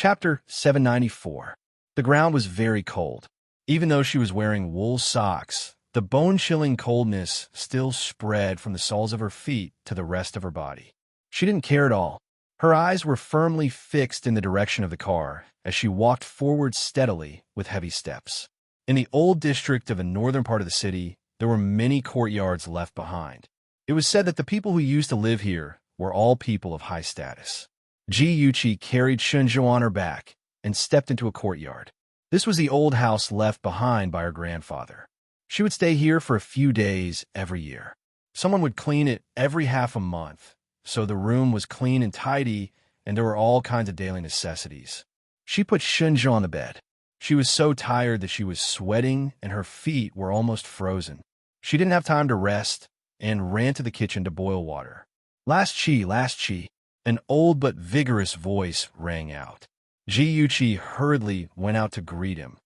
Chapter 794. The ground was very cold. Even though she was wearing wool socks, the bone-chilling coldness still spread from the soles of her feet to the rest of her body. She didn't care at all. Her eyes were firmly fixed in the direction of the car as she walked forward steadily with heavy steps. In the old district of the northern part of the city, there were many courtyards left behind. It was said that the people who used to live here were all people of high status. Ji carried Shunzhou on her back and stepped into a courtyard. This was the old house left behind by her grandfather. She would stay here for a few days every year. Someone would clean it every half a month, so the room was clean and tidy, and there were all kinds of daily necessities. She put Shunzhou on the bed. She was so tired that she was sweating and her feet were almost frozen. She didn't have time to rest and ran to the kitchen to boil water. Last chi, an old but vigorous voice rang out. Ji hurriedly went out to greet him,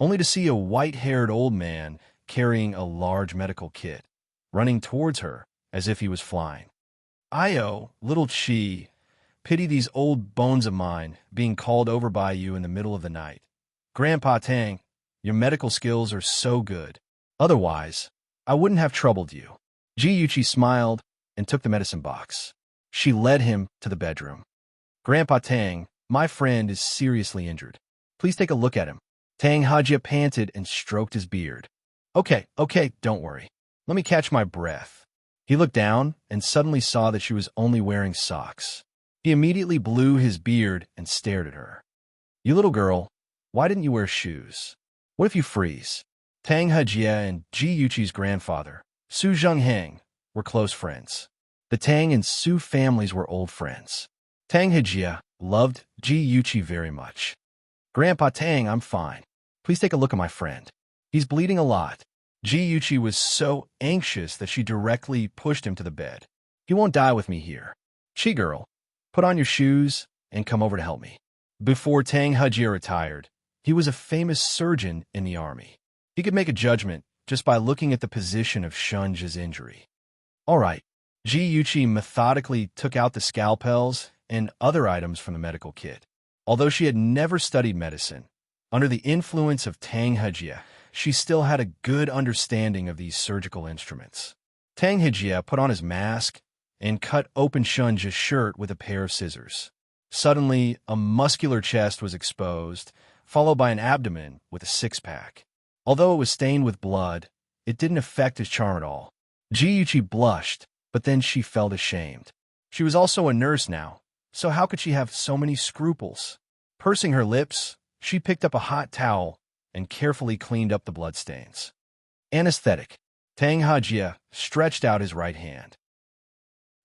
only to see a white-haired old man carrying a large medical kit, running towards her as if he was flying. "Io, little Chi, pity these old bones of mine being called over by you in the middle of the night. Grandpa Tang, your medical skills are so good. Otherwise, I wouldn't have troubled you." Ji smiled and took the medicine box. She led him to the bedroom. "Grandpa Tang, my friend is seriously injured. Please take a look at him." Tang Hajia panted and stroked his beard. Okay, don't worry. Let me catch my breath." He looked down and suddenly saw that she was only wearing socks. He immediately blew his beard and stared at her. "You little girl, why didn't you wear shoes? What if you freeze?" Tang Hajia and Ji grandfather, Su Zhengheng, were close friends. The Tang and Su families were old friends. Tang Hajia loved Ji very much. "Grandpa Tang, I'm fine. Please take a look at my friend. He's bleeding a lot." Ji was so anxious that she directly pushed him to the bed. "He won't die with me here. Chi girl, put on your shoes and come over to help me." Before Tang Hajia retired, he was a famous surgeon in the army. He could make a judgment just by looking at the position of Shunzhou's injury. All right. Ji methodically took out the scalpels and other items from the medical kit. Although she had never studied medicine, under the influence of Tang Hajia, she still had a good understanding of these surgical instruments. Tang Hajia put on his mask and cut open Shunzhou's shirt with a pair of scissors. Suddenly, a muscular chest was exposed, followed by an abdomen with a six-pack. Although it was stained with blood, it didn't affect his charm at all. Ji blushed, but then she felt ashamed. She was also a nurse now, so how could she have so many scruples? Pursing her lips, she picked up a hot towel and carefully cleaned up the bloodstains. Anesthetic. Tang Hajia stretched out his right hand.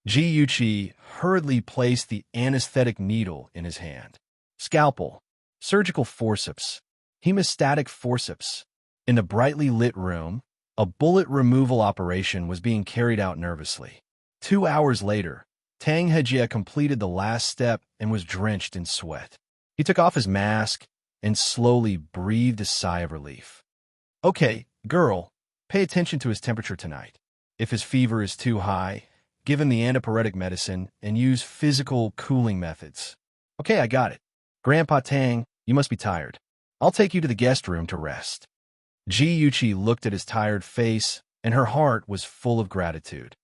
Ji hurriedly placed the anesthetic needle in his hand. Scalpel. Surgical forceps. Hemostatic forceps. In the brightly lit room, a bullet removal operation was being carried out nervously. 2 hours later, Tang Hajia completed the last step and was drenched in sweat. He took off his mask and slowly breathed a sigh of relief. "Okay, girl, pay attention to his temperature tonight. If his fever is too high, give him the antipyretic medicine and use physical cooling methods." "Okay, I got it. Grandpa Tang, you must be tired. I'll take you to the guest room to rest." Ji looked at his tired face, and her heart was full of gratitude.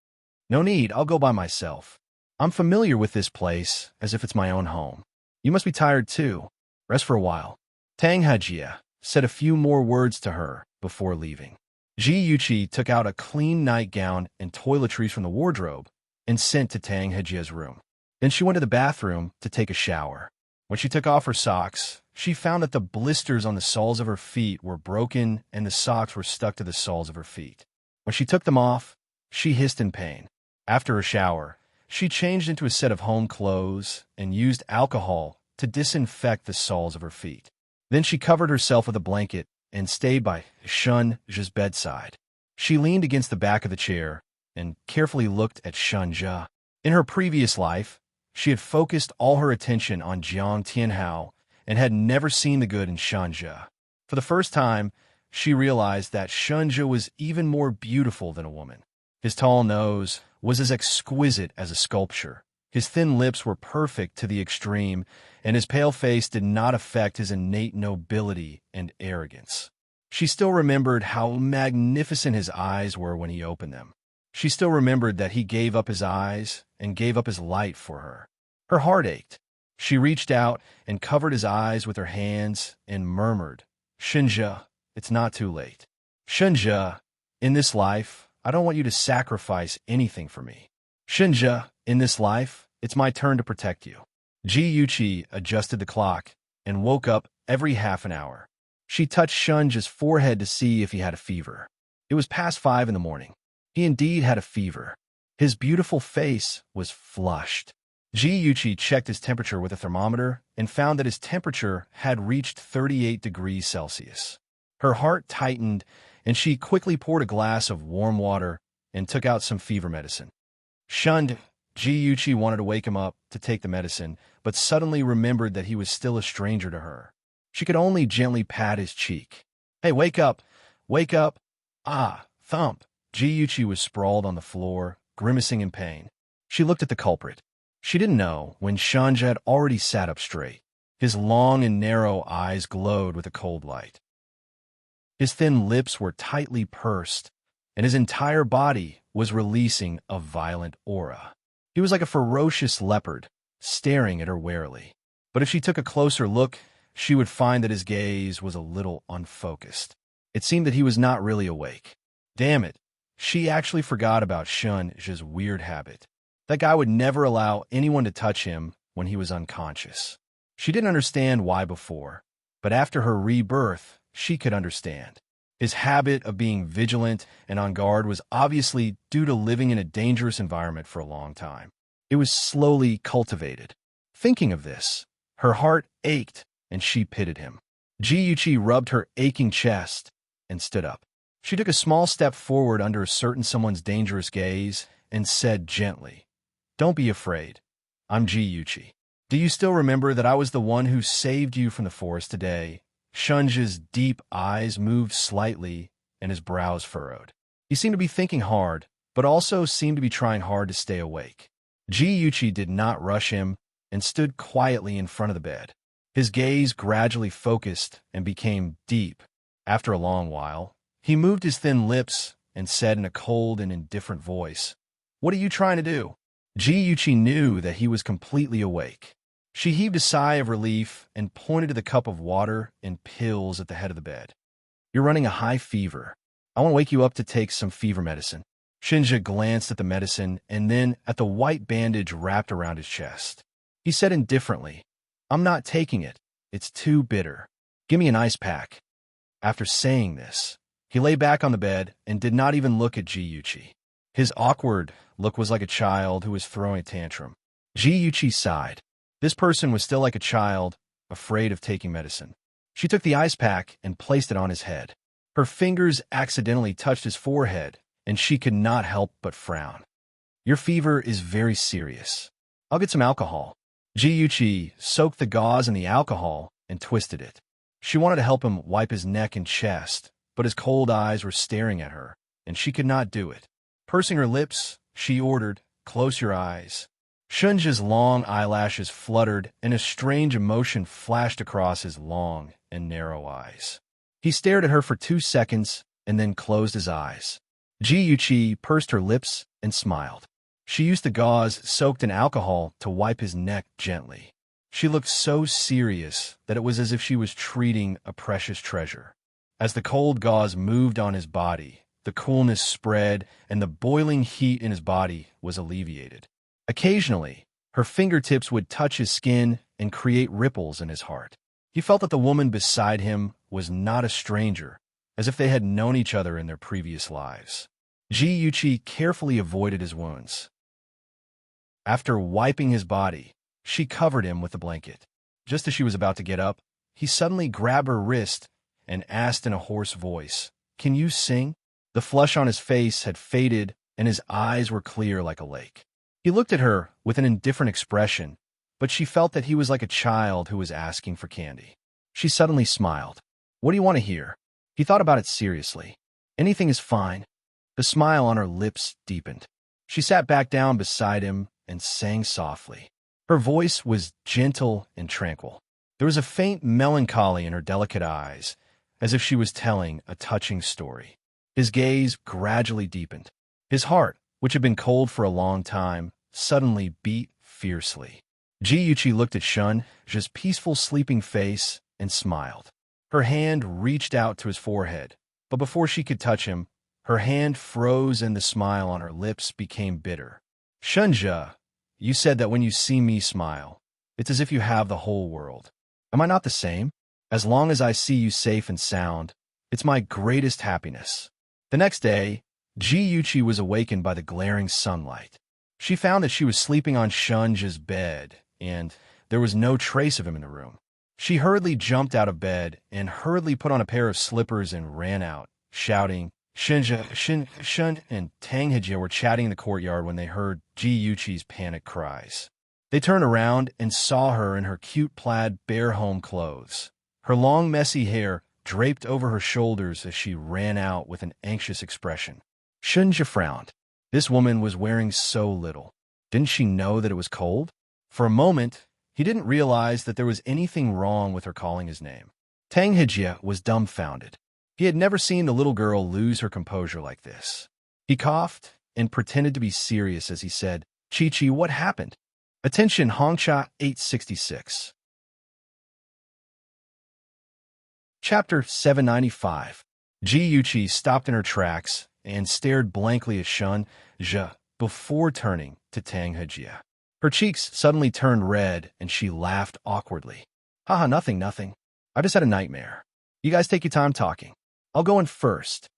"No need, I'll go by myself. I'm familiar with this place as if it's my own home. You must be tired too. Rest for a while." Tang Hajia said a few more words to her before leaving. Ji took out a clean nightgown and toiletries from the wardrobe and sent to Tang Hajia's room. Then she went to the bathroom to take a shower. When she took off her socks, she found that the blisters on the soles of her feet were broken and the socks were stuck to the soles of her feet. When she took them off, she hissed in pain. After her shower, she changed into a set of home clothes and used alcohol to disinfect the soles of her feet. Then she covered herself with a blanket and stayed by Shunzhou's bedside. She leaned against the back of the chair and carefully looked at Shunzhou. In her previous life, she had focused all her attention on Jiang Tianhao and had never seen the good in Shunzhou. For the first time, she realized that Shunzhou was even more beautiful than a woman. His tall nose was as exquisite as a sculpture. His thin lips were perfect to the extreme, and his pale face did not affect his innate nobility and arrogance. She still remembered how magnificent his eyes were when he opened them. She still remembered that he gave up his eyes and gave up his light for her. Her heart ached. She reached out and covered his eyes with her hands and murmured, "Shinja, it's not too late. Shinja, in this life, I don't want you to sacrifice anything for me. Shinja, in this life, it's my turn to protect you." Ji adjusted the clock and woke up every half an hour. She touched Shinja's forehead to see if he had a fever. It was past 5 in the morning. He indeed had a fever. His beautiful face was flushed. Ji checked his temperature with a thermometer and found that his temperature had reached 38 degrees Celsius. Her heart tightened, and she quickly poured a glass of warm water and took out some fever medicine. Shunned, Ji wanted to wake him up to take the medicine, but suddenly remembered that he was still a stranger to her. She could only gently pat his cheek. "Hey, wake up! Wake up!" "Ah, thump!" Ji was sprawled on the floor, grimacing in pain. She looked at the culprit. She didn't know when Shinja had already sat up straight. His long and narrow eyes glowed with a cold light. His thin lips were tightly pursed, and his entire body was releasing a violent aura. He was like a ferocious leopard, staring at her warily. But if she took a closer look, she would find that his gaze was a little unfocused. It seemed that he was not really awake. Damn it, she actually forgot about Shinja's weird habit. That guy would never allow anyone to touch him when he was unconscious. She didn't understand why before, but after her rebirth, she could understand. His habit of being vigilant and on guard was obviously due to living in a dangerous environment for a long time. It was slowly cultivated. Thinking of this, her heart ached and she pitied him. Ji rubbed her aching chest and stood up. She took a small step forward under a certain someone's dangerous gaze and said gently, "Don't be afraid. I'm Ji. Do you still remember that I was the one who saved you from the forest today?" Shinja's deep eyes moved slightly and his brows furrowed. He seemed to be thinking hard, but also seemed to be trying hard to stay awake. Ji did not rush him and stood quietly in front of the bed. His gaze gradually focused and became deep. After a long while, he moved his thin lips and said in a cold and indifferent voice, "What are you trying to do?" Ji knew that he was completely awake. She heaved a sigh of relief and pointed to the cup of water and pills at the head of the bed. "You're running a high fever. I want to wake you up to take some fever medicine." Shinja glanced at the medicine and then at the white bandage wrapped around his chest. He said indifferently, "I'm not taking it. It's too bitter. Give me an ice pack." After saying this, he lay back on the bed and did not even look at Ji. His awkward look was like a child who was throwing a tantrum. Ji sighed. This person was still like a child, afraid of taking medicine. She took the ice pack and placed it on his head. Her fingers accidentally touched his forehead, and she could not help but frown. "Your fever is very serious. I'll get some alcohol." Ji soaked the gauze in the alcohol and twisted it. She wanted to help him wipe his neck and chest, but his cold eyes were staring at her, and she could not do it. Pursing her lips, she ordered, "Close your eyes." Shinja's long eyelashes fluttered, and a strange emotion flashed across his long and narrow eyes. He stared at her for 2 seconds and then closed his eyes. Ji pursed her lips and smiled. She used the gauze soaked in alcohol to wipe his neck gently. She looked so serious that it was as if she was treating a precious treasure. As the cold gauze moved on his body, the coolness spread and the boiling heat in his body was alleviated. Occasionally, her fingertips would touch his skin and create ripples in his heart. He felt that the woman beside him was not a stranger, as if they had known each other in their previous lives. Ji carefully avoided his wounds. After wiping his body, she covered him with the blanket. Just as she was about to get up, he suddenly grabbed her wrist and asked in a hoarse voice, "Can you sing?" The flush on his face had faded, and his eyes were clear like a lake. He looked at her with an indifferent expression, but she felt that he was like a child who was asking for candy. She suddenly smiled. "What do you want to hear?" He thought about it seriously. "Anything is fine." The smile on her lips deepened. She sat back down beside him and sang softly. Her voice was gentle and tranquil. There was a faint melancholy in her delicate eyes, as if she was telling a touching story. His gaze gradually deepened. His heart, which had been cold for a long time, suddenly beat fiercely. Ji-Yuchi looked at Shun's peaceful sleeping face and smiled. Her hand reached out to his forehead, but before she could touch him, her hand froze and the smile on her lips became bitter. Shunja, you said that when you see me smile, it's as if you have the whole world. Am I not the same? As long as I see you safe and sound, it's my greatest happiness. The next day, Ji-Yuchi was awakened by the glaring sunlight. She found that she was sleeping on Shunja's bed, and there was no trace of him in the room. She hurriedly jumped out of bed and hurriedly put on a pair of slippers and ran out, shouting. Shun and Tang Hejia were chatting in the courtyard when they heard Ji-Yuchi's panic cries. They turned around and saw her in her cute plaid bare home clothes. Her long messy hair draped over her shoulders as she ran out with an anxious expression. Shunja frowned. This woman was wearing so little. Didn't she know that it was cold? For a moment, he didn't realize that there was anything wrong with her calling his name. Tang Hejia was dumbfounded. He had never seen the little girl lose her composure like this. He coughed and pretended to be serious as he said, Chi-Chi, what happened? Attention, Hongcha 866. Chapter 795. Ji-Yuchi stopped in her tracks and stared blankly at Shunja before turning to Tang Hejia. Her cheeks suddenly turned red and she laughed awkwardly. Haha, nothing. I just had a nightmare. You guys take your time talking. I'll go in first.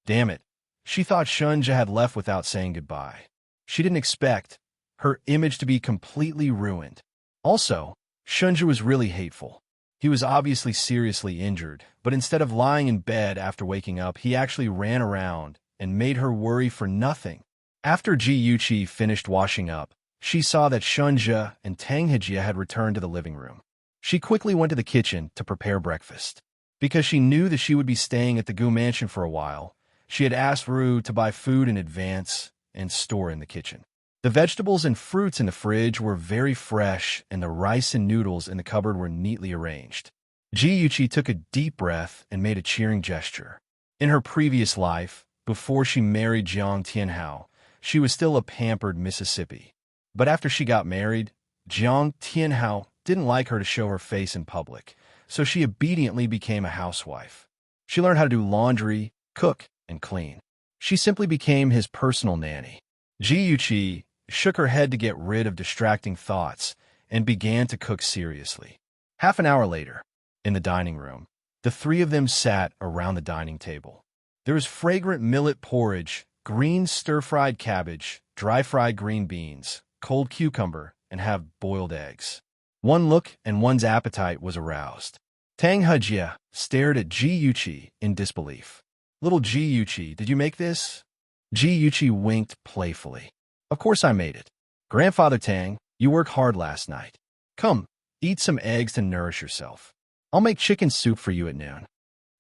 Damn it. She thought Shunja had left without saying goodbye. She didn't expect her image to be completely ruined. Also, Shunja was really hateful. He was obviously seriously injured, but instead of lying in bed after waking up, he actually ran around and made her worry for nothing. After Ji-Yuchi finished washing up, she saw that Shunja and Tang Hejia had returned to the living room. She quickly went to the kitchen to prepare breakfast. Because she knew that she would be staying at the Gu Mansion for a while, she had asked Ru to buy food in advance and store in the kitchen. The vegetables and fruits in the fridge were very fresh, and the rice and noodles in the cupboard were neatly arranged. Ji-Yuchi took a deep breath and made a cheering gesture. In her previous life, before she married Jiang Tianhao, she was still a pampered Mississippi. But after she got married, Jiang Tianhao didn't like her to show her face in public, so she obediently became a housewife. She learned how to do laundry, cook, and clean. She simply became his personal nanny. Ji-Yuchi shook her head to get rid of distracting thoughts and began to cook seriously. Half an hour later, in the dining room, the three of them sat around the dining table. There was fragrant millet porridge, green stir-fried cabbage, dry-fried green beans, cold cucumber, and half-boiled eggs. One look and one's appetite was aroused. Tang Hejia stared at Ji-Yuchi in disbelief. Little Ji-Yuchi, did you make this? Ji-Yuchi winked playfully. Of course I made it. Grandfather Tang, you worked hard last night. Come, eat some eggs to nourish yourself. I'll make chicken soup for you at noon.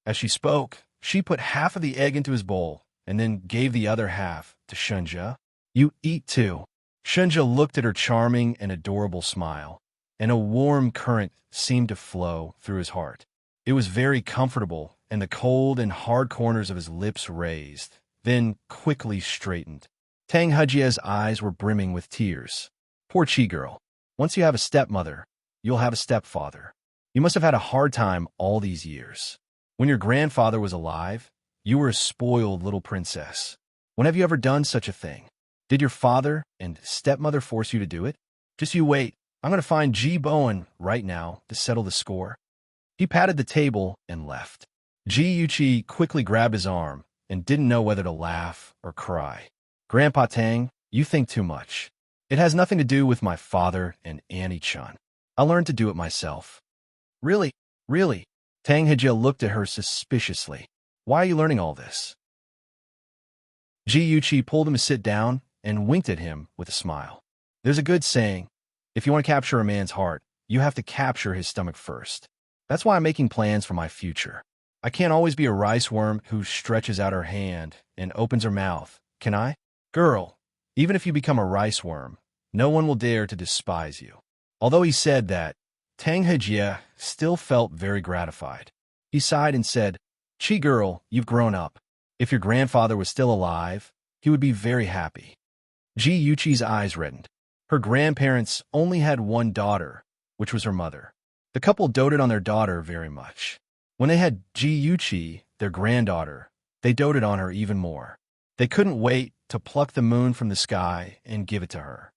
As she spoke, she put half of the egg into his bowl and then gave the other half to Shunja. You eat too. Shunja looked at her charming and adorable smile, and a warm current seemed to flow through his heart. It was very comfortable, and the cold and hard corners of his lips raised, then quickly straightened. Tang Hejia's eyes were brimming with tears. Poor Chi girl. Once you have a stepmother, you'll have a stepfather. You must have had a hard time all these years. When your grandfather was alive, you were a spoiled little princess. When have you ever done such a thing? Did your father and stepmother force you to do it? Just you wait. I'm going to find Ji Bowen right now to settle the score. He patted the table and left. Ji-Yuchi quickly grabbed his arm and didn't know whether to laugh or cry. Grandpa Tang, you think too much. It has nothing to do with my father and Annie-chan. I learned to do it myself. Really? Tang Hejia looked at her suspiciously. Why are you learning all this? Ji-Yuchi pulled him to sit down and winked at him with a smile. There's a good saying, if you want to capture a man's heart, you have to capture his stomach first. That's why I'm making plans for my future. I can't always be a rice worm who stretches out her hand and opens her mouth, can I? Girl, even if you become a rice worm, no one will dare to despise you. Although he said that, Tang Hejia still felt very gratified. He sighed and said, "Chi girl, you've grown up. If your grandfather was still alive, he would be very happy." Ji Yuqi's eyes reddened. Her grandparents only had one daughter, which was her mother. The couple doted on their daughter very much. When they had Ji Yuqi, their granddaughter, they doted on her even more. They couldn't wait to pluck the moon from the sky and give it to her.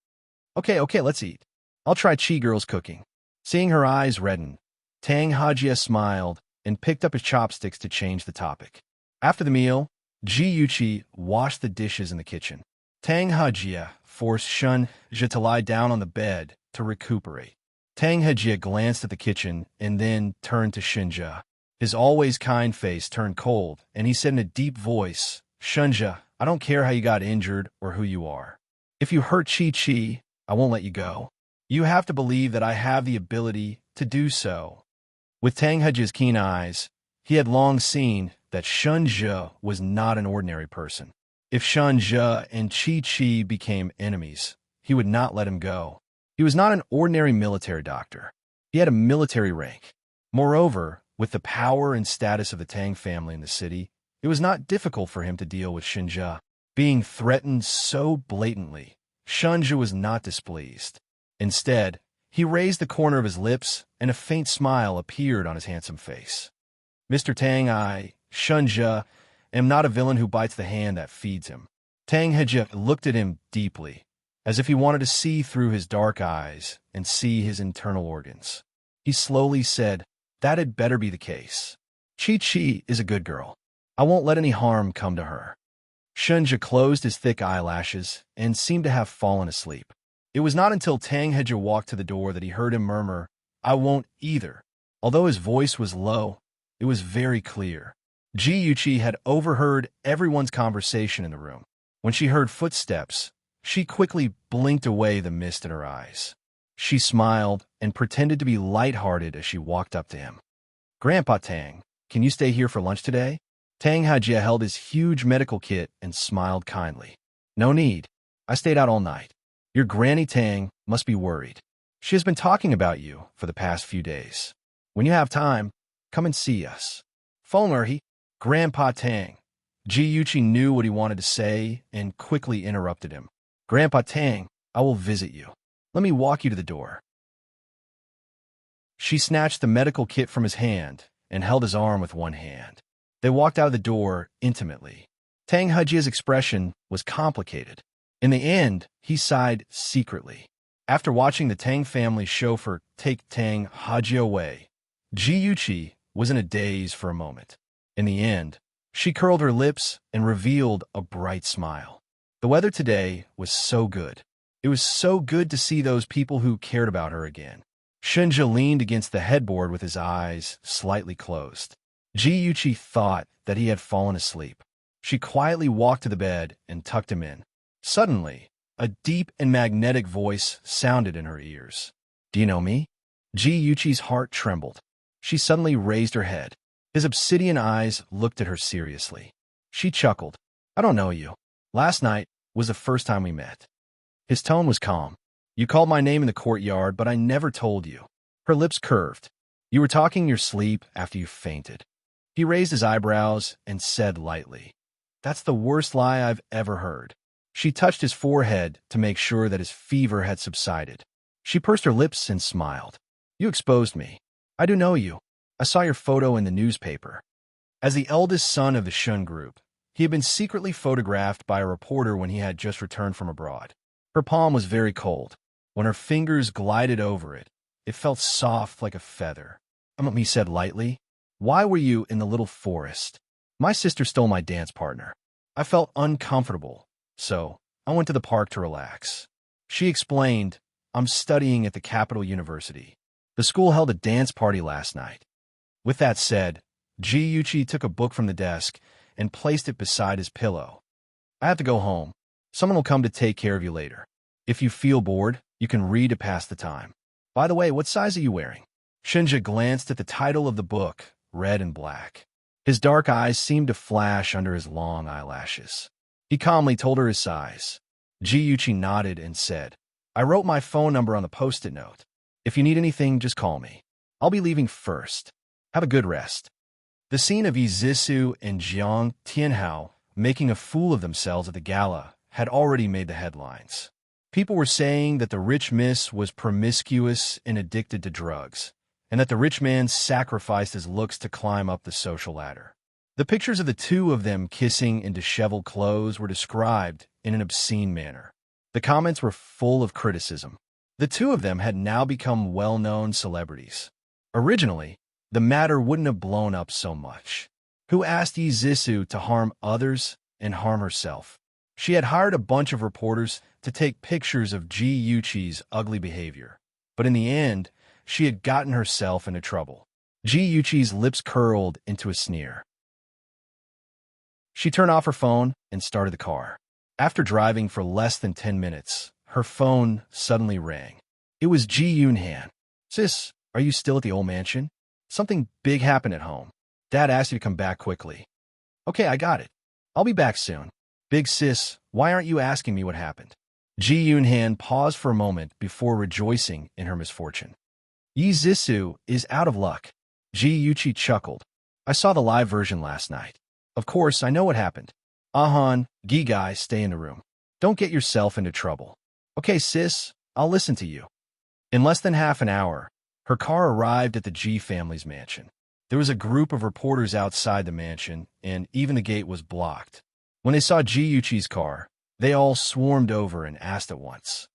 Okay, let's eat. I'll try Chi girl's cooking." Seeing her eyes redden, Tang Hajia smiled and picked up his chopsticks to change the topic. After the meal, Ji Yuqi washed the dishes in the kitchen. Tang Hajia forced Shun Jia to lie down on the bed to recuperate. Tang Hajia glanced at the kitchen and then turned to Shinja. His always kind face turned cold, and he said in a deep voice, "Shunja, I don't care how you got injured or who you are. If you hurt Chi, I won't let you go. You have to believe that I have the ability to do so." With Tang Hejia's keen eyes, he had long seen that Shunja was not an ordinary person. If Shunja and Chi became enemies, he would not let him go. He was not an ordinary military doctor. He had a military rank. Moreover, with the power and status of the Tang family in the city, it was not difficult for him to deal with Shinja. Being threatened so blatantly, Shunja was not displeased. Instead, he raised the corner of his lips, and a faint smile appeared on his handsome face. "Mr. Tang, Shunja, am not a villain who bites the hand that feeds him." Tang Hejia looked at him deeply, as if he wanted to see through his dark eyes and see his internal organs. He slowly said, "That had better be the case. Chi is a good girl. I won't let any harm come to her." Shunja closed his thick eyelashes and seemed to have fallen asleep. It was not until Tang Hejia walked to the door that he heard him murmur, "I won't either." Although his voice was low, it was very clear. Ji Yuqi had overheard everyone's conversation in the room. When she heard footsteps, she quickly blinked away the mist in her eyes. She smiled and pretended to be lighthearted as she walked up to him. "Grandpa Tang, can you stay here for lunch today?" Tang Hajia held his huge medical kit and smiled kindly. "No need. I stayed out all night. Your Granny Tang must be worried. She has been talking about you for the past few days. When you have time, come and see us." "Phone Grandpa Tang." Ji Yuqi knew what he wanted to say and quickly interrupted him. "Grandpa Tang, I will visit you. Let me walk you to the door." She snatched the medical kit from his hand and held his arm with one hand. They walked out of the door intimately. Tang Hejia's expression was complicated. In the end, he sighed secretly. After watching the Tang family chauffeur take Tang Hajia away, Ji Yuqi was in a daze for a moment. In the end, she curled her lips and revealed a bright smile. The weather today was so good. It was so good to see those people who cared about her again. Shinja leaned against the headboard with his eyes slightly closed. Ji Yuqi thought that he had fallen asleep. She quietly walked to the bed and tucked him in. Suddenly, a deep and magnetic voice sounded in her ears. "Do you know me?" Ji Yuqi's heart trembled. She suddenly raised her head. His obsidian eyes looked at her seriously. She chuckled. "I don't know you. Last night was the first time we met." His tone was calm. "You called my name in the courtyard, but I never told you." Her lips curved. "You were talking in your sleep after you fainted." He raised his eyebrows and said lightly, "That's the worst lie I've ever heard." She touched his forehead to make sure that his fever had subsided. She pursed her lips and smiled. "You exposed me. I do know you. I saw your photo in the newspaper." As the eldest son of the Shun group, he had been secretly photographed by a reporter when he had just returned from abroad. Her palm was very cold. When her fingers glided over it, it felt soft like a feather. He said lightly, "Why were you in the little forest?" "My sister stole my dance partner. I felt uncomfortable, so I went to the park to relax." She explained, "I'm studying at the Capital University. The school held a dance party last night." With that said, Ji Yuqi took a book from the desk and placed it beside his pillow. "I have to go home. Someone will come to take care of you later. If you feel bored, you can read to pass the time. By the way, what size are you wearing?" Shinja glanced at the title of the book, red and black. His dark eyes seemed to flash under his long eyelashes. He calmly told her his size. Ji Yuqi nodded and said, I wrote my phone number on the post-it note. If you need anything, just call me. I'll be leaving first. Have a good rest. The scene of Yi Zissou and Jiang Tianhao making a fool of themselves at the gala had already made the headlines. People were saying that the rich miss was promiscuous and addicted to drugs, and that the rich man sacrificed his looks to climb up the social ladder. The pictures of the two of them kissing in disheveled clothes were described in an obscene manner. The comments were full of criticism. The two of them had now become well-known celebrities. Originally, the matter wouldn't have blown up so much. Who asked Yi Zissou to harm others and harm herself? She had hired a bunch of reporters to take pictures of Ji Yuqi's ugly behavior. But in the end, she had gotten herself into trouble. Ji Yuqi's lips curled into a sneer. She turned off her phone and started the car. After driving for less than 10 minutes, her phone suddenly rang. It was Ji Yunhan. Sis, are you still at the old mansion? Something big happened at home. Dad asked you to come back quickly. Okay, I got it. I'll be back soon. Big sis, why aren't you asking me what happened? Ji Yunhan paused for a moment before rejoicing in her misfortune. Yi Zissou is out of luck. Ji Yuqi chuckled. I saw the live version last night. Of course, I know what happened. Ahan, Gi guy, stay in the room. Don't get yourself into trouble. Okay, sis, I'll listen to you. In less than half an hour, her car arrived at the Ji family's mansion. There was a group of reporters outside the mansion, and even the gate was blocked. When they saw Ji Yuqi's car, they all swarmed over and asked at once.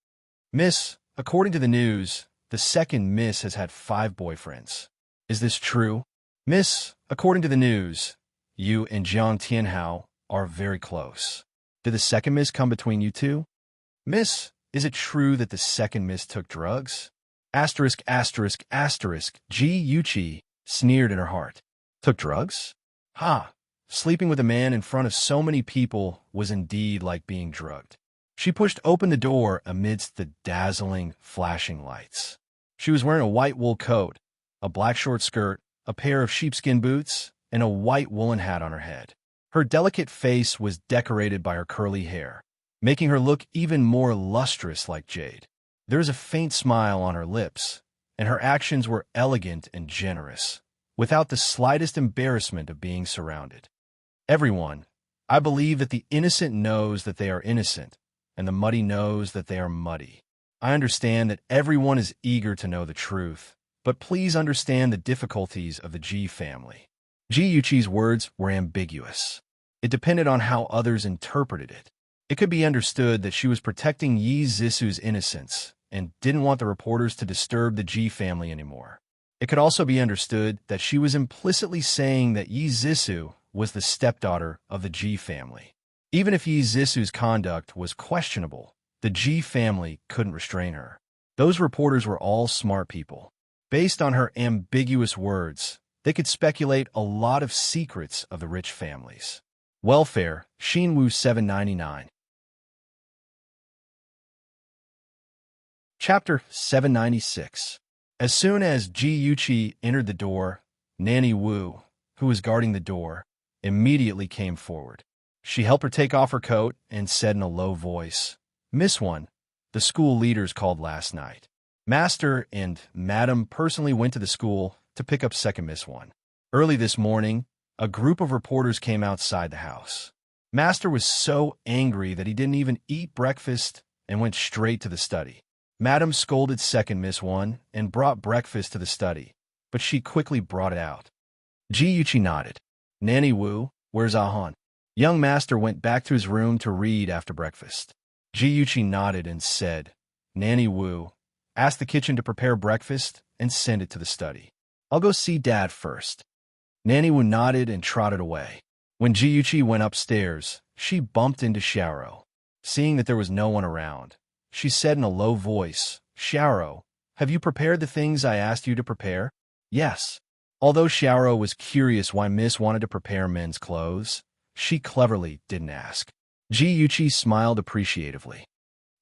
Miss, according to the news, the second miss has had 5 boyfriends. Is this true? Miss, according to the news, you and Jiang Tianhao are very close. Did the second miss come between you two? Miss, is it true that the second miss took drugs? Asterisk, asterisk, asterisk, Ji Yuqi sneered in her heart. Took drugs? Ha! Sleeping with a man in front of so many people was indeed like being drugged. She pushed open the door amidst the dazzling, flashing lights. She was wearing a white wool coat, a black short skirt, a pair of sheepskin boots, and a white woolen hat on her head. Her delicate face was decorated by her curly hair, making her look even more lustrous like jade. There was a faint smile on her lips, and her actions were elegant and generous, without the slightest embarrassment of being surrounded. Everyone, I believe that the innocent knows that they are innocent, and the muddy knows that they are muddy. I understand that everyone is eager to know the truth, but please understand the difficulties of the Ji family. Ji Yuqi's words were ambiguous. It depended on how others interpreted it. It could be understood that she was protecting Yi Zissou's innocence and didn't want the reporters to disturb the Ji family anymore. It could also be understood that she was implicitly saying that Yi Zissou was the stepdaughter of the Ji family. Even if Yi Zissou's conduct was questionable, the Ji family couldn't restrain her. Those reporters were all smart people. Based on her ambiguous words, they could speculate a lot of secrets of the rich families. Welfare, Xinwu 799. Chapter 796. As soon as Ji Yuqi entered the door, Nanny Wu, who was guarding the door, immediately came forward. She helped her take off her coat and said in a low voice, Miss One, the school leaders called last night. Master and Madam personally went to the school to pick up second Miss One. Early this morning, a group of reporters came outside the house. Master was so angry that he didn't even eat breakfast and went straight to the study. Madam scolded second Miss One and brought breakfast to the study, but she quickly brought it out. Ji Yuqi nodded. Nanny Wu, where's Ahan? Young master went back to his room to read after breakfast. Ji Yuqi nodded and said, Nanny Wu, ask the kitchen to prepare breakfast and send it to the study. I'll go see Dad first. Nanny Wu nodded and trotted away. When Ji Yuqi went upstairs, she bumped into Xiaoro. Seeing that there was no one around, she said in a low voice, Xiaoro, have you prepared the things I asked you to prepare? Yes. Although Xiaoro was curious why Miss wanted to prepare men's clothes, she cleverly didn't ask. Ji Yuqi smiled appreciatively.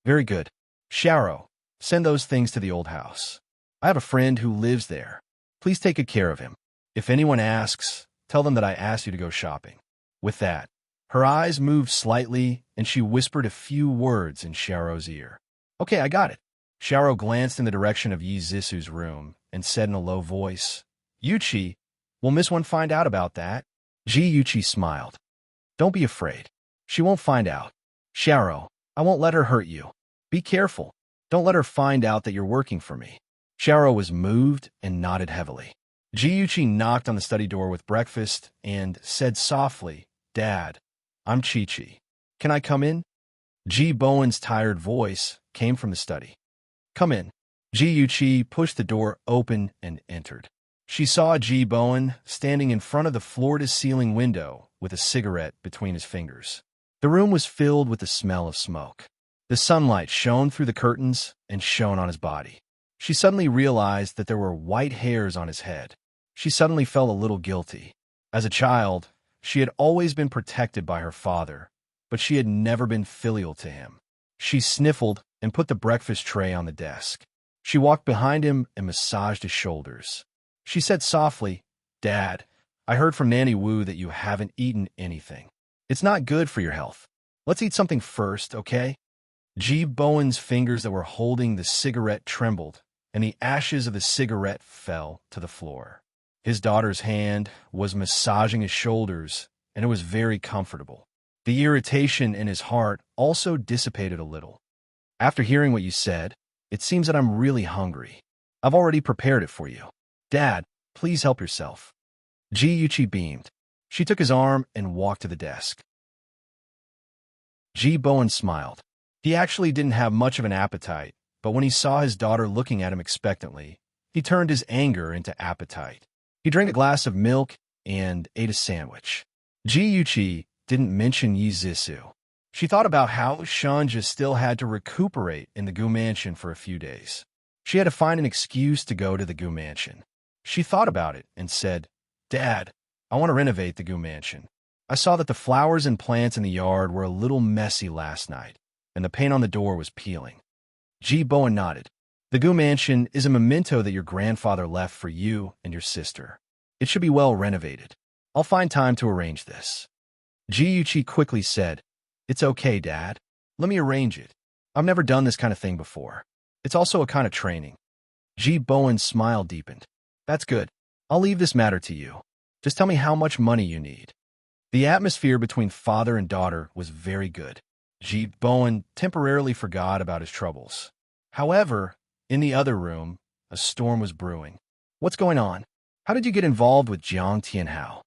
Very good. Xiaoro, send those things to the old house. I have a friend who lives there. Please take good care of him. If anyone asks, tell them that I asked you to go shopping. With that, her eyes moved slightly, and she whispered a few words in Xiaoro's ear. Okay, I got it. Xiao glanced in the direction of Yi Zisu's room and said in a low voice, Yuchi, will Miss One find out about that? Ji Yuchi smiled. Don't be afraid. She won't find out. Xiao, I won't let her hurt you. Be careful. Don't let her find out that you're working for me. Xiao was moved and nodded heavily. Ji Yuchi knocked on the study door with breakfast and said softly, Dad, I'm Chi-Chi. Can I come in? Ji Bowen's tired voice came from the study. Come in. Ji Yuchi pushed the door open and entered. She saw Ji Bowen standing in front of the floor-to-ceiling window with a cigarette between his fingers. The room was filled with the smell of smoke. The sunlight shone through the curtains and shone on his body. She suddenly realized that there were white hairs on his head. She suddenly felt a little guilty. As a child, she had always been protected by her father, but she had never been filial to him. She sniffled and put the breakfast tray on the desk. She walked behind him and massaged his shoulders. She said softly, Dad, I heard from Nanny Wu that you haven't eaten anything. It's not good for your health. Let's eat something first, okay? Ji Bowen's fingers that were holding the cigarette trembled, and the ashes of the cigarette fell to the floor. His daughter's hand was massaging his shoulders, and it was very comfortable. The irritation in his heart also dissipated a little. After hearing what you said, it seems that I'm really hungry. I've already prepared it for you. Dad, please help yourself. Ji Yuchi beamed. She took his arm and walked to the desk. Ji Bowen smiled. He actually didn't have much of an appetite, but when he saw his daughter looking at him expectantly, he turned his anger into appetite. He drank a glass of milk and ate a sandwich. Ji Yuchi didn't mention Yi Zisu. She thought about how Shanja still had to recuperate in the Gu Mansion for a few days. She had to find an excuse to go to the Gu Mansion. She thought about it and said, Dad, I want to renovate the Gu Mansion. I saw that the flowers and plants in the yard were a little messy last night, and the paint on the door was peeling. Ji Bowen nodded. The Gu Mansion is a memento that your grandfather left for you and your sister. It should be well renovated. I'll find time to arrange this. Ji Yuchi quickly said, It's okay, Dad. Let me arrange it. I've never done this kind of thing before. It's also a kind of training. Ji Bowen's smile deepened. That's good. I'll leave this matter to you. Just tell me how much money you need. The atmosphere between father and daughter was very good. Ji Bowen temporarily forgot about his troubles. However, in the other room, a storm was brewing. What's going on? How did you get involved with Jiang Tianhao?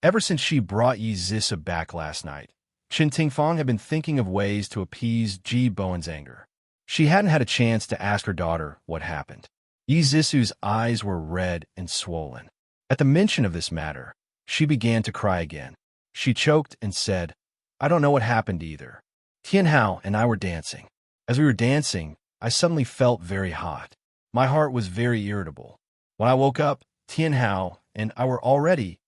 Ever since she brought Yi Zisa back last night, Qin Tingfang had been thinking of ways to appease Ji Bowen's anger. She hadn't had a chance to ask her daughter what happened. Yi Zisu's eyes were red and swollen. At the mention of this matter, she began to cry again. She choked and said, I don't know what happened either. Tianhao and I were dancing. As we were dancing, I suddenly felt very hot. My heart was very irritable. When I woke up, Tianhao and I were already.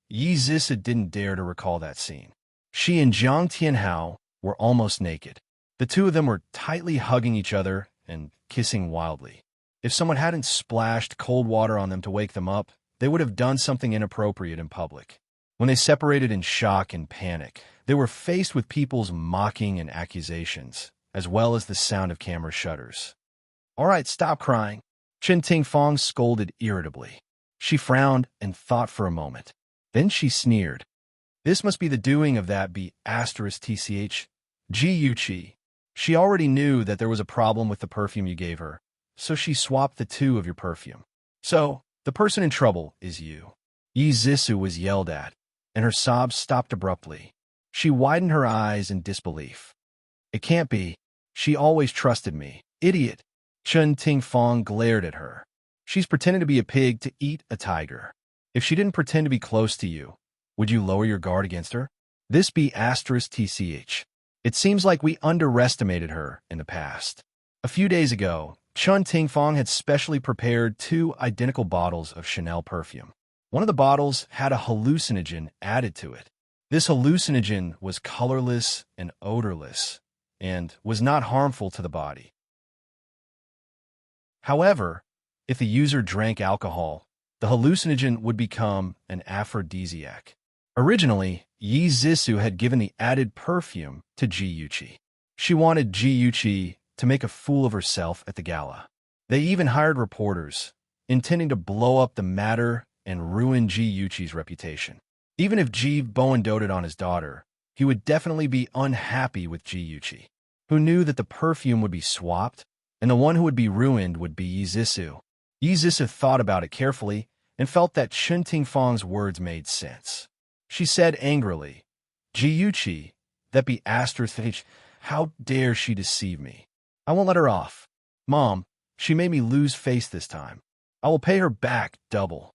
Yi Zisa didn't dare to recall that scene. She and Jiang Tianhao were almost naked. The two of them were tightly hugging each other and kissing wildly. If someone hadn't splashed cold water on them to wake them up, they would have done something inappropriate in public. When they separated in shock and panic, they were faced with people's mocking and accusations, as well as the sound of camera shutters. All right, stop crying. Qin Tingfang scolded irritably. She frowned and thought for a moment. Then she sneered. This must be the doing of that B*TCH. Ji Yuchi. She already knew that there was a problem with the perfume you gave her, so she swapped the two of your perfume. So, the person in trouble is you. Yi Zisu was yelled at, and her sobs stopped abruptly. She widened her eyes in disbelief. It can't be. She always trusted me. Idiot. Qin Tingfang glared at her. She's pretending to be a pig to eat a tiger. If she didn't pretend to be close to you, would you lower your guard against her? This B*TCH. It seems like we underestimated her in the past. A few days ago, Qin Tingfang had specially prepared 2 identical bottles of Chanel perfume. One of the bottles had a hallucinogen added to it. This hallucinogen was colorless and odorless, and was not harmful to the body. However, if the user drank alcohol, the hallucinogen would become an aphrodisiac. Originally, Yi Zisu had given the added perfume to Ji Yuchi. She wanted Ji Yuchi to make a fool of herself at the gala. They even hired reporters, intending to blow up the matter and ruin Ji Yuqi's reputation. Even if Ji Bowen doted on his daughter, he would definitely be unhappy with Ji Yuqi, who knew that the perfume would be swapped, and the one who would be ruined would be Yi Zissou. Yi Zissou thought about it carefully and felt that Chen Tingfang's words made sense. She said angrily, "Ji Yuqi, that be asterisk, how dare she deceive me? I won't let her off. Mom, she made me lose face this time. I will pay her back double."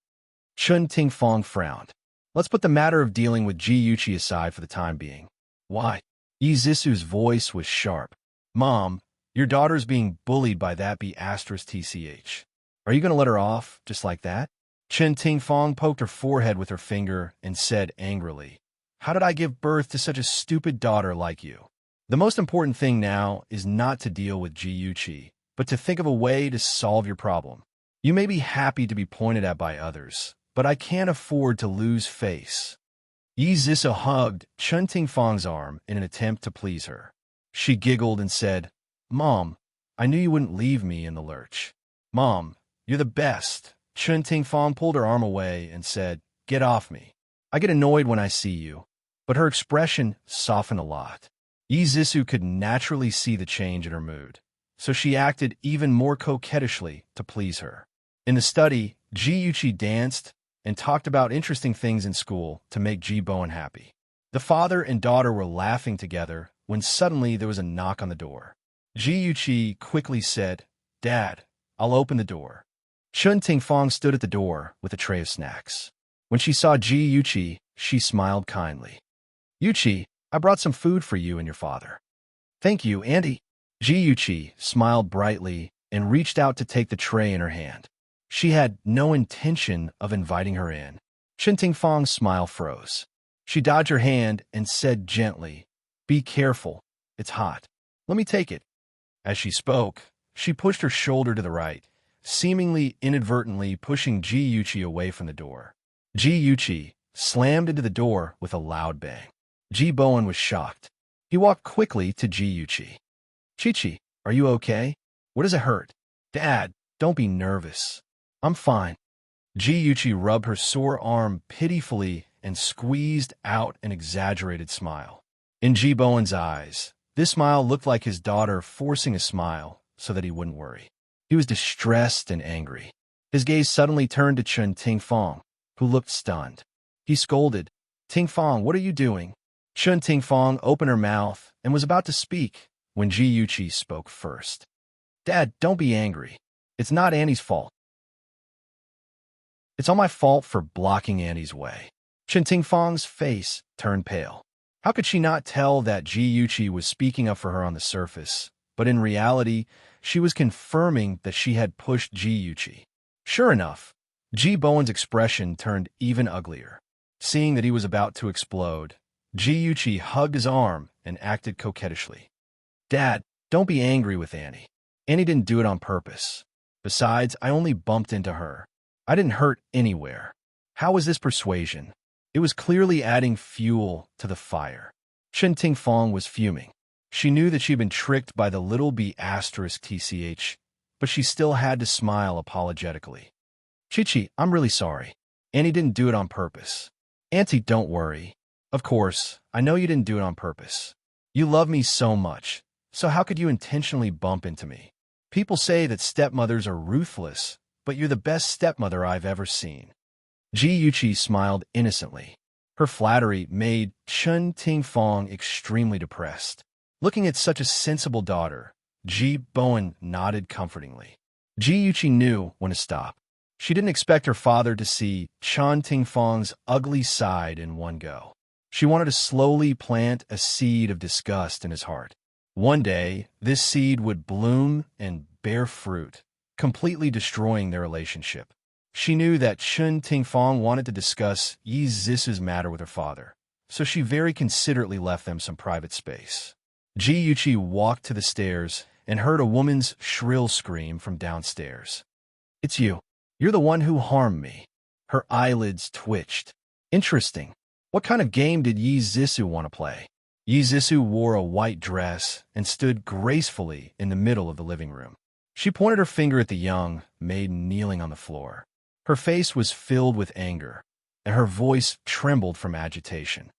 Chen Tingfang frowned. "Let's put the matter of dealing with Ji Yuqi aside for the time being." "Why?" Yi Zissou's voice was sharp. "Mom, your daughter's being bullied by that be asterisk tch. Are you going to let her off just like that?" Chen Tingfang poked her forehead with her finger and said angrily, "How did I give birth to such a stupid daughter like you? The most important thing now is not to deal with Ji Yuqi, but to think of a way to solve your problem. You may be happy to be pointed at by others, but I can't afford to lose face." Yi Zissou hugged Chen Tingfang's arm in an attempt to please her. She giggled and said, "Mom, I knew you wouldn't leave me in the lurch. Mom, you're the best." Chen Tingfang pulled her arm away and said, "Get off me. I get annoyed when I see you." But her expression softened a lot. Yi Zissou could naturally see the change in her mood, so she acted even more coquettishly to please her. In the study, Ji Yuqi danced and talked about interesting things in school to make Ji Bowen happy. The father and daughter were laughing together when suddenly there was a knock on the door. Ji Yuqi quickly said, "Dad, I'll open the door." Chen Tingfang stood at the door with a tray of snacks. When she saw Ji Yuqi, she smiled kindly. "Yuqi, I brought some food for you and your father." "Thank you, Auntie." Ji Yuqi smiled brightly and reached out to take the tray in her hand. She had no intention of inviting her in. Chen Tingfang's smile froze. She dodged her hand and said gently, "Be careful, it's hot. Let me take it." As she spoke, she pushed her shoulder to the right, seemingly inadvertently pushing Ji Yuqi away from the door. Ji Yuqi slammed into the door with a loud bang. Ji Bowen was shocked. He walked quickly to Ji Yuqi. "Chi-Chi, are you okay? Where does it hurt?" "Dad, don't be nervous. I'm fine." Ji Yuqi rubbed her sore arm pitifully and squeezed out an exaggerated smile. In Ji Bowen's eyes, this smile looked like his daughter forcing a smile so that he wouldn't worry. He was distressed and angry. His gaze suddenly turned to Chen Tingfang, who looked stunned. He scolded, "Tingfang, what are you doing?" Chen Tingfang opened her mouth and was about to speak when Ji Yuqi spoke first. "Dad, don't be angry. It's not Annie's fault. It's all my fault for blocking Annie's way." Chen Tingfang's face turned pale. How could she not tell that Ji Yuqi was speaking up for her on the surface, but in reality, she was confirming that she had pushed Ji Yuqi. Sure enough, Ji Bowen's expression turned even uglier. Seeing that he was about to explode, Ji Yuqi hugged his arm and acted coquettishly. "Dad, don't be angry with Annie. Annie didn't do it on purpose. Besides, I only bumped into her. I didn't hurt anywhere. How was this persuasion?" It was clearly adding fuel to the fire. Chen Tingfang was fuming. She knew that she'd been tricked by the little b asterisk tch, but she still had to smile apologetically. "Chi-Chi, I'm really sorry. Annie didn't do it on purpose." "Auntie, don't worry. Of course, I know you didn't do it on purpose. You love me so much, so how could you intentionally bump into me? People say that stepmothers are ruthless, but you're the best stepmother I've ever seen." Ji Yuqi smiled innocently. Her flattery made Chen Tingfang extremely depressed. Looking at such a sensible daughter, Ji Bowen nodded comfortingly. Ji Yuqi knew when to stop. She didn't expect her father to see Chen Tingfang's ugly side in one go. She wanted to slowly plant a seed of disgust in his heart. One day, this seed would bloom and bear fruit, completely destroying their relationship. She knew that Chen Tingfang wanted to discuss Yi Zissou's matter with her father, so she very considerately left them some private space. Ji Yuqi walked to the stairs and heard a woman's shrill scream from downstairs. "It's you. You're the one who harmed me." Her eyelids twitched. "Interesting. What kind of game did Yi Zissou want to play?" Yizisu wore a white dress and stood gracefully in the middle of the living room. She pointed her finger at the young maiden kneeling on the floor. Her face was filled with anger, and her voice trembled from agitation.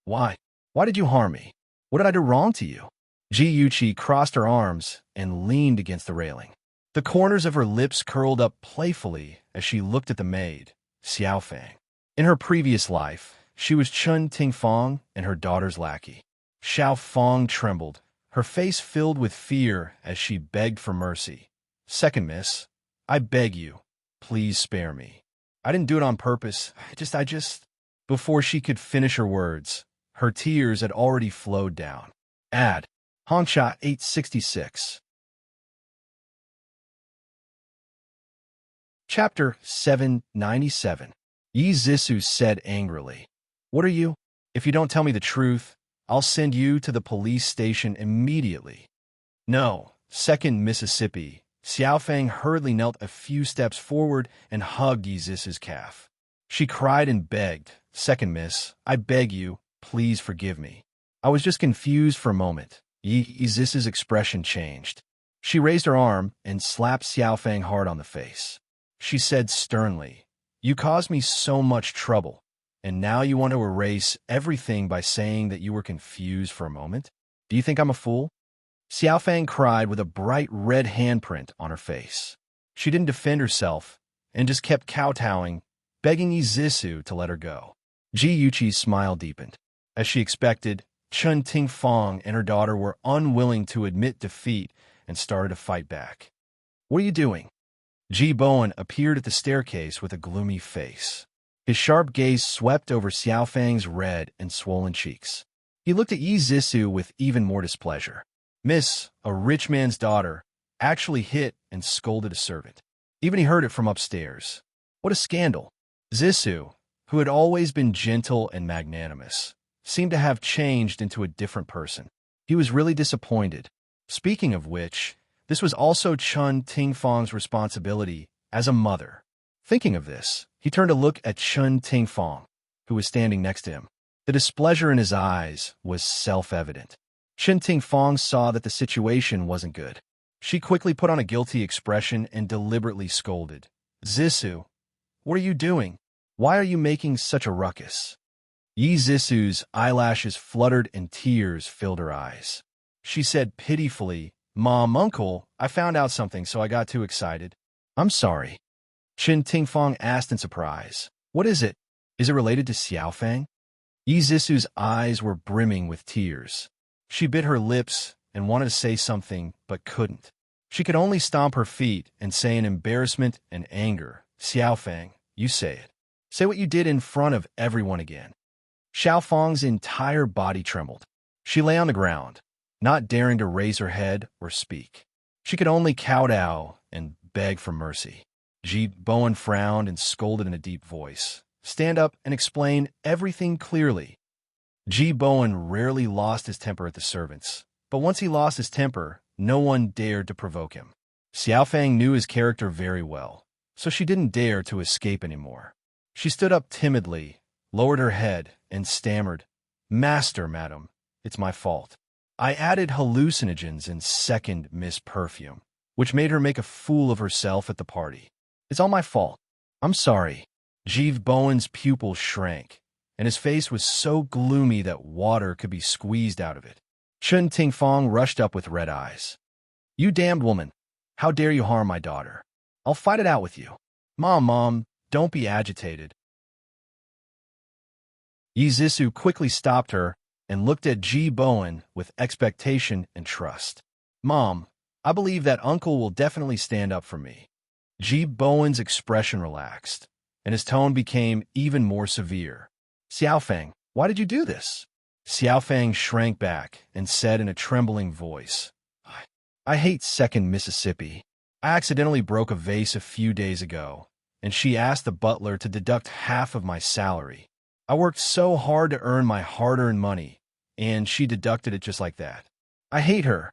Why? Why did you harm me? What did I do wrong to you? Ji crossed her arms and leaned against the railing. The corners of her lips curled up playfully as she looked at the maid, Xiaofang. In her previous life, she was Chun Tingfang and her daughter's lackey. Xiao Fang trembled, her face filled with fear as she begged for mercy. Second miss, I beg you, please spare me. I didn't do it on purpose. I just... Before she could finish her words, her tears had already flowed down. Add. Hongxia 866. Chapter 797. Yizisu said angrily, What are you? If you don't tell me the truth, I'll send you to the police station immediately. No, Second Mississippi. Xiaofang hurriedly knelt a few steps forward and hugged Yizisu's calf. She cried and begged, Second Miss, I beg you, please forgive me. I was just confused for a moment. Yizisu's expression changed. She raised her arm and slapped Xiaofang hard on the face. She said sternly, You caused me so much trouble. And now you want to erase everything by saying that you were confused for a moment? Do you think I'm a fool? Xiaofang cried with a bright red handprint on her face. She didn't defend herself and just kept kowtowing, begging Yizisu to let her go. Ji smile deepened. As she expected, Chun Tingfang and her daughter were unwilling to admit defeat and started to fight back. What are you doing? Ji Bowen appeared at the staircase with a gloomy face. His sharp gaze swept over Xiaofang's red and swollen cheeks. He looked at Yizisu with even more displeasure. Miss, a rich man's daughter, actually hit and scolded a servant. Even he heard it from upstairs. What a scandal. Zisu, who had always been gentle and magnanimous, seemed to have changed into a different person. He was really disappointed. Speaking of which, this was also Chun Tingfang's responsibility as a mother. Thinking of this, he turned to look at Chun Tingfang, who was standing next to him. The displeasure in his eyes was self-evident. Chun Tingfang saw that the situation wasn't good. She quickly put on a guilty expression and deliberately scolded. Zisu, what are you doing? Why are you making such a ruckus? Yizisu's eyelashes fluttered and tears filled her eyes. She said pitifully, Mom, Uncle, I found out something, so I got too excited. I'm sorry. Chun Tingfang asked in surprise. What is it? Is it related to Xiaofang? Yizisu's eyes were brimming with tears. She bit her lips and wanted to say something, but couldn't. She could only stomp her feet and say in embarrassment and anger, Xiaofang, you say it. Say what you did in front of everyone again. Xiaofang's entire body trembled. She lay on the ground, not daring to raise her head or speak. She could only kowtow and beg for mercy. Ji Bowen frowned and scolded in a deep voice. Stand up and explain everything clearly. Ji Bowen rarely lost his temper at the servants, but once he lost his temper, no one dared to provoke him. Xiaofang knew his character very well, so she didn't dare to escape anymore. She stood up timidly, lowered her head, and stammered, Master, madam, it's my fault. I added hallucinogens in Second Miss Perfume, which made her make a fool of herself at the party. It's all my fault. I'm sorry. Jeev Bowen's pupils shrank, and his face was so gloomy that water could be squeezed out of it. Chun Tingfang rushed up with red eyes. You damned woman! How dare you harm my daughter? I'll fight it out with you. Mom, don't be agitated. Yizisu quickly stopped her and looked at Ji Bowen with expectation and trust. Mom, I believe that Uncle will definitely stand up for me. Ji Bowen's expression relaxed, and his tone became even more severe. Xiaofang, why did you do this? Xiaofang shrank back and said in a trembling voice, I hate Second Mississippi. I accidentally broke a vase a few days ago, and she asked the butler to deduct half of my salary. I worked so hard to earn my hard-earned money, and she deducted it just like that. I hate her.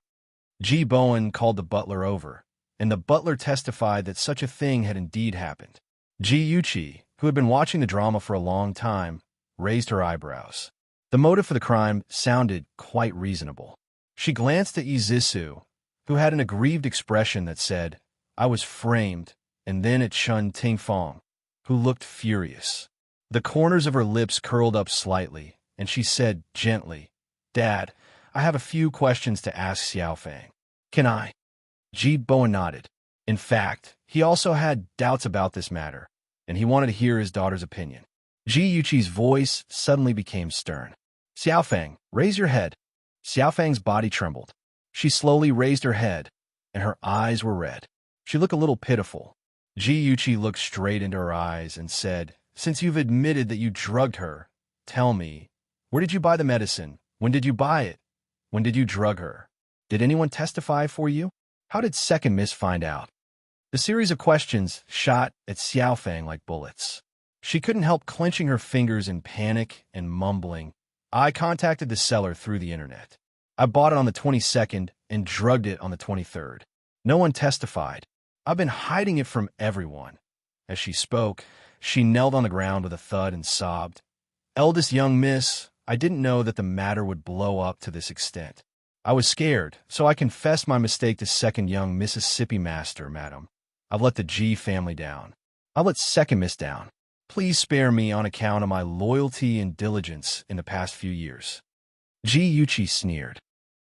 Ji Bowen called the butler over, and the butler testified that such a thing had indeed happened. Ji Yuqi, who had been watching the drama for a long time, raised her eyebrows. The motive for the crime sounded quite reasonable. She glanced at Yi Zissou, who had an aggrieved expression that said, "I was framed," and then at Shun Tingfang, who looked furious. The corners of her lips curled up slightly, and she said gently, "Dad, I have a few questions to ask Xiaofang. Can I?" Ji Bowen nodded. In fact, he also had doubts about this matter, and he wanted to hear his daughter's opinion. Ji Yuqi's voice suddenly became stern. "Xiaofang, raise your head." Xiaofang's body trembled. She slowly raised her head, and her eyes were red. She looked a little pitiful. Ji Yuqi looked straight into her eyes and said, "Since you've admitted that you drugged her, tell me, where did you buy the medicine? When did you buy it? When did you drug her? Did anyone testify for you? How did Second Miss find out?" The series of questions shot at Xiaofang like bullets. She couldn't help clenching her fingers in panic and mumbling, "I contacted the seller through the internet. I bought it on the 22nd and drugged it on the 23rd. No one testified. I've been hiding it from everyone." As she spoke, she knelt on the ground with a thud and sobbed, "Eldest young miss, I didn't know that the matter would blow up to this extent. I was scared, so I confessed my mistake to second young Mississippi master, madam. I've let the G family down. I've let Second Miss down. Please spare me on account of my loyalty and diligence in the past few years." Ji Yuqi sneered.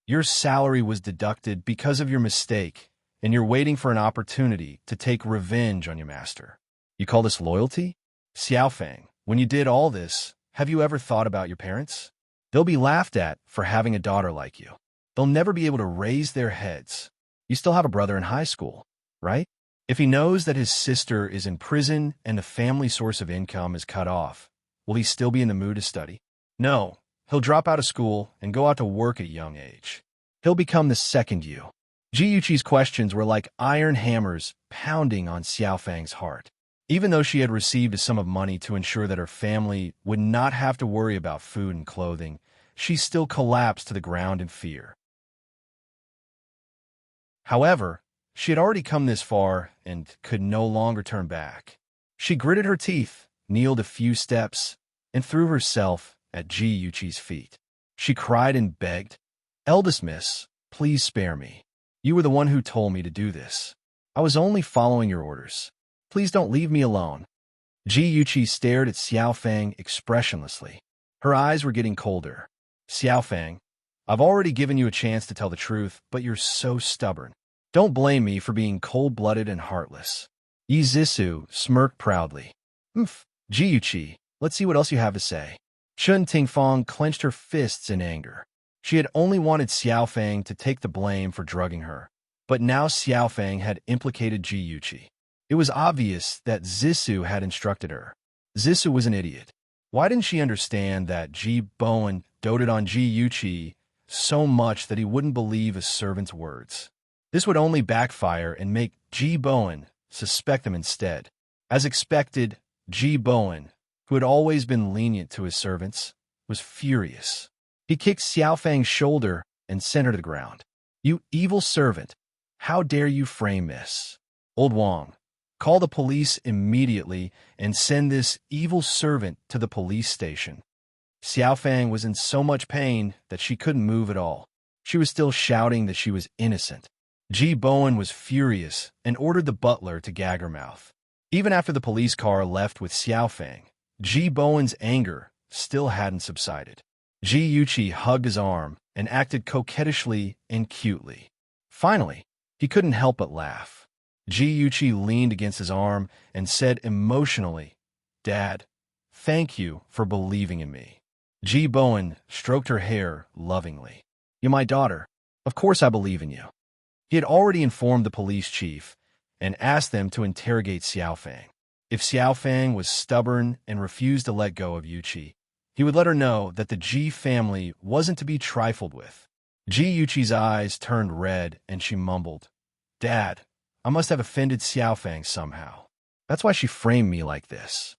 "Your salary was deducted because of your mistake, and you're waiting for an opportunity to take revenge on your master. You call this loyalty? Xiaofang, when you did all this, have you ever thought about your parents? They'll be laughed at for having a daughter like you. They'll never be able to raise their heads. You still have a brother in high school, right? If he knows that his sister is in prison and the family source of income is cut off, will he still be in the mood to study? No, he'll drop out of school and go out to work at a young age. He'll become the second you." Ji Yuqi's questions were like iron hammers pounding on Xiaofang's heart. Even though she had received a sum of money to ensure that her family would not have to worry about food and clothing, she still collapsed to the ground in fear. However, she had already come this far and could no longer turn back. She gritted her teeth, kneeled a few steps, and threw herself at Ji Yuqi's feet. She cried and begged, "Eldest miss, please spare me. You were the one who told me to do this. I was only following your orders. Please don't leave me alone." Ji Yuqi stared at Xiaofang expressionlessly. Her eyes were getting colder. "Xiaofang, I've already given you a chance to tell the truth, but you're so stubborn. Don't blame me for being cold-blooded and heartless." Yi Zissou smirked proudly. Ji Yuqi, let's see what else you have to say." Shun Tingfang clenched her fists in anger. She had only wanted Xiaofang to take the blame for drugging her, but now Xiaofang had implicated Ji Yuqi. It was obvious that Zissou had instructed her. Zissou was an idiot. Why didn't she understand that Ji Bowen doted on Ji Yuqi so much that he wouldn't believe a servant's words? This would only backfire and make Ji Bowen suspect him instead. As expected, Ji Bowen, who had always been lenient to his servants, was furious. He kicked Xiaofang's shoulder and sent her to the ground. "You evil servant! How dare you frame Miss? Old Wang, call the police immediately and send this evil servant to the police station." Xiaofang was in so much pain that she couldn't move at all. She was still shouting that she was innocent. Ji Bowen was furious and ordered the butler to gag her mouth. Even after the police car left with Xiaofang, Ji Bowen's anger still hadn't subsided. Ji Yuqi hugged his arm and acted coquettishly and cutely. Finally, he couldn't help but laugh. Ji Yuqi leaned against his arm and said emotionally, "Dad, thank you for believing in me." Ji Bowen stroked her hair lovingly. "You're my daughter. Of course I believe in you." He had already informed the police chief and asked them to interrogate Xiaofang. If Xiaofang was stubborn and refused to let go of Yuqi, he would let her know that the Ji family wasn't to be trifled with. Ji Yuqi's eyes turned red and she mumbled, "Dad, I must have offended Xiaofang somehow. That's why she framed me like this."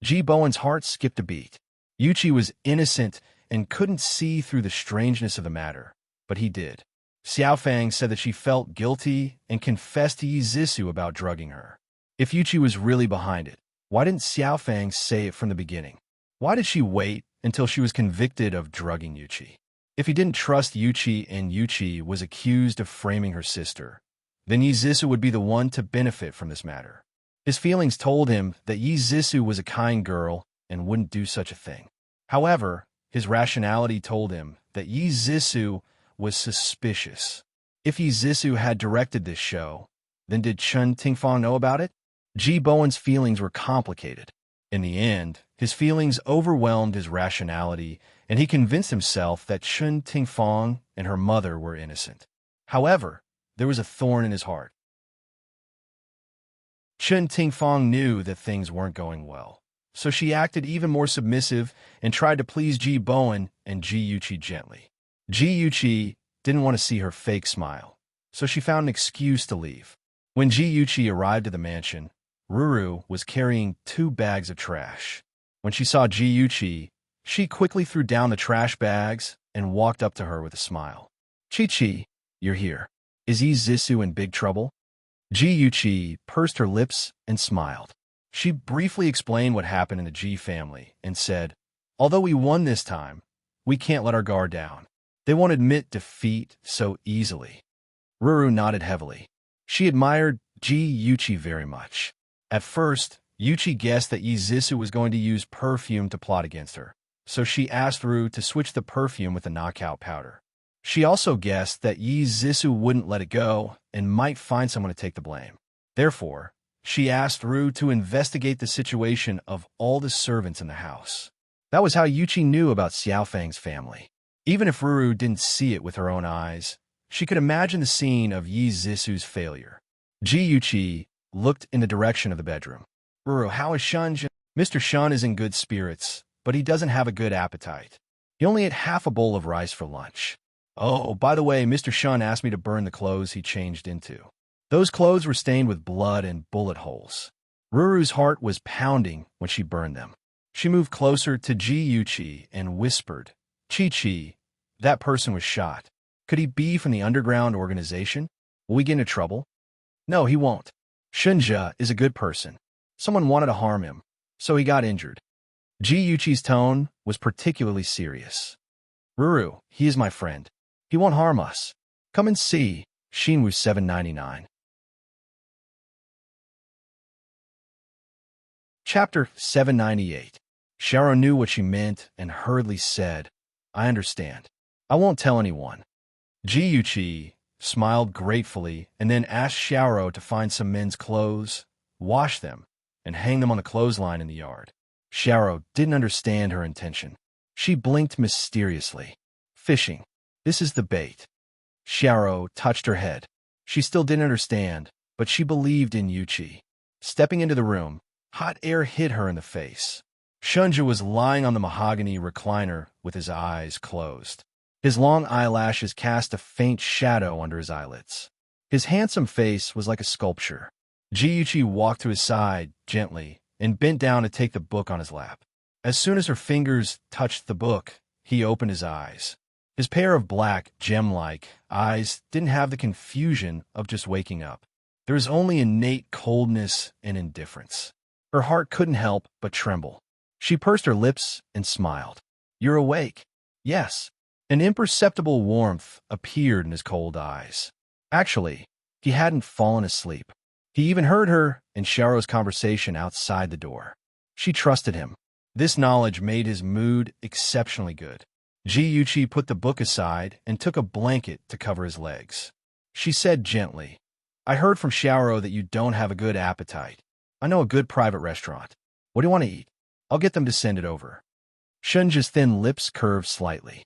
Ji Bowen's heart skipped a beat. Yuqi was innocent and couldn't see through the strangeness of the matter, but he did. Xiaofang said that she felt guilty and confessed to Yi Zissou about drugging her. If Yuqi was really behind it, why didn't Xiaofang say it from the beginning? Why did she wait until she was convicted of drugging Yuchi. If he didn't trust Yuchi and Yuchi was accused of framing her sister, then Yizisu would be the one to benefit from this matter. His feelings told him that Yizisu was a kind girl and wouldn't do such a thing. However, his rationality told him that Yizisu was suspicious. If Yizisu had directed this show, then did Chun Tingfang know about it? Ji Bowen's feelings were complicated. In the end, his feelings overwhelmed his rationality, and he convinced himself that Chun Tingfang and her mother were innocent. However, there was a thorn in his heart. Chun Tingfang knew that things weren't going well, so she acted even more submissive and tried to please Ji Bowen and Ji Yuchi gently. Ji Yuchi didn't want to see her fake smile, so she found an excuse to leave. When Ji Yuchi arrived at the mansion, Ruru was carrying 2 bags of trash. When she saw Ji Yuchi, she quickly threw down the trash bags and walked up to her with a smile. "Chi-Chi, you're here. Is Yizisu in big trouble?" Ji Yuchi pursed her lips and smiled. She briefly explained what happened in the Ji family and said, "Although we won this time, we can't let our guard down. They won't admit defeat so easily." Ruru nodded heavily. She admired Ji Yuchi very much. At first, Yuchi guessed that Yizisu was going to use perfume to plot against her, so she asked Ruru to switch the perfume with the knockout powder. She also guessed that Yizisu wouldn't let it go and might find someone to take the blame. Therefore, she asked Ruru to investigate the situation of all the servants in the house. That was how Yuchi knew about Xiaofang's family. Even if Ruru didn't see it with her own eyes, she could imagine the scene of Yizisu's failure. Ji Yuchi looked in the direction of the bedroom. "Ruru, how is Shun?" "Mr. Shun is in good spirits, but he doesn't have a good appetite. He only ate half a bowl of rice for lunch. Oh, by the way, Mr. Shun asked me to burn the clothes he changed into. Those clothes were stained with blood and bullet holes." Ruru's heart was pounding when she burned them. She moved closer to Ji Yuchi and whispered, "Chi-Chi, that person was shot. Could he be from the underground organization? Will we get into trouble?" "No, he won't. Shunja is a good person. Someone wanted to harm him, so he got injured." Ji Yuchi's tone was particularly serious. "Ruru, he is my friend. He won't harm us. Come and see." Shinwu 799. Chapter 798. Xiaoro knew what she meant and hurriedly said, "I understand. I won't tell anyone." Ji Yuchi smiled gratefully and then asked Xiaoro to find some men's clothes, wash them, and hang them on the clothesline in the yard. Xiaoro didn't understand her intention. She blinked mysteriously. "Fishing. This is the bait." Xiaoro touched her head. She still didn't understand, but she believed in Yuchi. Stepping into the room, hot air hit her in the face. Shunja was lying on the mahogany recliner with his eyes closed. His long eyelashes cast a faint shadow under his eyelids. His handsome face was like a sculpture. Ji Yuchi walked to his side gently and bent down to take the book on his lap. As soon as her fingers touched the book, he opened his eyes. His pair of black, gem-like eyes didn't have the confusion of just waking up. There was only innate coldness and indifference. Her heart couldn't help but tremble. She pursed her lips and smiled. "You're awake." "Yes." An imperceptible warmth appeared in his cold eyes. Actually, he hadn't fallen asleep. He even heard her and Xiaoro's conversation outside the door. She trusted him. This knowledge made his mood exceptionally good. Ji Yuchi put the book aside and took a blanket to cover his legs. She said gently, "I heard from Xiaoro that you don't have a good appetite. I know a good private restaurant. What do you want to eat? I'll get them to send it over." Shunja's thin lips curved slightly.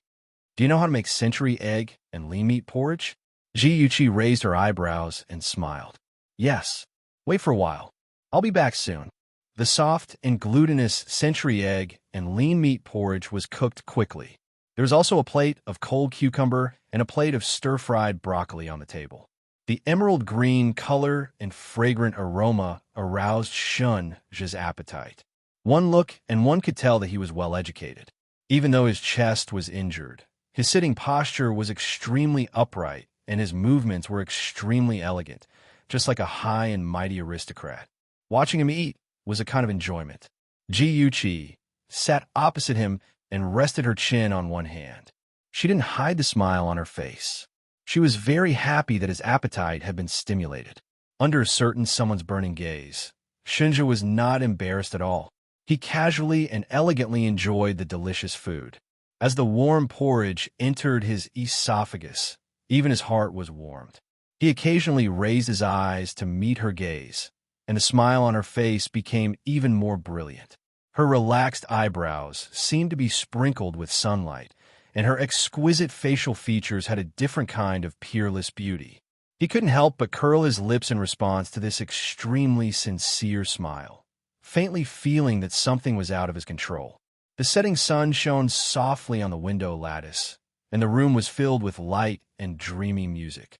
"Do you know how to make century egg and lean meat porridge?" Ji Yuchi raised her eyebrows and smiled. "Yes. Wait for a while. I'll be back soon." The soft and glutinous century egg and lean meat porridge was cooked quickly. There was also a plate of cold cucumber and a plate of stir-fried broccoli on the table. The emerald green color and fragrant aroma aroused Shunja's appetite. One look and one could tell that he was well educated. Even though his chest was injured, his sitting posture was extremely upright and his movements were extremely elegant, just like a high and mighty aristocrat. Watching him eat was a kind of enjoyment. Ji Yuchi sat opposite him and rested her chin on one hand. She didn't hide the smile on her face. She was very happy that his appetite had been stimulated. Under a certain someone's burning gaze, Shinja was not embarrassed at all. He casually and elegantly enjoyed the delicious food. As the warm porridge entered his esophagus, even his heart was warmed. He occasionally raised his eyes to meet her gaze, and the smile on her face became even more brilliant. Her relaxed eyebrows seemed to be sprinkled with sunlight, and her exquisite facial features had a different kind of peerless beauty. He couldn't help but curl his lips in response to this extremely sincere smile, faintly feeling that something was out of his control. The setting sun shone softly on the window lattice, and the room was filled with light and dreamy music.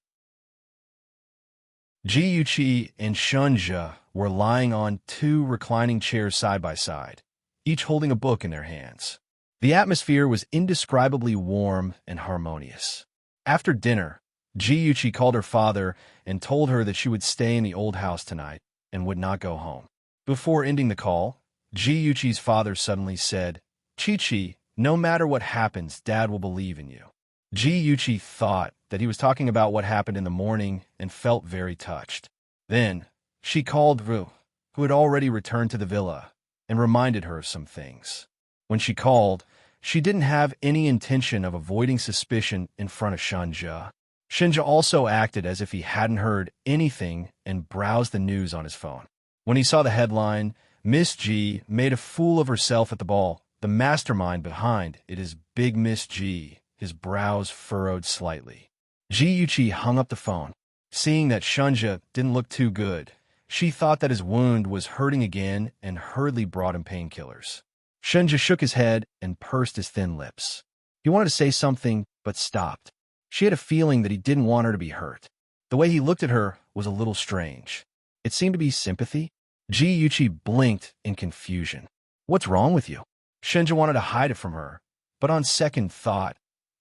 Ji-Yuchi and Shunja were lying on two reclining chairs side by side, each holding a book in their hands. The atmosphere was indescribably warm and harmonious. After dinner, Ji-Yuchi called her father and told her that she would stay in the old house tonight and would not go home. Before ending the call, Ji-Yuchi's father suddenly said, "Chi-Chi, no matter what happens, Dad will believe in you." Ji-Yuchi thought that he was talking about what happened in the morning and felt very touched. Then, she called Ru, who had already returned to the villa, and reminded her of some things. When she called, she didn't have any intention of avoiding suspicion in front of Shunja. Shinja also acted as if he hadn't heard anything and browsed the news on his phone. When he saw the headline, "Miss G made a fool of herself at the ball. The mastermind behind it is Big Miss G," his brows furrowed slightly. Ji-Yuchi hung up the phone. Seeing that Shunja didn't look too good, she thought that his wound was hurting again and hurriedly brought him painkillers. Shunja shook his head and pursed his thin lips. He wanted to say something, but stopped. She had a feeling that he didn't want her to be hurt. The way he looked at her was a little strange. It seemed to be sympathy. Ji-Yuchi blinked in confusion. "What's wrong with you?" Shinja wanted to hide it from her, but on second thought,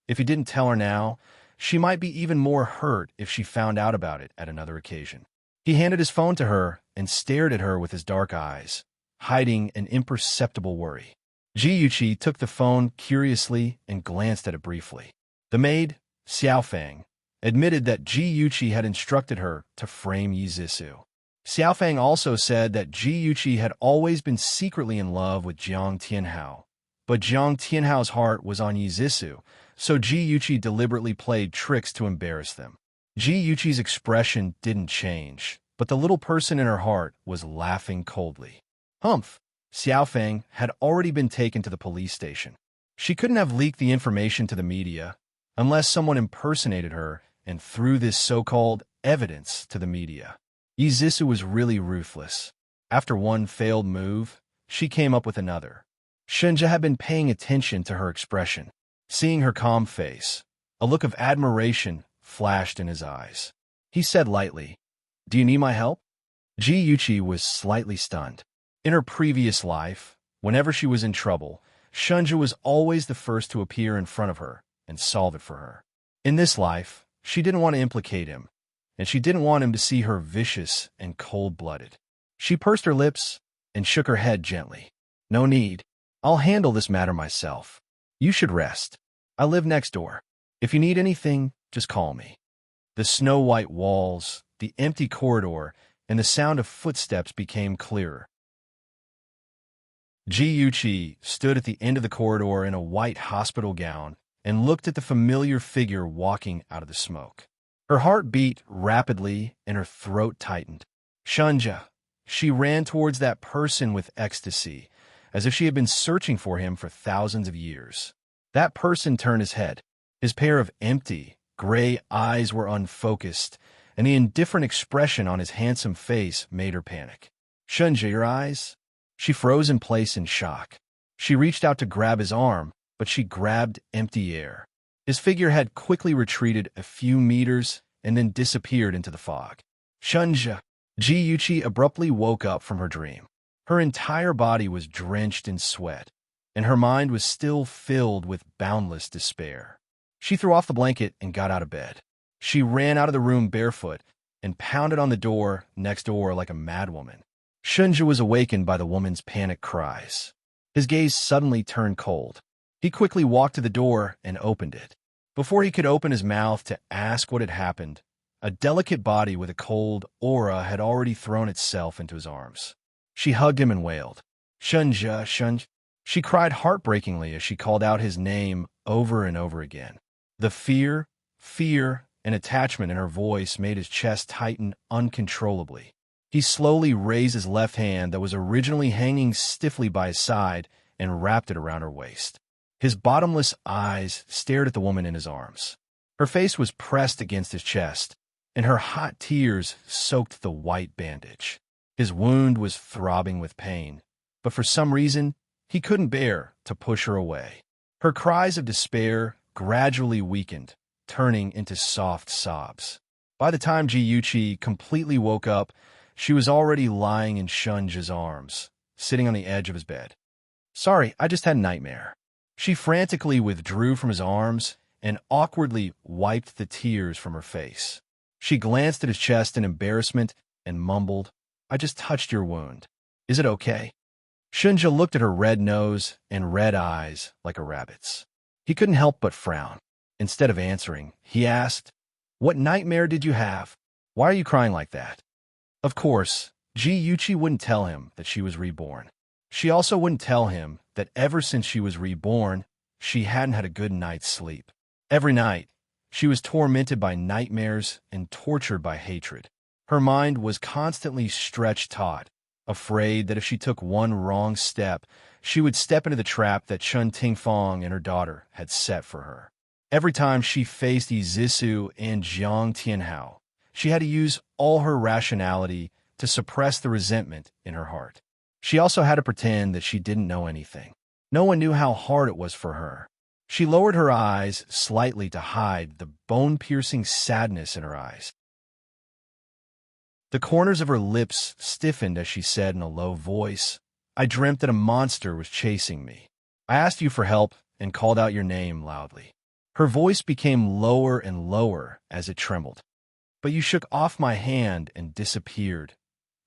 if he didn't tell her now, she might be even more hurt if she found out about it at another occasion. He handed his phone to her and stared at her with his dark eyes, hiding an imperceptible worry. Ji-Yuchi took the phone curiously and glanced at it briefly. The maid, Xiaofang, admitted that Ji-Yuchi had instructed her to frame Yizisu. Xiaofang also said that Ji-Yuchi had always been secretly in love with Jiang Tianhao, but Jiang Tianhao's heart was on Yizisu, so Ji-Yuchi deliberately played tricks to embarrass them. Ji-Yuchi's expression didn't change, but the little person in her heart was laughing coldly. Humph! Xiaofang had already been taken to the police station. She couldn't have leaked the information to the media unless someone impersonated her and threw this so-called evidence to the media. Yizisu was really ruthless. After one failed move, she came up with another. Shinja had been paying attention to her expression. Seeing her calm face, a look of admiration flashed in his eyes. He said lightly, "Do you need my help?" Ji-Yuchi was slightly stunned. In her previous life, whenever she was in trouble, Shinja was always the first to appear in front of her and solve it for her. In this life, she didn't want to implicate him, and she didn't want him to see her vicious and cold-blooded. She pursed her lips and shook her head gently. "No need. I'll handle this matter myself. You should rest. I live next door. If you need anything, just call me." The snow-white walls, the empty corridor, and the sound of footsteps became clearer. Ji-Yuchi stood at the end of the corridor in a white hospital gown and looked at the familiar figure walking out of the smoke. Her heart beat rapidly and her throat tightened. Shunja. She ran towards that person with ecstasy, as if she had been searching for him for thousands of years. That person turned his head. His pair of empty, gray eyes were unfocused, and the indifferent expression on his handsome face made her panic. "Shunja, your eyes?" She froze in place in shock. She reached out to grab his arm, but she grabbed empty air. His figure had quickly retreated a few meters and then disappeared into the fog. "Shunja!" Ji-Yuchi abruptly woke up from her dream. Her entire body was drenched in sweat, and her mind was still filled with boundless despair. She threw off the blanket and got out of bed. She ran out of the room barefoot and pounded on the door next door like a madwoman. Shunja was awakened by the woman's panic cries. His gaze suddenly turned cold. He quickly walked to the door and opened it. Before he could open his mouth to ask what had happened, a delicate body with a cold aura had already thrown itself into his arms. She hugged him and wailed, "Shunja, Shunj." She cried heartbreakingly as she called out his name over and over again. The fear, and attachment in her voice made his chest tighten uncontrollably. He slowly raised his left hand that was originally hanging stiffly by his side and wrapped it around her waist. His bottomless eyes stared at the woman in his arms. Her face was pressed against his chest, and her hot tears soaked the white bandage. His wound was throbbing with pain, but for some reason, he couldn't bear to push her away. Her cries of despair gradually weakened, turning into soft sobs. By the time Jiyuchi completely woke up, she was already lying in Shunja's arms, sitting on the edge of his bed. "Sorry, I just had a nightmare." She frantically withdrew from his arms and awkwardly wiped the tears from her face. She glanced at his chest in embarrassment and mumbled, "I just touched your wound. Is it okay?" Shunja looked at her red nose and red eyes like a rabbit's. He couldn't help but frown. Instead of answering, he asked, "What nightmare did you have? Why are you crying like that?" Of course, Jiyuchi wouldn't tell him that she was reborn. She also wouldn't tell him that ever since she was reborn, she hadn't had a good night's sleep. Every night, she was tormented by nightmares and tortured by hatred. Her mind was constantly stretched taut, afraid that if she took one wrong step, she would step into the trap that Chun Tingfang and her daughter had set for her. Every time she faced Izisu and Jiang Tianhao, she had to use all her rationality to suppress the resentment in her heart. She also had to pretend that she didn't know anything. No one knew how hard it was for her. She lowered her eyes slightly to hide the bone-piercing sadness in her eyes. The corners of her lips stiffened as she said in a low voice, "I dreamt that a monster was chasing me. I asked you for help and called out your name loudly." Her voice became lower and lower as it trembled. "But you shook off my hand and disappeared."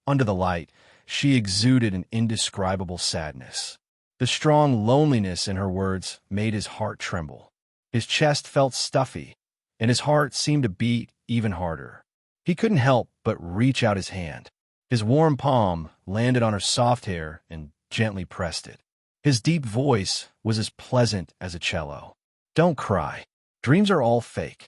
Under the light, she exuded an indescribable sadness. The strong loneliness in her words made his heart tremble. His chest felt stuffy, and his heart seemed to beat even harder. He couldn't help but reach out his hand. His warm palm landed on her soft hair and gently pressed it. His deep voice was as pleasant as a cello. "Don't cry. Dreams are all fake."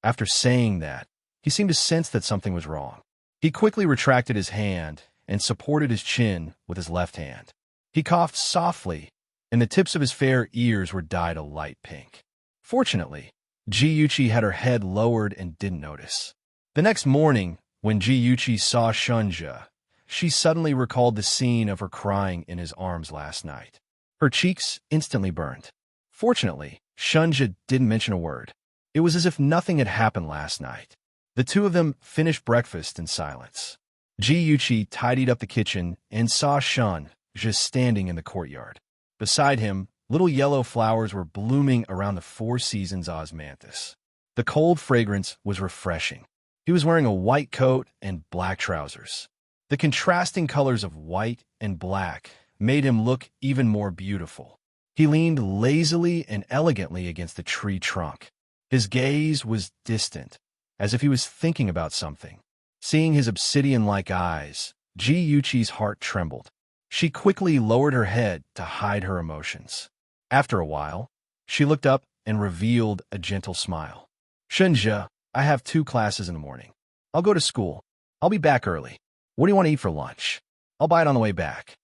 After saying that, he seemed to sense that something was wrong. He quickly retracted his hand and supported his chin with his left hand. He coughed softly, and the tips of his fair ears were dyed a light pink. Fortunately, Jiyuchi had her head lowered and didn't notice. The next morning, when Jiyuchi saw Shunja, she suddenly recalled the scene of her crying in his arms last night. Her cheeks instantly burned. Fortunately, Shunja didn't mention a word. It was as if nothing had happened last night. The two of them finished breakfast in silence. Jiyuchi tidied up the kitchen and saw Shun just standing in the courtyard. Beside him, little yellow flowers were blooming around the Four Seasons osmanthus. The cold fragrance was refreshing. He was wearing a white coat and black trousers. The contrasting colors of white and black made him look even more beautiful. He leaned lazily and elegantly against the tree trunk. His gaze was distant, as if he was thinking about something. Seeing his obsidian-like eyes, Jiyuchi's heart trembled. She quickly lowered her head to hide her emotions. After a while, she looked up and revealed a gentle smile. "Shunja, I have 2 classes in the morning. I'll go to school. I'll be back early. What do you want to eat for lunch? I'll buy it on the way back."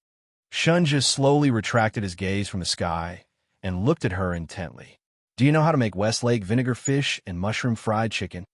Shunja slowly retracted his gaze from the sky and looked at her intently. "Do you know how to make Westlake vinegar fish and mushroom fried chicken?"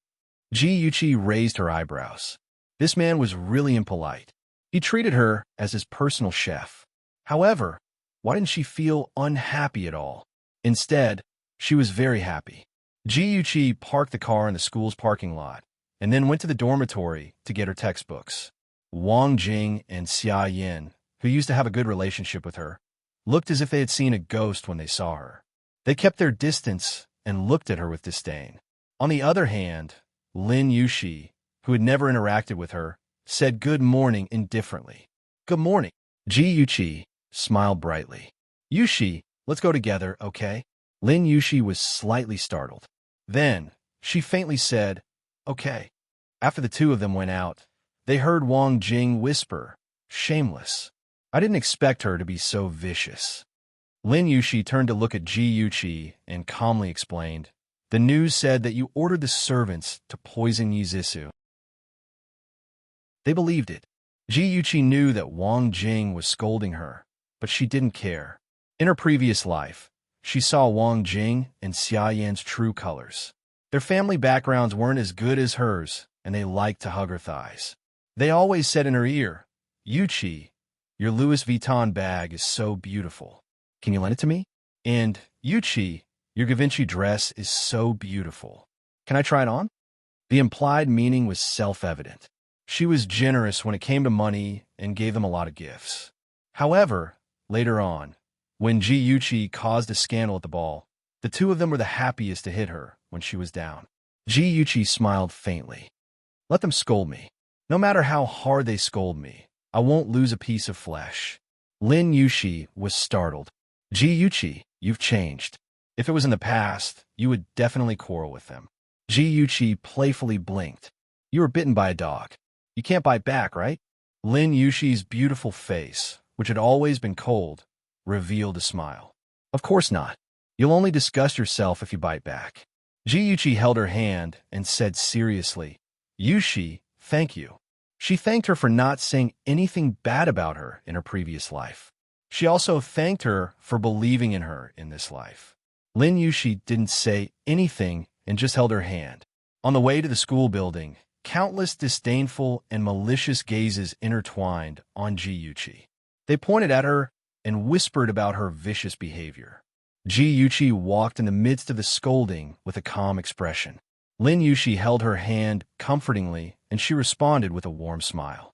Jiyuchi raised her eyebrows. This man was really impolite. He treated her as his personal chef. However, why didn't she feel unhappy at all? Instead, she was very happy. Jiyuchi parked the car in the school's parking lot and then went to the dormitory to get her textbooks. Wang Jing and Xia Yin, who used to have a good relationship with her, looked as if they had seen a ghost when they saw her. They kept their distance and looked at her with disdain. On the other hand, Lin Yushi, who had never interacted with her, said good morning indifferently. "Good morning." Jiyuchi smiled brightly. Yushi, Let's go together, okay? Lin Yushi was slightly startled. Then, she faintly said, okay. After the two of them went out, they heard Wang Jing whisper, shameless. I didn't expect her to be so vicious. Lin Yushi turned to look at Ji Yuchi and calmly explained, the news said that you ordered the servants to poison Yi Zissou. They believed it. Ji Yuchi knew that Wang Jing was scolding her, but she didn't care. In her previous life, she saw Wang Jing and Xia Yan's true colors. Their family backgrounds weren't as good as hers, and they liked to hug her thighs. They always said in her ear, Yuchi, your Louis Vuitton bag is so beautiful. Can you lend it to me? And, Yuchi, your Givenchy dress is so beautiful. Can I try it on? The implied meaning was self-evident. She was generous when it came to money and gave them a lot of gifts. However, later on, when Ji Yuchi caused a scandal at the ball, the two of them were the happiest to hit her when she was down. Ji Yuchi smiled faintly. Let them scold me. No matter how hard they scold me, I won't lose a piece of flesh. Lin Yushi was startled. Ji Yuchi, you've changed. If it was in the past, you would definitely quarrel with them. Ji Yuchi playfully blinked. You were bitten by a dog. You can't bite back, right? Lin Yushi's beautiful face, which had always been cold, revealed a smile. Of course not. You'll only disgust yourself if you bite back. Ji Yuchi held her hand and said seriously, Yushi, thank you. She thanked her for not saying anything bad about her in her previous life. She also thanked her for believing in her in this life. Lin Yushi didn't say anything and just held her hand. On the way to the school building, countless disdainful and malicious gazes intertwined on Ji Yuchi. They pointed at her and whispered about her vicious behavior. Ji Yuchi walked in the midst of the scolding with a calm expression. Lin Yushi held her hand comfortingly, and she responded with a warm smile.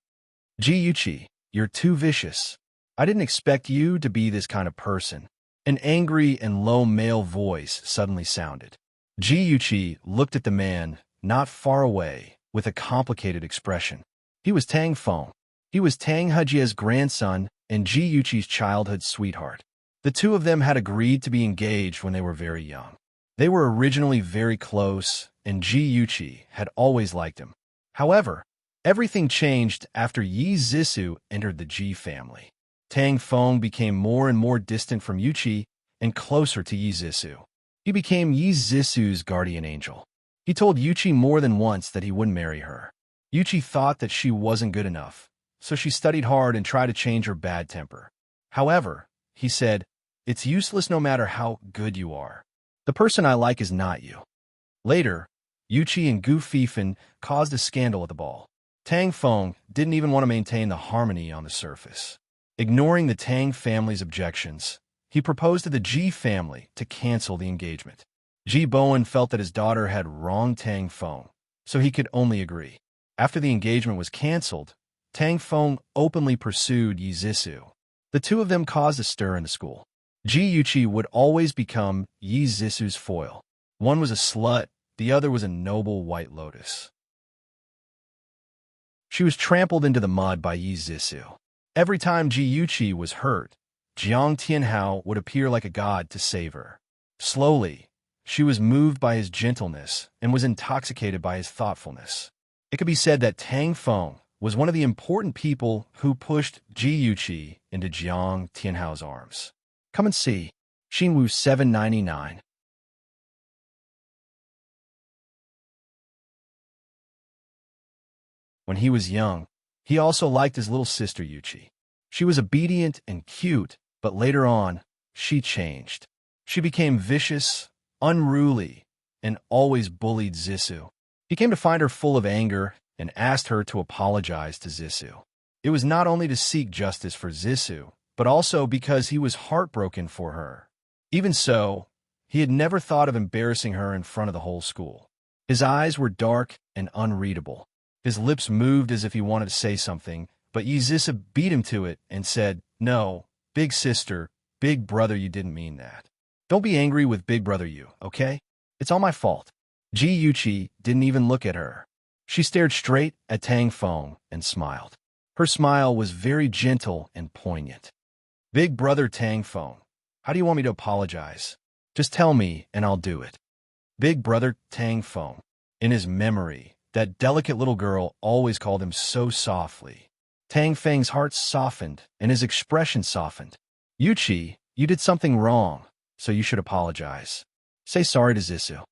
Ji Yuchi, you're too vicious. I didn't expect you to be this kind of person. An angry and low male voice suddenly sounded. Ji Yuchi looked at the man not far away with a complicated expression. He was Tang Feng. He was Tang Hejie's grandson and Ji Yuchi's childhood sweetheart. The two of them had agreed to be engaged when they were very young. They were originally very close, and Ji Yuchi had always liked him. However, everything changed after Yi Zissou entered the Ji family. Tang Feng became more and more distant from Yuchi and closer to Yi Zissou. He became Yi Zissou's guardian angel. He told Yuchi more than once that he wouldn't marry her. Yuchi thought that she wasn't good enough, so she studied hard and tried to change her bad temper. However, he said, it's useless no matter how good you are. The person I like is not you. Later, Yuchi and Gu Fifan caused a scandal at the ball. Tang Feng didn't even want to maintain the harmony on the surface. Ignoring the Tang family's objections, he proposed to the Ji family to cancel the engagement. Ji Bowen felt that his daughter had wronged Tang Feng, so he could only agree. After the engagement was canceled, Tang Feng openly pursued Yi Zissou. The two of them caused a stir in the school. Ji Yuchi would always become Yi Zissou's foil. One was a slut, the other was a noble white lotus. She was trampled into the mud by Yi Zissou. Every time Ji Yuchi was hurt, Jiang Tianhao would appear like a god to save her. Slowly, she was moved by his gentleness and was intoxicated by his thoughtfulness. It could be said that Tang Feng was one of the important people who pushed Ji Yuchi into Jiang Tianhao's arms. Come and see. Xinwu 799. When he was young, he also liked his little sister Yuchi. She was obedient and cute, but later on, she changed. She became vicious, unruly, and always bullied Zissou. He came to find her full of anger and asked her to apologize to Zissou. It was not only to seek justice for Zissou, but also because he was heartbroken for her. Even so, he had never thought of embarrassing her in front of the whole school. His eyes were dark and unreadable. His lips moved as if he wanted to say something, but Yi Zissou beat him to it and said, No, big sister, big brother, you didn't mean that. Don't be angry with big brother you, okay? It's all my fault. Ji Yuchi didn't even look at her. She stared straight at Tang Feng and smiled. Her smile was very gentle and poignant. Big brother Tang Feng, How do you want me to apologize? Just tell me, and I'll do it. Big brother Tang Feng. In his memory, that delicate little girl always called him so softly. Tang Feng's heart softened, and his expression softened. Yuqi, you did something wrong, so you should apologize. Say sorry to Zissou.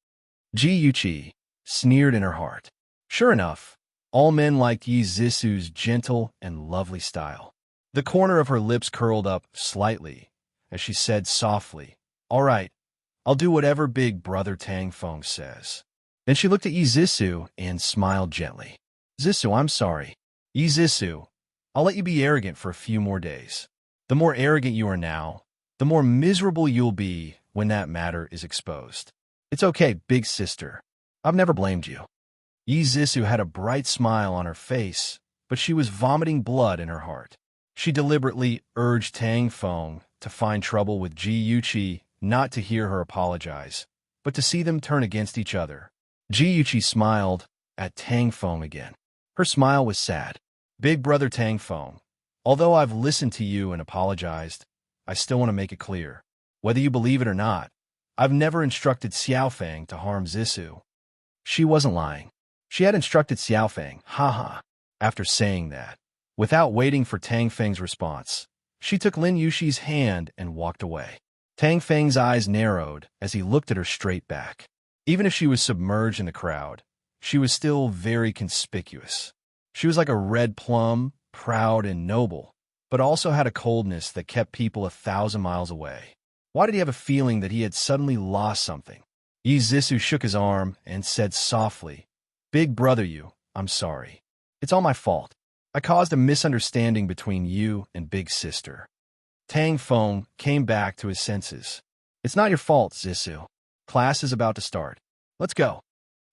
Ji Yuqi sneered in her heart. Sure enough, all men liked Yi Zissou's gentle and lovely style. The corner of her lips curled up slightly as she said softly, All right, I'll do whatever big brother Tang Feng says. Then she looked at Yi Zissou and smiled gently. Zissou, I'm sorry. Yi Zissou, I'll let you be arrogant for a few more days. The more arrogant you are now, the more miserable you'll be when that matter is exposed. It's okay, big sister. I've never blamed you. Yi Zissou had a bright smile on her face, but she was vomiting blood in her heart. She deliberately urged Tang Feng to find trouble with Ji Yuqi, not to hear her apologize, but to see them turn against each other. Ji Yuqi smiled at Tang Feng again. Her smile was sad. Big brother Tang Feng, although I've listened to you and apologized, I still want to make it clear. Whether you believe it or not, I've never instructed Xiaofang to harm Zissou. She wasn't lying. She had instructed Xiaofang, haha. After saying that, without waiting for Tang Feng's response, she took Lin Yuxi's hand and walked away. Tang Feng's eyes narrowed as he looked at her straight back. Even if she was submerged in the crowd, she was still very conspicuous. She was like a red plum, proud and noble, but also had a coldness that kept people 1,000 miles away. Why did he have a feeling that he had suddenly lost something? Yi Zissou shook his arm and said softly, Big brother you, I'm sorry. It's all my fault. I caused a misunderstanding between you and big sister. Tang Feng came back to his senses. It's not your fault, Zissou. Class is about to start. Let's go.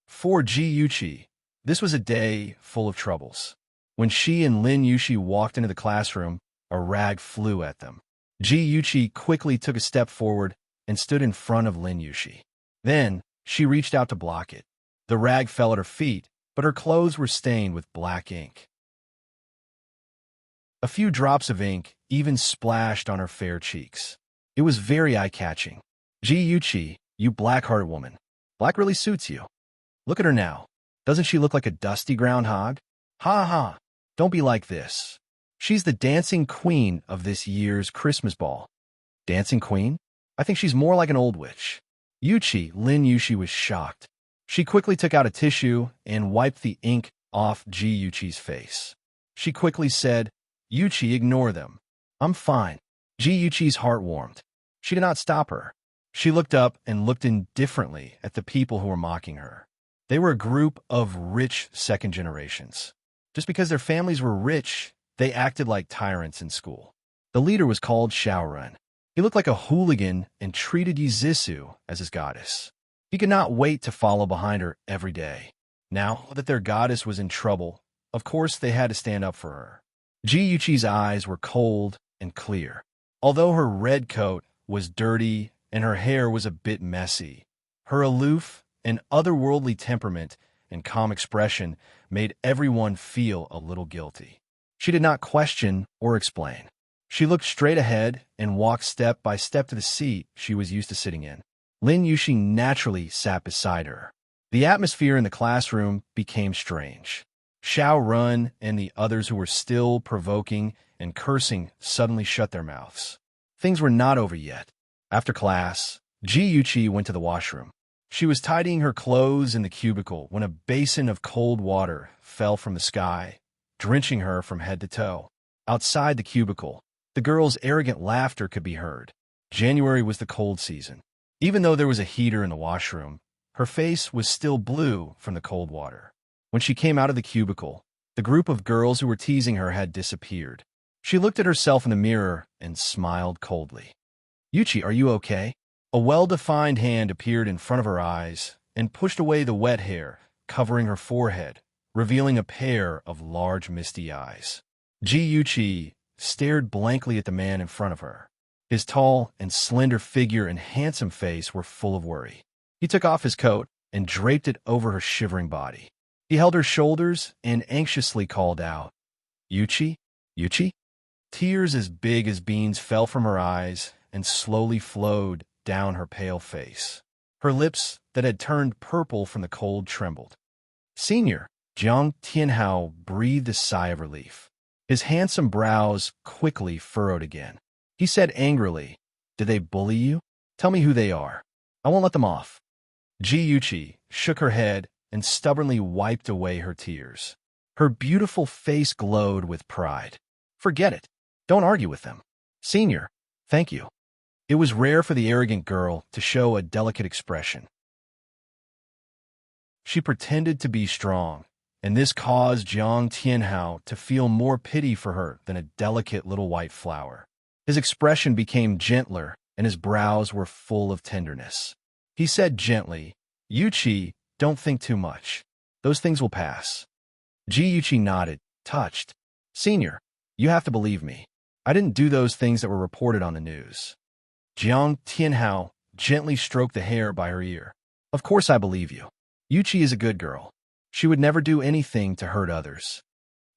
For Ji Yuqi, this was a day full of troubles. When she and Lin Yuxi walked into the classroom, a rag flew at them. Ji Yuqi quickly took a step forward and stood in front of Lin Yuxi. Then, she reached out to block it. The rag fell at her feet, but her clothes were stained with black ink. A few drops of ink even splashed on her fair cheeks. It was very eye-catching. Ji Yuqi, you black-hearted woman. Black really suits you. Look at her now. Doesn't she look like a dusty groundhog? Ha ha, don't be like this. She's the dancing queen of this year's Christmas ball. Dancing queen? I think she's more like an old witch. Lin Yuxi was shocked. She quickly took out a tissue and wiped the ink off Ji Yuqi's face. She quickly said, Yuqi, ignore them. I'm fine. Ji Yuqi's heart warmed. She did not stop her. She looked up and looked indifferently at the people who were mocking her. They were a group of rich second generations. Just because their families were rich, they acted like tyrants in school. The leader was called Xiaorun. He looked like a hooligan and treated Yi Zissou as his goddess. He could not wait to follow behind her every day. Now that their goddess was in trouble, of course they had to stand up for her. Ji Yuqi's eyes were cold and clear. Although her red coat was dirty and her hair was a bit messy, her aloof and otherworldly temperament and calm expression made everyone feel a little guilty. She did not question or explain. She looked straight ahead and walked step by step to the seat she was used to sitting in. Lin Yuxi naturally sat beside her. The atmosphere in the classroom became strange. Xiaorun and the others who were still provoking and cursing suddenly shut their mouths. Things were not over yet. After class, Ji Yuqi went to the washroom. She was tidying her clothes in the cubicle when a basin of cold water fell from the sky, drenching her from head to toe. Outside the cubicle, the girl's arrogant laughter could be heard. January was the cold season. Even though there was a heater in the washroom, her face was still blue from the cold water. When she came out of the cubicle, the group of girls who were teasing her had disappeared. She looked at herself in the mirror and smiled coldly. Yuqi, are you okay? A well-defined hand appeared in front of her eyes and pushed away the wet hair, covering her forehead, revealing a pair of large misty eyes. Ji Yuqi stared blankly at the man in front of her. His tall and slender figure and handsome face were full of worry. He took off his coat and draped it over her shivering body. He held her shoulders and anxiously called out, Yuqi? Yuqi? Tears as big as beans fell from her eyes and slowly flowed down her pale face. Her lips, that had turned purple from the cold, trembled. Senior, Jiang Tianhao breathed a sigh of relief. His handsome brows quickly furrowed again. He said angrily, "Did they bully you? Tell me who they are. I won't let them off." Ji Yuqi shook her head and stubbornly wiped away her tears. Her beautiful face glowed with pride. "Forget it. Don't argue with them. Senior, thank you." It was rare for the arrogant girl to show a delicate expression. She pretended to be strong, and this caused Jiang Tianhao to feel more pity for her than a delicate little white flower. His expression became gentler, and his brows were full of tenderness. He said gently, "Yuqi, don't think too much. Those things will pass." Ji Yuqi nodded, touched. "Senior, you have to believe me. I didn't do those things that were reported on the news." Jiang Tianhao gently stroked the hair by her ear. "Of course I believe you. Yuqi is a good girl. She would never do anything to hurt others."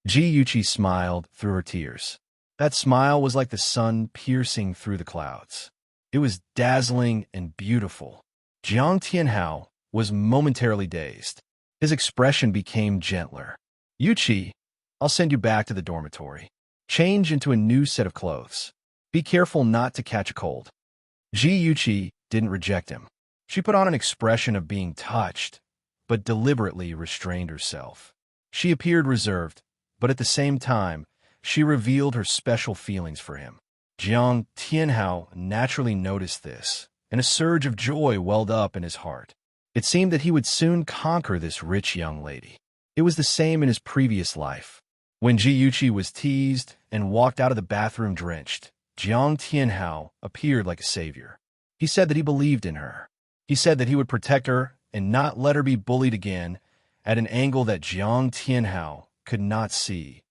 Ji Yuqi smiled through her tears. That smile was like the sun piercing through the clouds. It was dazzling and beautiful. Jiang Tianhao was momentarily dazed. His expression became gentler. "Yuqi, I'll send you back to the dormitory. Change into a new set of clothes. Be careful not to catch a cold." Ji Yuqi didn't reject him. She put on an expression of being touched, but deliberately restrained herself. She appeared reserved, but at the same time, she revealed her special feelings for him. Jiang Tianhao naturally noticed this, and a surge of joy welled up in his heart. It seemed that he would soon conquer this rich young lady. It was the same in his previous life. When Ji Yuqi was teased and walked out of the bathroom drenched, Jiang Tianhao appeared like a savior. He said that he believed in her. He said that he would protect her and not let her be bullied again at an angle that Jiang Tianhao could not see.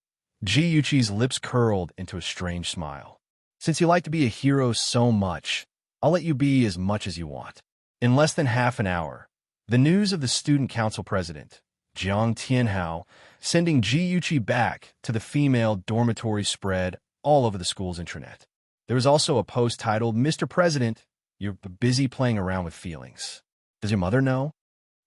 Ji Yuqi's lips curled into a strange smile. "Since you like to be a hero so much, I'll let you be as much as you want." In less than half an hour, the news of the student council president, Jiang Tianhao, sending Ji Yuqi back to the female dormitory spread all over the school's intranet. There was also a post titled, "Mr. President, you're busy playing around with feelings. Does your mother know?"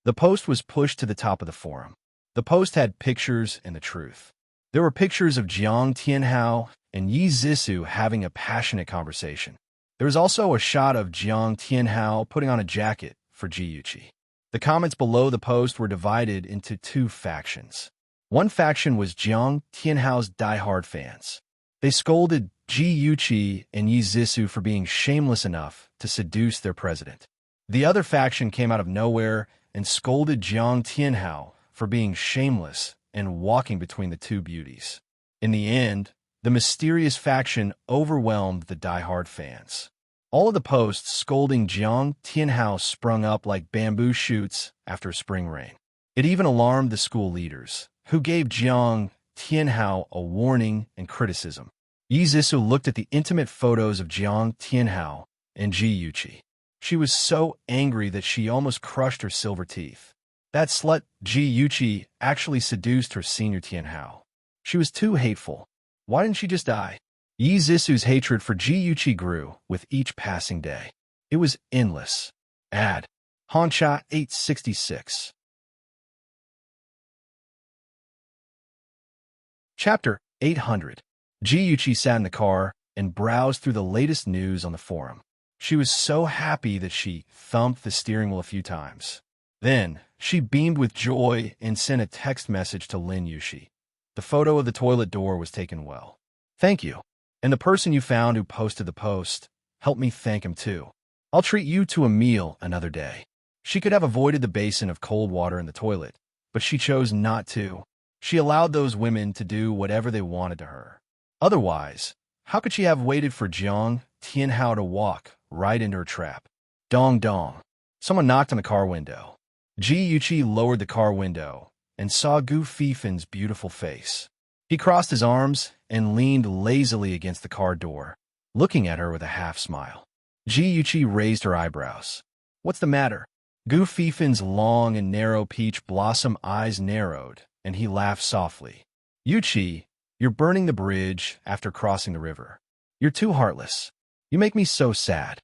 The post was pushed to the top of the forum. The post had pictures and the truth. There were pictures of Jiang Tianhao and Yi Zissou having a passionate conversation. There was also a shot of Jiang Tianhao putting on a jacket for Ji Yuqi. The comments below the post were divided into two factions. One faction was Jiang Tianhao's diehard fans. They scolded Ji Yuqi and Yi Zissou for being shameless enough to seduce their president. The other faction came out of nowhere and scolded Jiang Tianhao for being shameless and walking between the two beauties. In the end, the mysterious faction overwhelmed the diehard fans. All of the posts scolding Jiang Tianhao sprung up like bamboo shoots after a spring rain. It even alarmed the school leaders, who gave Jiang Tianhao a warning and criticism. Yi Zissou looked at the intimate photos of Jiang Tianhao and Ji Yuqi. She was so angry that she almost crushed her silver teeth. That slut Ji Yuqi actually seduced her senior Tianhao. She was too hateful. Why didn't she just die? Yi Zissou's hatred for Ji Yuqi grew with each passing day. It was endless. Ad. Honsha 866. Chapter 800. Ji Yuqi sat in the car and browsed through the latest news on the forum. She was so happy that she thumped the steering wheel a few times. Then, she beamed with joy and sent a text message to Lin Yushi. The photo of the toilet door was taken well. "Thank you. And the person you found who posted the post, help me thank him too. I'll treat you to a meal another day." She could have avoided the basin of cold water in the toilet, but she chose not to. She allowed those women to do whatever they wanted to her. Otherwise, how could she have waited for Jiang Tianhao to walk right into her trap? Dong dong. Someone knocked on the car window. Ji Yuqi lowered the car window and saw Gu Fifen's beautiful face. He crossed his arms and leaned lazily against the car door, looking at her with a half-smile. Ji Yuqi raised her eyebrows. "What's the matter?" Gu Fifen's long and narrow peach blossom eyes narrowed, and he laughed softly. "Yuqi, you're burning the bridge after crossing the river. You're too heartless. You make me so sad.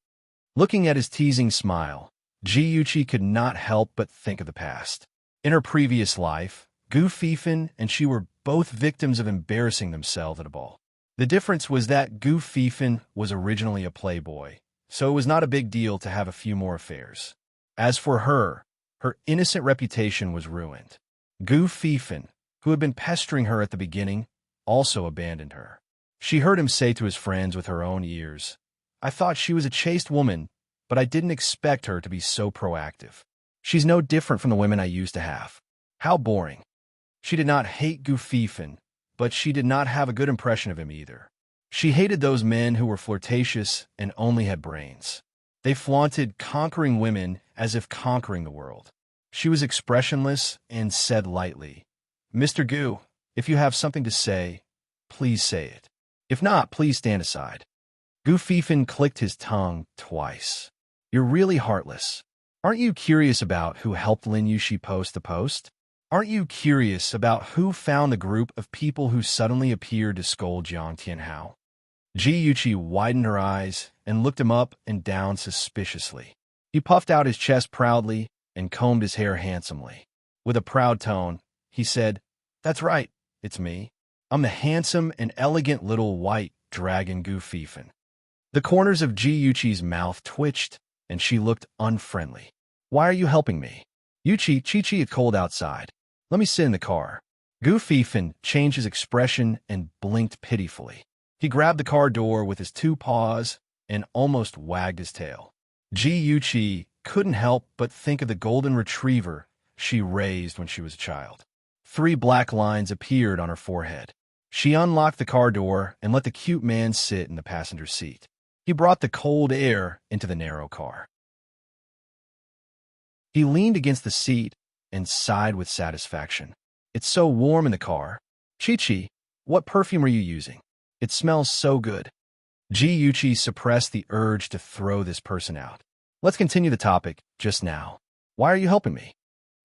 Looking at his teasing smile, Ji-Yuchi could not help but think of the past. In her previous life, Gu Fifan and she were both victims of embarrassing themselves at a ball. The difference was that Gu Fifan was originally a playboy, so it was not a big deal to have a few more affairs. As for her, her innocent reputation was ruined. Gu Fifan, who had been pestering her at the beginning, also abandoned her. She heard him say to his friends with her own ears, "I thought she was a chaste woman, but I didn't expect her to be so proactive. She's no different from the women I used to have. How boring." She did not hate Gu Fifan, but she did not have a good impression of him either. She hated those men who were flirtatious and only had brains. They flaunted conquering women as if conquering the world. She was expressionless and said lightly, "Mr. Gu, if you have something to say, please say it. If not, please stand aside." Gu Fifan clicked his tongue twice. "You're really heartless. Aren't you curious about who helped Lin Yushi post the post? Aren't you curious about who found the group of people who suddenly appeared to scold Jiang Tianhao?" Ji-Yuchi widened her eyes and looked him up and down suspiciously. He puffed out his chest proudly and combed his hair handsomely. With a proud tone, he said, "That's right, it's me. I'm the handsome and elegant little white dragon Gu Fifan." The corners of Ji-Yuchi's mouth twitched, and she looked unfriendly. "Why are you helping me? Yuchi, Chi-Chi, it's cold outside. Let me sit in the car." Gu Fifan changed his expression and blinked pitifully. He grabbed the car door with his two paws and almost wagged his tail. Ji-Yuchi couldn't help but think of the golden retriever she raised when she was a child. 3 black lines appeared on her forehead. She unlocked the car door and let the cute man sit in the passenger seat. He brought the cold air into the narrow car. He leaned against the seat and sighed with satisfaction. "It's so warm in the car. Chi-Chi, what perfume are you using? It smells so good." Ji-Yuchi suppressed the urge to throw this person out. "Let's continue the topic just now. Why are you helping me?"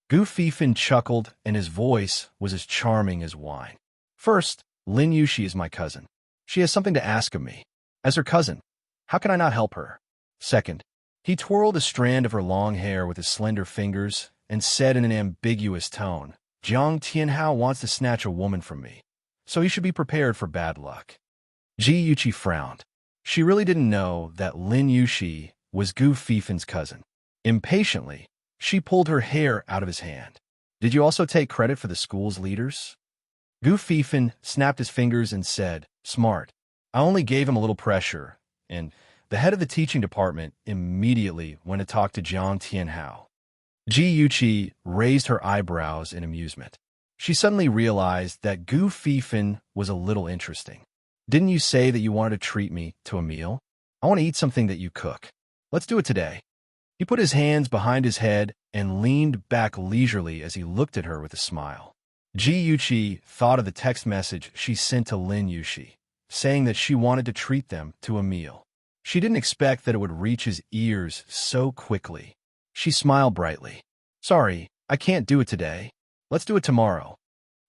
Gu Fifan chuckled, and his voice was as charming as wine. "First, Lin Yushi is my cousin. She has something to ask of me. As her cousin, how can I not help her? Second," he twirled a strand of her long hair with his slender fingers and said in an ambiguous tone, "Jiang Tianhao wants to snatch a woman from me, so he should be prepared for bad luck." Ji-Yuchi frowned. She really didn't know that Lin Yushi was Gu Fifan's cousin. Impatiently, she pulled her hair out of his hand. "Did you also take credit for the school's leaders?" Gu Fifan snapped his fingers and said, "Smart. I only gave him a little pressure," and the head of the teaching department immediately went to talk to Jiang Tianhao. Ji-Yuchi raised her eyebrows in amusement. She suddenly realized that Gu Fifan was a little interesting. "Didn't you say that you wanted to treat me to a meal? I want to eat something that you cook. Let's do it today." He put his hands behind his head and leaned back leisurely as he looked at her with a smile. Ji-Yuchi thought of the text message she sent to Lin Yushi, saying that she wanted to treat them to a meal. She didn't expect that it would reach his ears so quickly. She smiled brightly. "Sorry, I can't do it today. Let's do it tomorrow."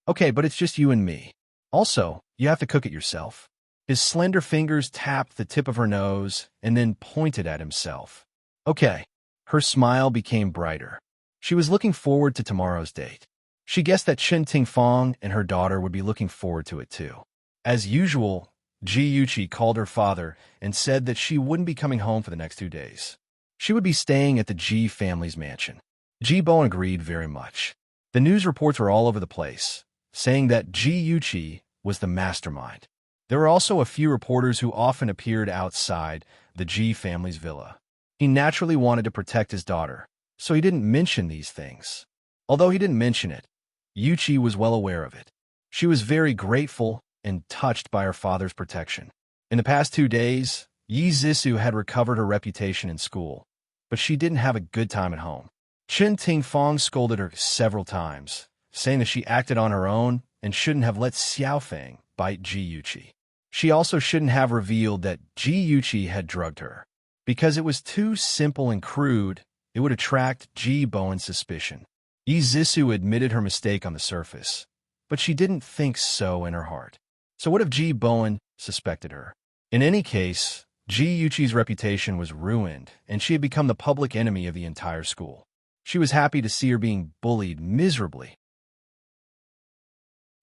"Okay, but it's just you and me. Also, you have to cook it yourself." His slender fingers tapped the tip of her nose and then pointed at himself. "Okay." Her smile became brighter. She was looking forward to tomorrow's date. She guessed that Chen Tingfang and her daughter would be looking forward to it too. As usual, Ji-Yuchi called her father and said that she wouldn't be coming home for the next 2 days. She would be staying at the Ji family's mansion. Ji Bowen agreed very much. The news reports were all over the place, saying that Ji-Yuchi was the mastermind. There were also a few reporters who often appeared outside the Ji family's villa. He naturally wanted to protect his daughter, so he didn't mention these things. Although he didn't mention it, Yuchi was well aware of it. She was very grateful and touched by her father's protection. In the past 2 days, Yi Zissou had recovered her reputation in school, but she didn't have a good time at home. Chen Tingfang scolded her several times, saying that she acted on her own and shouldn't have let Xiaofeng bite Ji-Yuchi. She also shouldn't have revealed that Ji-Yuchi had drugged her. Because it was too simple and crude, it would attract Ji Bowen's suspicion. Yi Zissou admitted her mistake on the surface, but she didn't think so in her heart. So what if Ji Bowen suspected her? In any case, Ji Yuqi's reputation was ruined, and she had become the public enemy of the entire school. She was happy to see her being bullied miserably.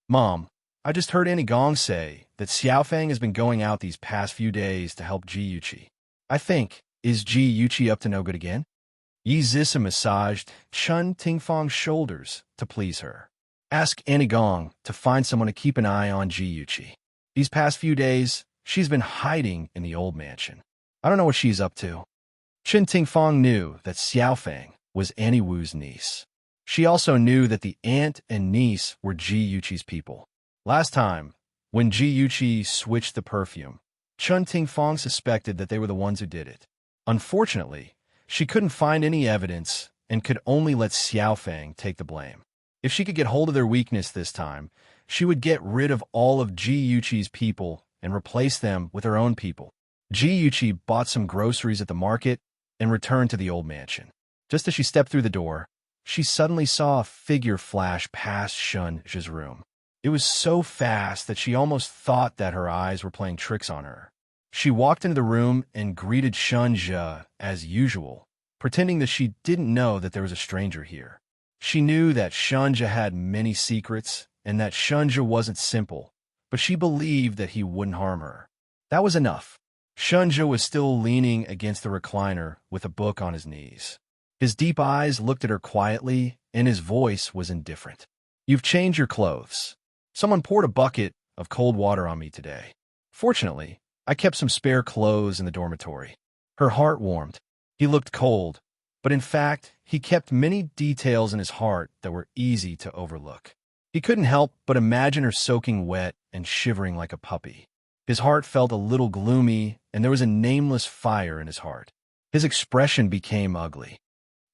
Mom, I just heard Annie Gong say that Xiaofang has been going out these past few days to help Ji Yuqi. I think, is Ji Yuqi up to no good again? Yi Zisa massaged Chun Tingfang's shoulders to please her. Ask Annie Gong to find someone to keep an eye on Ji Yuqi. These past few days, she's been hiding in the old mansion. I don't know what she's up to. Chen Tingfang knew that Xiaofang was Annie Wu's niece. She also knew that the aunt and niece were Ji Yuqi's people. Last time, when Ji Yuqi switched the perfume, Chen Tingfang suspected that they were the ones who did it. Unfortunately, she couldn't find any evidence and could only let Xiaofang take the blame. If she could get hold of their weakness this time, she would get rid of all of Ji Yuqi's people and replace them with her own people. Ji Yuqi bought some groceries at the market and returned to the old mansion. Just as she stepped through the door, she suddenly saw a figure flash past Shun's room. It was so fast that she almost thought that her eyes were playing tricks on her. She walked into the room and greeted Shunja as usual, pretending that she didn't know that there was a stranger here. She knew that Shunja had many secrets and that Shunja wasn't simple, but she believed that he wouldn't harm her. That was enough. Shunja was still leaning against the recliner with a book on his knees. His deep eyes looked at her quietly, and his voice was indifferent. You've changed your clothes. Someone poured a bucket of cold water on me today. Fortunately, I kept some spare clothes in the dormitory. Her heart warmed. He looked cold, but in fact, he kept many details in his heart that were easy to overlook. He couldn't help but imagine her soaking wet and shivering like a puppy. His heart felt a little gloomy, and there was a nameless fire in his heart. His expression became ugly.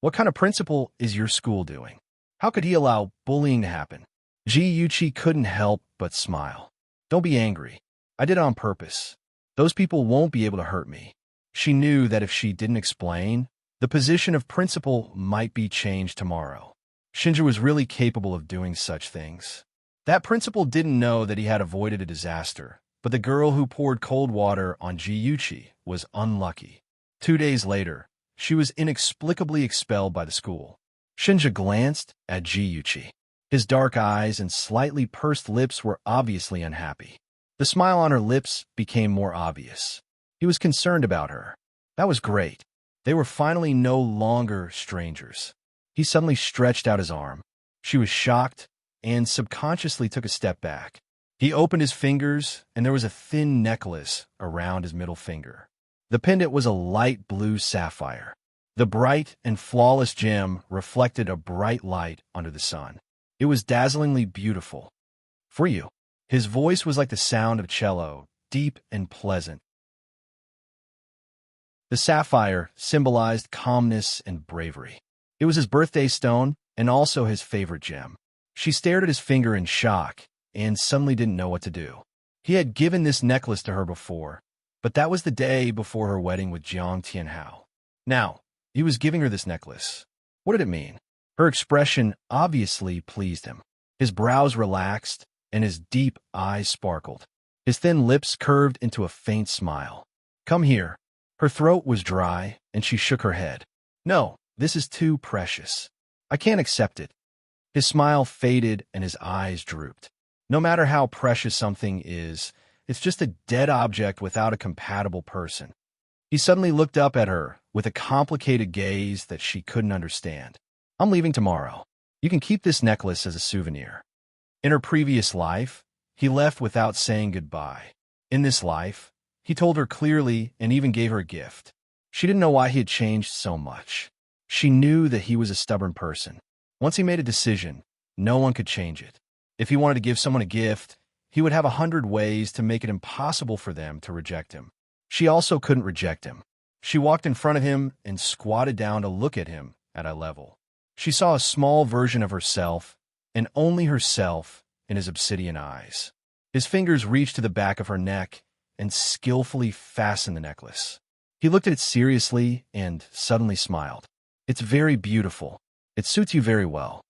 What kind of principal is your school doing? How could he allow bullying to happen? Ji Yuqi couldn't help but smile. Don't be angry. I did it on purpose. Those people won't be able to hurt me. She knew that if she didn't explain, the position of principal might be changed tomorrow. Shinja was really capable of doing such things. That principal didn't know that he had avoided a disaster, but the girl who poured cold water on Ji Yuqi was unlucky. 2 days later, she was inexplicably expelled by the school. Shinja glanced at Ji Yuqi. His dark eyes and slightly pursed lips were obviously unhappy. The smile on her lips became more obvious. He was concerned about her. That was great. They were finally no longer strangers. He suddenly stretched out his arm. She was shocked and subconsciously took a step back. He opened his fingers, and there was a thin necklace around his middle finger. The pendant was a light blue sapphire. The bright and flawless gem reflected a bright light under the sun. It was dazzlingly beautiful. For you. His voice was like the sound of cello, deep and pleasant. The sapphire symbolized calmness and bravery. It was his birthday stone and also his favorite gem. She stared at his finger in shock and suddenly didn't know what to do. He had given this necklace to her before, but that was the day before her wedding with Jiang Tianhao. Now, he was giving her this necklace. What did it mean? Her expression obviously pleased him. His brows relaxed, and his deep eyes sparkled. His thin lips curved into a faint smile. Come here. Her throat was dry, and she shook her head. No, this is too precious. I can't accept it. His smile faded, and his eyes drooped. No matter how precious something is, it's just a dead object without a compatible person. He suddenly looked up at her with a complicated gaze that she couldn't understand. I'm leaving tomorrow. You can keep this necklace as a souvenir. In her previous life, he left without saying goodbye. In this life, he told her clearly and even gave her a gift. She didn't know why he had changed so much. She knew that he was a stubborn person. Once he made a decision, no one could change it. If he wanted to give someone a gift, he would have 100 ways to make it impossible for them to reject him. She also couldn't reject him. She walked in front of him and squatted down to look at him at eye level. She saw a small version of herself, and only herself, in his obsidian eyes. His fingers reached to the back of her neck and skillfully fastened the necklace. He looked at it seriously and suddenly smiled. It's very beautiful. It suits you very well.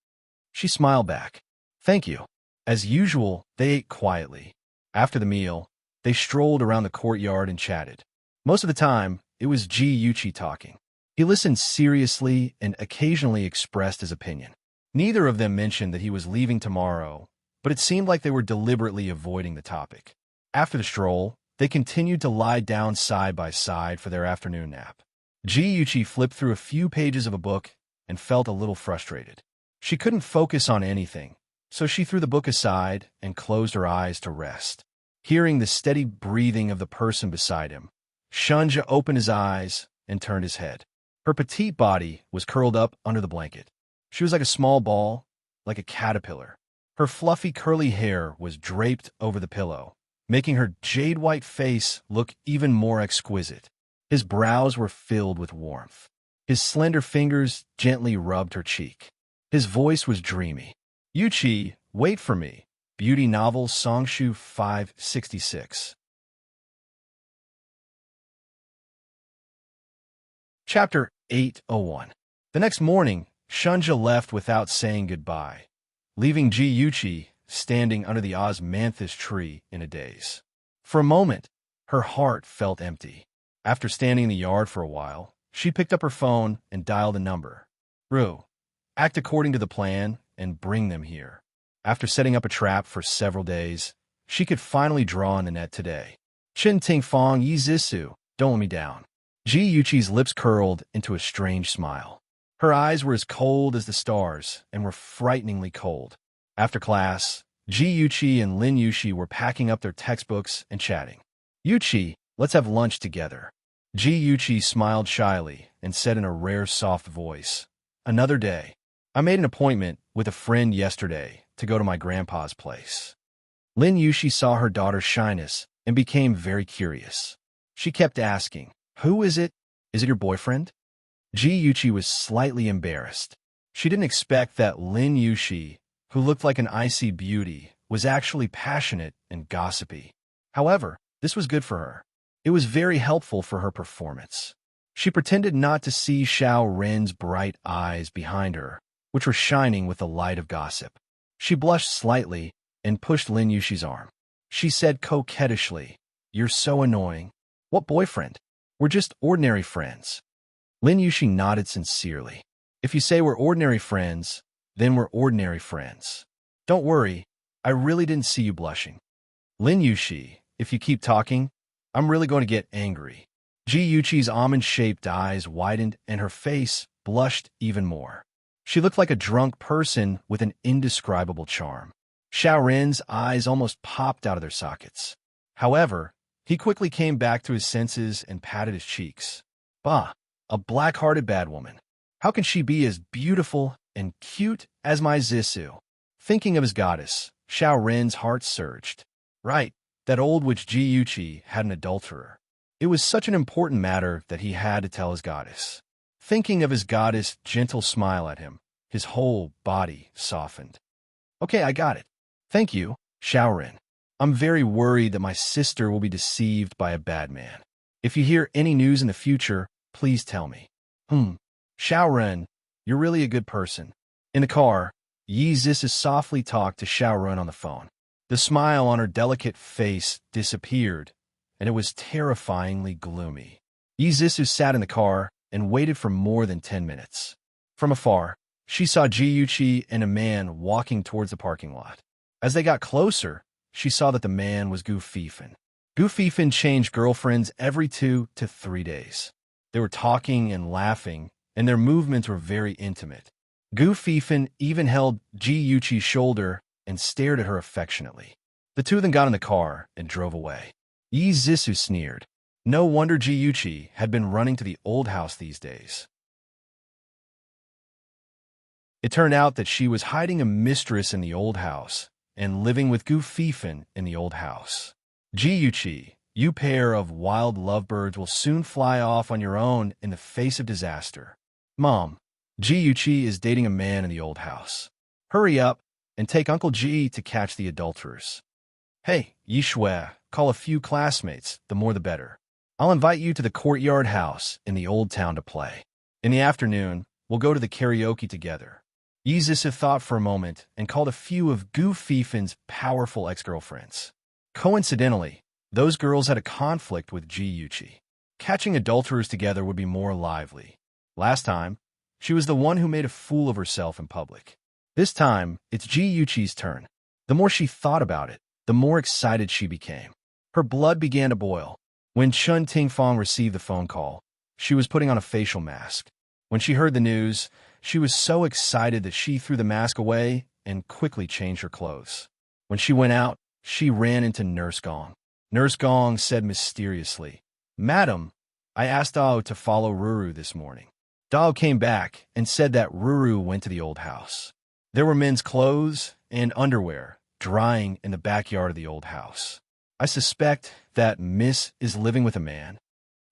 She smiled back. Thank you. As usual, they ate quietly. After the meal, they strolled around the courtyard and chatted. Most of the time, it was Ji Yuchi talking. He listened seriously and occasionally expressed his opinion. Neither of them mentioned that he was leaving tomorrow, but it seemed like they were deliberately avoiding the topic. After the stroll, they continued to lie down side by side for their afternoon nap. Ji Yuchi flipped through a few pages of a book and felt a little frustrated. She couldn't focus on anything, so she threw the book aside and closed her eyes to rest. Hearing the steady breathing of the person beside him, Shunja opened his eyes and turned his head. Her petite body was curled up under the blanket. She was like a small ball, like a caterpillar. Her fluffy curly hair was draped over the pillow, making her jade-white face look even more exquisite. His brows were filled with warmth. His slender fingers gently rubbed her cheek. His voice was dreamy. Yuchi, wait for me. Beauty Novel Songshu 566. Chapter 801. The next morning, Shunja left without saying goodbye, leaving Ji Yuchi standing under the osmanthus tree in a daze. For a moment, her heart felt empty. After standing in the yard for a while, she picked up her phone and dialed a number. Ru, act according to the plan and bring them here. After setting up a trap for several days, she could finally draw in the net today. Chin Ting Fong Yi Zisu, don't let me down. Ji Yuchi's lips curled into a strange smile. Her eyes were as cold as the stars and were frighteningly cold. After class, Ji Yuchi and Lin Yushi were packing up their textbooks and chatting. Yuchi, let's have lunch together. Ji Yuchi smiled shyly and said in a rare soft voice, another day. I made an appointment with a friend yesterday to go to my grandpa's place. Lin Yushi saw her daughter's shyness and became very curious. She kept asking, who is it? Is it your boyfriend? Ji Yuchi was slightly embarrassed. She didn't expect that Lin Yushi, who looked like an icy beauty, was actually passionate and gossipy. However, this was good for her. It was very helpful for her performance. She pretended not to see Xiao Ren's bright eyes behind her, which were shining with the light of gossip. She blushed slightly and pushed Lin Yushi's arm. She said coquettishly, you're so annoying. What boyfriend? We're just ordinary friends. Lin Yushi nodded sincerely. If you say we're ordinary friends, then we're ordinary friends. Don't worry, I really didn't see you blushing. Lin Yushi, if you keep talking, I'm really going to get angry. Ji Yuchi's almond-shaped eyes widened and her face blushed even more. She looked like a drunk person with an indescribable charm. Xiao Ren's eyes almost popped out of their sockets. However, he quickly came back to his senses and patted his cheeks. Bah, a black-hearted bad woman. How can she be as beautiful and cute as my Zisu? Thinking of his goddess, Xiao Ren's heart surged. Right, that old witch Ji Yuchi had an adulterer. It was such an important matter that he had to tell his goddess. Thinking of his goddess' gentle smile at him, his whole body softened. Okay, I got it. Thank you, Xiao Ren. I'm very worried that my sister will be deceived by a bad man. If you hear any news in the future, please tell me. Xiao Ren, you're really a good person. In the car, Yi Zisu softly talked to Xiao Ren on the phone. The smile on her delicate face disappeared, and it was terrifyingly gloomy. Yi Zisu sat in the car and waited for more than 10 minutes. From afar, she saw Ji Yuchi and a man walking towards the parking lot. As they got closer, she saw that the man was Gu Fifan. Gu Fifan changed girlfriends every 2 to 3 days. They were talking and laughing, and their movements were very intimate. Gu Fifan even held Ji Yuchi's shoulder and stared at her affectionately. The two then got in the car and drove away. Yi Zisu sneered. No wonder Ji Yuchi had been running to the old house these days. It turned out that she was hiding a mistress in the old house and living with Gu Fifan in the old house. Ji Yuchi, you pair of wild lovebirds will soon fly off on your own in the face of disaster. Mom, Ji Yuchi is dating a man in the old house. Hurry up and take Uncle Ji to catch the adulterers. Hey, Yi Shui, call a few classmates, the more the better. I'll invite you to the courtyard house in the old town to play. In the afternoon, we'll go to the karaoke together. Yi Zisu thought for a moment and called a few of Gu Fifan's powerful ex-girlfriends. Coincidentally, those girls had a conflict with Ji Yuchi. Catching adulterers together would be more lively. Last time, she was the one who made a fool of herself in public. This time, it's Ji Yuqi's turn. The more she thought about it, the more excited she became. Her blood began to boil. When Chun Tingfang received the phone call, she was putting on a facial mask. When she heard the news, she was so excited that she threw the mask away and quickly changed her clothes. When she went out, she ran into Nurse Gong. Nurse Gong said mysteriously, "Madam, I asked Dao to follow Ruru this morning." Dao came back and said that Ruru went to the old house. There were men's clothes and underwear drying in the backyard of the old house. I suspect that Miss is living with a man.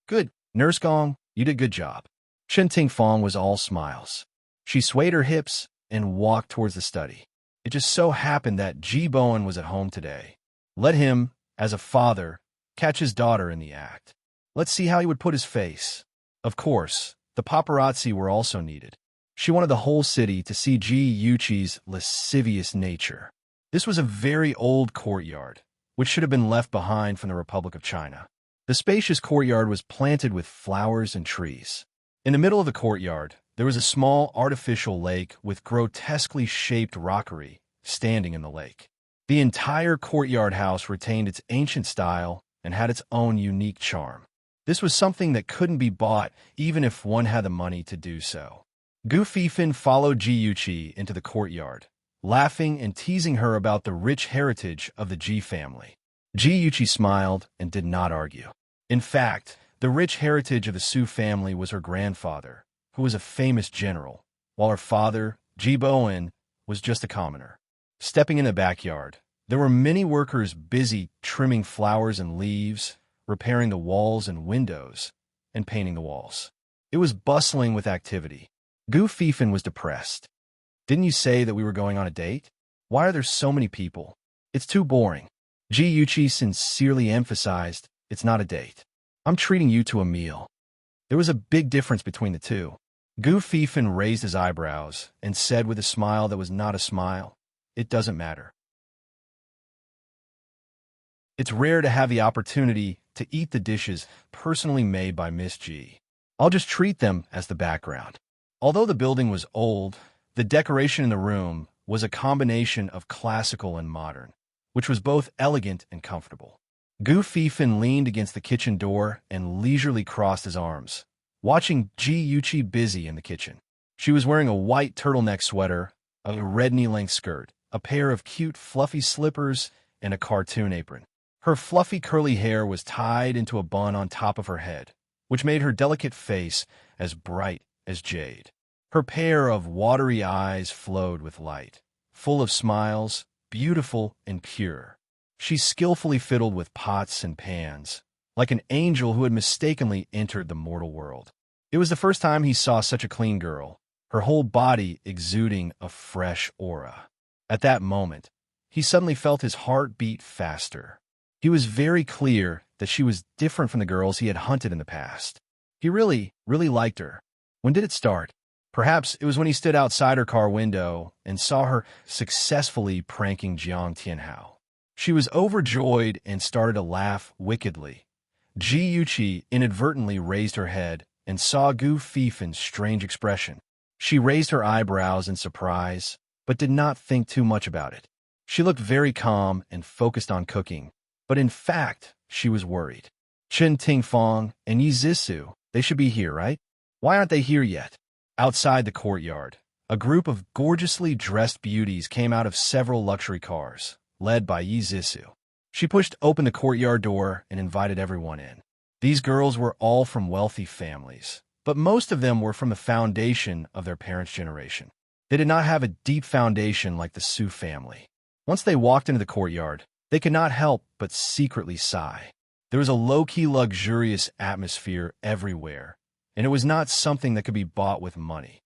Good, Nurse Gong, you did a good job. Shen Tingfang was all smiles. She swayed her hips and walked towards the study. It just so happened that Ji Bowen was at home today. Let him, as a father, catch his daughter in the act. Let's see how he would put his face. Of course, the paparazzi were also needed. She wanted the whole city to see Ji Yuqi's lascivious nature. This was a very old courtyard, which should have been left behind from the Republic of China. The spacious courtyard was planted with flowers and trees. In the middle of the courtyard, there was a small artificial lake with grotesquely shaped rockery standing in the lake. The entire courtyard house retained its ancient style and had its own unique charm. This was something that couldn't be bought even if one had the money to do so. Gu Fifin followed Ji Yuqi into the courtyard, laughing and teasing her about the rich heritage of the Ji family. Ji Yuqi smiled and did not argue. In fact, the rich heritage of the Su family was her grandfather, who was a famous general, while her father, Ji Bowen, was just a commoner. Stepping in the backyard, there were many workers busy trimming flowers and leaves, repairing the walls and windows, and painting the walls. It was bustling with activity. Gu Fifin was depressed. Didn't you say that we were going on a date? Why are there so many people? It's too boring. Ji Yuqi sincerely emphasized, it's not a date. I'm treating you to a meal. There was a big difference between the two. Gu Fifin raised his eyebrows and said with a smile that was not a smile, it doesn't matter. It's rare to have the opportunity to eat the dishes personally made by Miss Ji. I'll just treat them as the background. Although the building was old, the decoration in the room was a combination of classical and modern, which was both elegant and comfortable. Gu Fifin leaned against the kitchen door and leisurely crossed his arms, watching Ji Yuqi busy in the kitchen. She was wearing a white turtleneck sweater, a red knee-length skirt, a pair of cute fluffy slippers, and a cartoon apron. Her fluffy curly hair was tied into a bun on top of her head, which made her delicate face as bright as jade. Her pair of watery eyes flowed with light, full of smiles, beautiful and pure. She skillfully fiddled with pots and pans, like an angel who had mistakenly entered the mortal world. It was the first time he saw such a clean girl, her whole body exuding a fresh aura. At that moment, he suddenly felt his heart beat faster. He was very clear that she was different from the girls he had hunted in the past. He really liked her. When did it start? Perhaps it was when he stood outside her car window and saw her successfully pranking Jiang Tianhao. She was overjoyed and started to laugh wickedly. Ji Yuqi inadvertently raised her head and saw Gu Fifin's strange expression. She raised her eyebrows in surprise, but did not think too much about it. She looked very calm and focused on cooking, but in fact, she was worried. Chen Tingfang and Yi Zisu, they should be here, right? Why aren't they here yet? Outside the courtyard, a group of gorgeously dressed beauties came out of several luxury cars, led by Yi Zisu. She pushed open the courtyard door and invited everyone in. These girls were all from wealthy families, but most of them were from the foundation of their parents' generation. They did not have a deep foundation like the Su family. Once they walked into the courtyard, they could not help but secretly sigh. There was a low-key luxurious atmosphere everywhere, and it was not something that could be bought with money.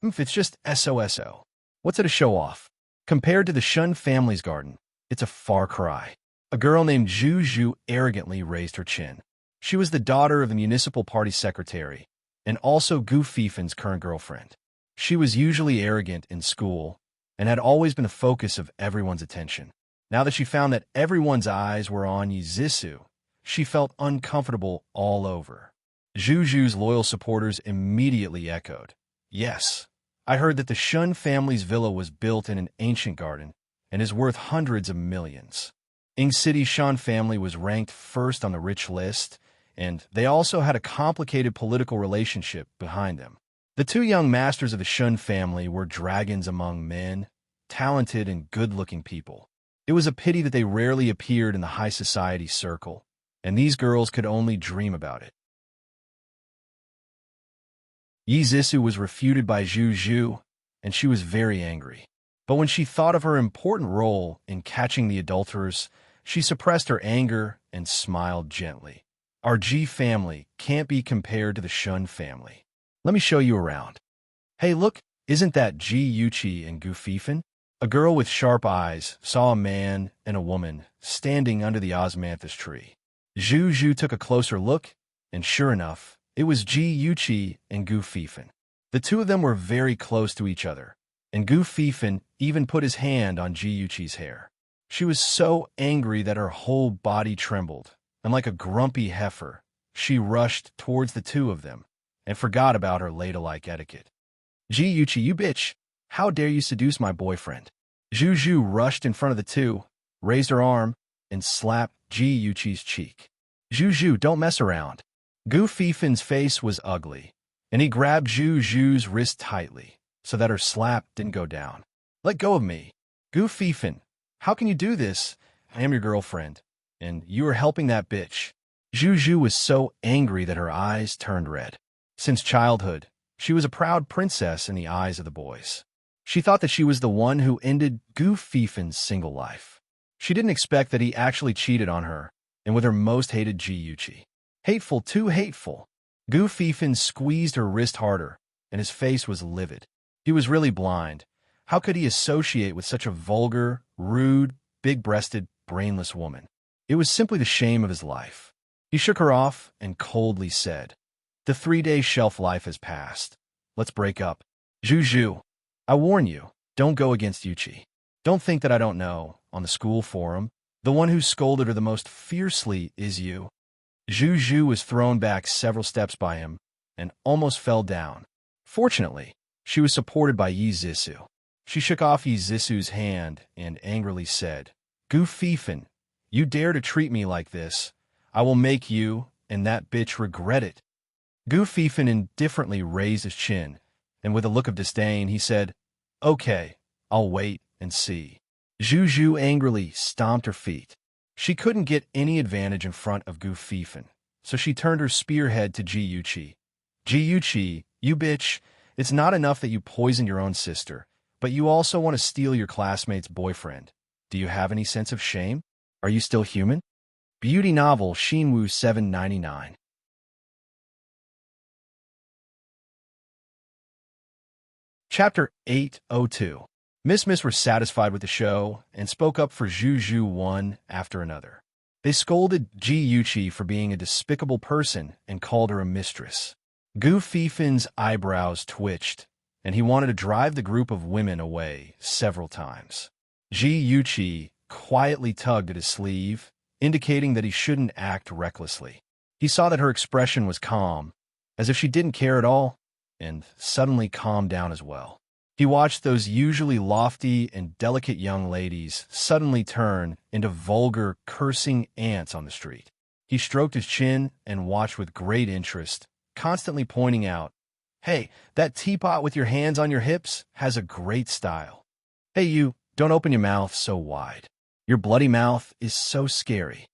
It's just SOSO. What's it to show off? Compared to the Shun family's garden, it's a far cry. A girl named Zhu Zhu arrogantly raised her chin. She was the daughter of the municipal party secretary, and also Gu Fifin's current girlfriend. She was usually arrogant in school, and had always been the focus of everyone's attention. Now that she found that everyone's eyes were on Yi Zisu, she felt uncomfortable all over. Zhu Zhu's loyal supporters immediately echoed, "Yes, I heard that the Shun family's villa was built in an ancient garden and is worth hundreds of millions." Ing City's Shun family was ranked first on the rich list, and they also had a complicated political relationship behind them. The two young masters of the Shun family were dragons among men, talented and good-looking people. It was a pity that they rarely appeared in the high society circle, and these girls could only dream about it. Yi Zissou was refuted by Zhu Zhu, and she was very angry. But when she thought of her important role in catching the adulterers, she suppressed her anger and smiled gently. "Our Ji family can't be compared to the Shun family. Let me show you around." "Hey, look, isn't that Ji Yuqi and Gu Fifan?" A girl with sharp eyes saw a man and a woman standing under the osmanthus tree. Zhu Zhu took a closer look, and sure enough, it was Ji Yuqi and Gu Fifan. The two of them were very close to each other, and Gu Fifan even put his hand on Ji Yuqi's hair. She was so angry that her whole body trembled, and like a grumpy heifer, she rushed towards the two of them and forgot about her ladylike etiquette. "Ji Yuqi, you bitch! How dare you seduce my boyfriend?" Zhu Zhu rushed in front of the two, raised her arm, and slapped Ji Yuqi's cheek. "Zhu Zhu, don't mess around." Gu Fifan's face was ugly, and he grabbed Zhu Zhu's wrist tightly so that her slap didn't go down. "Let go of me. Gu Fifan, how can you do this? I am your girlfriend, and you are helping that bitch." Zhu Zhu was so angry that her eyes turned red. Since childhood, she was a proud princess in the eyes of the boys. She thought that she was the one who ended Gu Fifan's single life. She didn't expect that he actually cheated on her, and with her most hated Ji Yuqi. Hateful, too hateful. Gu Fifan squeezed her wrist harder, and his face was livid. He was really blind. How could he associate with such a vulgar, rude, big-breasted, brainless woman? It was simply the shame of his life. He shook her off and coldly said, "The 3-day shelf life has passed. Let's break up." "Zhu Zhu, I warn you, don't go against Yuqi. Don't think that I don't know. On the school forum, the one who scolded her the most fiercely is you." Zhu Zhu was thrown back several steps by him and almost fell down. Fortunately, she was supported by Yi Zissou. She shook off Yi Zissou's hand and angrily said, "Gu Fifan, you dare to treat me like this. I will make you and that bitch regret it." Gu Fifan indifferently raised his chin, and with a look of disdain, he said, "Okay, I'll wait and see." Zhu Zhu angrily stomped her feet. She couldn't get any advantage in front of Gu Fifan, so she turned her spearhead to Ji Yuqi. "Ji Yuqi, you bitch, it's not enough that you poisoned your own sister, but you also want to steal your classmate's boyfriend. Do you have any sense of shame? Are you still human?" Beauty novel Xinwu 799. Chapter 802. Miss were satisfied with the show and spoke up for Zhu Zhu one after another. They scolded Ji Yuqi for being a despicable person and called her a mistress. Gu Fifan's eyebrows twitched, and he wanted to drive the group of women away several times. Ji Yuqi quietly tugged at his sleeve, indicating that he shouldn't act recklessly. He saw that her expression was calm, as if she didn't care at all, and suddenly calmed down as well. He watched those usually lofty and delicate young ladies suddenly turn into vulgar, cursing ants on the street. He stroked his chin and watched with great interest, constantly pointing out, "Hey, that teapot with your hands on your hips has a great style. Hey, you, don't open your mouth so wide. Your bloody mouth is so scary."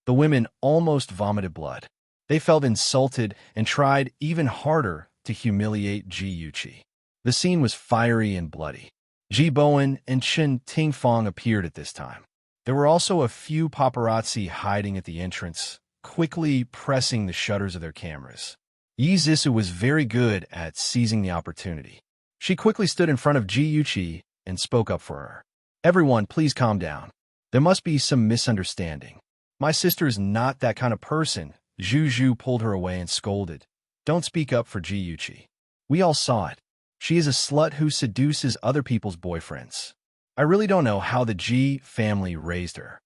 The women almost vomited blood. They felt insulted and tried even harder to humiliate Ji Yuqi. The scene was fiery and bloody. Ji Bowen and Chen Tingfang appeared at this time. There were also a few paparazzi hiding at the entrance, quickly pressing the shutters of their cameras. Yi Zissou was very good at seizing the opportunity. She quickly stood in front of Ji Yuqi and spoke up for her. "Everyone, please calm down. There must be some misunderstanding. My sister's not that kind of person." Zhu Zhu pulled her away and scolded, "Don't speak up for Ji Yuqi. We all saw it. She is a slut who seduces other people's boyfriends. I really don't know how the Ji family raised her."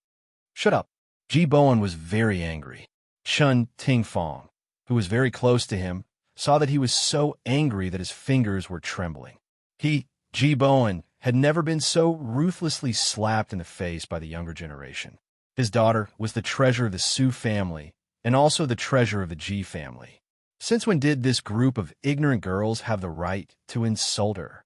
"Shut up." Ji Bowen was very angry. Chen Tingfang, who was very close to him, saw that he was so angry that his fingers were trembling. Ji Bowen, had never been so ruthlessly slapped in the face by the younger generation. His daughter was the treasure of the Su family and also the treasure of the Ji family. Since when did this group of ignorant girls have the right to insult her?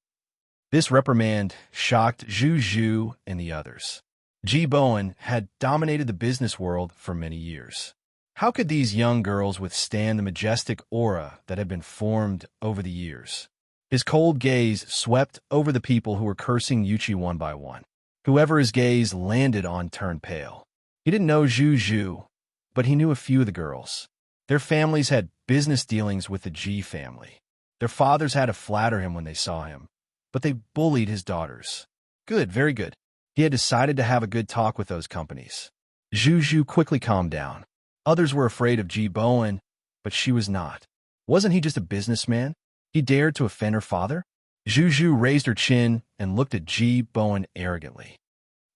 This reprimand shocked Zhu Zhu and the others. Ji Bowen had dominated the business world for many years. How could these young girls withstand the majestic aura that had been formed over the years? His cold gaze swept over the people who were cursing Yuchi one by one. Whoever his gaze landed on turned pale. He didn't know Zhu Zhu, but he knew a few of the girls. Their families had business dealings with the Ji family. Their fathers had to flatter him when they saw him, but they bullied his daughters. Good, very good. He had decided to have a good talk with those companies. Zhu Zhu quickly calmed down. Others were afraid of Ji Bowen, but she was not. Wasn't he just a businessman? He dared to offend her father? Zhu Zhu raised her chin and looked at Ji Bowen arrogantly.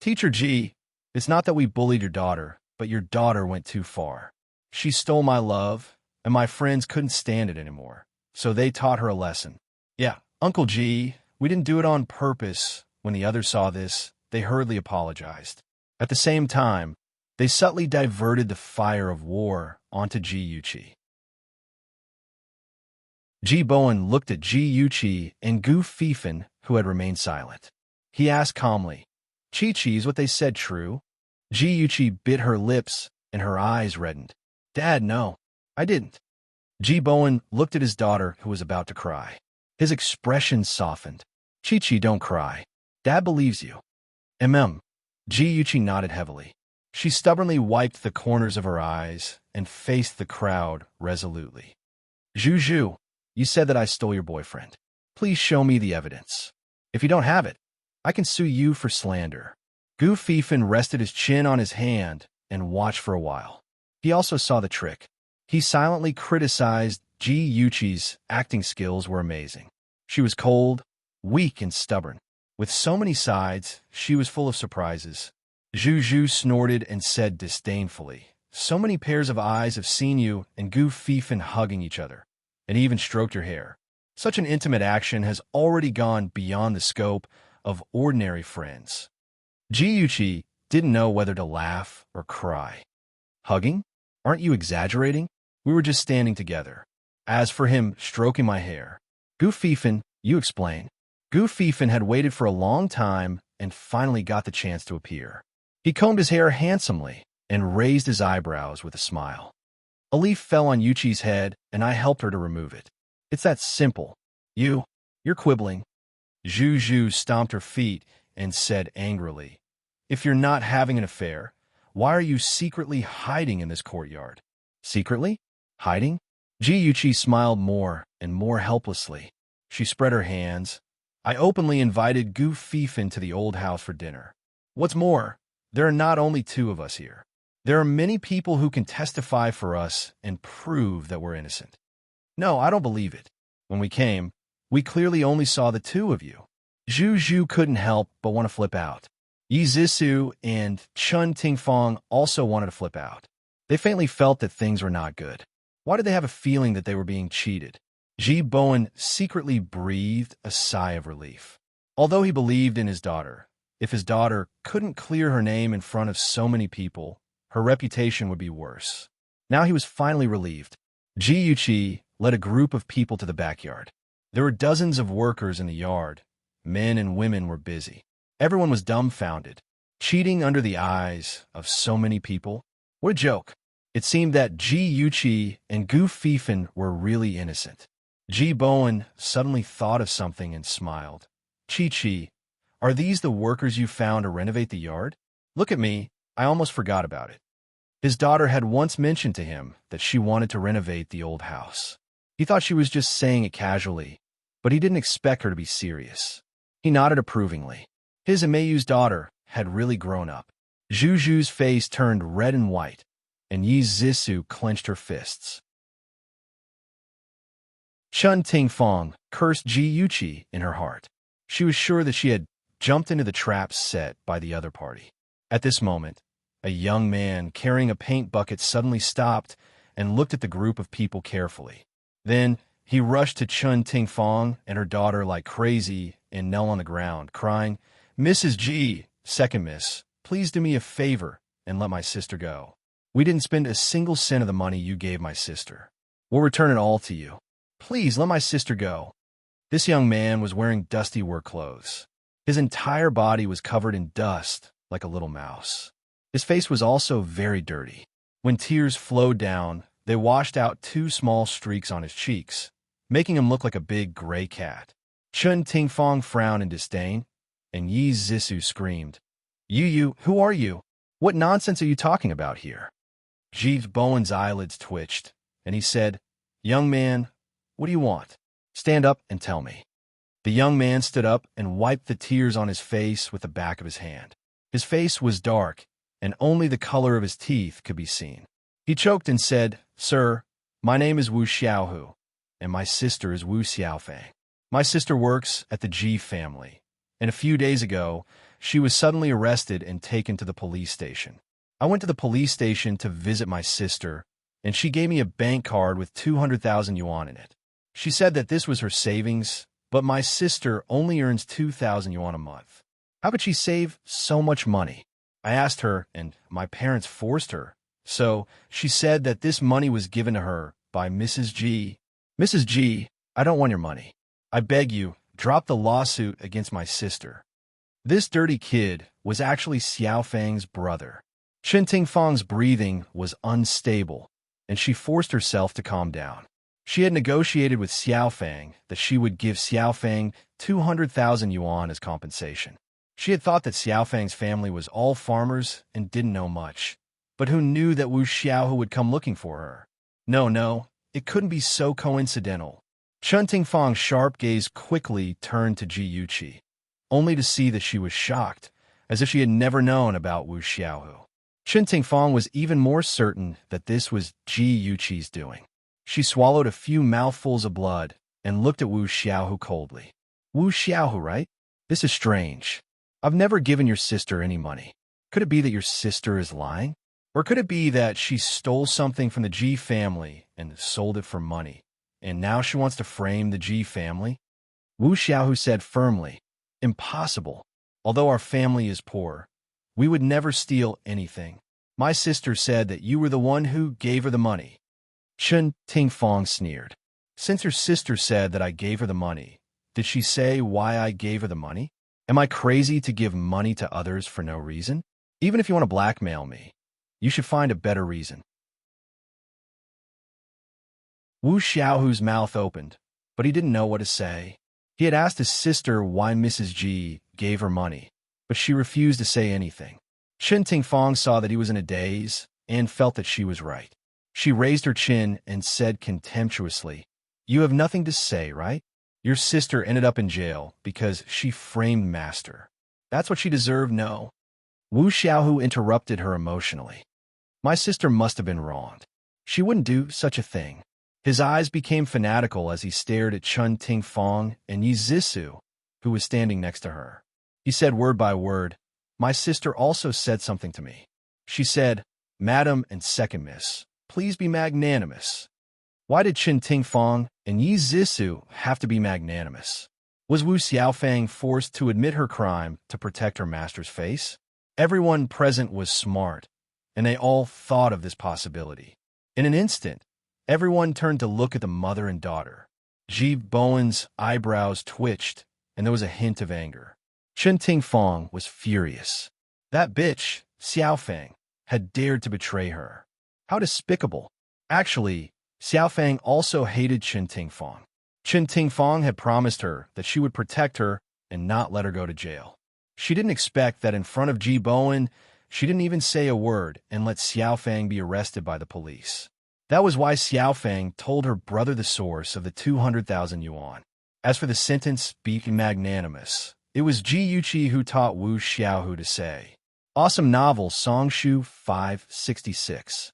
Teacher Ji, it's not that we bullied your daughter, but your daughter went too far. She stole my love, and my friends couldn't stand it anymore, so they taught her a lesson. Yeah, Uncle Ji, we didn't do it on purpose. When the others saw this, they hurriedly apologized. At the same time, they subtly diverted the fire of war onto Ji Yuchi. Ji Bowen looked at Ji Yuchi and Gu Fifan, who had remained silent. He asked calmly, Chi-Chi, is what they said true? Ji Yuchi bit her lips and her eyes reddened. Dad, no, I didn't. Ji Bowen looked at his daughter, who was about to cry. His expression softened. Chi-Chi, don't cry. Dad believes you. Ji Yuchi nodded heavily. She stubbornly wiped the corners of her eyes and faced the crowd resolutely. Zhu Zhu, you said that I stole your boyfriend. Please show me the evidence. If you don't have it, I can sue you for slander. Gu Fifan rested his chin on his hand and watched for a while. He also saw the trick. He silently criticized Ji Yuchi's acting skills were amazing. She was cold, weak, and stubborn. With so many sides, she was full of surprises. Zhu Zhu snorted and said disdainfully, so many pairs of eyes have seen you and Gu Fifan hugging each other, and even stroked your hair. Such an intimate action has already gone beyond the scope of ordinary friends. Ji Yuchi didn't know whether to laugh or cry. Hugging? Aren't you exaggerating? We were just standing together. As for him stroking my hair, Gu Fifan, you explain. Gu Fifan had waited for a long time and finally got the chance to appear. He combed his hair handsomely and raised his eyebrows with a smile. A leaf fell on Yuchi's head, and I helped her to remove it. It's that simple. You're quibbling. Zhu Zhu stomped her feet and said angrily, if you're not having an affair, why are you secretly hiding in this courtyard? Secretly? Hiding? Ji Yuchi smiled more and more helplessly. She spread her hands. I openly invited Gu Fifan to the old house for dinner. What's more, there are not only two of us here. There are many people who can testify for us and prove that we're innocent. No, I don't believe it. When we came, we clearly only saw the two of you. Zhu Zhu couldn't help but want to flip out. Yi Zisu and Chun Tingfang also wanted to flip out. They faintly felt that things were not good. Why did they have a feeling that they were being cheated? Ji Bowen secretly breathed a sigh of relief. Although he believed in his daughter, if his daughter couldn't clear her name in front of so many people, her reputation would be worse. Now he was finally relieved. Ji Yuchi led a group of people to the backyard. There were dozens of workers in the yard. Men and women were busy. Everyone was dumbfounded. Cheating under the eyes of so many people? What a joke. It seemed that Ji Yuchi and Gu Fifan were really innocent. Ji Bowen suddenly thought of something and smiled. Chi-Chi, are these the workers you found to renovate the yard? Look at me, I almost forgot about it. His daughter had once mentioned to him that she wanted to renovate the old house. He thought she was just saying it casually, but he didn't expect her to be serious. He nodded approvingly. His Ameyu's daughter had really grown up. Zhu Zhu's face turned red and white, and Yi Zisu clenched her fists. Chun Tingfang cursed Ji Yuchi in her heart. She was sure that she had jumped into the trap set by the other party. At this moment, a young man carrying a paint bucket suddenly stopped and looked at the group of people carefully. Then he rushed to Chun Ting Fong and her daughter like crazy and knelt on the ground, crying, "Mrs. G, second miss, please do me a favor and let my sister go. We didn't spend a single cent of the money you gave my sister. We'll return it all to you. Please let my sister go." This young man was wearing dusty work clothes. His entire body was covered in dust like a little mouse. His face was also very dirty. When tears flowed down, they washed out 2 small streaks on his cheeks, making him look like a big gray cat. Chun Ting Fong frowned in disdain, and Yi Zissou screamed, You, who are you? What nonsense are you talking about here?" Ji Bowen's eyelids twitched, and he said, "Young man, what do you want? Stand up and tell me." The young man stood up and wiped the tears on his face with the back of his hand. His face was dark, and only the color of his teeth could be seen. He choked and said, "Sir, my name is Wu Xiaohu, and my sister is Wu Xiaofang. My sister works at the Ji family, and a few days ago, she was suddenly arrested and taken to the police station. I went to the police station to visit my sister, and she gave me a bank card with 200,000 yuan in it. She said that this was her savings, but my sister only earns 2,000 yuan a month. How could she save so much money? I asked her, and my parents forced her. So she said that this money was given to her by Mrs. G. Mrs. G, I don't want your money. I beg you, drop the lawsuit against my sister." This dirty kid was actually Xiao Fang's brother. Chun Ting Fong's breathing was unstable, and she forced herself to calm down. She had negotiated with Xiao Fang that she would give Xiao Fang 200,000 yuan as compensation. She had thought that Xiao Fang's family was all farmers and didn't know much, but who knew that Wu Xiaohu would come looking for her? No, it couldn't be so coincidental. Chun Ting Fong's sharp gaze quickly turned to Ji Yuqi, only to see that she was shocked, as if she had never known about Wu Xiaohu. Chun Ting Fong was even more certain that this was Ji Yuqi's doing. She swallowed a few mouthfuls of blood and looked at Wu Xiaohu coldly. "Wu Xiaohu, right? This is strange. I've never given your sister any money. Could it be that your sister is lying? Or could it be that she stole something from the Ji family and sold it for money, and now she wants to frame the Ji family?" Wu Xiaohu said firmly, "Impossible. Although our family is poor, we would never steal anything. My sister said that you were the one who gave her the money." Chun Ting Fong sneered. "Since her sister said that I gave her the money, did she say why I gave her the money? Am I crazy to give money to others for no reason? Even if you want to blackmail me, you should find a better reason." Wu Xiaohu's mouth opened, but he didn't know what to say. He had asked his sister why Mrs. G gave her money, but she refused to say anything. Chun Ting Fong saw that he was in a daze and felt that she was right. She raised her chin and said contemptuously, "You have nothing to say, right? Your sister ended up in jail because she framed Master. That's what she deserved, no?" Wu Xiaohu interrupted her emotionally. "My sister must have been wronged. She wouldn't do such a thing." His eyes became fanatical as he stared at Chun Ting Fong and Yi Zissou, who was standing next to her. He said word by word, "My sister also said something to me. She said, 'Madam and second miss, please be magnanimous.'" Why did Chun Ting Fong and Yi Zissou have to be magnanimous? Was Wu Xiaofang forced to admit her crime to protect her master's face? Everyone present was smart, and they all thought of this possibility. In an instant, everyone turned to look at the mother and daughter. Ji Bowen's eyebrows twitched, and there was a hint of anger. Chun Ting Fong was furious. That bitch, Xiaofang, had dared to betray her. How despicable. Actually, Xiaofang also hated Chun Ting Fong. Chun Ting Fong had promised her that she would protect her and not let her go to jail. She didn't expect that in front of Ji Bowen, she didn't even say a word and let Xiaofang be arrested by the police. That was why Xiaofang told her brother the source of the 200,000 yuan. As for the sentence, be magnanimous, it was Ji Yuqi who taught Wu Xiaohu to say. Awesome novel, Songshu 566.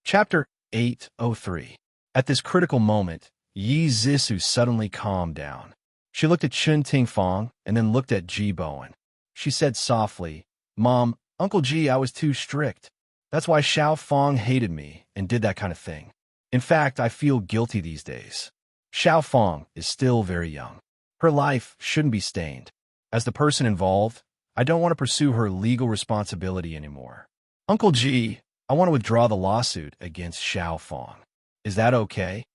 Chapter 803. At this critical moment, Yi Zissou suddenly calmed down. She looked at Chun Ting Fong and then looked at Ji Bowen. She said softly, "Mom, Uncle G, I was too strict. That's why Xiao Fong hated me and did that kind of thing. In fact, I feel guilty these days. Xiao Fong is still very young. Her life shouldn't be stained. As the person involved, I don't want to pursue her legal responsibility anymore. Uncle G, I want to withdraw the lawsuit against Xiao Fong. Is that okay?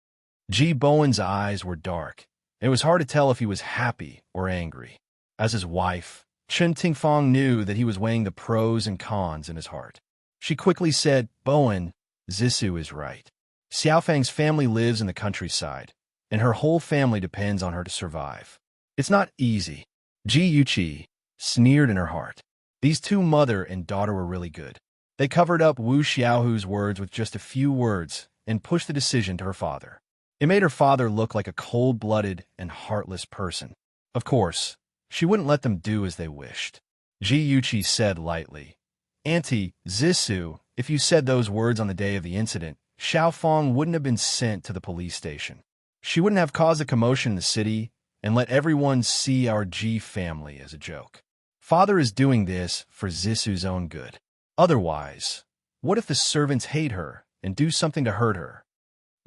Ji Bowen's eyes were dark. It was hard to tell if he was happy or angry. As his wife, Chen Tingfang knew that he was weighing the pros and cons in his heart. She quickly said, Bowen, Zissou is right. Xiaofang's family lives in the countryside, and her whole family depends on her to survive. It's not easy. Ji Yuqi sneered in her heart. These two mother and daughter were really good. They covered up Wu Xiaohu's words with just a few words and pushed the decision to her father. It made her father look like a cold-blooded and heartless person. Of course, she wouldn't let them do as they wished. Ji Yuqi said lightly, Auntie Zissou, if you said those words on the day of the incident, Xiao Fong wouldn't have been sent to the police station. She wouldn't have caused a commotion in the city and let everyone see our Ji family as a joke. Father is doing this for Zissou's own good. Otherwise, what if the servants hate her and do something to hurt her?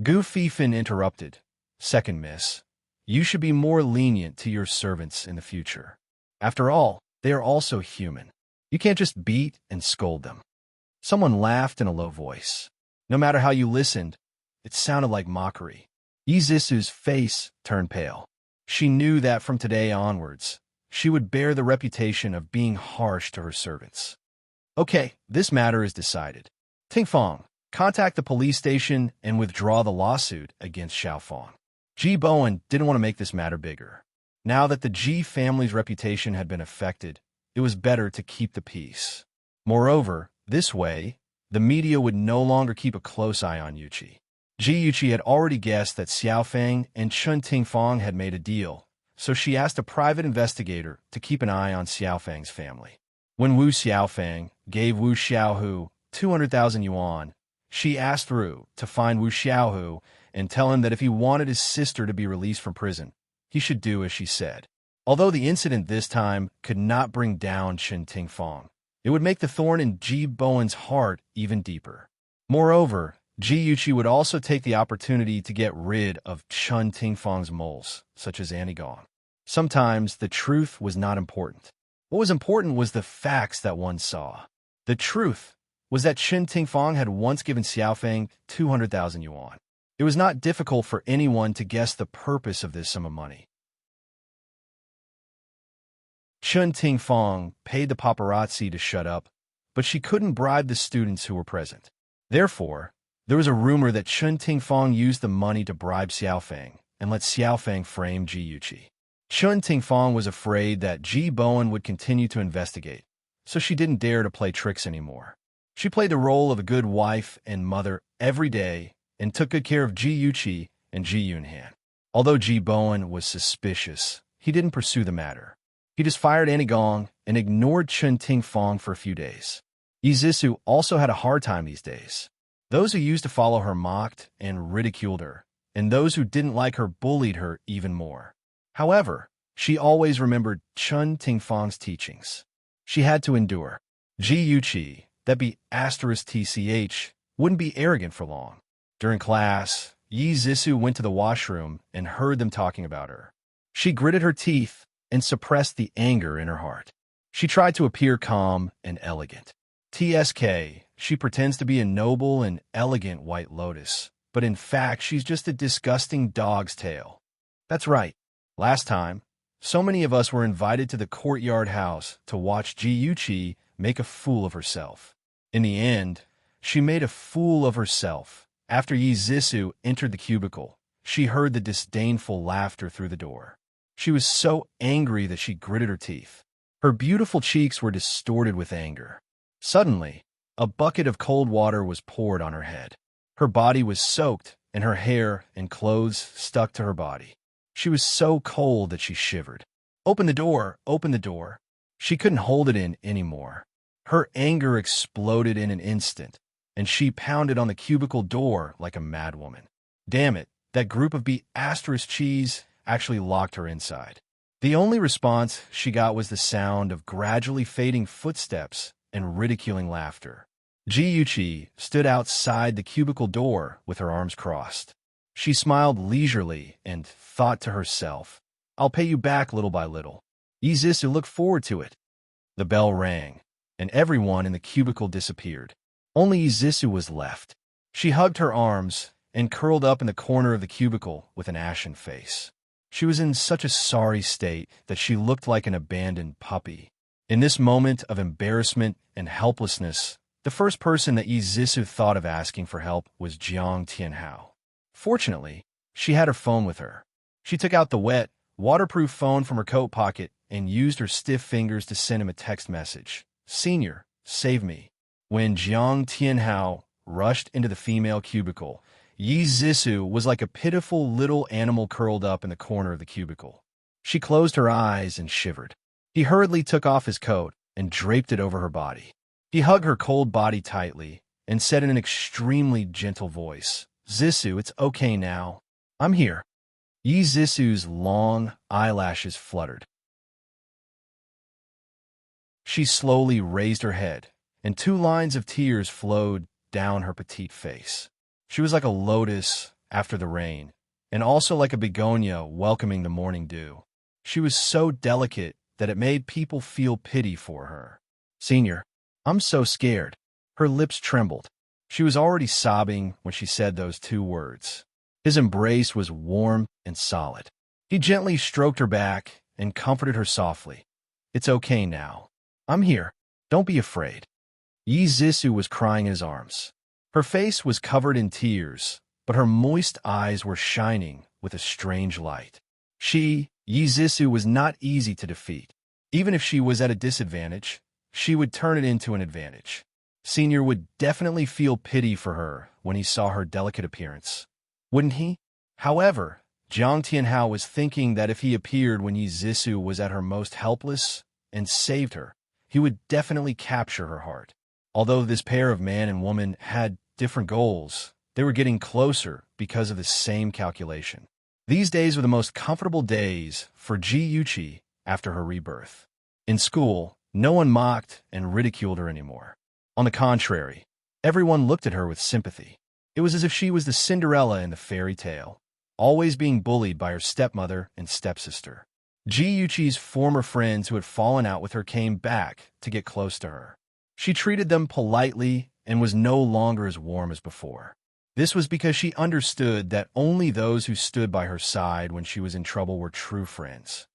Gu Fifin interrupted. Second miss, you should be more lenient to your servants in the future. After all, they are also human. You can't just beat and scold them. Someone laughed in a low voice. No matter how you listened, it sounded like mockery. Yi Zissou's face turned pale. She knew that from today onwards, she would bear the reputation of being harsh to her servants. Okay, this matter is decided. Tingfang, contact the police station and withdraw the lawsuit against Xiao Fong. Ji Bowen didn't want to make this matter bigger. Now that the Ji family's reputation had been affected, it was better to keep the peace. Moreover, this way, the media would no longer keep a close eye on Yuqi. Ji Yuqi had already guessed that Xiaofang and Chun Tingfang had made a deal, so she asked a private investigator to keep an eye on Xiaofang's family. When Wu Xiaofang gave Wu Xiaohu 200,000 yuan, she asked Ru to find Wu Xiaohu and tell him that if he wanted his sister to be released from prison, he should do as she said. Although the incident this time could not bring down Chen Tingfang, it would make the thorn in Ji Bowen's heart even deeper. Moreover, Ji Yuqi would also take the opportunity to get rid of Chun Tingfang's moles, such as Anigong. Sometimes the truth was not important. What was important was the facts that one saw. The truth was that Chen Tingfang had once given Xiaofang 200,000 yuan. It was not difficult for anyone to guess the purpose of this sum of money. Chun Tingfang paid the paparazzi to shut up, but she couldn't bribe the students who were present. Therefore, there was a rumor that Chun Tingfang used the money to bribe Xiaofang and let Xiaofang frame Ji Yuqi. Chun Tingfang was afraid that Ji Bowen would continue to investigate, so she didn't dare to play tricks anymore. She played the role of a good wife and mother every day and took good care of Ji Yuqi and Ji Yunhan. Although Ji Bowen was suspicious, he didn't pursue the matter. He just fired Anigong and ignored Chun Tingfang for a few days. Yi Zissou also had a hard time these days. Those who used to follow her mocked and ridiculed her, and those who didn't like her bullied her even more. However, she always remembered Chun Tingfang's teachings. She had to endure. Ji Yuqi, that be *TCH, wouldn't be arrogant for long. During class, Yi Zissou went to the washroom and heard them talking about her. She gritted her teeth and suppressed the anger in her heart. She tried to appear calm and elegant. TSK, she pretends to be a noble and elegant white lotus, but in fact she's just a disgusting dog's tail. That's right. Last time, so many of us were invited to the courtyard house to watch Ji Yuqi make a fool of herself. In the end, she made a fool of herself. After Yi Zissou entered the cubicle, she heard the disdainful laughter through the door. She was so angry that she gritted her teeth. Her beautiful cheeks were distorted with anger. Suddenly, a bucket of cold water was poured on her head. Her body was soaked, and her hair and clothes stuck to her body. She was so cold that she shivered. Open the door! Open the door! She couldn't hold it in anymore. Her anger exploded in an instant, and she pounded on the cubicle door like a madwoman. Damn it, that group of cheese actually locked her inside. The only response she got was the sound of gradually fading footsteps and ridiculing laughter. Ji stood outside the cubicle door with her arms crossed. She smiled leisurely and thought to herself, "I'll pay you back little by little. Izisu looked forward to it." The bell rang, and everyone in the cubicle disappeared. Only Izisu was left. She hugged her arms and curled up in the corner of the cubicle with an ashen face. She was in such a sorry state that she looked like an abandoned puppy. In this moment of embarrassment and helplessness, the first person that Izisu thought of asking for help was Jiang Tianhao. Fortunately, she had her phone with her. She took out the wet, waterproof phone from her coat pocket and used her stiff fingers to send him a text message. "Senior, save me." When Jiang Tianhao rushed into the female cubicle, Izisu was like a pitiful little animal curled up in the corner of the cubicle. She closed her eyes and shivered. He hurriedly took off his coat and draped it over her body. He hugged her cold body tightly and said in an extremely gentle voice, "Zisu, it's okay now. I'm here." Zisu's long eyelashes fluttered. She slowly raised her head, and 2 lines of tears flowed down her petite face. She was like a lotus after the rain, and also like a begonia welcoming the morning dew. She was so delicate that it made people feel pity for her. "Senior, I'm so scared." Her lips trembled. She was already sobbing when she said those 2 words. His embrace was warm and solid. He gently stroked her back and comforted her softly. "It's okay now. I'm here. Don't be afraid." Zisu was crying in his arms. Her face was covered in tears, but her moist eyes were shining with a strange light. Zisu was not easy to defeat. Even if she was at a disadvantage, she would turn it into an advantage. Senior would definitely feel pity for her when he saw her delicate appearance. Wouldn't he? However, Jiang Tianhao was thinking that if he appeared when Zisu was at her most helpless and saved her, he would definitely capture her heart. Although this pair of man and woman had different goals, they were getting closer because of the same calculation. These days were the most comfortable days for Ji after her rebirth. In school, no one mocked and ridiculed her anymore. On the contrary, everyone looked at her with sympathy. It was as if she was the Cinderella in the fairy tale, always being bullied by her stepmother and stepsister. Ji former friends who had fallen out with her came back to get close to her. She treated them politely and was no longer as warm as before. This was because she understood that only those who stood by her side when she was in trouble were true friends.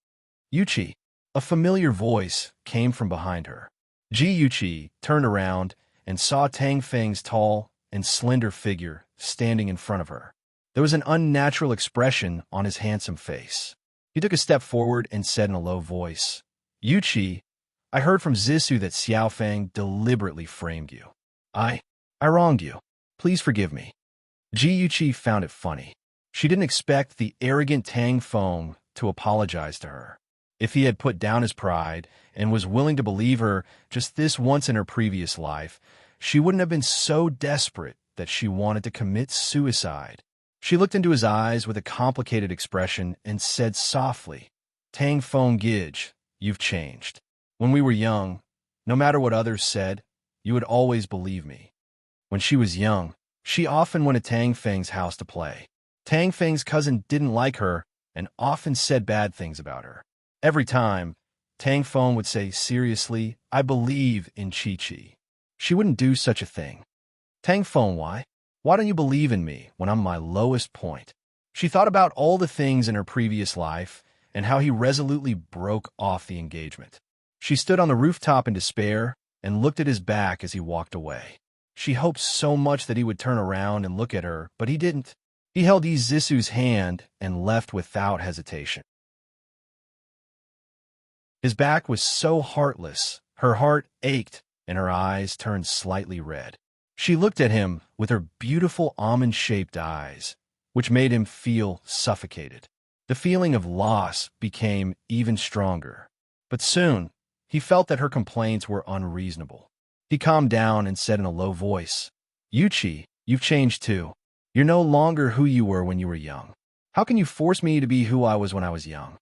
"Yuchi," a familiar voice came from behind her. Ji turned around and saw Tang Feng's tall and slender figure standing in front of her. There was an unnatural expression on his handsome face. He took a step forward and said in a low voice, "Yuchi, I heard from Zisu that Xiaofeng deliberately framed you. I wronged you. Please forgive me." Ji found it funny. She didn't expect the arrogant Tang Feng to apologize to her. If he had put down his pride and was willing to believe her just this once in her previous life, she wouldn't have been so desperate that she wanted to commit suicide. She looked into his eyes with a complicated expression and said softly, "Tang Feng Gij, you've changed. When we were young, no matter what others said, you would always believe me." When she was young, she often went to Tang Feng's house to play. Tang Feng's cousin didn't like her and often said bad things about her. Every time, Tang Feng would say seriously, "I believe in Chi-Chi." She wouldn't do such a thing. "Tang Feng, why? Why don't you believe in me when I'm my lowest point?" She thought about all the things in her previous life and how he resolutely broke off the engagement. She stood on the rooftop in despair and looked at his back as he walked away. She hoped so much that he would turn around and look at her, but he didn't. He held Zisu's hand and left without hesitation. His back was so heartless, her heart ached, and her eyes turned slightly red. She looked at him with her beautiful almond-shaped eyes, which made him feel suffocated. The feeling of loss became even stronger. But soon, he felt that her complaints were unreasonable. He calmed down and said in a low voice, "Yuchi, you've changed too. You're no longer who you were when you were young. How can you force me to be who I was when I was young?"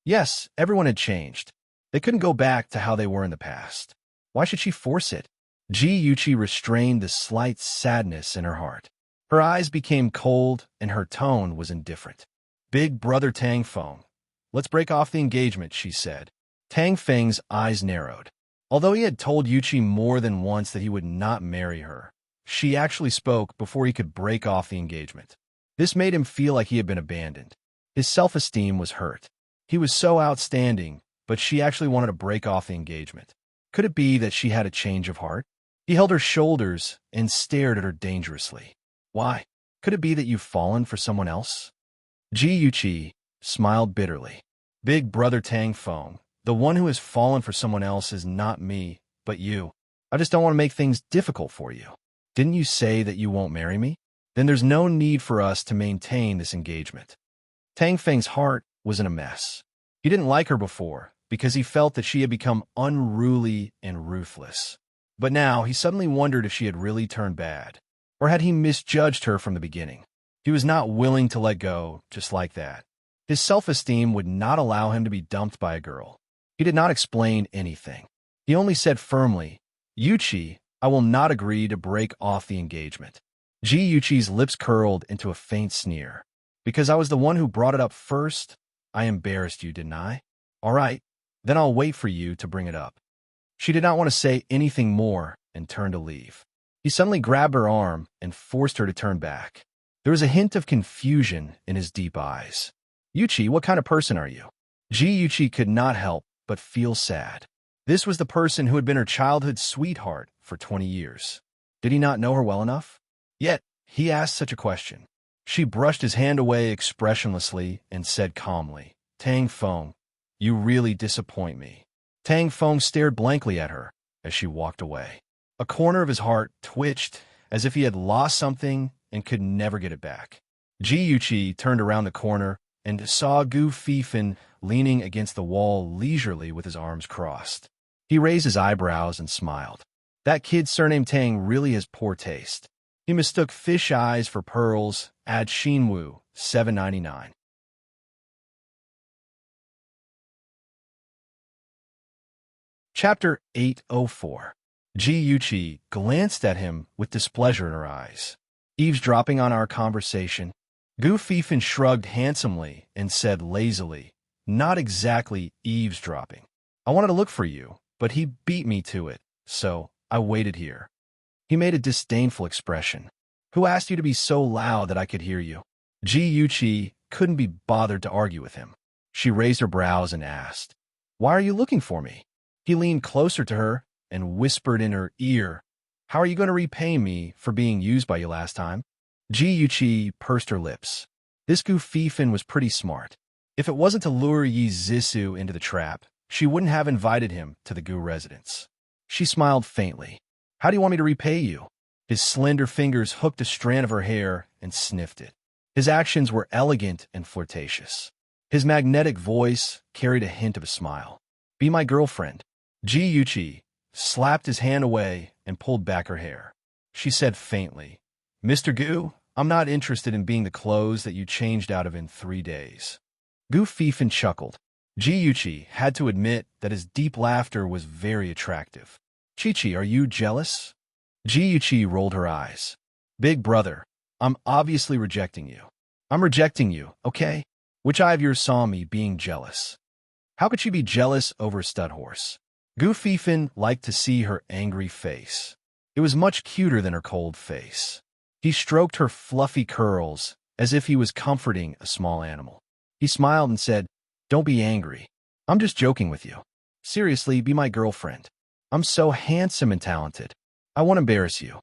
Yes, everyone had changed. They couldn't go back to how they were in the past. Why should she force it? Ji Yuchi restrained the slight sadness in her heart. Her eyes became cold, and her tone was indifferent. Big brother Tang Feng. Let's break off the engagement, she said. Tang Feng's eyes narrowed. Although he had told Yuchi more than once that he would not marry her, she actually spoke before he could break off the engagement. This made him feel like he had been abandoned. His self-esteem was hurt. He was so outstanding, but she actually wanted to break off the engagement. Could it be that she had a change of heart? He held her shoulders and stared at her dangerously. Why? Could it be that you've fallen for someone else? Ji Yuchi smiled bitterly. Big brother Tang Feng, the one who has fallen for someone else is not me, but you. I just don't want to make things difficult for you. Didn't you say that you won't marry me? Then there's no need for us to maintain this engagement. Tang Feng's heart was in a mess. He didn't like her before because he felt that she had become unruly and ruthless. But now he suddenly wondered if she had really turned bad, or had he misjudged her from the beginning. He was not willing to let go just like that. His self-esteem would not allow him to be dumped by a girl. He did not explain anything. He only said firmly, Yuchi, I will not agree to break off the engagement. Ji Yuchi's lips curled into a faint sneer. Because I was the one who brought it up first, I embarrassed you, didn't I? All right, then I'll wait for you to bring it up. She did not want to say anything more and turned to leave. He suddenly grabbed her arm and forced her to turn back. There was a hint of confusion in his deep eyes. Yuchi, what kind of person are you? Ji Yuchi could not help but feel sad. This was the person who had been her childhood sweetheart for 20 years. Did he not know her well enough? Yet, he asked such a question. She brushed his hand away expressionlessly and said calmly, Tang Feng, you really disappoint me. Tang Feng stared blankly at her as she walked away. A corner of his heart twitched as if he had lost something and could never get it back. Ji Yuchi turned around the corner and saw Gu Fifan leaning against the wall leisurely with his arms crossed. He raised his eyebrows and smiled. That kid surnamed Tang really has poor taste. He mistook fish eyes for pearls at Xinwu, $7.99. Chapter 804. Ji Yuchi glanced at him with displeasure in her eyes. Eavesdropping on our conversation? Gu Fifan shrugged handsomely and said lazily, not exactly eavesdropping. I wanted to look for you, but he beat me to it, so I waited here. He made a disdainful expression. Who asked you to be so loud that I could hear you? Ji Yuchi couldn't be bothered to argue with him. She raised her brows and asked, Why are you looking for me? He leaned closer to her and whispered in her ear, How are you going to repay me for being used by you last time? Ji Yuchi pursed her lips. This Gu Fifan was pretty smart. If it wasn't to lure Yi Zissou into the trap, she wouldn't have invited him to the Gu residence. She smiled faintly. How do you want me to repay you? His slender fingers hooked a strand of her hair and sniffed it. His actions were elegant and flirtatious. His magnetic voice carried a hint of a smile. Be my girlfriend. Ji Yuchi slapped his hand away and pulled back her hair. She said faintly, Mr. Gu, I'm not interested in being the clothes that you changed out of in 3 days. Gu Fifan chuckled. Ji Yuchi had to admit that his deep laughter was very attractive. Chi-Chi, are you jealous? Ji Yuchi rolled her eyes. Big brother, I'm obviously rejecting you. I'm rejecting you, okay? Which eye of yours saw me being jealous? How could she be jealous over a stud horse? Gu Fifan liked to see her angry face. It was much cuter than her cold face. He stroked her fluffy curls as if he was comforting a small animal. He smiled and said, Don't be angry. I'm just joking with you. Seriously, be my girlfriend. I'm so handsome and talented. I won't embarrass you.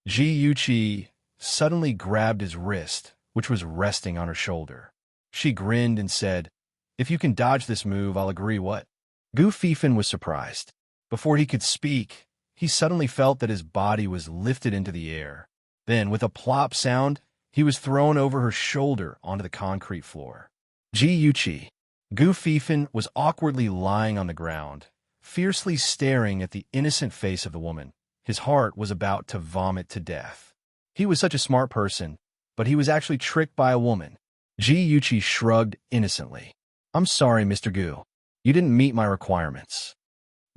Ji Yuchi suddenly grabbed his wrist, which was resting on her shoulder. She grinned and said, If you can dodge this move, I'll agree what? Gu Fifan was surprised. Before he could speak, he suddenly felt that his body was lifted into the air. Then, with a plop sound, he was thrown over her shoulder onto the concrete floor. Ji Yuchi. Gu Fifan was awkwardly lying on the ground, fiercely staring at the innocent face of the woman. His heart was about to vomit to death. He was such a smart person, but he was actually tricked by a woman. Ji Yuchi shrugged innocently. I'm sorry, Mr. Gu. You didn't meet my requirements.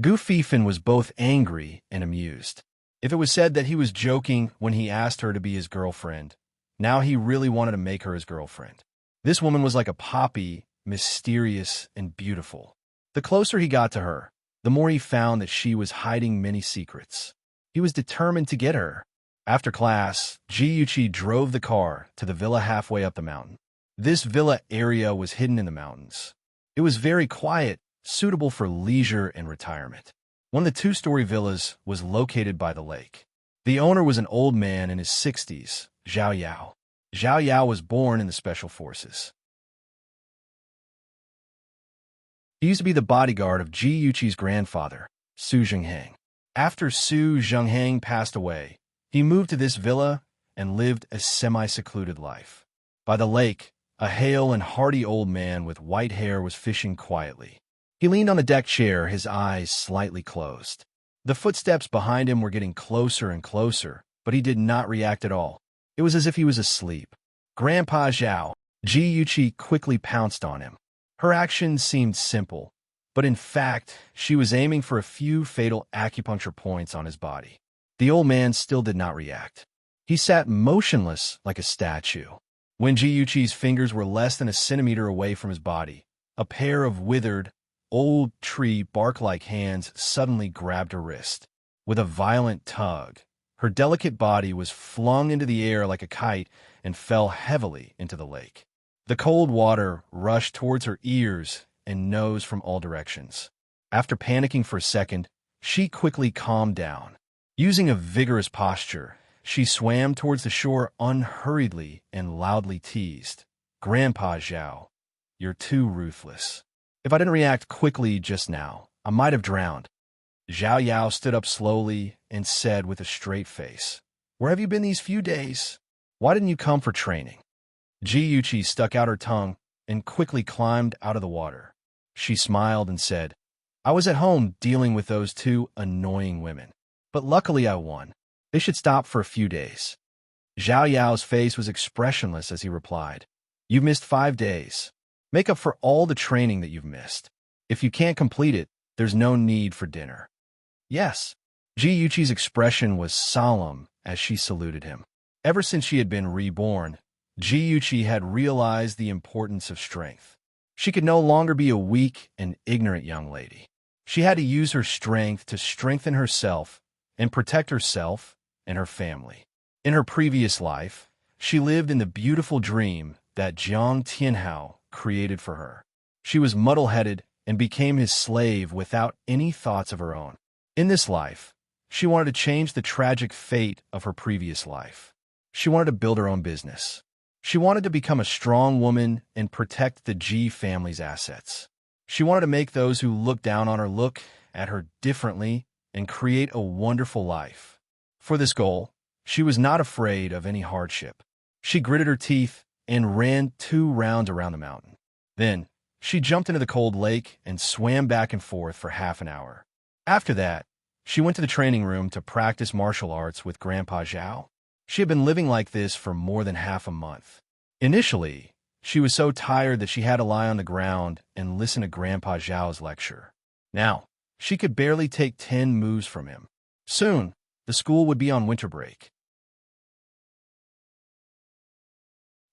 Gu Fifan was both angry and amused. If it was said that he was joking when he asked her to be his girlfriend, now he really wanted to make her his girlfriend. This woman was like a poppy, mysterious and beautiful. The closer he got to her, the more he found that she was hiding many secrets. He was determined to get her. After class, Ji drove the car to the villa halfway up the mountain. This villa area was hidden in the mountains. It was very quiet, suitable for leisure and retirement. One of the two-story villas was located by the lake. The owner was an old man in his 60s, Zhao Yao. Zhao Yao was born in the Special Forces. He used to be the bodyguard of Ji Yuqi's grandfather, Su Zhenghang. After Su Zhenghang passed away, he moved to this villa and lived a semi-secluded life. By the lake, a hale and hearty old man with white hair was fishing quietly. He leaned on the deck chair, his eyes slightly closed. The footsteps behind him were getting closer and closer, but he did not react at all. It was as if he was asleep. Grandpa Zhao, Ji Yuqi quickly pounced on him. Her actions seemed simple, but in fact, she was aiming for a few fatal acupuncture points on his body. The old man still did not react. He sat motionless like a statue. When Ji Yuqi's fingers were less than a centimeter away from his body, a pair of withered, old tree bark-like hands suddenly grabbed her wrist. With a violent tug, her delicate body was flung into the air like a kite and fell heavily into the lake. The cold water rushed towards her ears and nose from all directions. After panicking for a second, she quickly calmed down. Using a vigorous posture, she swam towards the shore unhurriedly and loudly teased, "Grandpa Zhao, you're too ruthless. If I didn't react quickly just now, I might have drowned." Zhao Yao stood up slowly and said with a straight face, "Where have you been these few days? Why didn't you come for training?" Ji Yuqi stuck out her tongue and quickly climbed out of the water. She smiled and said, "I was at home dealing with those two annoying women. But luckily I won. They should stop for a few days." Zhao Yao's face was expressionless as he replied, "You've missed 5 days. Make up for all the training that you've missed. If you can't complete it, there's no need for dinner." "Yes." Ji Yuqi's expression was solemn as she saluted him. Ever since she had been reborn, Ji Yuqi had realized the importance of strength. She could no longer be a weak and ignorant young lady. She had to use her strength to strengthen herself and protect herself and her family. In her previous life, she lived in the beautiful dream that Jiang Tianhao created for her. She was muddle-headed and became his slave without any thoughts of her own. In this life, she wanted to change the tragic fate of her previous life. She wanted to build her own business. She wanted to become a strong woman and protect the Ji family's assets. She wanted to make those who look down on her look at her differently and create a wonderful life. For this goal, she was not afraid of any hardship. She gritted her teeth and ran 2 rounds around the mountain. Then, she jumped into the cold lake and swam back and forth for half an hour. After that, she went to the training room to practice martial arts with Grandpa Zhao. She had been living like this for more than half a month. Initially, she was so tired that she had to lie on the ground and listen to Grandpa Zhao's lecture. Now, she could barely take 10 moves from him. Soon, the school would be on winter break.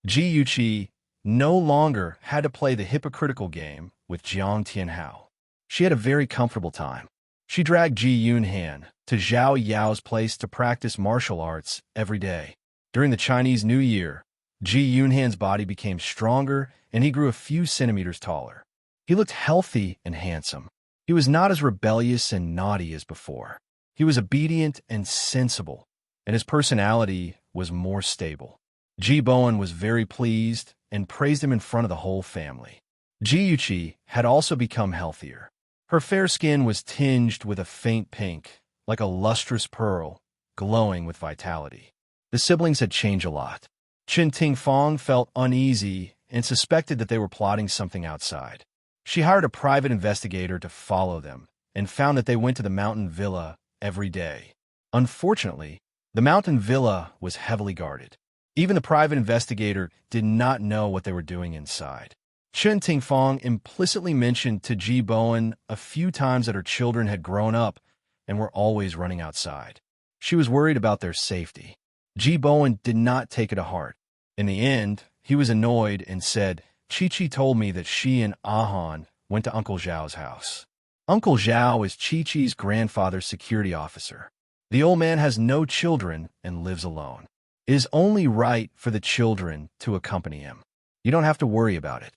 Ji Yuqi no longer had to play the hypocritical game with Jiang Tianhao. She had a very comfortable time. She dragged Ji Yunhan to Zhao Yao's place to practice martial arts every day. During the Chinese New Year, Ji Yunhan's body became stronger and he grew a few centimeters taller. He looked healthy and handsome. He was not as rebellious and naughty as before. He was obedient and sensible, and his personality was more stable. Ji Bowen was very pleased and praised him in front of the whole family. Ji Yuqi had also become healthier. Her fair skin was tinged with a faint pink, like a lustrous pearl, glowing with vitality. The siblings had changed a lot. Qin Tingfang felt uneasy and suspected that they were plotting something outside. She hired a private investigator to follow them and found that they went to the mountain villa every day. Unfortunately, the mountain villa was heavily guarded. Even the private investigator did not know what they were doing inside. Shen Tingfang implicitly mentioned to Ji Bowen a few times that her children had grown up and were always running outside. She was worried about their safety. Ji Bowen did not take it to heart. In the end, he was annoyed and said, Chi-Chi told me that she and Ahan went to Uncle Zhao's house. Uncle Zhao is Chi-Chi's grandfather's security officer. The old man has no children and lives alone. It is only right for the children to accompany him. You don't have to worry about it.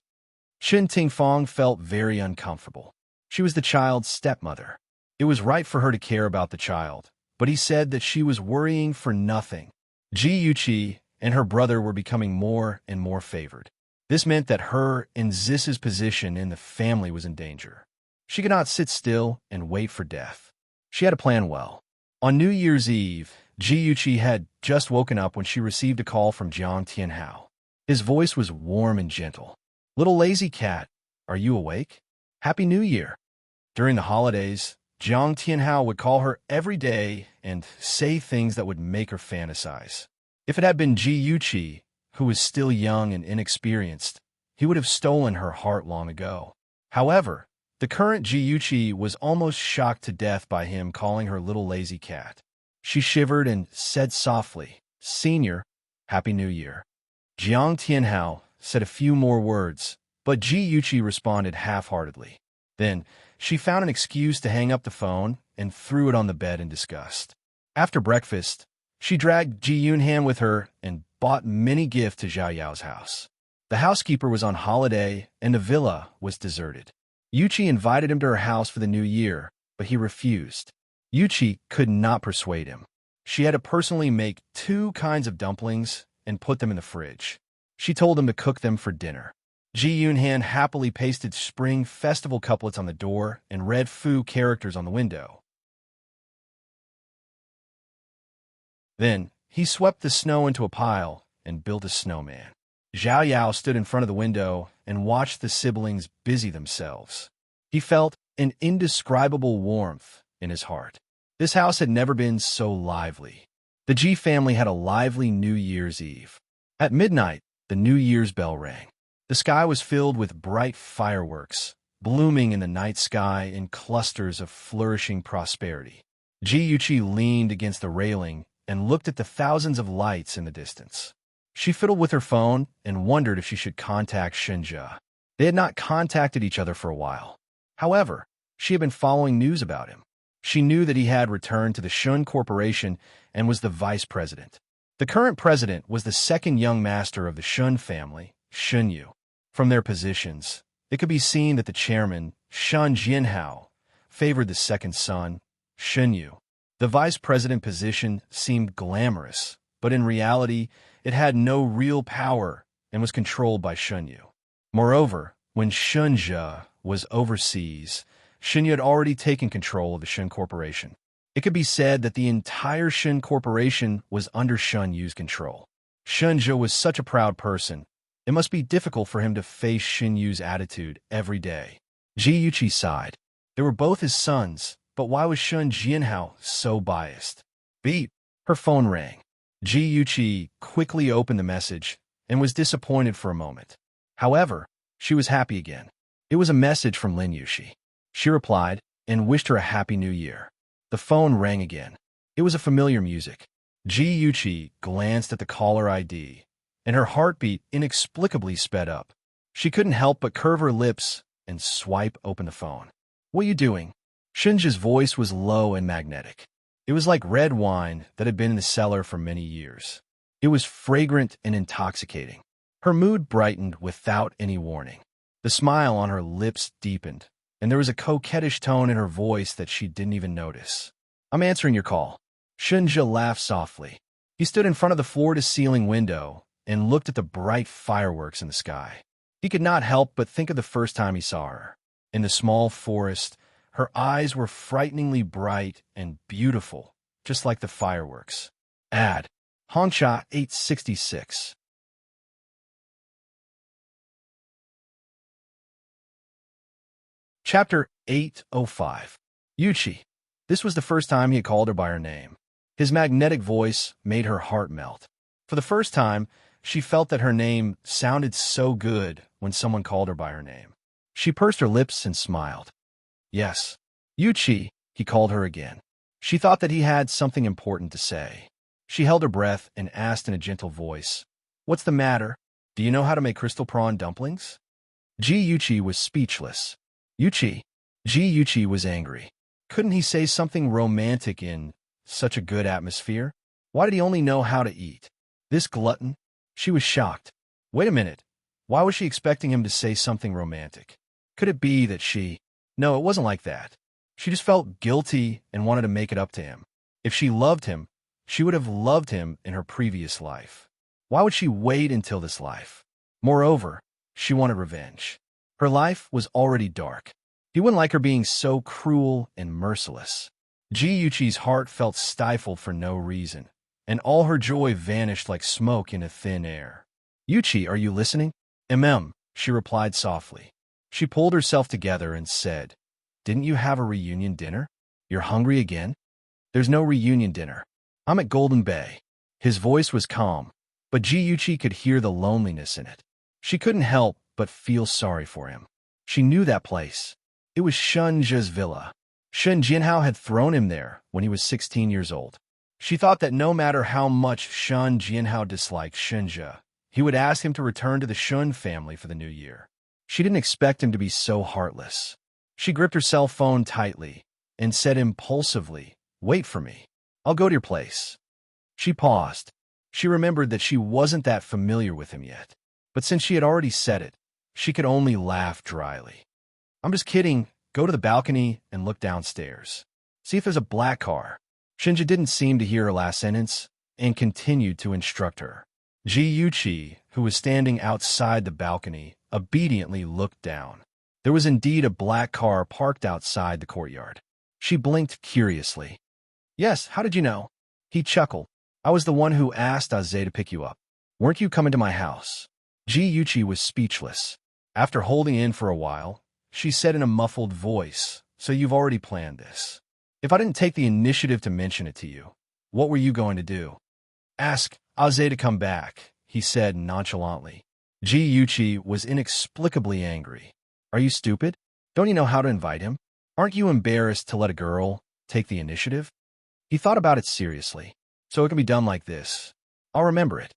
Shen Tingfang felt very uncomfortable. She was the child's stepmother. It was right for her to care about the child, but he said that she was worrying for nothing. Ji Yuqi and her brother were becoming more and more favored. This meant that her and Zis's position in the family was in danger. She could not sit still and wait for death. She had to plan well. On New Year's Eve, Ji Yuqi had just woken up when she received a call from Jiang Tianhao. His voice was warm and gentle. Little lazy cat, are you awake? Happy New Year. During the holidays, Jiang Tianhao would call her every day and say things that would make her fantasize. If it had been Ji Yuqi, who was still young and inexperienced, he would have stolen her heart long ago. However, the current Ji Yuqi was almost shocked to death by him calling her little lazy cat. She shivered and said softly, Senior, Happy New Year. Jiang Tianhao said a few more words, but Ji Yuqi responded half-heartedly. Then, she found an excuse to hang up the phone and threw it on the bed in disgust. After breakfast, she dragged Ji Yunhan with her and bought many gifts to Zhao Yao's house. The housekeeper was on holiday and the villa was deserted. Yuqi invited him to her house for the new year, but he refused. Yuqi could not persuade him. She had to personally make 2 kinds of dumplings and put them in the fridge. She told him to cook them for dinner. Ji Yunhan happily pasted Spring Festival couplets on the door and red Fu characters on the window. Then, he swept the snow into a pile and built a snowman. Zhao Yao stood in front of the window and watched the siblings busy themselves. He felt an indescribable warmth in his heart. This house had never been so lively. The Ji family had a lively New Year's Eve. At midnight, the New Year's bell rang. The sky was filled with bright fireworks, blooming in the night sky in clusters of flourishing prosperity. Ji Yuqi leaned against the railing and looked at the thousands of lights in the distance. She fiddled with her phone and wondered if she should contact Shenjia. They had not contacted each other for a while. However, she had been following news about him. She knew that he had returned to the Shun Corporation and was the vice president. The current president was the second young master of the Shun family, Shun Yu. From their positions, it could be seen that the chairman, Shun Jianhao, favored the second son, Shun Yu. The vice president position seemed glamorous, but in reality, it had no real power and was controlled by Shun Yu. Moreover, when Shunjia was overseas, Shun Yu had already taken control of the Shun Corporation. It could be said that the entire Shun Corporation was under Shun Yu's control. Shunjia was such a proud person. It must be difficult for him to face Shun Yu's attitude every day. Ji Yuqi sighed. They were both his sons, but why was Shun Jianhao so biased? Beep! Her phone rang. Ji Yuqi quickly opened the message and was disappointed for a moment. However, she was happy again. It was a message from Lin Yuxi. She replied and wished her a happy new year. The phone rang again. It was a familiar music. Ji Yuqi glanced at the caller ID, and her heartbeat inexplicably sped up. She couldn't help but curve her lips and swipe open the phone. What are you doing? Shinji's voice was low and magnetic. It was like red wine that had been in the cellar for many years. It was fragrant and intoxicating. Her mood brightened without any warning. The smile on her lips deepened, and there was a coquettish tone in her voice that she didn't even notice. I'm answering your call. Shinji laughed softly. He stood in front of the floor-to-ceiling window and looked at the bright fireworks in the sky. He could not help but think of the first time he saw her. In the small forest, her eyes were frighteningly bright and beautiful, just like the fireworks. Ad. Hongsha 866. Chapter 805. Yuqi. This was the first time he had called her by her name. His magnetic voice made her heart melt. For the first time, She felt that her name sounded so good when someone called her by her name. She pursed her lips and smiled. Yes. Yuchi, he called her again. She thought that he had something important to say. She held her breath and asked in a gentle voice, "What's the matter? Do you know how to make crystal prawn dumplings?" Yuchi was speechless. Yuchi. Yuchi was angry. Couldn't he say something romantic in such a good atmosphere? Why did he only know how to eat? This glutton? She was shocked. Wait a minute. Why was she expecting him to say something romantic? Could it be that she... No, it wasn't like that. She just felt guilty and wanted to make it up to him. If she loved him, she would have loved him in her previous life. Why would she wait until this life? Moreover, she wanted revenge. Her life was already dark. He wouldn't like her being so cruel and merciless. Yuchi's heart felt stifled for no reason, and all her joy vanished like smoke into thin air. Yuchi, are you listening? She replied softly. She pulled herself together and said, Didn't you have a reunion dinner? You're hungry again? There's no reunion dinner. I'm at Golden Bay. His voice was calm, but Yuchi could hear the loneliness in it. She couldn't help but feel sorry for him. She knew that place. It was Shunja's villa. Shen Jinhao had thrown him there when he was 16 years old. She thought that no matter how much Shen Jinhao disliked Shenja, he would ask him to return to the Shun family for the new year. She didn't expect him to be so heartless. She gripped her cell phone tightly and said impulsively, "Wait for me. I'll go to your place." She paused. She remembered that she wasn't that familiar with him yet. But since she had already said it, she could only laugh dryly. "I'm just kidding. Go to the balcony and look downstairs. See if there's a black car." Shinja didn't seem to hear her last sentence and continued to instruct her. Yuchi, who was standing outside the balcony, obediently looked down. There was indeed a black car parked outside the courtyard. She blinked curiously. "Yes, how did you know?" He chuckled. "I was the one who asked Aze to pick you up. Weren't you coming to my house?" Yuchi was speechless. After holding in for a while, she said in a muffled voice, "So you've already planned this. If I didn't take the initiative to mention it to you, what were you going to do?" "Ask Aze to come back," he said nonchalantly. Yuchi was inexplicably angry. "Are you stupid? Don't you know how to invite him? Aren't you embarrassed to let a girl take the initiative?" He thought about it seriously. "So it can be done like this. I'll remember it.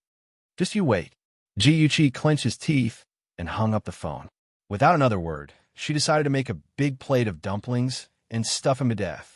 Just you wait." Yuchi clenched his teeth and hung up the phone. Without another word, she decided to make a big plate of dumplings and stuff him to death.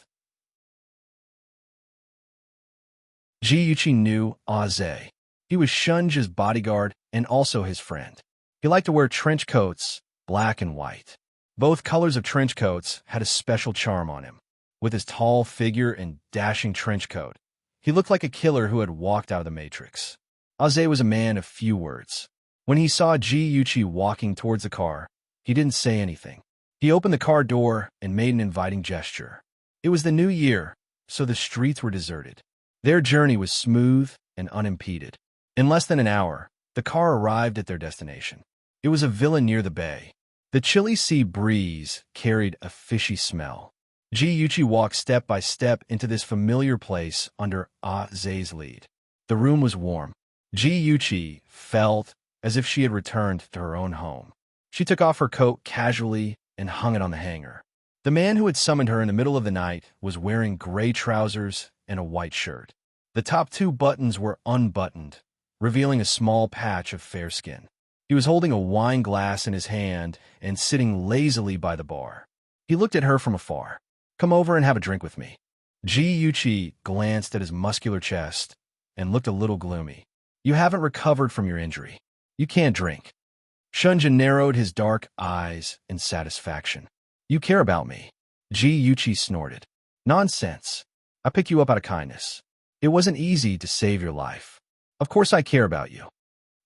Yuchi knew Aze. He was Shunja's bodyguard and also his friend. He liked to wear trench coats, black and white. Both colors of trench coats had a special charm on him. With his tall figure and dashing trench coat, he looked like a killer who had walked out of the Matrix. Aze was a man of few words. When he saw Yuchi walking towards the car, he didn't say anything. He opened the car door and made an inviting gesture. It was the new year, so the streets were deserted. Their journey was smooth and unimpeded. In less than an hour, the car arrived at their destination. It was a villa near the bay. The chilly sea breeze carried a fishy smell. Yuchi walked step by step into this familiar place under Aze's lead. The room was warm. Yuchi felt as if she had returned to her own home. She took off her coat casually and hung it on the hanger. The man who had summoned her in the middle of the night was wearing gray trousers and a white shirt. The top two buttons were unbuttoned, revealing a small patch of fair skin. He was holding a wine glass in his hand and sitting lazily by the bar. He looked at her from afar. "Come over and have a drink with me." Yuchi glanced at his muscular chest and looked a little gloomy. "You haven't recovered from your injury. You can't drink." Shunja narrowed his dark eyes in satisfaction. "You care about me." Yuchi snorted. "Nonsense. I picked you up out of kindness. It wasn't easy to save your life. Of course I care about you."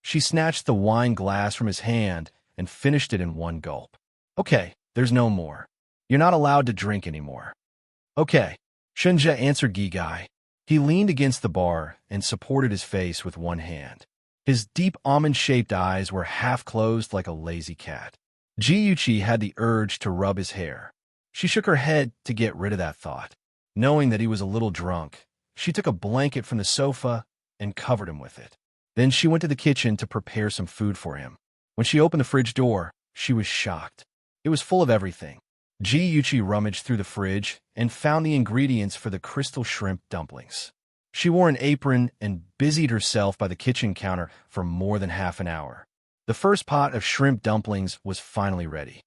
She snatched the wine glass from his hand and finished it in one gulp. "Okay, there's no more. You're not allowed to drink anymore." "Okay," Shunja answered Gigai. He leaned against the bar and supported his face with one hand. His deep almond-shaped eyes were half-closed like a lazy cat. Yuchi had the urge to rub his hair. She shook her head to get rid of that thought. Knowing that he was a little drunk, she took a blanket from the sofa and covered him with it. Then she went to the kitchen to prepare some food for him. When she opened the fridge door, she was shocked. It was full of everything. Ji-Yuchi rummaged through the fridge and found the ingredients for the crystal shrimp dumplings. She wore an apron and busied herself by the kitchen counter for more than half an hour. The first pot of shrimp dumplings was finally ready.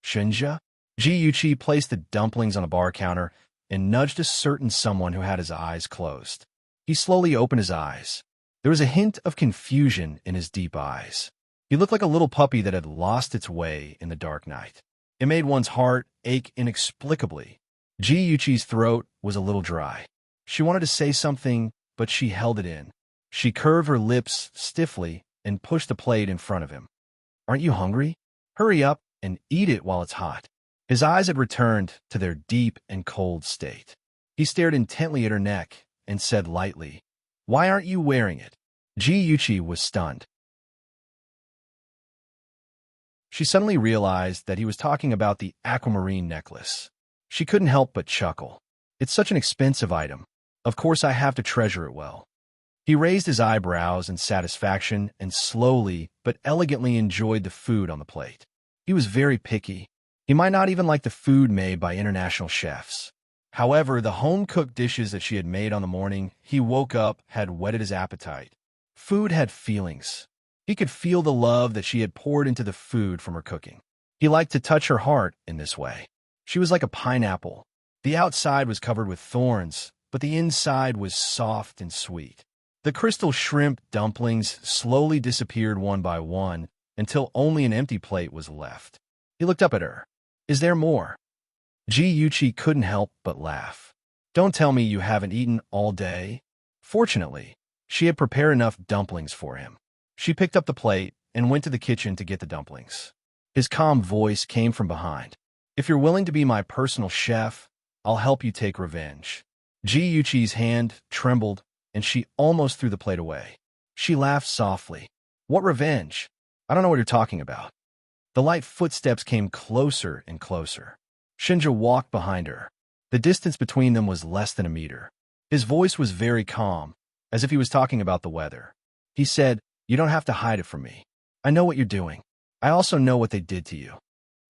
Shinja? Ji-Yuchi placed the dumplings on a bar counter and nudged a certain someone who had his eyes closed. He slowly opened his eyes. There was a hint of confusion in his deep eyes. He looked like a little puppy that had lost its way in the dark night. It made one's heart ache inexplicably. Ji-Yuchi's throat was a little dry. She wanted to say something, but she held it in. She curved her lips stiffly and pushed the plate in front of him. "Aren't you hungry? Hurry up and eat it while it's hot." His eyes had returned to their deep and cold state. He stared intently at her neck and said lightly, "Why aren't you wearing it?" Ji-Yuchi was stunned. She suddenly realized that he was talking about the aquamarine necklace. She couldn't help but chuckle. "It's such an expensive item. Of course I have to treasure it well." He raised his eyebrows in satisfaction and slowly but elegantly enjoyed the food on the plate. He was very picky. He might not even like the food made by international chefs. However, the home-cooked dishes that she had made on the morning he woke up had whetted his appetite. Food had feelings. He could feel the love that she had poured into the food from her cooking. He liked to touch her heart in this way. She was like a pineapple. The outside was covered with thorns, but the inside was soft and sweet. The crystal shrimp dumplings slowly disappeared one by one until only an empty plate was left. He looked up at her. "Is there more?" Ji-Yuchi couldn't help but laugh. "Don't tell me you haven't eaten all day." Fortunately, she had prepared enough dumplings for him. She picked up the plate and went to the kitchen to get the dumplings. His calm voice came from behind. "If you're willing to be my personal chef, I'll help you take revenge." Ji-Yuchi's hand trembled, and she almost threw the plate away. She laughed softly. "What revenge? I don't know what you're talking about." The light footsteps came closer and closer. Shinja walked behind her. The distance between them was less than a meter. His voice was very calm, as if he was talking about the weather. He said, "You don't have to hide it from me. I know what you're doing. I also know what they did to you."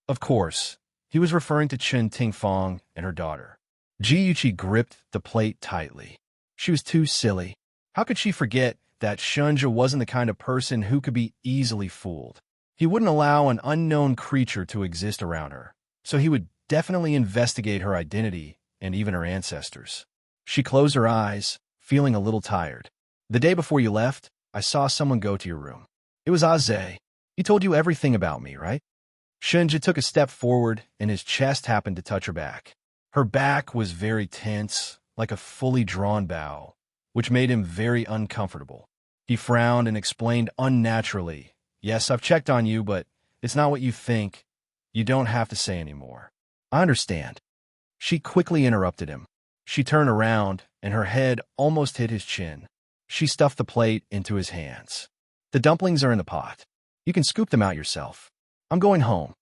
Of course, he was referring to Chen Tingfang and her daughter. Ji-Yuchi gripped the plate tightly. She was too silly. How could she forget that Shinja wasn't the kind of person who could be easily fooled? He wouldn't allow an unknown creature to exist around her, so he would definitely investigate her identity and even her ancestors. She closed her eyes, feeling a little tired. "The day before you left, I saw someone go to your room. It was Aze. He told you everything about me, right?" Shinja took a step forward, and his chest happened to touch her back. Her back was very tense, like a fully drawn bow, which made him very uncomfortable. He frowned and explained unnaturally, "Yes, I've checked on you, but it's not what you think. You don't have to say anymore." "I understand." She quickly interrupted him. She turned around, and her head almost hit his chin. She stuffed the plate into his hands. "The dumplings are in the pot. You can scoop them out yourself. I'm going home."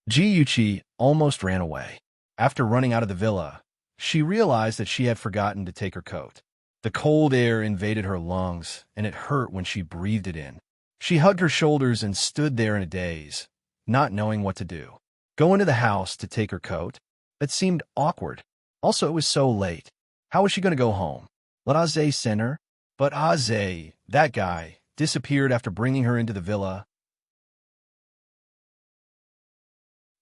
Ji-Yuchi almost ran away. After running out of the villa, she realized that she had forgotten to take her coat. The cold air invaded her lungs, and it hurt when she breathed it in. She hugged her shoulders and stood there in a daze, not knowing what to do. Go into the house to take her coat? That seemed awkward. Also, it was so late. How was she going to go home? Let Aze send her? But Aze, that guy, disappeared after bringing her into the villa.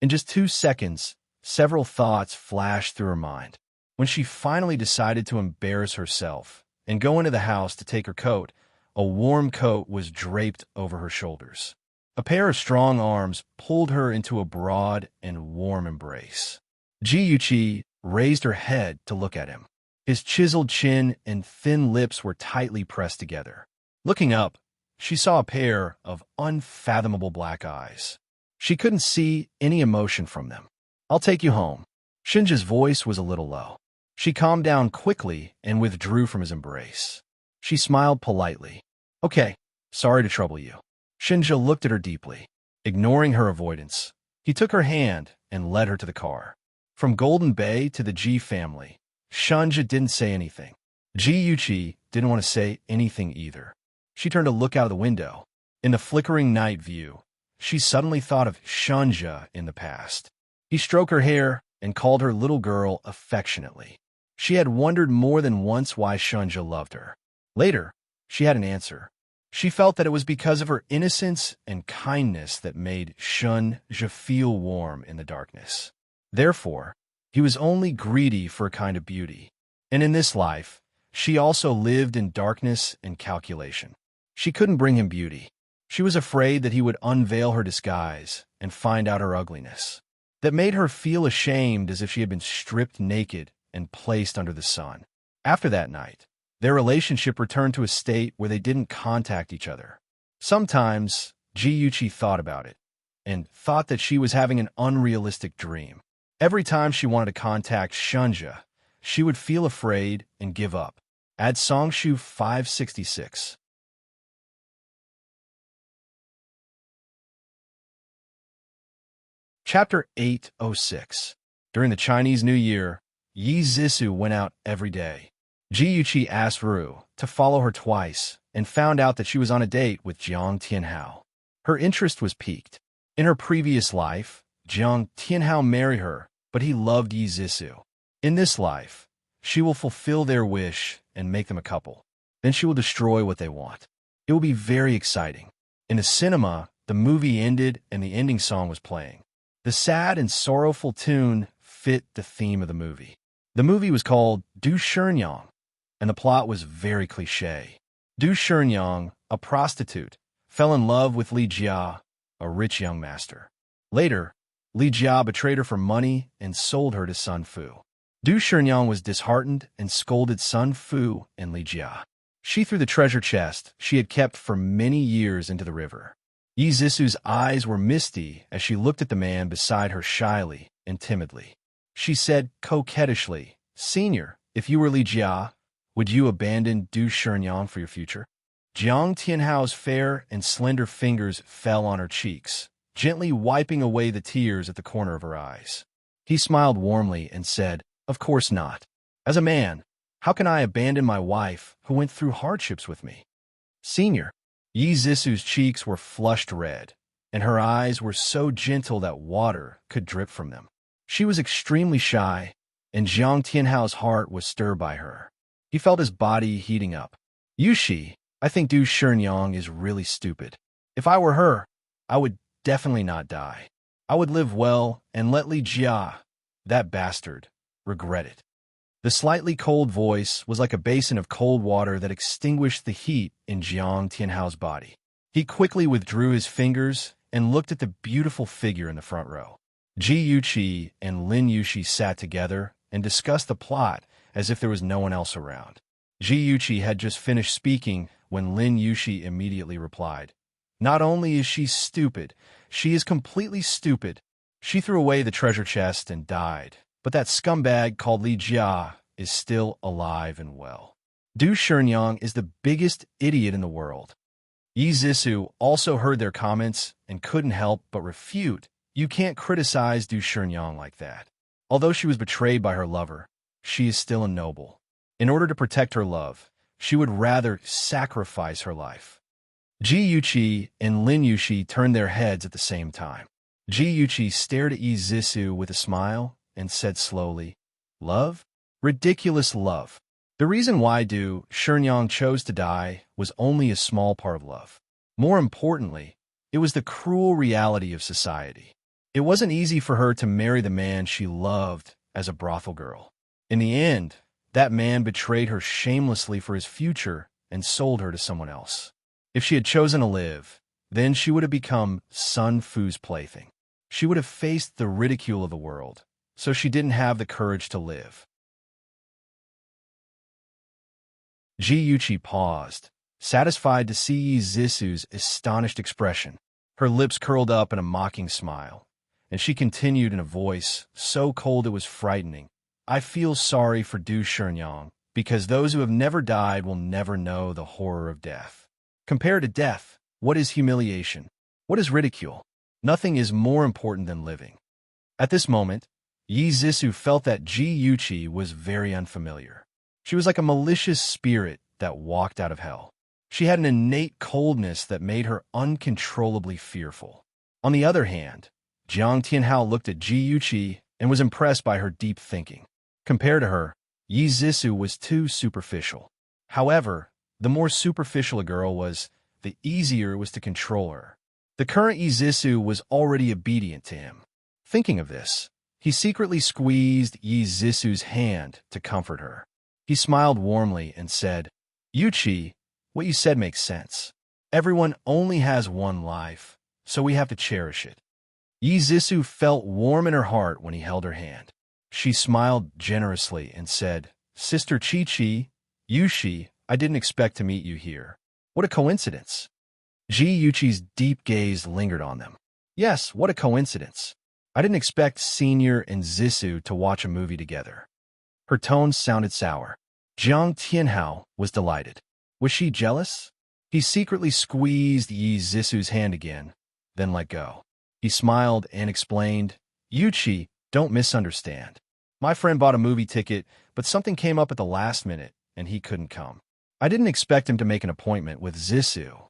In just 2 seconds, several thoughts flashed through her mind. When she finally decided to embarrass herself and go into the house to take her coat, a warm coat was draped over her shoulders. A pair of strong arms pulled her into a broad and warm embrace. Ji-Yuchi raised her head to look at him. His chiseled chin and thin lips were tightly pressed together. Looking up, she saw a pair of unfathomable black eyes. She couldn't see any emotion from them. "I'll take you home." Shinja's voice was a little low. She calmed down quickly and withdrew from his embrace. She smiled politely. "Okay, sorry to trouble you." Shinja looked at her deeply. Ignoring her avoidance, he took her hand and led her to the car. From Golden Bay to the G family, Shinja didn't say anything. Ji-Yuchi didn't want to say anything either. She turned to look out of the window. In the flickering night view, she suddenly thought of Shunja in the past. He stroked her hair and called her little girl affectionately. She had wondered more than once why Shunja loved her. Later, she had an answer. She felt that it was because of her innocence and kindness that made Shunja feel warm in the darkness. Therefore, he was only greedy for a kind of beauty. And in this life, she also lived in darkness and calculation. She couldn't bring him beauty. She was afraid that he would unveil her disguise and find out her ugliness. That made her feel ashamed, as if she had been stripped naked and placed under the sun. After that night, their relationship returned to a state where they didn't contact each other. Sometimes, Jiyuchi thought about it, and thought that she was having an unrealistic dream. Every time she wanted to contact Shunja, she would feel afraid and give up. Add Songshu 566. Chapter 806. During the Chinese New Year, Yi Zissou went out every day. Jiyuchi asked Ru to follow her twice and found out that she was on a date with Jiang Tianhao. Her interest was piqued. In her previous life, Jiang Tianhao married her, but he loved Yi Zissou. In this life, she will fulfill their wish and make them a couple. Then she will destroy what they want. It will be very exciting. In the cinema, the movie ended and the ending song was playing. The sad and sorrowful tune fit the theme of the movie. The movie was called Du Shenyang, and the plot was very cliché. Du Shenyang, a prostitute, fell in love with Li Jia, a rich young master. Later, Li Jia betrayed her for money and sold her to Sun Fu. Du Shenyang was disheartened and scolded Sun Fu and Li Jia. She threw the treasure chest she had kept for many years into the river. Yi Zissou's eyes were misty as she looked at the man beside her shyly and timidly. She said coquettishly, "Senior, if you were Li Jia, would you abandon Du Shenyang for your future?" Jiang Tianhao's fair and slender fingers fell on her cheeks, gently wiping away the tears at the corner of her eyes. He smiled warmly and said, "Of course not. As a man, how can I abandon my wife who went through hardships with me?" "Senior." Yi Zissou's cheeks were flushed red, and her eyes were so gentle that water could drip from them. She was extremely shy, and Jiang Tianhao's heart was stirred by her. He felt his body heating up. "Yushi, I think Du Shenyang is really stupid. If I were her, I would definitely not die. I would live well and let Li Jia, that bastard, regret it." The slightly cold voice was like a basin of cold water that extinguished the heat in Jiang Tianhao's body. He quickly withdrew his fingers and looked at the beautiful figure in the front row. Jiyuchi and Lin Yushi sat together and discussed the plot as if there was no one else around. Jiyuchi had just finished speaking when Lin Yushi immediately replied, "Not only is she stupid, she is completely stupid. She threw away the treasure chest and died. But that scumbag called Li Jia is still alive and well. Du Shenyang is the biggest idiot in the world." Yi Zissou also heard their comments and couldn't help but refute. "You can't criticize Du Shenyang like that. Although she was betrayed by her lover, she is still a noble. In order to protect her love, she would rather sacrifice her life." Jiyuchi and Lin Yushi turned their heads at the same time. Jiyuchi stared at Yi Zissou with a smile and said slowly, "Love? Ridiculous love. The reason why Du Shenyang chose to die was only a small part of love. More importantly, it was the cruel reality of society. It wasn't easy for her to marry the man she loved as a brothel girl. In the end, that man betrayed her shamelessly for his future and sold her to someone else. If she had chosen to live, then she would have become Sun Fu's plaything. She would have faced the ridicule of the world, so she didn't have the courage to live." Jiyuchi paused, satisfied to see Yi Zissou's astonished expression. Her lips curled up in a mocking smile, and she continued in a voice so cold it was frightening, "I feel sorry for Du Shenyang, because those who have never died will never know the horror of death. Compared to death, what is humiliation? What is ridicule? Nothing is more important than living." At this moment, Yi Zissou felt that Jiyuchi was very unfamiliar. She was like a malicious spirit that walked out of hell. She had an innate coldness that made her uncontrollably fearful. On the other hand, Jiang Tianhao looked at Ji Yuqi and was impressed by her deep thinking. Compared to her, Yi Zissou was too superficial. However, the more superficial a girl was, the easier it was to control her. The current Yi Zissou was already obedient to him. Thinking of this, he secretly squeezed Yi Zissou's hand to comfort her. He smiled warmly and said, "Yuqi, what you said makes sense. Everyone only has one life, so we have to cherish it." Yi Zissou felt warm in her heart when he held her hand. She smiled generously and said, "Sister Chi-Chi, Yuqi, I didn't expect to meet you here. What a coincidence." Ji Yuqi's deep gaze lingered on them. "Yes, what a coincidence. I didn't expect Senior and Zissou to watch a movie together." Her tone sounded sour. Jiang Tianhao was delighted. Was she jealous? He secretly squeezed Yi Zissou's hand again, then let go. He smiled and explained, "Yuqi, don't misunderstand. My friend bought a movie ticket, but something came up at the last minute, and he couldn't come. I didn't expect him to make an appointment with Zissou."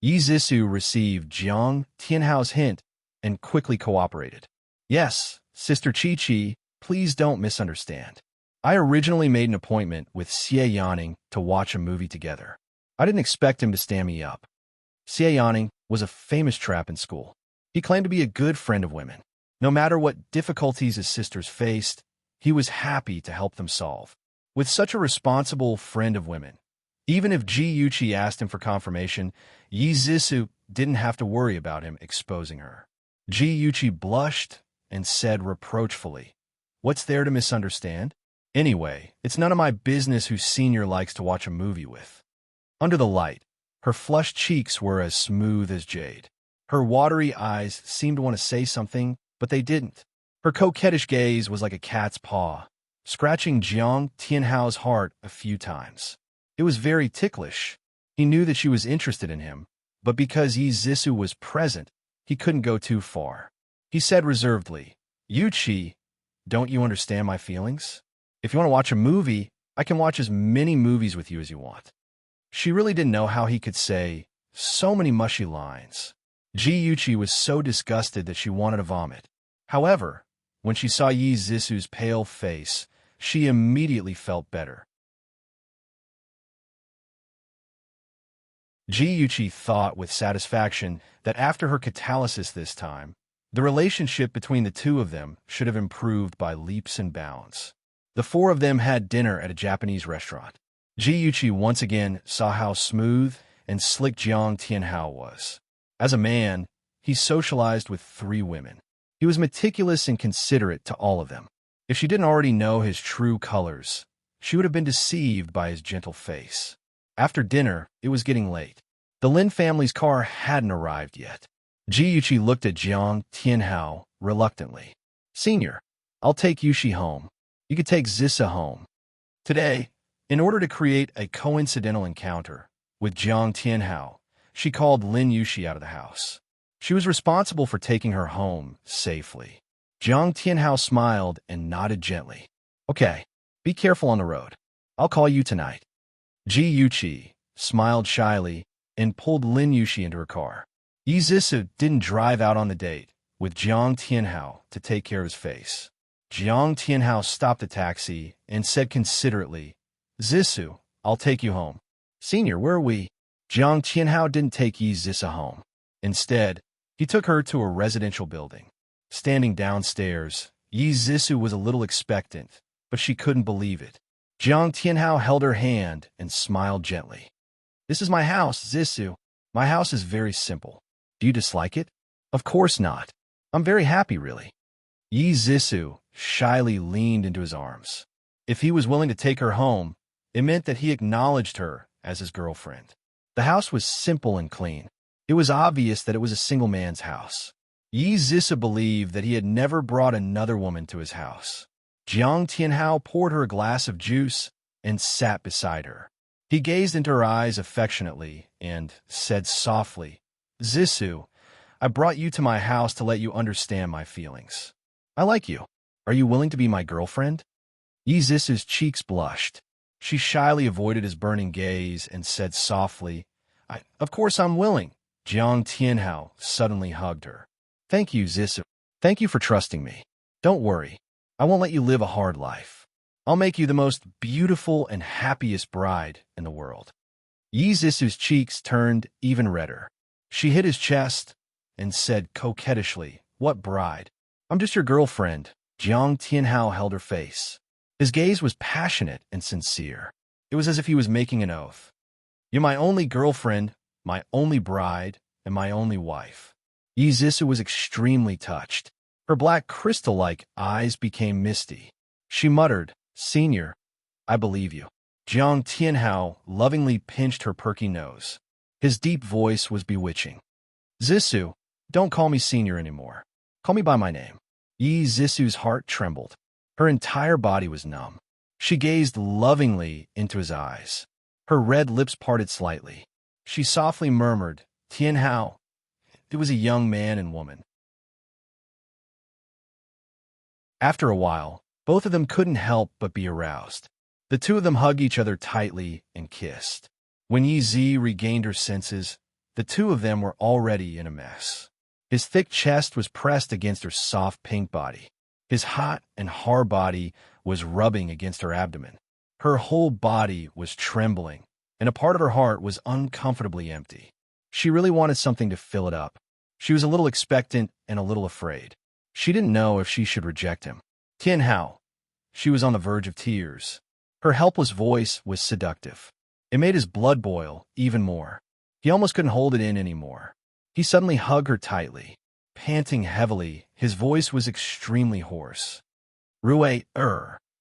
Yi Zissou received Jiang Tianhao's hint and quickly cooperated. "Yes, Sister Chi-Chi, please don't misunderstand. I originally made an appointment with Xie Yaning to watch a movie together. I didn't expect him to stand me up." Xie Yaning was a famous trap in school. He claimed to be a good friend of women. No matter what difficulties his sisters faced, he was happy to help them solve. With such a responsible friend of women, even if Ji Yuqi asked him for confirmation, Yi Zissou didn't have to worry about him exposing her. Ji Yuqi blushed and said reproachfully, "What's there to misunderstand? Anyway, it's none of my business who Senior likes to watch a movie with." Under the light, her flushed cheeks were as smooth as jade. Her watery eyes seemed to want to say something, but they didn't. Her coquettish gaze was like a cat's paw, scratching Jiang Tianhao's heart a few times. It was very ticklish. He knew that she was interested in him, but because Yi Zissou was present, he couldn't go too far. He said reservedly, "Yuqi, don't you understand my feelings? If you want to watch a movie, I can watch as many movies with you as you want." She really didn't know how he could say so many mushy lines. Ji Yuqi was so disgusted that she wanted to vomit. However, when she saw Yi Zissou's pale face, she immediately felt better. Ji Yuqi thought with satisfaction that after her catalysis this time, the relationship between the two of them should have improved by leaps and bounds. The four of them had dinner at a Japanese restaurant. Ji Yuqi once again saw how smooth and slick Jiang Tianhao was. As a man, he socialized with 3 women. He was meticulous and considerate to all of them. If she didn't already know his true colors, she would have been deceived by his gentle face. After dinner, it was getting late. The Lin family's car hadn't arrived yet. Ji Yuqi looked at Jiang Tianhao reluctantly. "Senior, I'll take Yuqi home. You could take Zissa home." Today, in order to create a coincidental encounter with Jiang Tianhao, she called Lin Yuqi out of the house. She was responsible for taking her home safely. Jiang Tianhao smiled and nodded gently. "Okay, be careful on the road. I'll call you tonight." Ji Yuqi smiled shyly and pulled Lin Yuqi into her car. Yi Zissou didn't drive out on the date with Jiang Tianhao to take care of his face. Jiang Tianhao stopped the taxi and said considerately, "Zissou, I'll take you home." "Senior, where are we?" Jiang Tianhao didn't take Yi Zissou home. Instead, he took her to a residential building. Standing downstairs, Yi Zissou was a little expectant, but she couldn't believe it. Jiang Tianhao held her hand and smiled gently. "This is my house, Zissou. My house is very simple. Do you dislike it?" "Of course not. I'm very happy, really." Yi Zissou shyly leaned into his arms. If he was willing to take her home, it meant that he acknowledged her as his girlfriend. The house was simple and clean. It was obvious that it was a single man's house. Yi Zissou believed that he had never brought another woman to his house. Jiang Tianhao poured her a glass of juice and sat beside her. He gazed into her eyes affectionately and said softly, "Zissou, I brought you to my house to let you understand my feelings. I like you. Are you willing to be my girlfriend?" Yi Zissou's cheeks blushed. She shyly avoided his burning gaze and said softly, Of course I'm willing. Jiang Tianhao suddenly hugged her. Thank you, Zissou. Thank you for trusting me. Don't worry. I won't let you live a hard life. I'll make you the most beautiful and happiest bride in the world. Yi Zissou's cheeks turned even redder. She hit his chest and said coquettishly, "What bride? I'm just your girlfriend." Jiang Tianhao held her face. His gaze was passionate and sincere. It was as if he was making an oath. "You're my only girlfriend, my only bride, and my only wife." Yi Zissou was extremely touched. Her black crystal-like eyes became misty. She muttered, "Senior, I believe you." Jiang Tianhao lovingly pinched her perky nose. His deep voice was bewitching. "Zissou, don't call me senior anymore. Call me by my name." Yi Zissou's heart trembled. Her entire body was numb. She gazed lovingly into his eyes. Her red lips parted slightly. She softly murmured, "Tianhao." It was a young man and woman. After a while, both of them couldn't help but be aroused. The two of them hugged each other tightly and kissed. When Yi Zi regained her senses, the two of them were already in a mess. His thick chest was pressed against her soft pink body. His hot and hard body was rubbing against her abdomen. Her whole body was trembling, and a part of her heart was uncomfortably empty. She really wanted something to fill it up. She was a little expectant and a little afraid. She didn't know if she should reject him. "Tianhao." She was on the verge of tears. Her helpless voice was seductive. It made his blood boil even more. He almost couldn't hold it in anymore. He suddenly hugged her tightly. Panting heavily, his voice was extremely hoarse. "Rui,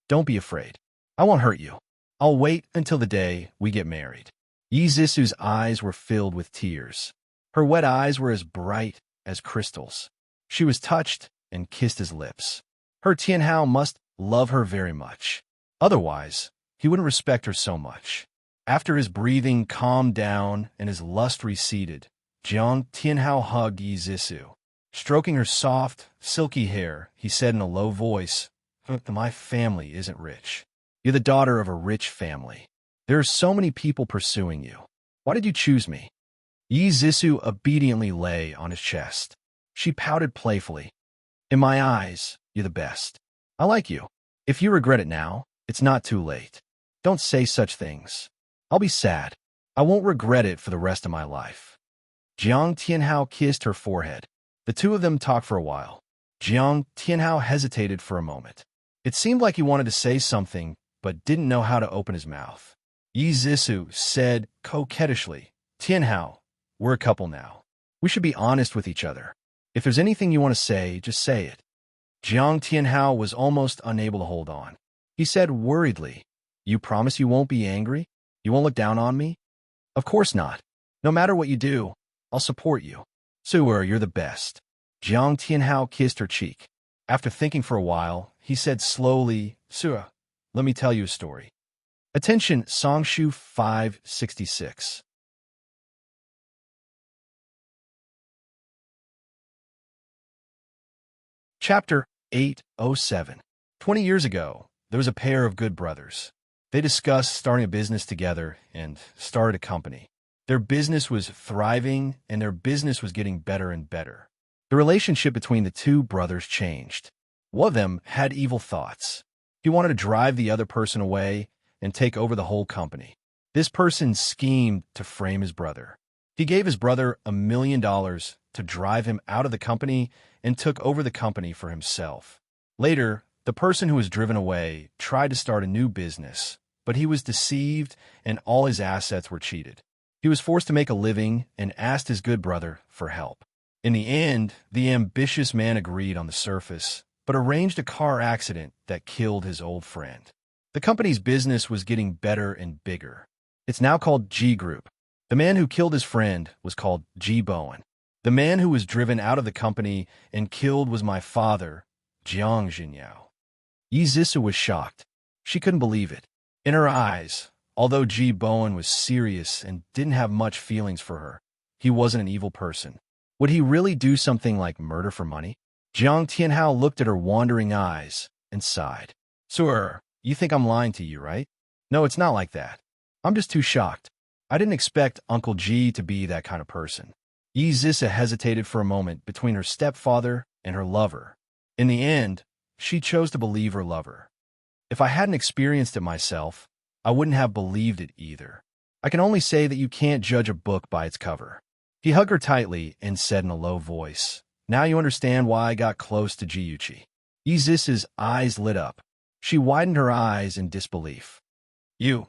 don't be afraid. I won't hurt you. I'll wait until the day we get married." Yi Zissou's eyes were filled with tears. Her wet eyes were as bright as crystals. She was touched and kissed his lips. Her Tianhao must love her very much. Otherwise, he wouldn't respect her so much. After his breathing calmed down and his lust receded, Jiang Tianhao hugged Yi Zissou. Stroking her soft, silky hair, he said in a low voice, "My family isn't rich. You're the daughter of a rich family. There are so many people pursuing you. Why did you choose me?" Yi Zissou obediently lay on his chest. She pouted playfully. "In my eyes, you're the best. I like you. If you regret it now, it's not too late. Don't say such things. I'll be sad. I won't regret it for the rest of my life." Jiang Tianhao kissed her forehead. The two of them talked for a while. Jiang Tianhao hesitated for a moment. It seemed like he wanted to say something, but didn't know how to open his mouth. Yi Zissou said coquettishly, "Tianhao, we're a couple now. We should be honest with each other. If there's anything you want to say, just say it." Jiang Tianhao was almost unable to hold on. He said worriedly, "You promise you won't be angry? You won't look down on me?" "Of course not. No matter what you do, I'll support you. Su'er, you're the best." Jiang Tianhao kissed her cheek. After thinking for a while, he said slowly, "Su'er, let me tell you a story." Attention, Songshu 566. Chapter 807. 20 years ago, there was a pair of good brothers. They discussed starting a business together and started a company. Their business was thriving, and their business was getting better and better. The relationship between the two brothers changed. One of them had evil thoughts. He wanted to drive the other person away and take over the whole company. This person schemed to frame his brother. He gave his brother $1,000,000 to drive him out of the company and took over the company for himself. Later, the person who was driven away tried to start a new business, but he was deceived and all his assets were cheated. He was forced to make a living and asked his good brother for help. In the end, the ambitious man agreed on the surface, but arranged a car accident that killed his old friend. The company's business was getting better and bigger. It's now called G Group. The man who killed his friend was called G Bowen. The man who was driven out of the company and killed was my father, Jiang Jinyao. Yi Zissou was shocked. She couldn't believe it. In her eyes, although G Bowen was serious and didn't have much feelings for her, he wasn't an evil person. Would he really do something like murder for money? Jiang Tianhao looked at her wandering eyes and sighed. "Sir, you think I'm lying to you, right? No, it's not like that. I'm just too shocked. I didn't expect Uncle G to be that kind of person. Izisa hesitated for a moment between her stepfather and her lover. In the end, she chose to believe her lover. If I hadn't experienced it myself, I wouldn't have believed it either. I can only say that you can't judge a book by its cover. He hugged her tightly and said in a low voice, "Now you understand why I got close to Jiyuchi." Izisa's eyes lit up. She widened her eyes in disbelief. You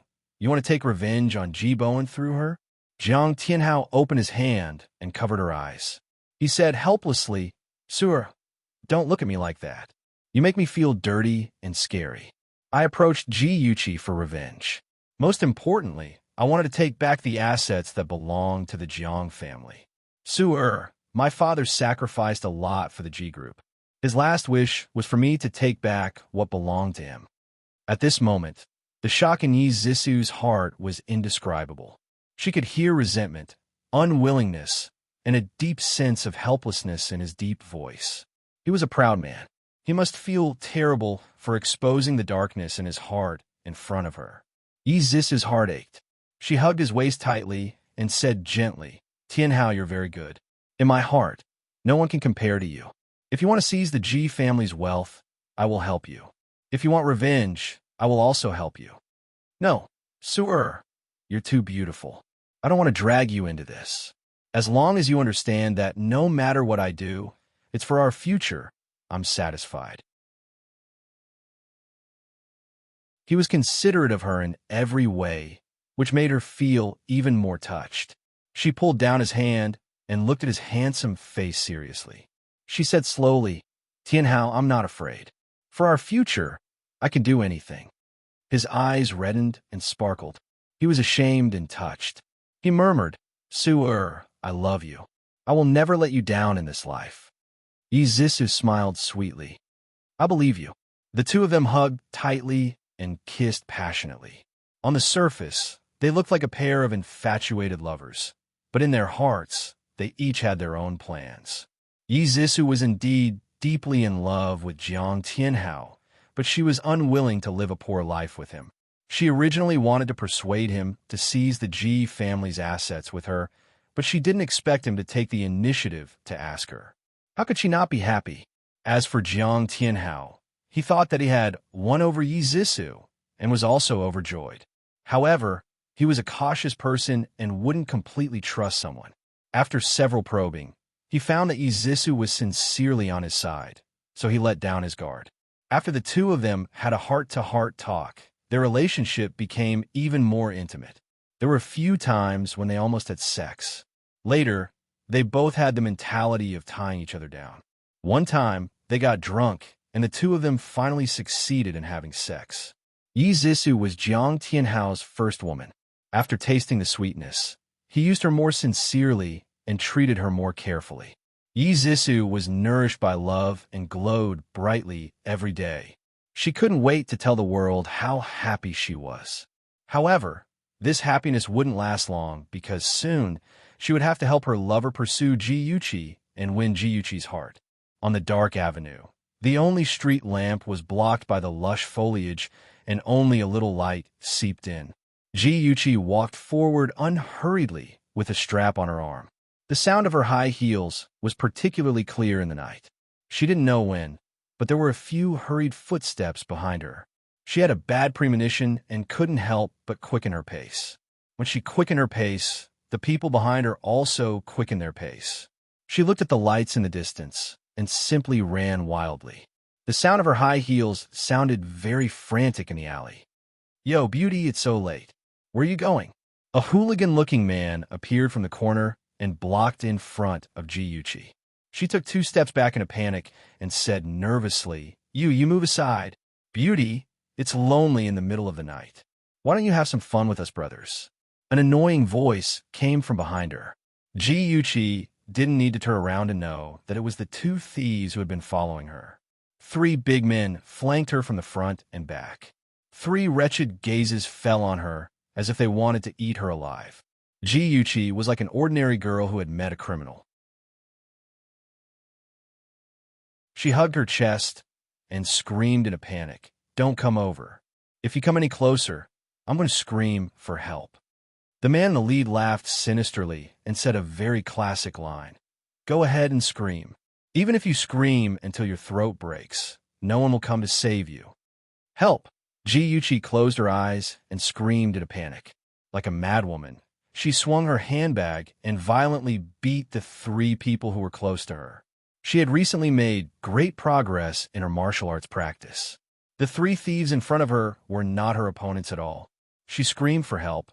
want to take revenge on Jiboen through her?" Jiang Tianhao opened his hand and covered her eyes. He said helplessly, "Sir, don't look at me like that. You make me feel dirty and scary." I approached Jiyuchi for revenge. Most importantly, I wanted to take back the assets that belonged to the Jiang family. Sir, my father sacrificed a lot for the Ji group. His last wish was for me to take back what belonged to him. At this moment, the shock in Yi Zisu's heart was indescribable. She could hear resentment, unwillingness, and a deep sense of helplessness in his deep voice. He was a proud man. He must feel terrible for exposing the darkness in his heart in front of her. Yi Zisu's heart ached. She hugged his waist tightly and said gently, "Tianhao, you're very good. In my heart, no one can compare to you. If you want to seize the Ji family's wealth, I will help you. If you want revenge, I will also help you." "No, Sir, you're too beautiful. I don't want to drag you into this. As long as you understand that no matter what I do, it's for our future, I'm satisfied." He was considerate of her in every way, which made her feel even more touched. She pulled down his hand and looked at his handsome face seriously. She said slowly, "Tianhao, I'm not afraid. For our future, I can do anything." His eyes reddened and sparkled. He was ashamed and touched. He murmured, "Sir, I love you. I will never let you down in this life." Yi Zisu smiled sweetly. "I believe you." The two of them hugged tightly and kissed passionately. On the surface, they looked like a pair of infatuated lovers, but in their hearts, they each had their own plans. Yi Zisu was indeed deeply in love with Jiang Tianhao, but she was unwilling to live a poor life with him. She originally wanted to persuade him to seize the Ji family's assets with her, but she didn't expect him to take the initiative to ask her. How could she not be happy? As for Jiang Tianhao, he thought that he had won over Yi Zisu and was also overjoyed. However, he was a cautious person and wouldn't completely trust someone. After several probing, he found that Yi Zisu was sincerely on his side, so he let down his guard. After the two of them had a heart-to-heart talk, their relationship became even more intimate. There were a few times when they almost had sex. Later, they both had the mentality of tying each other down. One time, they got drunk, and the two of them finally succeeded in having sex. Yi Zisu was Jiang Tianhao's first woman. After tasting the sweetness, he used her more sincerely and treated her more carefully. Yi Zisu was nourished by love and glowed brightly every day. She couldn't wait to tell the world how happy she was. However, this happiness wouldn't last long because soon she would have to help her lover pursue Jiyuchi and win Jiyuchi's heart. On the dark avenue, the only street lamp was blocked by the lush foliage and only a little light seeped in. Jiyuchi walked forward unhurriedly with a strap on her arm. The sound of her high heels was particularly clear in the night. She didn't know when, but there were a few hurried footsteps behind her. She had a bad premonition and couldn't help but quicken her pace. When she quickened her pace, the people behind her also quickened their pace. She looked at the lights in the distance and simply ran wildly. The sound of her high heels sounded very frantic in the alley. "Yo, beauty, it's so late. Where are you going?" A hooligan-looking man appeared from the corner and blocked in front of Jiyuchi. She took 2 steps back in a panic and said nervously, You move aside. Beauty, it's lonely in the middle of the night. Why don't you have some fun with us, brothers?" An annoying voice came from behind her. Jiyuchi didn't need to turn around to know that it was the 2 thieves who had been following her. 3 big men flanked her from the front and back. 3 wretched gazes fell on her as if they wanted to eat her alive. Jiyuchi was like an ordinary girl who had met a criminal. She hugged her chest and screamed in a panic, "Don't come over. If you come any closer, I'm going to scream for help." The man in the lead laughed sinisterly and said a very classic line. Go ahead and scream. Even if you scream until your throat breaks, no one will come to save you. Help! Ji-Yuchi closed her eyes and screamed in a panic. Like a madwoman, she swung her handbag and violently beat the 3 people who were close to her. She had recently made great progress in her martial arts practice. The 3 thieves in front of her were not her opponents at all. She screamed for help,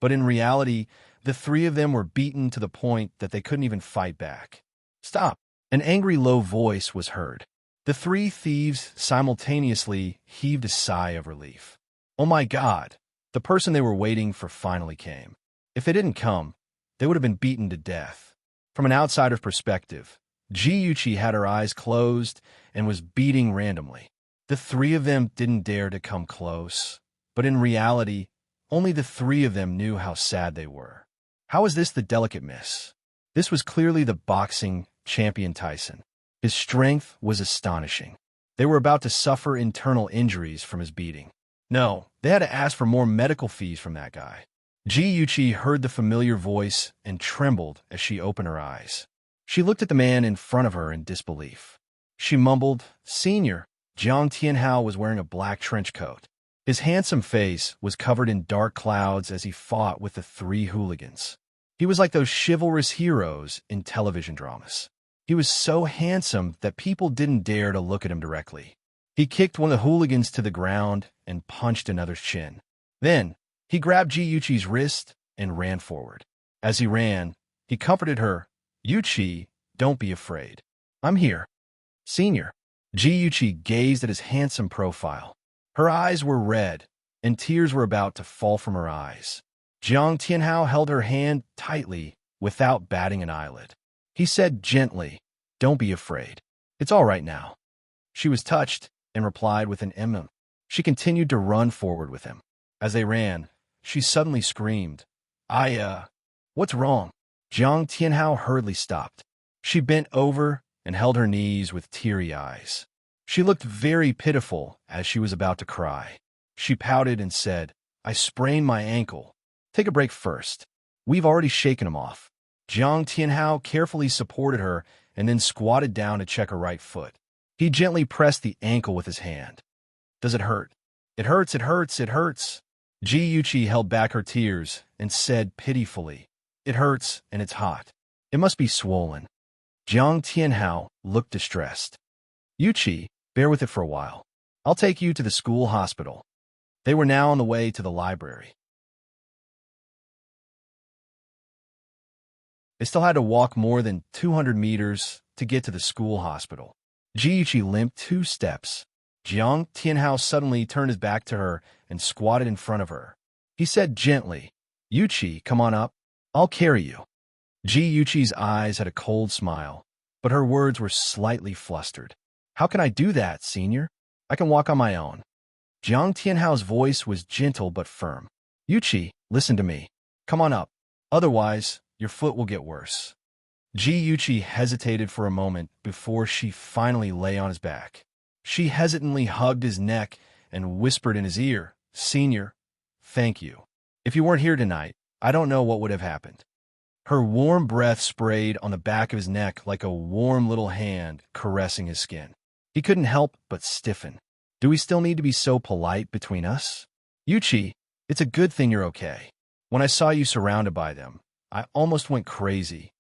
but in reality, the 3 of them were beaten to the point that they couldn't even fight back. Stop! An angry low voice was heard. The 3 thieves simultaneously heaved a sigh of relief. Oh my God! The person they were waiting for finally came. If they didn't come, they would have been beaten to death. From an outsider's perspective, Ji-Yuchi had her eyes closed and was beating randomly. The 3 of them didn't dare to come close, but in reality, only the 3 of them knew how sad they were. How was this the delicate miss? This was clearly the boxing champion Tyson. His strength was astonishing. They were about to suffer internal injuries from his beating. No, they had to ask for more medical fees from that guy. Ji-Yuchi heard the familiar voice and trembled as she opened her eyes. She looked at the man in front of her in disbelief. She mumbled, Senior. Jiang Tianhao was wearing a black trench coat. His handsome face was covered in dark clouds as he fought with the 3 hooligans. He was like those chivalrous heroes in television dramas. He was so handsome that people didn't dare to look at him directly. He kicked one of the hooligans to the ground and punched another's chin. Then, he grabbed Ji-Yuchi's wrist and ran forward. As he ran, he comforted her. Yuchi, don't be afraid. I'm here. Senior. Ji-Yuchi gazed at his handsome profile. Her eyes were red, and tears were about to fall from her eyes. Jiang Tianhao held her hand tightly without batting an eyelid. He said gently, Don't be afraid. It's all right now. She was touched and replied with an mm. She continued to run forward with him. As they ran, she suddenly screamed, What's wrong? Jiang Tianhao hurriedly stopped. She bent over and held her knees with teary eyes. She looked very pitiful as she was about to cry. She pouted and said, I sprained my ankle. Take a break first. We've already shaken him off. Jiang Tianhao carefully supported her and then squatted down to check her right foot. He gently pressed the ankle with his hand. Does it hurt? It hurts, it hurts, it hurts. Ji-Yuchi held back her tears and said pitifully, It hurts and it's hot. It must be swollen. Jiang Tianhao looked distressed. Yuchi, bear with it for a while. I'll take you to the school hospital. They were now on the way to the library. They still had to walk more than 200 meters to get to the school hospital. Ji-Yuchi limped 2 steps. Jiang Tianhao suddenly turned his back to her and squatted in front of her. He said gently, Yuchi, come on up. I'll carry you. Ji-Yuchi's eyes had a cold smile, but her words were slightly flustered. How can I do that, Senior? I can walk on my own. Jiang Tianhao's voice was gentle but firm. Yuchi, listen to me. Come on up. Otherwise, your foot will get worse. Ji-Yuchi hesitated for a moment before she finally lay on his back. She hesitantly hugged his neck and whispered in his ear, Senior, thank you. If you weren't here tonight, I don't know what would have happened. Her warm breath sprayed on the back of his neck like a warm little hand caressing his skin. He couldn't help but stiffen. Do we still need to be so polite between us? Yuchi, it's a good thing you're okay. When I saw you surrounded by them, I almost went crazy.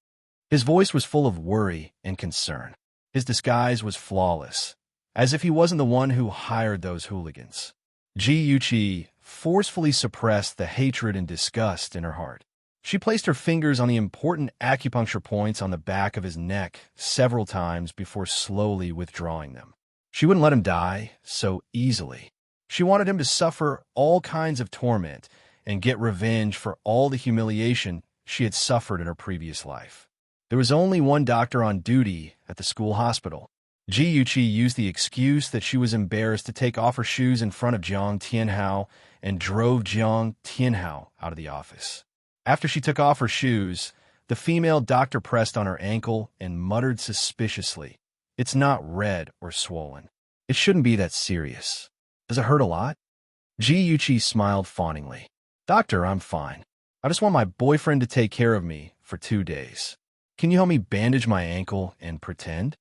His voice was full of worry and concern. His disguise was flawless, as if he wasn't the one who hired those hooligans. Ji-Yuchi forcefully suppressed the hatred and disgust in her heart. She placed her fingers on the important acupuncture points on the back of his neck several times before slowly withdrawing them. She wouldn't let him die so easily. She wanted him to suffer all kinds of torment and get revenge for all the humiliation she had suffered in her previous life. There was only one doctor on duty at the school hospital. Ji-Yuchi used the excuse that she was embarrassed to take off her shoes in front of Jiang Tianhao and drove Jiang Tianhao out of the office. After she took off her shoes, the female doctor pressed on her ankle and muttered suspiciously, It's not red or swollen. It shouldn't be that serious. Does it hurt a lot? Ji-Yuchi smiled fawningly. Doctor, I'm fine. I just want my boyfriend to take care of me for 2 days. Can you help me bandage my ankle and pretend?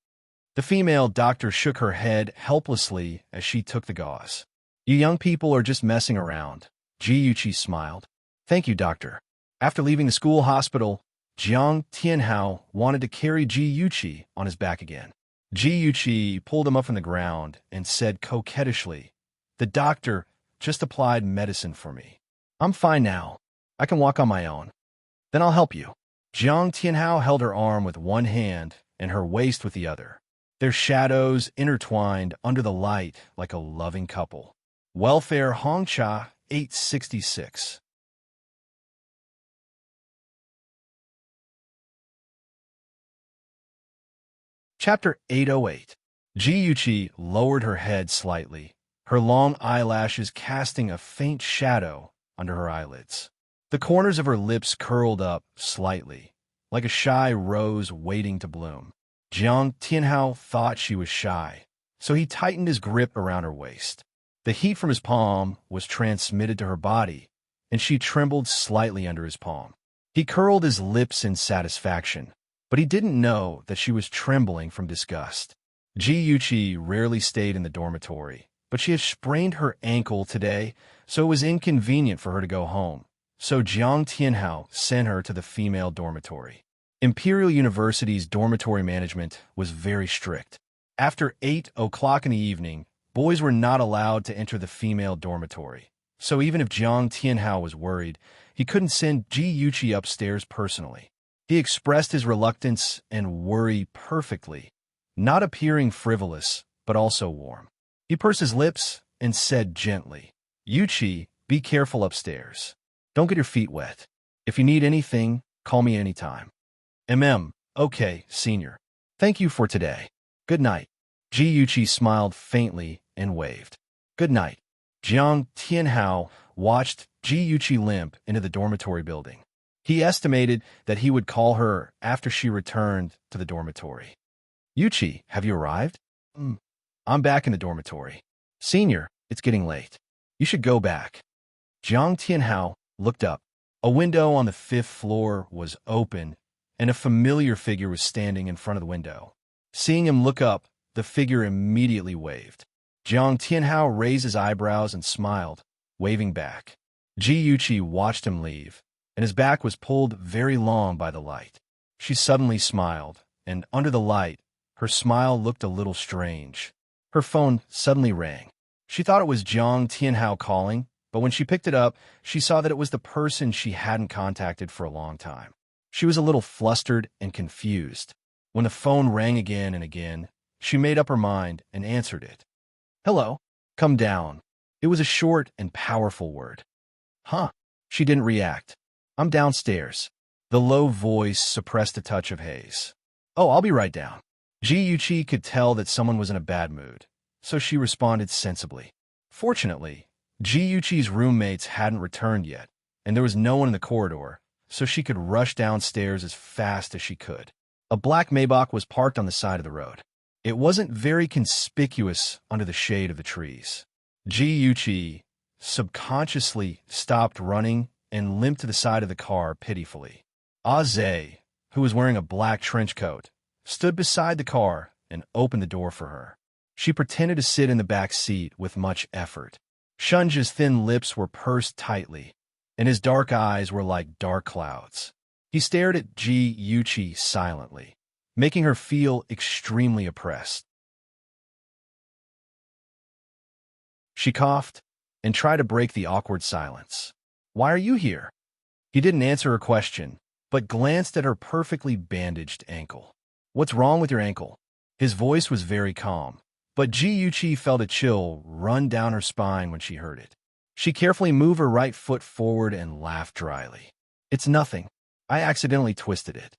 The female doctor shook her head helplessly as she took the gauze. You young people are just messing around. Ji smiled. Thank you, doctor. After leaving the school hospital, Jiang Tianhao wanted to carry Ji on his back again. Ji pulled him up from the ground and said coquettishly, the doctor just applied medicine for me. I'm fine now. I can walk on my own. Then I'll help you. Jiang Tianhao held her arm with one hand and her waist with the other. Their shadows intertwined under the light like a loving couple. Welfare Hongcha 866. Chapter 808. Ji lowered her head slightly, her long eyelashes casting a faint shadow under her eyelids. The corners of her lips curled up slightly, like a shy rose waiting to bloom. Jiang Tianhao thought she was shy, so he tightened his grip around her waist. The heat from his palm was transmitted to her body, and she trembled slightly under his palm. He curled his lips in satisfaction, but he didn't know that she was trembling from disgust. Ji rarely stayed in the dormitory, but she had sprained her ankle today, so it was inconvenient for her to go home. So Jiang Tianhao sent her to the female dormitory. Imperial University's dormitory management was very strict. After 8 o'clock in the evening, boys were not allowed to enter the female dormitory. So even if Jiang Tianhao was worried, he couldn't send Ji upstairs personally. He expressed his reluctance and worry perfectly, not appearing frivolous, but also warm. He pursed his lips and said gently, Yuchi, be careful upstairs. Don't get your feet wet. If you need anything, call me anytime. Okay, senior. Thank you for today. Good night. Ji smiled faintly and waved. Good night. Jiang Tianhao watched Ji limp into the dormitory building. He estimated that he would call her after she returned to the dormitory. Yuchi, have you arrived? I'm back in the dormitory. Senior, it's getting late. You should go back. Jiang Tianhao looked up. A window on the 5th floor was open, and a familiar figure was standing in front of the window. Seeing him look up, the figure immediately waved. Jiang Tianhao raised his eyebrows and smiled, waving back. Ji watched him leave, and his back was pulled very long by the light. She suddenly smiled, and under the light, her smile looked a little strange. Her phone suddenly rang. She thought it was Jiang Tianhao calling, but when she picked it up, she saw that it was the person she hadn't contacted for a long time. She was a little flustered and confused. When the phone rang again and again, she made up her mind and answered it. Hello, come down. It was a short and powerful word. Huh? She didn't react. I'm downstairs. The low voice suppressed a touch of haze. Oh, I'll be right down. Ji could tell that someone was in a bad mood, so she responded sensibly. Fortunately, Ji roommates hadn't returned yet, and there was no one in the corridor, so she could rush downstairs as fast as she could. A black Maybach was parked on the side of the road. It wasn't very conspicuous under the shade of the trees. Ji subconsciously stopped running and limped to the side of the car pitifully. Aze, who was wearing a black trench coat, stood beside the car and opened the door for her. She pretended to sit in the back seat with much effort. Shunja's thin lips were pursed tightly, and his dark eyes were like dark clouds. He stared at Ji silently, making her feel extremely oppressed. She coughed and tried to break the awkward silence. Why are you here? He didn't answer her question, but glanced at her perfectly bandaged ankle. What's wrong with your ankle? His voice was very calm, but Ji felt a chill run down her spine when she heard it. She carefully moved her right foot forward and laughed dryly. It's nothing. I accidentally twisted it.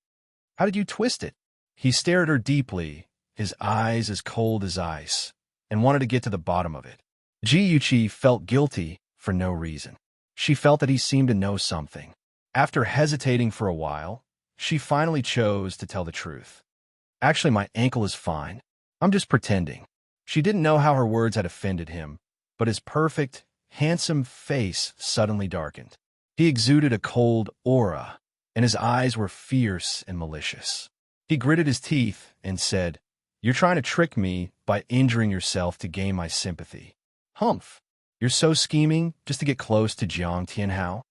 How did you twist it? He stared at her deeply, his eyes as cold as ice, and wanted to get to the bottom of it. Ji felt guilty for no reason. She felt that he seemed to know something. After hesitating for a while, she finally chose to tell the truth. Actually, my ankle is fine. I'm just pretending. She didn't know how her words had offended him, but his perfect, handsome face suddenly darkened. He exuded a cold aura, and his eyes were fierce and malicious. He gritted his teeth and said, "You're trying to trick me by injuring yourself to gain my sympathy. Humph! You're so scheming just to get close to Jiang Tianhao?"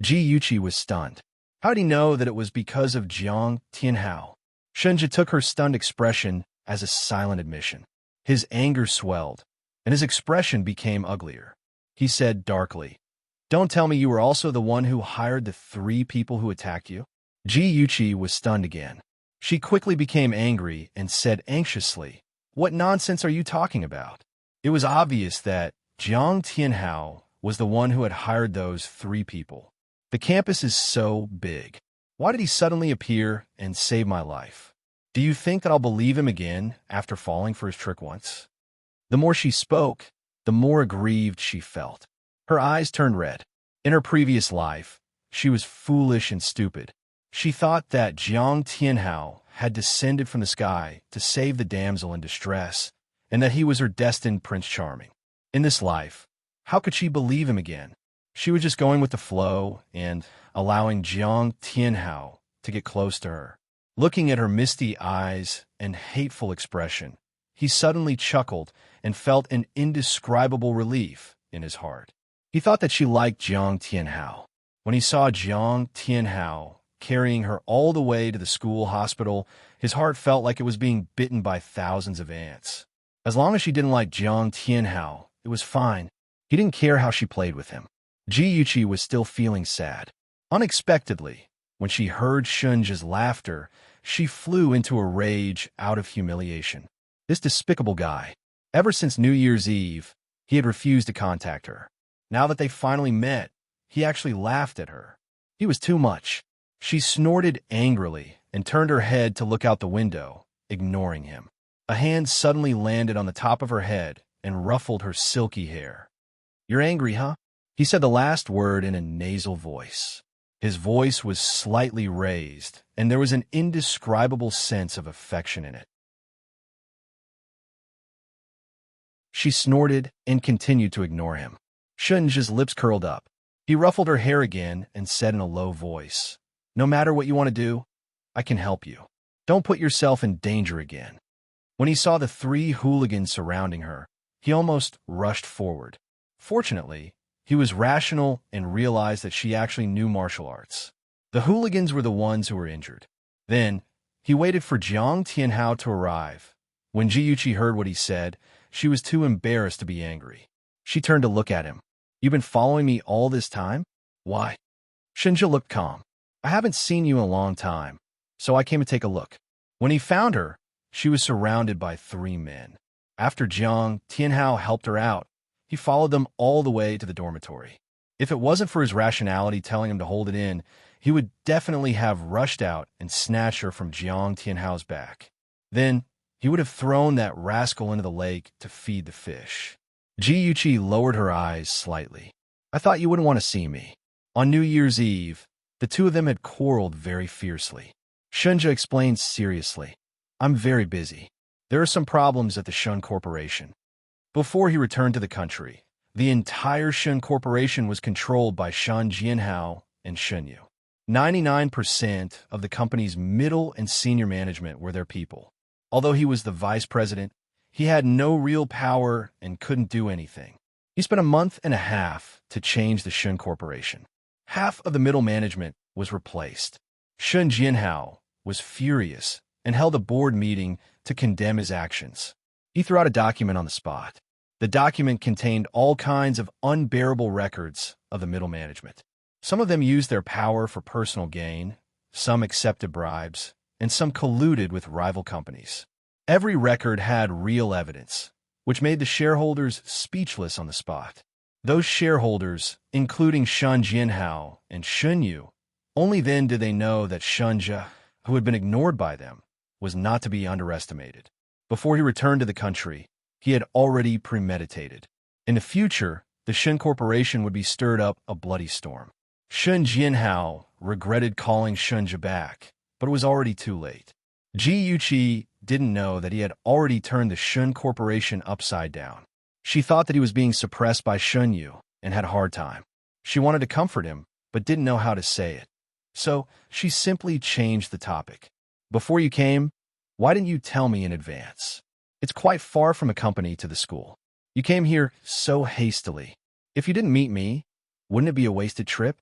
Ji Yuqi was stunned. How did he know that it was because of Jiang Tianhao? Shunja took her stunned expression as a silent admission. His anger swelled, and his expression became uglier. He said darkly, "Don't tell me you were also the one who hired the 3 people who attacked you?" Ji Yuqi was stunned again. She quickly became angry and said anxiously, "What nonsense are you talking about?" It was obvious that Jiang Tianhao was the one who had hired those 3 people. The campus is so big. Why did he suddenly appear and save my life? Do you think that I'll believe him again after falling for his trick once? The more she spoke, the more aggrieved she felt. Her eyes turned red. In her previous life, she was foolish and stupid. She thought that Jiang Tianhao had descended from the sky to save the damsel in distress, and that he was her destined Prince Charming. In this life, how could she believe him again? She was just going with the flow and allowing Jiang Tianhao to get close to her. Looking at her misty eyes and hateful expression, he suddenly chuckled and felt an indescribable relief in his heart. He thought that she liked Jiang Tianhao. When he saw Jiang Tianhao carrying her all the way to the school hospital, his heart felt like it was being bitten by thousands of ants. As long as she didn't like Jiang Tianhao, it was fine. He didn't care how she played with him. Ji Yuqi was still feeling sad. Unexpectedly, when she heard Shunja's laughter, she flew into a rage out of humiliation. This despicable guy. Ever since New Year's Eve, he had refused to contact her. Now that they finally met, he actually laughed at her. He was too much. She snorted angrily and turned her head to look out the window, ignoring him. A hand suddenly landed on the top of her head and ruffled her silky hair. "You're angry, huh?" He said the last word in a nasal voice. His voice was slightly raised, and there was an indescribable sense of affection in it. She snorted and continued to ignore him. Shunja's lips curled up. He ruffled her hair again and said in a low voice, "No matter what you want to do, I can help you. Don't put yourself in danger again." When he saw the 3 hooligans surrounding her, he almost rushed forward. Fortunately, he was rational and realized that she actually knew martial arts. The hooligans were the ones who were injured. Then, he waited for Jiang Tianhao to arrive. When Ji Yuqi heard what he said, she was too embarrassed to be angry. She turned to look at him. "You've been following me all this time? Why?" Shunja looked calm. "I haven't seen you in a long time, so I came to take a look." When he found her, she was surrounded by 3 men. After Jiang Tianhao helped her out, he followed them all the way to the dormitory. If it wasn't for his rationality telling him to hold it in, he would definitely have rushed out and snatched her from Jiang Tianhao's back. Then, he would have thrown that rascal into the lake to feed the fish. Ji Yuqi lowered her eyes slightly. "I thought you wouldn't want to see me." On New Year's Eve, the 2 of them had quarreled very fiercely. Shunja explained seriously, "I'm very busy. There are some problems at the Shun Corporation." Before he returned to the country, the entire Shun Corporation was controlled by Shan Jianhao and Shunyu. 99% of the company's middle and senior management were their people. Although he was the vice president, he had no real power and couldn't do anything. He spent a month and a half to change the Shun Corporation. Half of the middle management was replaced. Shun Jianhao was furious and held a board meeting to condemn his actions. He threw out a document on the spot. The document contained all kinds of unbearable records of the middle management. Some of them used their power for personal gain, some accepted bribes, and some colluded with rival companies. Every record had real evidence, which made the shareholders speechless on the spot. Those shareholders, including Shan Jianhao and Shunyu, only then did they know that Shunja, who had been ignored by them, was not to be underestimated. Before he returned to the country, he had already premeditated. In the future, the Shun Corporation would be stirred up a bloody storm. Shun Jianhao regretted calling Shunja back, but it was already too late. Ji Yuqi didn't know that he had already turned the Shun Corporation upside down. She thought that he was being suppressed by Shunyu and had a hard time. She wanted to comfort him, but didn't know how to say it. So she simply changed the topic. Before you came, why didn't you tell me in advance? It's quite far from a company to the school. You came here so hastily. If you didn't meet me, wouldn't it be a wasted trip?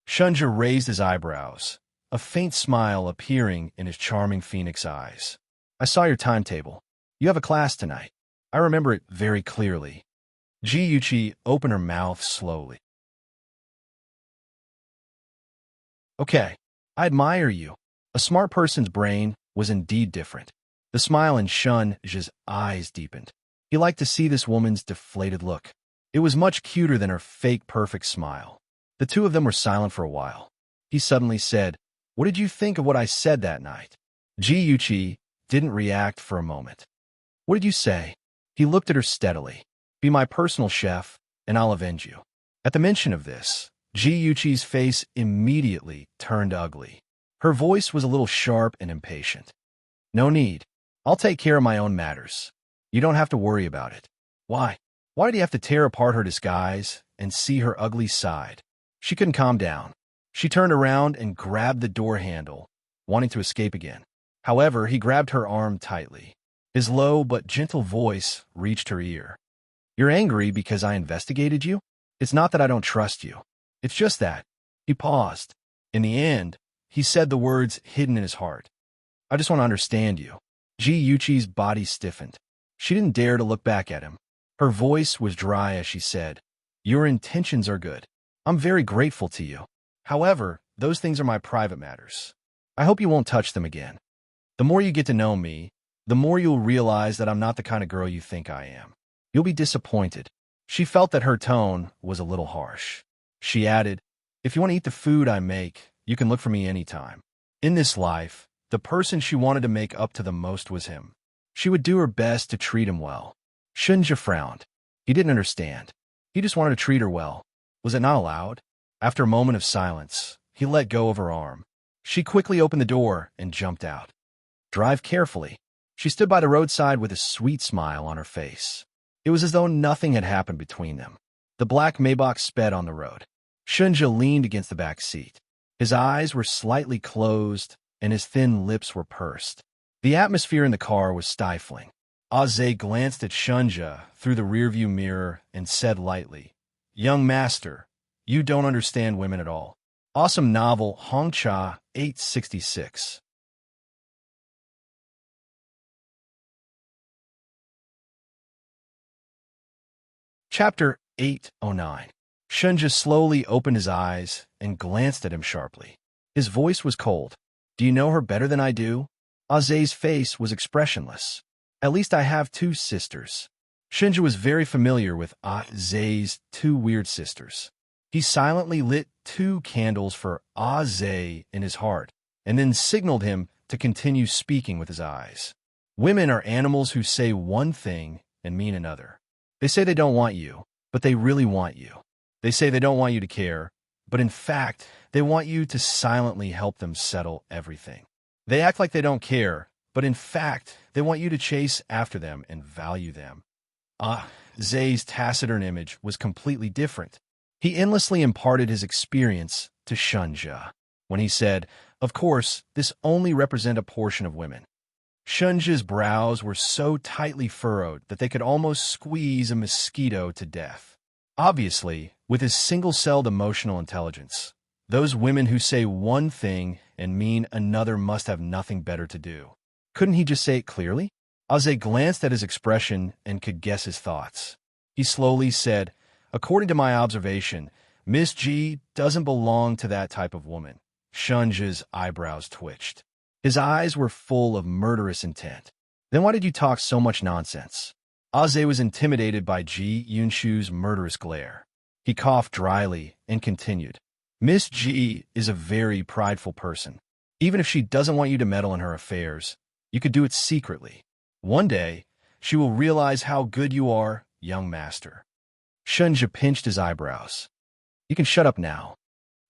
Shunja raised his eyebrows, a faint smile appearing in his charming phoenix eyes. I saw your timetable. You have a class tonight. I remember it very clearly. Ji opened her mouth slowly. Okay, I admire you. A smart person's brain was indeed different. The smile in Shunja's eyes deepened. He liked to see this woman's deflated look. It was much cuter than her fake perfect smile. The two of them were silent for a while. He suddenly said, "What did you think of what I said that night?" Ji didn't react for a moment. "What did you say?" He looked at her steadily. "Be my personal chef, and I'll avenge you." At the mention of this, Ji face immediately turned ugly. Her voice was a little sharp and impatient. "No need. I'll take care of my own matters. You don't have to worry about it." Why? Why did he have to tear apart her disguise and see her ugly side? She couldn't calm down. She turned around and grabbed the door handle, wanting to escape again. However, he grabbed her arm tightly. His low but gentle voice reached her ear. "You're angry because I investigated you? It's not that I don't trust you. It's just that." He paused. In the end, he said the words hidden in his heart. "I just want to understand you." Ji body stiffened. She didn't dare to look back at him. Her voice was dry as she said, "Your intentions are good. I'm very grateful to you. However, those things are my private matters. I hope you won't touch them again. The more you get to know me, the more you'll realize that I'm not the kind of girl you think I am. You'll be disappointed." She felt that her tone was a little harsh. She added, "If you want to eat the food I make, you can look for me anytime." In this life, the person she wanted to make up to the most was him. She would do her best to treat him well. Shunja frowned. He didn't understand. He just wanted to treat her well. Was it not allowed? After a moment of silence, he let go of her arm. She quickly opened the door and jumped out. "Drive carefully." She stood by the roadside with a sweet smile on her face. It was as though nothing had happened between them. The black Maybach sped on the road. Shunja leaned against the back seat. His eyes were slightly closed, and his thin lips were pursed. The atmosphere in the car was stifling. Aze glanced at Shunja through the rearview mirror and said lightly, "Young master, you don't understand women at all." Awesome novel, Hongcha 866. Chapter 809. Shunja slowly opened his eyes and glanced at him sharply. His voice was cold. "Do you know her better than I do?" Aze's face was expressionless. "At least I have two sisters." Shunja was very familiar with Aze's two weird sisters. He silently lit 2 candles for Aze in his heart, and then signaled him to continue speaking with his eyes. Women are animals who say one thing and mean another. They say they don't want you, but they really want you. They say they don't want you to care, but in fact, they want you to silently help them settle everything. They act like they don't care, but in fact, they want you to chase after them and value them. Zay's taciturn image was completely different. He endlessly imparted his experience to Shunja when he said, "Of course, this only represents a portion of women." Shunja's brows were so tightly furrowed that they could almost squeeze a mosquito to death. Obviously, with his single-celled emotional intelligence, those women who say one thing and mean another must have nothing better to do. Couldn't he just say it clearly? Aze glanced at his expression and could guess his thoughts. He slowly said, "According to my observation, Miss G doesn't belong to that type of woman." Shunja's eyebrows twitched. His eyes were full of murderous intent. "Then why did you talk so much nonsense?" Aze was intimidated by Ji Yunshu's murderous glare. He coughed dryly and continued, "Miss G is a very prideful person. Even if she doesn't want you to meddle in her affairs, you could do it secretly. One day, she will realize how good you are, young master." Shunja pinched his eyebrows. "You can shut up now."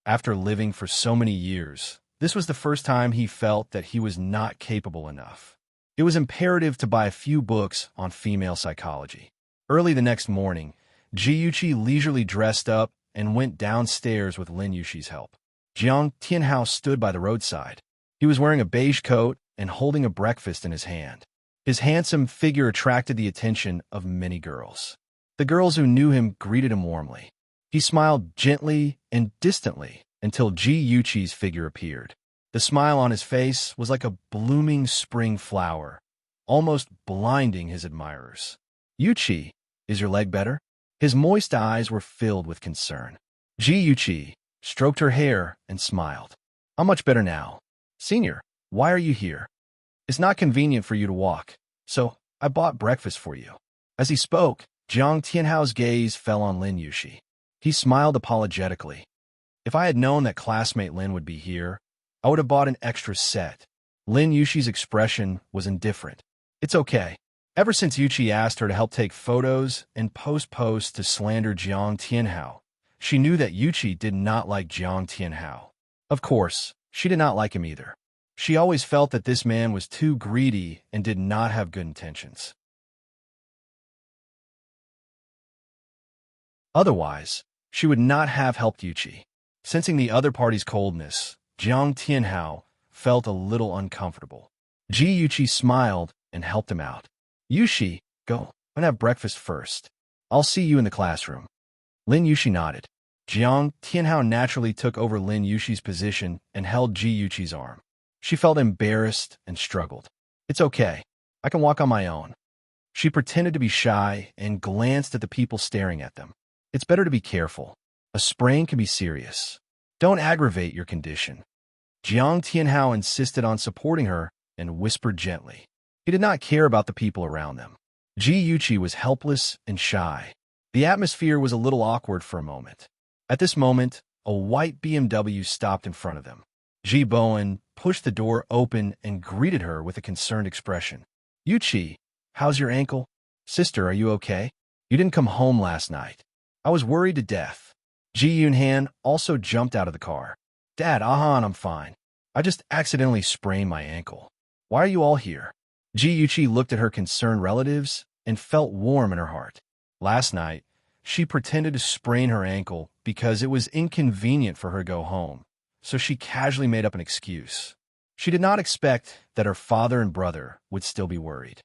After living for so many years, this was the first time he felt that he was not capable enough. It was imperative to buy a few books on female psychology. Early the next morning, Jiyuchi leisurely dressed up and went downstairs with Lin Yushi's help. Jiang Tianhao stood by the roadside. He was wearing a beige coat and holding a breakfast in his hand. His handsome figure attracted the attention of many girls. The girls who knew him greeted him warmly. He smiled gently and distantly until Ji Yuqi's figure appeared. The smile on his face was like a blooming spring flower, almost blinding his admirers. "Yuqi, is your leg better?" His moist eyes were filled with concern. Ji Yuqi stroked her hair and smiled. "I'm much better now. Senior, why are you here?" "It's not convenient for you to walk, so I bought breakfast for you." As he spoke, Jiang Tianhao's gaze fell on Lin Yushi. He smiled apologetically. "If I had known that classmate Lin would be here, I would have bought an extra set." Lin Yushi's expression was indifferent. "It's okay." Ever since Yuchi asked her to help take photos and post posts to slander Jiang Tianhao, she knew that Yuchi did not like Jiang Tianhao. Of course, she did not like him either. She always felt that this man was too greedy and did not have good intentions. Otherwise, she would not have helped Yuchi. Sensing the other party's coldness, Jiang Tianhao felt a little uncomfortable. Ji Yuchi smiled and helped him out. "Yushi, go and have breakfast first. I'll see you in the classroom." Lin Yushi nodded. Jiang Tianhao naturally took over Lin Yushi's position and held Ji Yuchi's arm. She felt embarrassed and struggled. "It's okay. I can walk on my own." She pretended to be shy and glanced at the people staring at them. "It's better to be careful. A sprain can be serious. Don't aggravate your condition." Jiang Tianhao insisted on supporting her and whispered gently. He did not care about the people around them. Ji Yuchi was helpless and shy. The atmosphere was a little awkward for a moment. At this moment, a white BMW stopped in front of them. Ji Bowen pushed the door open and greeted her with a concerned expression. "Yuchi, how's your ankle?" "Sister, are you okay? You didn't come home last night." "I was worried to death." Ji Yunhan also jumped out of the car. "Dad, I'm fine. I just accidentally sprained my ankle." "Why are you all here?" Ji Yuchi looked at her concerned relatives and felt warm in her heart. Last night, she pretended to sprain her ankle because it was inconvenient for her to go home, so she casually made up an excuse. She did not expect that her father and brother would still be worried.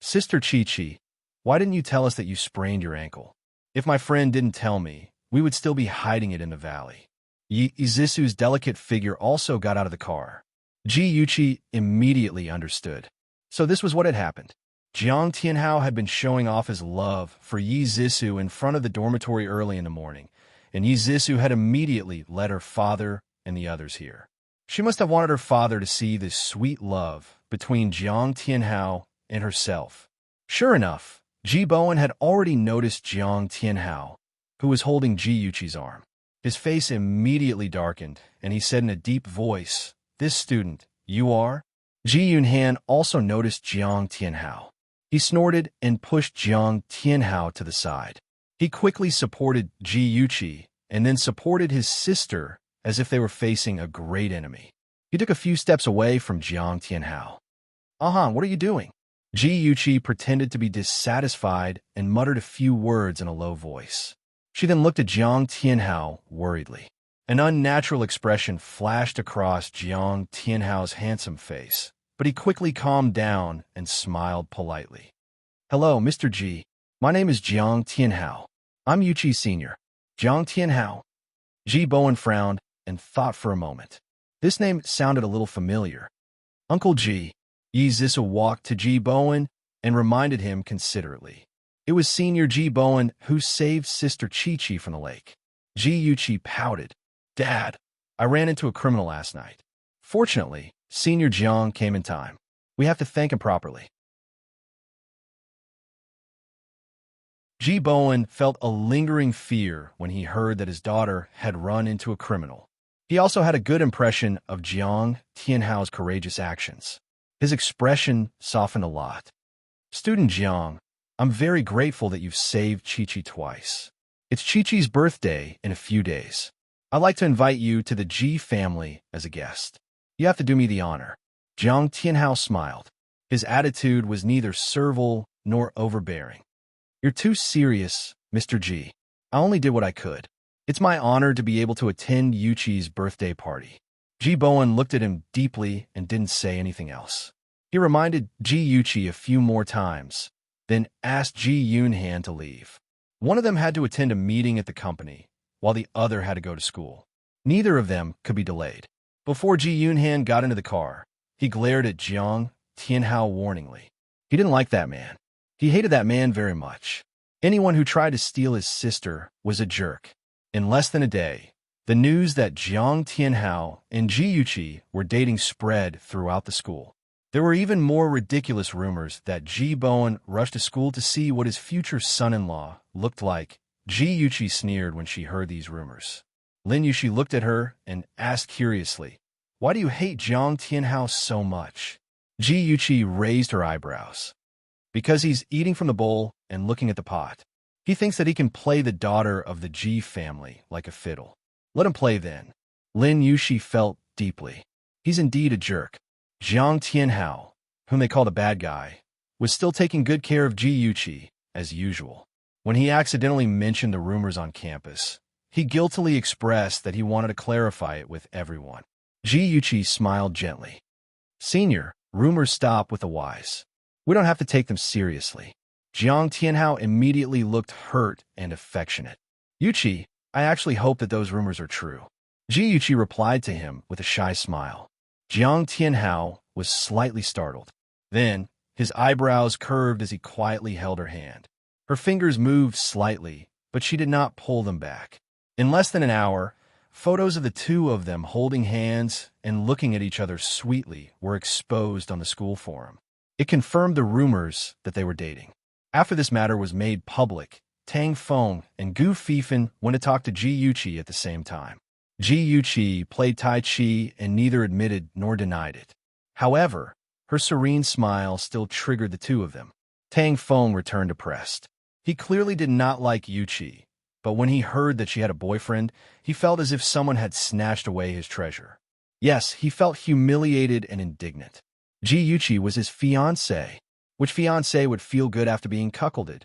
"Sister Chi-Chi, why didn't you tell us that you sprained your ankle?" "If my friend didn't tell me, we would still be hiding it in the valley." Izisu's delicate figure also got out of the car. Ji Yuchi immediately understood. So this was what had happened. Jiang Tianhao had been showing off his love for Yi Zissou in front of the dormitory early in the morning, and Yi Zissou had immediately led her father and the others here. She must have wanted her father to see this sweet love between Jiang Tianhao and herself. Sure enough, Ji Bowen had already noticed Jiang Tianhao, who was holding Ji Yuchi's arm. His face immediately darkened, and he said in a deep voice, "This student, you are?" Ji Yunhan also noticed Jiang Tianhao. He snorted and pushed Jiang Tianhao to the side. He quickly supported Ji Yuchi and then supported his sister as if they were facing a great enemy. He took a few steps away from Jiang Tianhao. What are you doing?" Ji Yuchi pretended to be dissatisfied and muttered a few words in a low voice. She then looked at Jiang Tianhao worriedly. An unnatural expression flashed across Jiang Tianhao's handsome face, but he quickly calmed down and smiled politely. "Hello, Mr. Ji. My name is Jiang Tianhao. I'm Yuchi Sr. Jiang Tianhao." Ji Bowen frowned and thought for a moment. This name sounded a little familiar. "Uncle Ji." Yi Zissou walked to Ji Bowen and reminded him considerately. It was Senior Ji Bowen who saved Sister Chi-Chi from the lake. Ji Yuchi pouted. "Dad, I ran into a criminal last night. Fortunately, Senior Jiang came in time. We have to thank him properly." Ji Bowen felt a lingering fear when he heard that his daughter had run into a criminal. He also had a good impression of Jiang Tianhao's courageous actions. His expression softened a lot. "Student Jiang, I'm very grateful that you've saved Chi-Chi twice. It's Chi-Chi's birthday in a few days. I'd like to invite you to the Ji family as a guest. You have to do me the honor." Jiang Tianhao smiled. His attitude was neither servile nor overbearing. "You're too serious, Mr. Ji. I only did what I could." It's my honor to be able to attend Yuchi's birthday party. Ji Bowen looked at him deeply and didn't say anything else. He reminded Ji Yuchi a few more times, then asked Ji Yunhan to leave. One of them had to attend a meeting at the company, while the other had to go to school. Neither of them could be delayed. Before Ji Yunhan got into the car, he glared at Jiang Tianhao warningly. He didn't like that man. He hated that man very much. Anyone who tried to steal his sister was a jerk. In less than a day, the news that Jiang Tianhao and Ji Yuchi were dating spread throughout the school. There were even more ridiculous rumors that Ji Bowen rushed to school to see what his future son-in-law looked like. Ji Yuchi sneered when she heard these rumors. Lin Yushi looked at her and asked curiously, "Why do you hate Jiang Tianhao so much?" Ji Yuchi raised her eyebrows. "Because he's eating from the bowl and looking at the pot. He thinks that he can play the daughter of the Ji family like a fiddle. Let him play then." Lin Yushi felt deeply. He's indeed a jerk. Jiang Tianhao, whom they called a bad guy, was still taking good care of Ji Yuchi, as usual. When he accidentally mentioned the rumors on campus, he guiltily expressed that he wanted to clarify it with everyone. Ji Yuchi smiled gently. "Senior, rumors stop with the wise. We don't have to take them seriously." Jiang Tianhao immediately looked hurt and affectionate. "Yuchi, I actually hope that those rumors are true." Ji Yuchi replied to him with a shy smile. Jiang Tianhao was slightly startled. Then, his eyebrows curved as he quietly held her hand. Her fingers moved slightly, but she did not pull them back. In less than an hour, photos of the two of them holding hands and looking at each other sweetly were exposed on the school forum. It confirmed the rumors that they were dating. After this matter was made public, Tang Feng and Gu Fifan went to talk to Ji Yuchi at the same time. Ji Yuchi played Tai Chi and neither admitted nor denied it. However, her serene smile still triggered the two of them. Tang Feng returned depressed. He clearly did not like Yuchi, but when he heard that she had a boyfriend, he felt as if someone had snatched away his treasure. Yes, he felt humiliated and indignant. Ji Yuchi was his fiancée. Which fiancé would feel good after being cuckolded?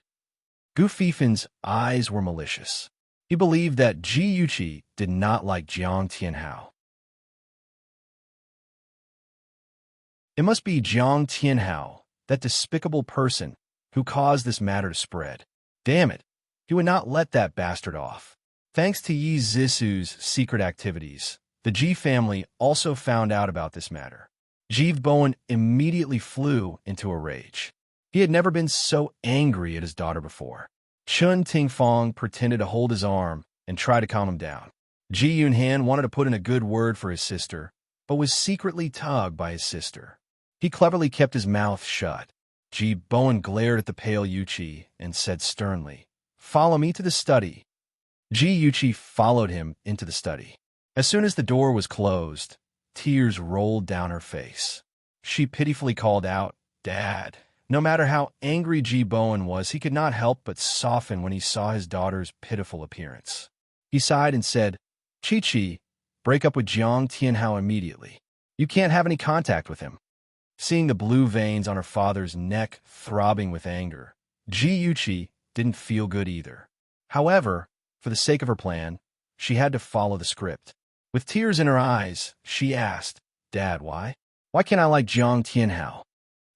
Gu Fifan's eyes were malicious. He believed that Ji Yuchi did not like Jiang Tianhao. It must be Jiang Tianhao, that despicable person, who caused this matter to spread. Damn it, he would not let that bastard off. Thanks to Yi Zisu's secret activities, the Ji family also found out about this matter. Ji Bowen immediately flew into a rage. He had never been so angry at his daughter before. Chun Tingfang pretended to hold his arm and try to calm him down. Ji Yunhan wanted to put in a good word for his sister, but was secretly tugged by his sister. He cleverly kept his mouth shut. Ji Bowen glared at the pale Yuchi and said sternly, "Follow me to the study." Ji Yuchi followed him into the study. As soon as the door was closed, tears rolled down her face. She pitifully called out, "Dad." No matter how angry Ji Bowen was, he could not help but soften when he saw his daughter's pitiful appearance. He sighed and said, "Chi-Chi, break up with Jiang Tianhao immediately. You can't have any contact with him." Seeing the blue veins on her father's neck throbbing with anger, Ji Yuchi didn't feel good either. However, for the sake of her plan, she had to follow the script. With tears in her eyes, she asked, "Dad, why? Why can't I like Jiang Tianhao?"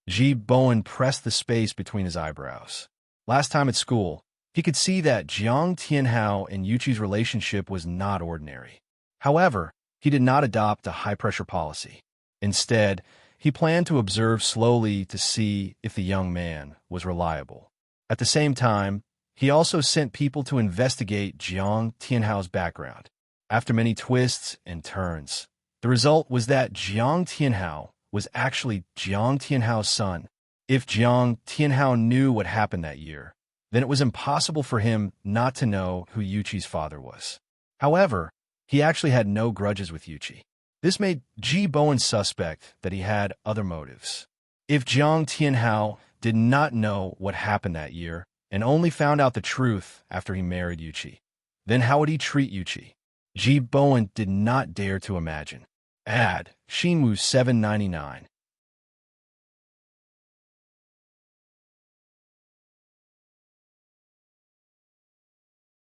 Ji Bowen pressed the space between his eyebrows. Last time at school, he could see that Jiang Tianhao and Yuchi's relationship was not ordinary. However, he did not adopt a high-pressure policy. Instead, he planned to observe slowly to see if the young man was reliable. At the same time, he also sent people to investigate Jiang Tianhao's background. After many twists and turns, the result was that Jiang Tianhao was actually Jiang Tianhao's son. If Jiang Tianhao knew what happened that year, then it was impossible for him not to know who Yuchi's father was. However, he actually had no grudges with Yuchi. This made Ji Bowen suspect that he had other motives. If Jiang Tianhao did not know what happened that year and only found out the truth after he married Yuchi, then how would he treat Yuchi? Ji Bowen did not dare to imagine. Ad Shinwu 799.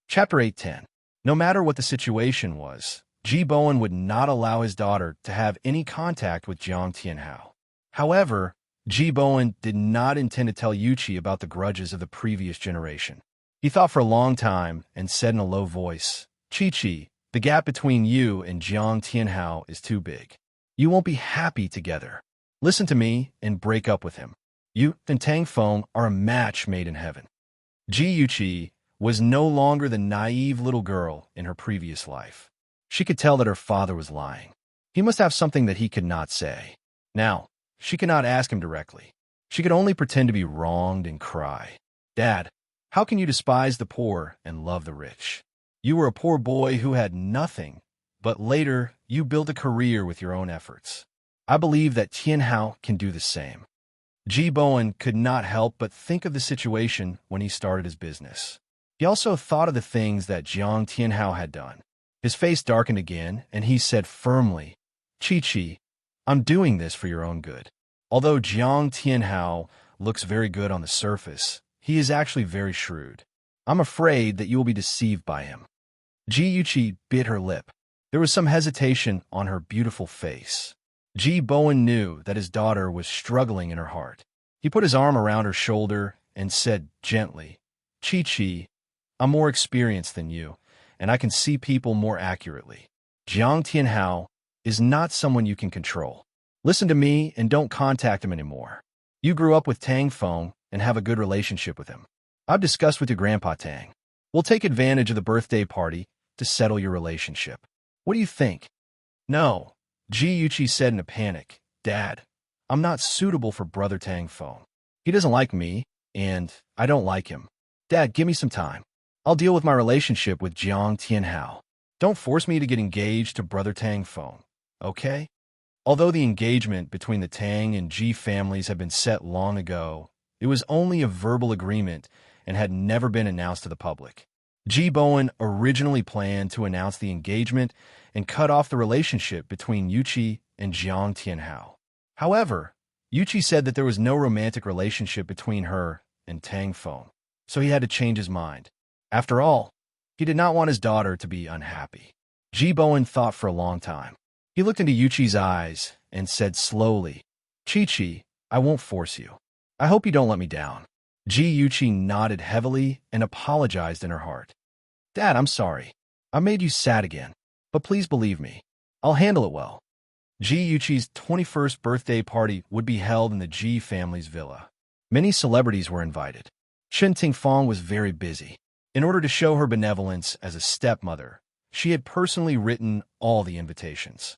Chapter 810. No matter what the situation was, Ji Bowen would not allow his daughter to have any contact with Jiang Tianhao. However, Ji Bowen did not intend to tell Yuqi about the grudges of the previous generation. He thought for a long time and said in a low voice, "Chi-Chi, the gap between you and Jiang Tianhao is too big. You won't be happy together. Listen to me and break up with him. You and Tang Feng are a match made in heaven." Ji Yuqi was no longer the naive little girl in her previous life. She could tell that her father was lying. He must have something that he could not say. Now, she could not ask him directly. She could only pretend to be wronged and cry. "Dad, how can you despise the poor and love the rich? You were a poor boy who had nothing, but later you built a career with your own efforts. I believe that Tianhao can do the same." Ji Bowen could not help but think of the situation when he started his business. He also thought of the things that Jiang Tianhao had done. His face darkened again, and he said firmly, "Chi-Chi, I'm doing this for your own good. Although Jiang Tianhao looks very good on the surface, he is actually very shrewd. I'm afraid that you will be deceived by him." Ji Yuqi bit her lip. There was some hesitation on her beautiful face. Ji Bowen knew that his daughter was struggling in her heart. He put his arm around her shoulder and said gently, "Chi-Chi, I'm more experienced than you, and I can see people more accurately. Jiang Tianhao is not someone you can control. Listen to me and don't contact him anymore. You grew up with Tang Feng and have a good relationship with him. I've discussed with your grandpa Tang. We'll take advantage of the birthday party to settle your relationship. What do you think?" "No," Ji Yuqi said in a panic. "Dad, I'm not suitable for Brother Tang Feng. He doesn't like me, and I don't like him. Dad, give me some time. I'll deal with my relationship with Jiang Tianhao. Don't force me to get engaged to Brother Tang Feng, okay?" Although the engagement between the Tang and Ji families had been set long ago, it was only a verbal agreement and had never been announced to the public. Ji Bowen originally planned to announce the engagement and cut off the relationship between Yuqi and Jiang Tianhao. However, Yuqi said that there was no romantic relationship between her and Tang Feng, so he had to change his mind. After all, he did not want his daughter to be unhappy. Ji Bowen thought for a long time. He looked into Yuqi's eyes and said slowly, "Chi-Chi, I won't force you. I hope you don't let me down." Ji Yuqi nodded heavily and apologized in her heart. "Dad, I'm sorry. I made you sad again, but please believe me. I'll handle it well." Ji Yuqi's 21st birthday party would be held in the Ji family's villa. Many celebrities were invited. Shen Tingfang was very busy. In order to show her benevolence as a stepmother, she had personally written all the invitations.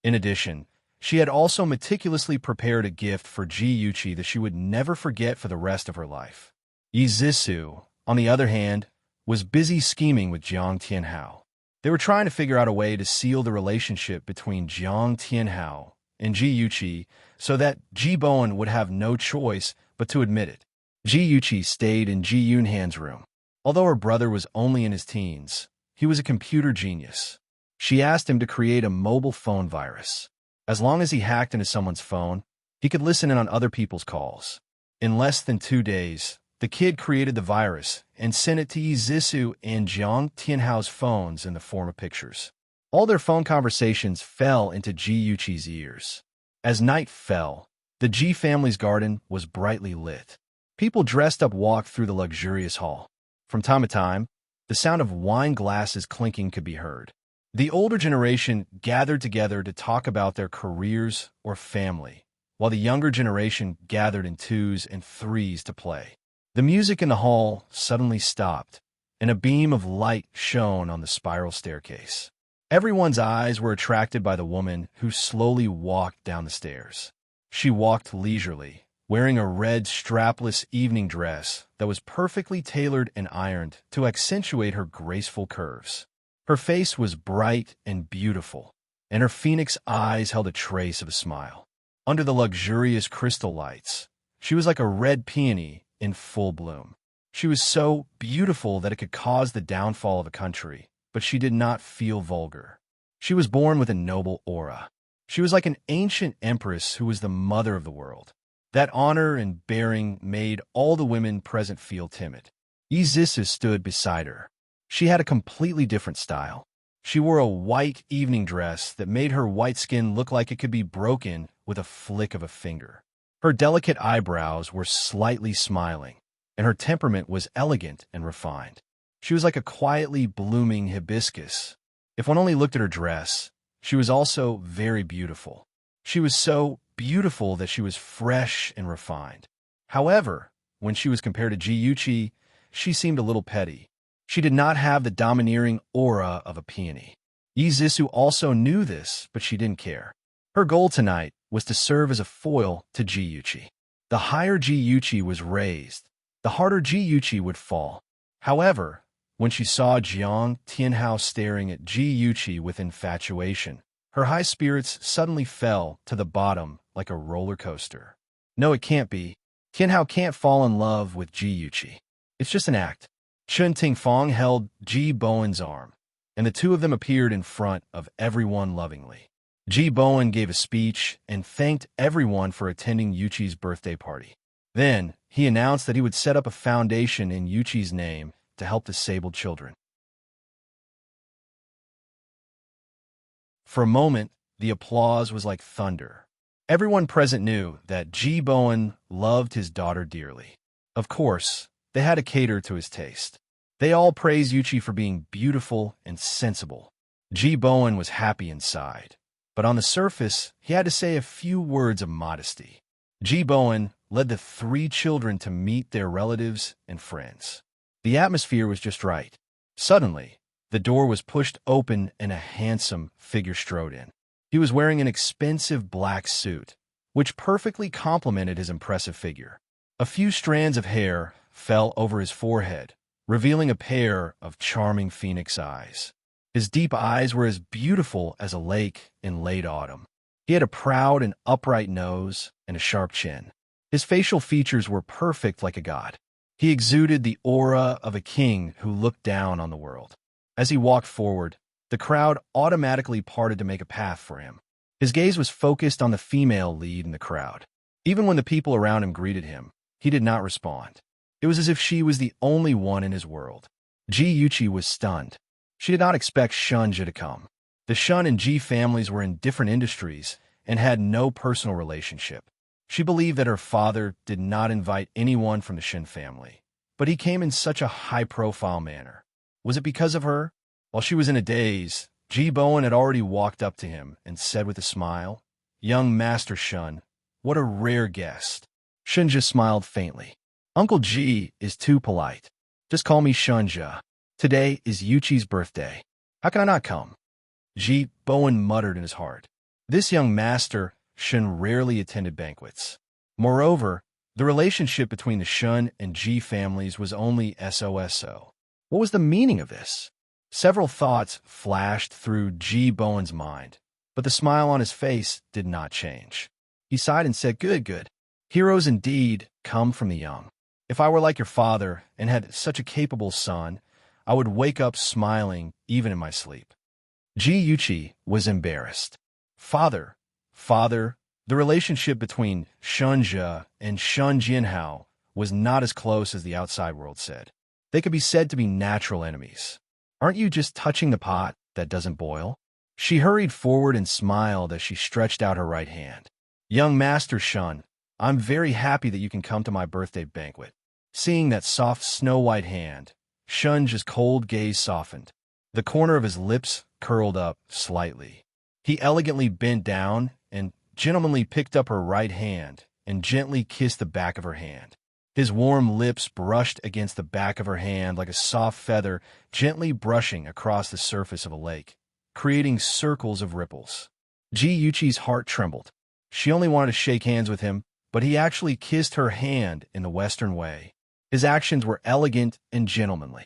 In addition, she had also meticulously prepared a gift for Ji Yuqi that she would never forget for the rest of her life. Yi Zisu, on the other hand, was busy scheming with Jiang Tianhao. They were trying to figure out a way to seal the relationship between Jiang Tianhao and Ji Yuqi so that Ji Bowen would have no choice but to admit it. Ji Yuqi stayed in Ji Yunhan's room. Although her brother was only in his teens, he was a computer genius. She asked him to create a mobile phone virus. As long as he hacked into someone's phone, he could listen in on other people's calls. In less than 2 days, the kid created the virus and sent it to Yi Zisu and Jiang Tianhao's phones in the form of pictures. All their phone conversations fell into Ji Yuqi's ears. As night fell, the Ji family's garden was brightly lit. People dressed up walked through the luxurious hall. From time to time, the sound of wine glasses clinking could be heard. The older generation gathered together to talk about their careers or family, while the younger generation gathered in 2s and 3s to play. The music in the hall suddenly stopped, and a beam of light shone on the spiral staircase. Everyone's eyes were attracted by the woman who slowly walked down the stairs. She walked leisurely, wearing a red strapless evening dress that was perfectly tailored and ironed to accentuate her graceful curves. Her face was bright and beautiful, and her phoenix eyes held a trace of a smile. Under the luxurious crystal lights, she was like a red peony in full bloom. She was so beautiful that it could cause the downfall of a country, but she did not feel vulgar. She was born with a noble aura. She was like an ancient empress who was the mother of the world. That honor and bearing made all the women present feel timid. Izisu stood beside her. She had a completely different style. She wore a white evening dress that made her white skin look like it could be broken with a flick of a finger. Her delicate eyebrows were slightly smiling, and her temperament was elegant and refined. She was like a quietly blooming hibiscus. If one only looked at her dress, she was also very beautiful. She was so beautiful that she was fresh and refined. However, when she was compared to Jiyuchi, she seemed a little petty. She did not have the domineering aura of a peony. Izisu also knew this, but she didn't care. Her goal tonight was to serve as a foil to Jiyuchi. The higher Jiyuchi was raised, the harder Jiyuchi would fall. However, when she saw Jiang Tianhao staring at Jiyuchi with infatuation, her high spirits suddenly fell to the bottom like a roller coaster. No, it can't be. Tianhao can't fall in love with Jiyuchi. It's just an act. Chen Tingfang held Ji Bowen's arm, and the two of them appeared in front of everyone lovingly. Ji Bowen gave a speech and thanked everyone for attending Yuchi's birthday party. Then, he announced that he would set up a foundation in Yuchi's name to help disabled children. For a moment, the applause was like thunder. Everyone present knew that Ji Bowen loved his daughter dearly. Of course, they had to cater to his taste. They all praised Yuchi for being beautiful and sensible. Ji Bowen was happy inside, but on the surface, he had to say a few words of modesty. Ji Bowen led the three children to meet their relatives and friends. The atmosphere was just right. Suddenly, the door was pushed open and a handsome figure strode in. He was wearing an expensive black suit, which perfectly complemented his impressive figure. A few strands of hair fell over his forehead, revealing a pair of charming phoenix eyes. His deep eyes were as beautiful as a lake in late autumn. He had a proud and upright nose and a sharp chin. His facial features were perfect like a god. He exuded the aura of a king who looked down on the world. As he walked forward, the crowd automatically parted to make a path for him. His gaze was focused on the female lead in the crowd. Even when the people around him greeted him, he did not respond. It was as if she was the only one in his world. Jiyuchi was stunned. She did not expect Shunja to come. The Shun and Ji families were in different industries and had no personal relationship. She believed that her father did not invite anyone from the Shin family, but he came in such a high-profile manner. Was it because of her? While she was in a daze, Ji Bowen had already walked up to him and said with a smile, "Young Master Shun, what a rare guest." Shunja smiled faintly. "Uncle Ji is too polite. Just call me Shunja. Today is Yuchi's birthday. How can I not come?" Ji Bowen muttered in his heart. This young master, Shun, rarely attended banquets. Moreover, the relationship between the Shun and Ji families was only SOSO. What was the meaning of this? Several thoughts flashed through Ji Bowen's mind, but the smile on his face did not change. He sighed and said, Good. Heroes indeed come from the young. If I were like your father and had such a capable son, I would wake up smiling even in my sleep." Jiyuchi was embarrassed. Father, the relationship between Shunja and Shun Jianhao was not as close as the outside world said. They could be said to be natural enemies. Aren't you just touching the pot that doesn't boil? She hurried forward and smiled as she stretched out her right hand. Young Master Shun, I'm very happy that you can come to my birthday banquet. Seeing that soft snow-white hand, Shun's cold gaze softened. The corner of his lips curled up slightly. He elegantly bent down and gentlemanly picked up her right hand and gently kissed the back of her hand. His warm lips brushed against the back of her hand like a soft feather gently brushing across the surface of a lake, creating circles of ripples. Jiyuchi's heart trembled. She only wanted to shake hands with him, but he actually kissed her hand in the Western way. His actions were elegant and gentlemanly.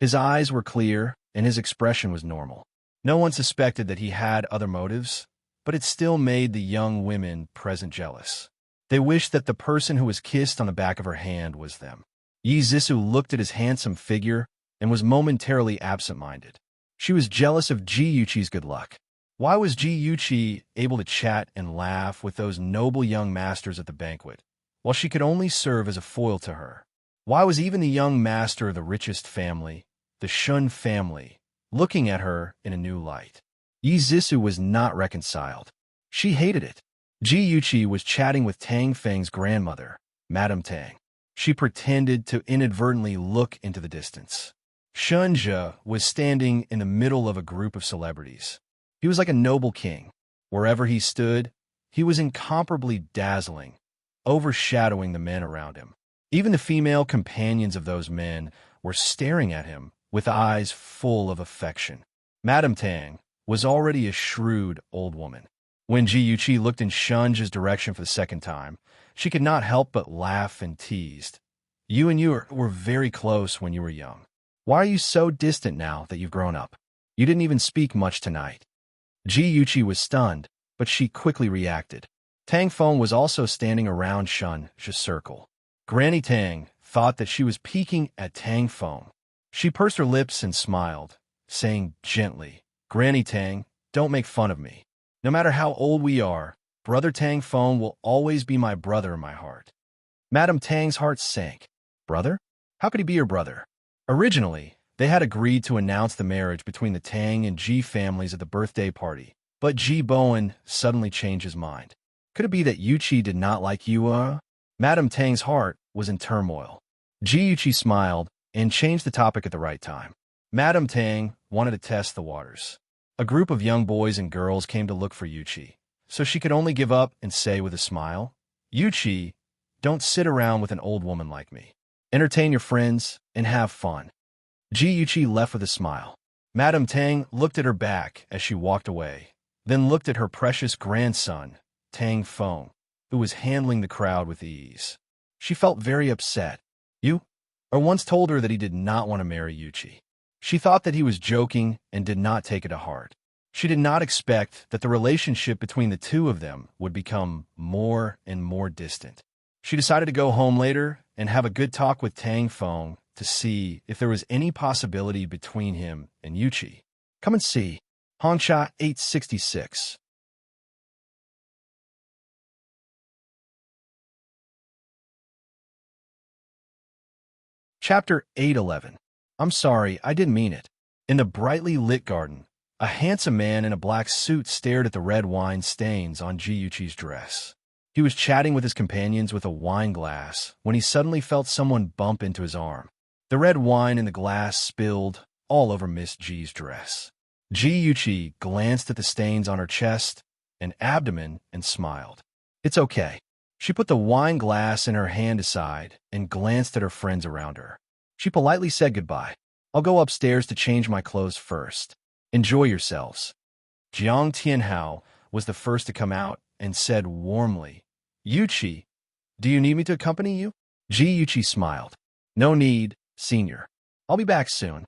His eyes were clear, and his expression was normal. No one suspected that he had other motives, but it still made the young women present jealous. They wished that the person who was kissed on the back of her hand was them. Izisu looked at his handsome figure and was momentarily absent-minded. She was jealous of Jiyuchi's good luck. Why was Ji Yuqi able to chat and laugh with those noble young masters at the banquet, while she could only serve as a foil to her? Why was even the young master of the richest family, the Shun family, looking at her in a new light? Yi Zissou was not reconciled. She hated it. Ji Yuqi was chatting with Tang Feng's grandmother, Madame Tang. She pretended to inadvertently look into the distance. Shunja was standing in the middle of a group of celebrities. He was like a noble king. Wherever he stood, he was incomparably dazzling, overshadowing the men around him. Even the female companions of those men were staring at him with eyes full of affection. Madame Tang was already a shrewd old woman. When Ji Yuqi looked in Shunja's direction for the second time, she could not help but laugh and teased. You and you were very close when you were young. Why are you so distant now that you've grown up? You didn't even speak much tonight. Ji Yuqi was stunned, but she quickly reacted. Tang Feng was also standing around Shunja's circle. Granny Tang thought that she was peeking at Tang Feng. She pursed her lips and smiled, saying gently, "Granny Tang, don't make fun of me. No matter how old we are, Brother Tang Feng will always be my brother in my heart." Madame Tang's heart sank. Brother? How could he be your brother? Originally, they had agreed to announce the marriage between the Tang and Ji families at the birthday party, but Ji Bowen suddenly changed his mind. Could it be that Yuqi did not like you? Madame Tang's heart was in turmoil. Ji Yuqi smiled and changed the topic at the right time. Madame Tang wanted to test the waters. A group of young boys and girls came to look for Yuqi, so she could only give up and say with a smile, "Yuqi, don't sit around with an old woman like me. Entertain your friends and have fun." Ji Yuqi left with a smile. Madame Tang looked at her back as she walked away, then looked at her precious grandson, Tang Feng, who was handling the crowd with ease. She felt very upset. You once told her that he did not want to marry Yuqi. She thought that he was joking and did not take it to heart. She did not expect that the relationship between the two of them would become more and more distant. She decided to go home later and have a good talk with Tang Feng to see if there was any possibility between him and Yuqi. Come and see. Hongxia 866. Chapter 811. I'm sorry, I didn't mean it. In the brightly lit garden, a handsome man in a black suit stared at the red wine stains on Ji Yuqi's dress. He was chatting with his companions with a wine glass when he suddenly felt someone bump into his arm. The red wine in the glass spilled all over Miss Ji's dress. Ji Yuqi glanced at the stains on her chest and abdomen and smiled. It's okay. She put the wine glass in her hand aside and glanced at her friends around her. She politely said goodbye. I'll go upstairs to change my clothes first. Enjoy yourselves. Jiang Tianhao was the first to come out and said warmly, Yuqi, do you need me to accompany you? Ji Yuqi smiled. No need, senior. I'll be back soon.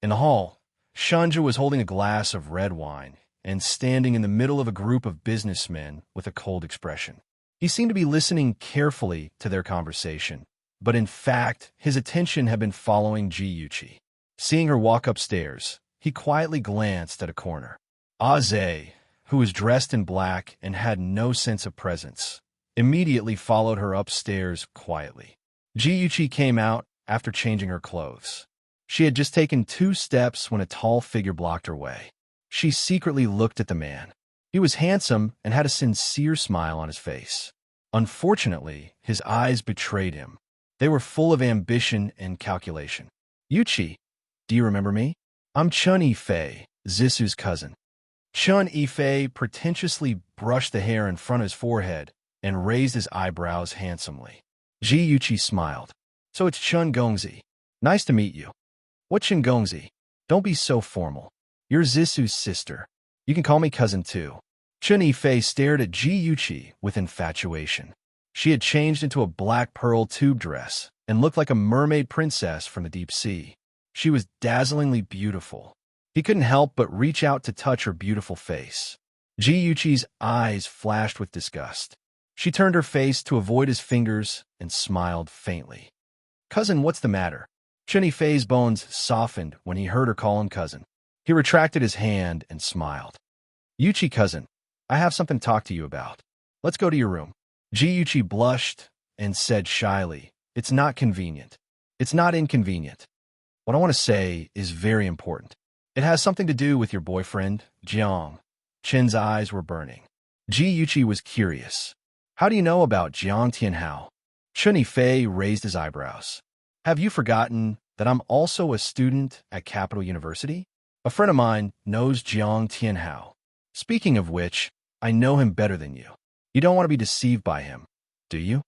In the hall, Shunja was holding a glass of red wine and standing in the middle of a group of businessmen with a cold expression. He seemed to be listening carefully to their conversation, but in fact, his attention had been following Ji Yuqi. Seeing her walk upstairs, he quietly glanced at a corner. Aze, who was dressed in black and had no sense of presence, immediately followed her upstairs quietly. Ji Yuqi came out after changing her clothes. She had just taken 2 steps when a tall figure blocked her way. She secretly looked at the man. He was handsome and had a sincere smile on his face. Unfortunately, his eyes betrayed him. They were full of ambition and calculation. Yuqi, do you remember me? I'm Chun Yifei, Zissou's cousin. Chun Yifei pretentiously brushed the hair in front of his forehead and raised his eyebrows handsomely. Ji Yuqi smiled. So it's Chun Gongzi. Nice to meet you. What Chun Gongzi? Don't be so formal. You're Zissou's sister. You can call me cousin too. Chun Yifei stared at Ji Yuqi with infatuation. She had changed into a black pearl tube dress and looked like a mermaid princess from the deep sea. She was dazzlingly beautiful. He couldn't help but reach out to touch her beautiful face. Ji Yuqi's eyes flashed with disgust. She turned her face to avoid his fingers and smiled faintly. Cousin, what's the matter? Chun Yifei's bones softened when he heard her call him cousin. He retracted his hand and smiled. Yuchi cousin, I have something to talk to you about. Let's go to your room. Yuchi blushed and said shyly, it's not convenient. It's not inconvenient. What I want to say is very important. It has something to do with your boyfriend, Jiang. Chen's eyes were burning. Yuchi was curious. How do you know about Jiang Tianhao? Chen Yifei raised his eyebrows. Have you forgotten that I'm also a student at Capital University? A friend of mine knows Jiang Tianhao. Speaking of which, I know him better than you. You don't want to be deceived by him, do you?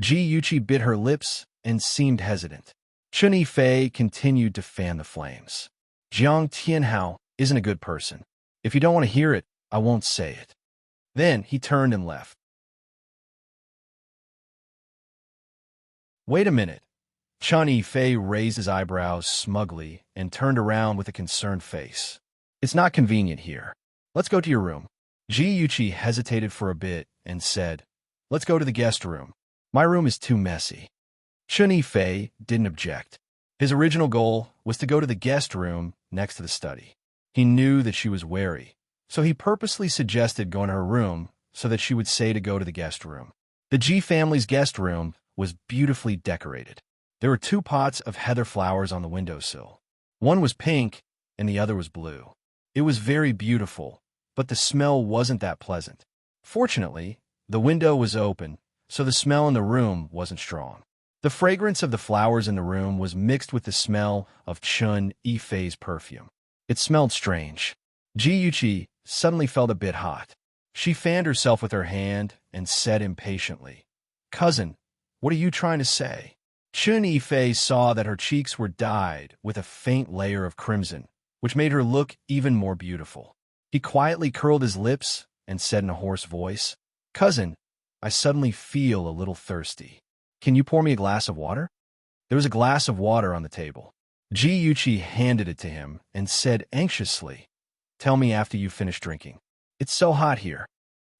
Yuchi bit her lips and seemed hesitant. Chen Yifei continued to fan the flames. Jiang Tianhao isn't a good person. If you don't want to hear it, I won't say it. Then he turned and left. Wait a minute. Chen Yifei raised his eyebrows smugly and turned around with a concerned face. It's not convenient here. Let's go to your room. Yuchi hesitated for a bit and said, let's go to the guest room. My room is too messy. Chen Yifei didn't object. His original goal was to go to the guest room next to the study. He knew that she was wary, so he purposely suggested going to her room so that she would say to go to the guest room. The Ji family's guest room was beautifully decorated. There were 2 pots of heather flowers on the windowsill. One was pink and the other was blue. It was very beautiful, but the smell wasn't that pleasant. Fortunately, the window was open, so the smell in the room wasn't strong. The fragrance of the flowers in the room was mixed with the smell of Chen Yifei's perfume. It smelled strange. Yuchi suddenly felt a bit hot. She fanned herself with her hand and said impatiently, cousin, what are you trying to say? Chen Yifei saw that her cheeks were dyed with a faint layer of crimson, which made her look even more beautiful. He quietly curled his lips and said in a hoarse voice, cousin, I suddenly feel a little thirsty. Can you pour me a glass of water? There was a glass of water on the table. Yuchi handed it to him and said anxiously, tell me after you finish drinking. It's so hot here.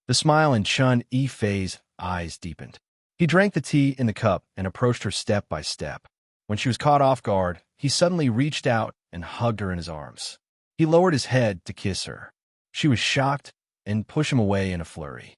The smile in Chen Yifei's eyes deepened. He drank the tea in the cup and approached her step by step. When she was caught off guard, he suddenly reached out and hugged her in his arms. He lowered his head to kiss her. She was shocked and pushed him away in a flurry.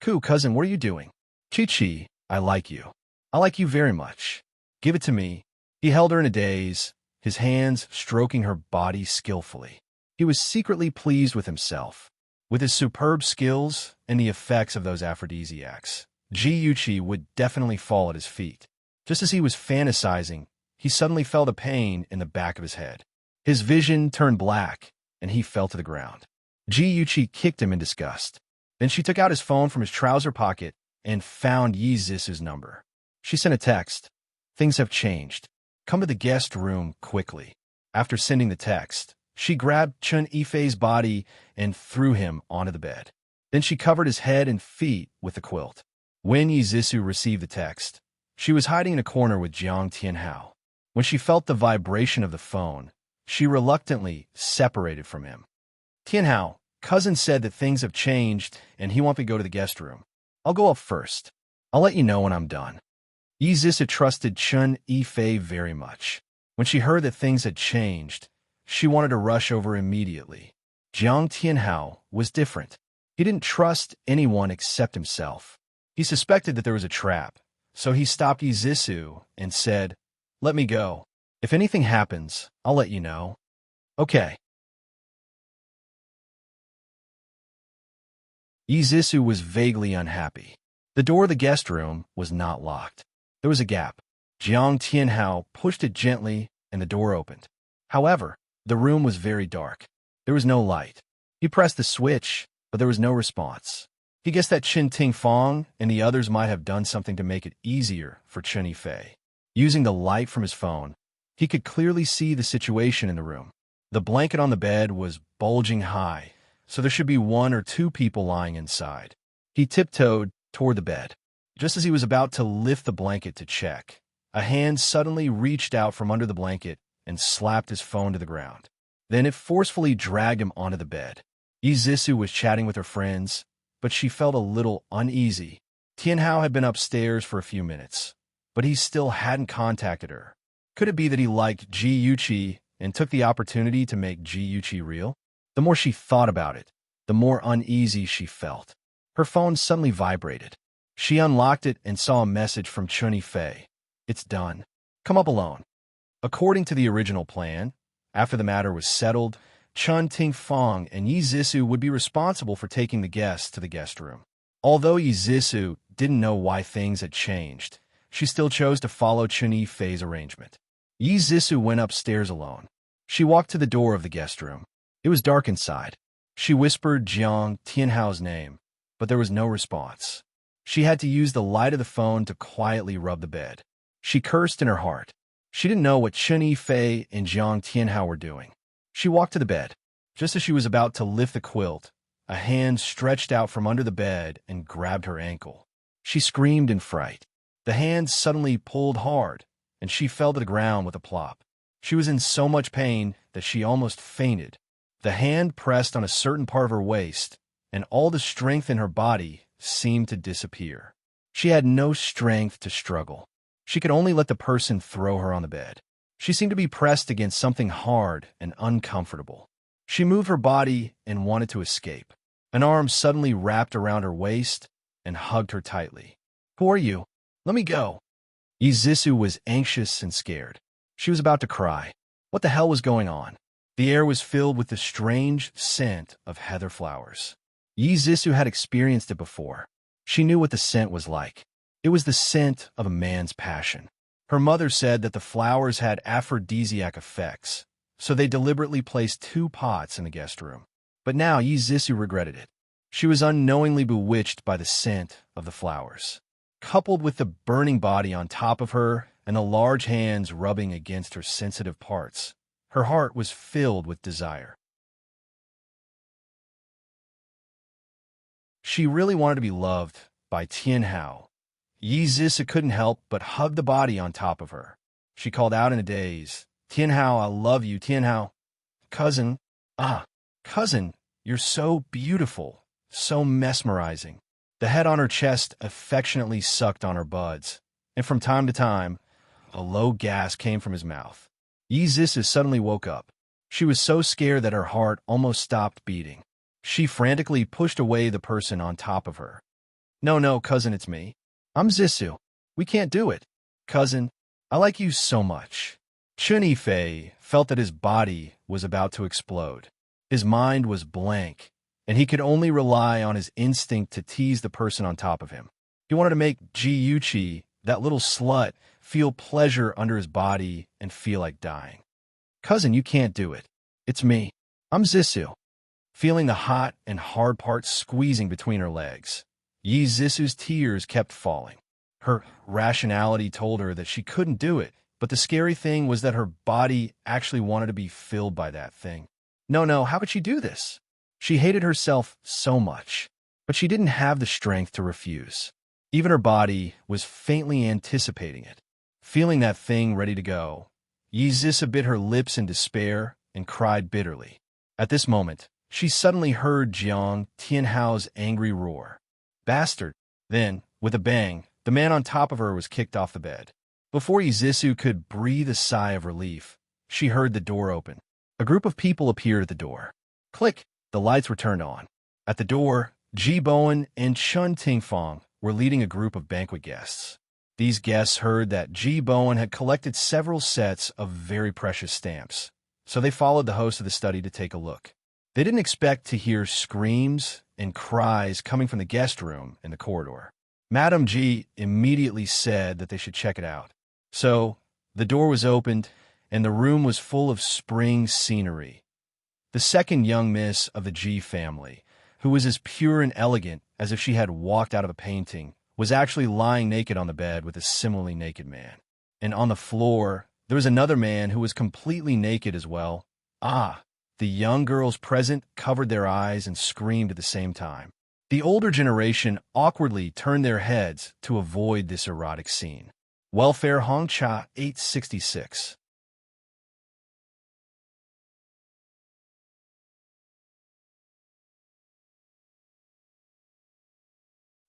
Cousin, what are you doing? Chi, I like you. I like you very much. Give it to me. He held her in a daze, his hands stroking her body skillfully. He was secretly pleased with himself. With his superb skills and the effects of those aphrodisiacs, Yuchi would definitely fall at his feet. Just as he was fantasizing, he suddenly felt a pain in the back of his head. His vision turned black, and he fell to the ground. Yuchi kicked him in disgust. Then she took out his phone from his trouser pocket and found Zisu's number. She sent a text. Things have changed. Come to the guest room quickly. After sending the text, she grabbed Chen Yifei's body and threw him onto the bed. Then she covered his head and feet with the quilt. When Zisu received the text, she was hiding in a corner with Jiang Tianhao. When she felt the vibration of the phone, she reluctantly separated from him. Tianhao, cousin said that things have changed and he wants me to go to the guest room. I'll go up first. I'll let you know when I'm done. Zisu trusted Chen Yifei very much. When she heard that things had changed, she wanted to rush over immediately. Jiang Tianhao was different. He didn't trust anyone except himself. He suspected that there was a trap, so he stopped Zisu and said, let me go. If anything happens, I'll let you know. Okay. Zisu was vaguely unhappy. The door of the guest room was not locked. There was a gap. Jiang Tianhao pushed it gently, and the door opened. However, the room was very dark. There was no light. He pressed the switch, but there was no response. He guessed that Qin Tingfang and the others might have done something to make it easier for Chen Yifei. Using the light from his phone, he could clearly see the situation in the room. The blanket on the bed was bulging high, so there should be 1 or 2 people lying inside. He tiptoed toward the bed. Just as he was about to lift the blanket to check, a hand suddenly reached out from under the blanket and slapped his phone to the ground. Then it forcefully dragged him onto the bed. Zisu was chatting with her friends, but she felt a little uneasy. Tianhao had been upstairs for a few minutes, but he still hadn't contacted her. Could it be that he liked Yuchi and took the opportunity to make Yuchi real? The more she thought about it, the more uneasy she felt. Her phone suddenly vibrated. She unlocked it and saw a message from Chun Fei. "It's done. Come up alone." According to the original plan, after the matter was settled, Chun Ting-fong and Yi Zissou would be responsible for taking the guests to the guest room. Although Yi Zissou didn't know why things had changed, she still chose to follow Chun Fei's arrangement. Yi Zissou went upstairs alone. She walked to the door of the guest room. It was dark inside. She whispered Jiang Tianhao's name, but there was no response. She had to use the light of the phone to quietly rub the bed. She cursed in her heart. She didn't know what Chun Fei and Jiang Tianhao were doing. She walked to the bed. Just as she was about to lift the quilt, a hand stretched out from under the bed and grabbed her ankle. She screamed in fright. The hand suddenly pulled hard, and she fell to the ground with a plop. She was in so much pain that she almost fainted. The hand pressed on a certain part of her waist, and all the strength in her body seemed to disappear. She had no strength to struggle. She could only let the person throw her on the bed. She seemed to be pressed against something hard and uncomfortable. She moved her body and wanted to escape. An arm suddenly wrapped around her waist and hugged her tightly. "Who are you? Let me go." Yi Zissou was anxious and scared. She was about to cry. What the hell was going on? The air was filled with the strange scent of heather flowers. Yi Zissou had experienced it before. She knew what the scent was like. It was the scent of a man's passion. Her mother said that the flowers had aphrodisiac effects, so they deliberately placed 2 pots in the guest room. But now Yi Zissou regretted it. She was unknowingly bewitched by the scent of the flowers. Coupled with the burning body on top of her and the large hands rubbing against her sensitive parts, her heart was filled with desire. She really wanted to be loved by Tianhao. Yi Zissou couldn't help but hug the body on top of her. She called out in a daze, "Tianhao, I love you, Tianhao." "Cousin, cousin, you're so beautiful, so mesmerizing." The head on her chest affectionately sucked on her buds, and from time to time, a low gasp came from his mouth. Yi Zissou suddenly woke up. She was so scared that her heart almost stopped beating. She frantically pushed away the person on top of her. No, cousin, it's me. I'm Zissou. We can't do it. Cousin, I like you so much." Chun Fei felt that his body was about to explode. His mind was blank, and he could only rely on his instinct to tease the person on top of him. He wanted to make Ji Yuqi, that little slut, feel pleasure under his body and feel like dying. "Cousin, you can't do it. It's me. I'm Zissou." Feeling the hot and hard parts squeezing between her legs, Yi Zissou's tears kept falling. Her rationality told her that she couldn't do it, but the scary thing was that her body actually wanted to be filled by that thing. No, how could she do this? She hated herself so much, but she didn't have the strength to refuse. Even her body was faintly anticipating it. Feeling that thing ready to go, Yi Zissou bit her lips in despair and cried bitterly. At this moment, she suddenly heard Jiang Tianhao's angry roar. "Bastard!" Then, with a bang, the man on top of her was kicked off the bed. Before Yi Zissou could breathe a sigh of relief, she heard the door open. A group of people appeared at the door. Click! The lights were turned on. At the door, Ji Bowen and Chun Ting-fong were leading a group of banquet guests. These guests heard that Ji Bowen had collected several sets of very precious stamps, so they followed the host of the study to take a look. They didn't expect to hear screams and cries coming from the guest room in the corridor. Madame Ji immediately said that they should check it out. So, the door was opened, and the room was full of spring scenery. The second young miss of the Ji family, who was as pure and elegant as if she had walked out of a painting, was actually lying naked on the bed with a similarly naked man. And on the floor, there was another man who was completely naked as well. The young girls present covered their eyes and screamed at the same time. The older generation awkwardly turned their heads to avoid this erotic scene. Welfare Hongcha 866.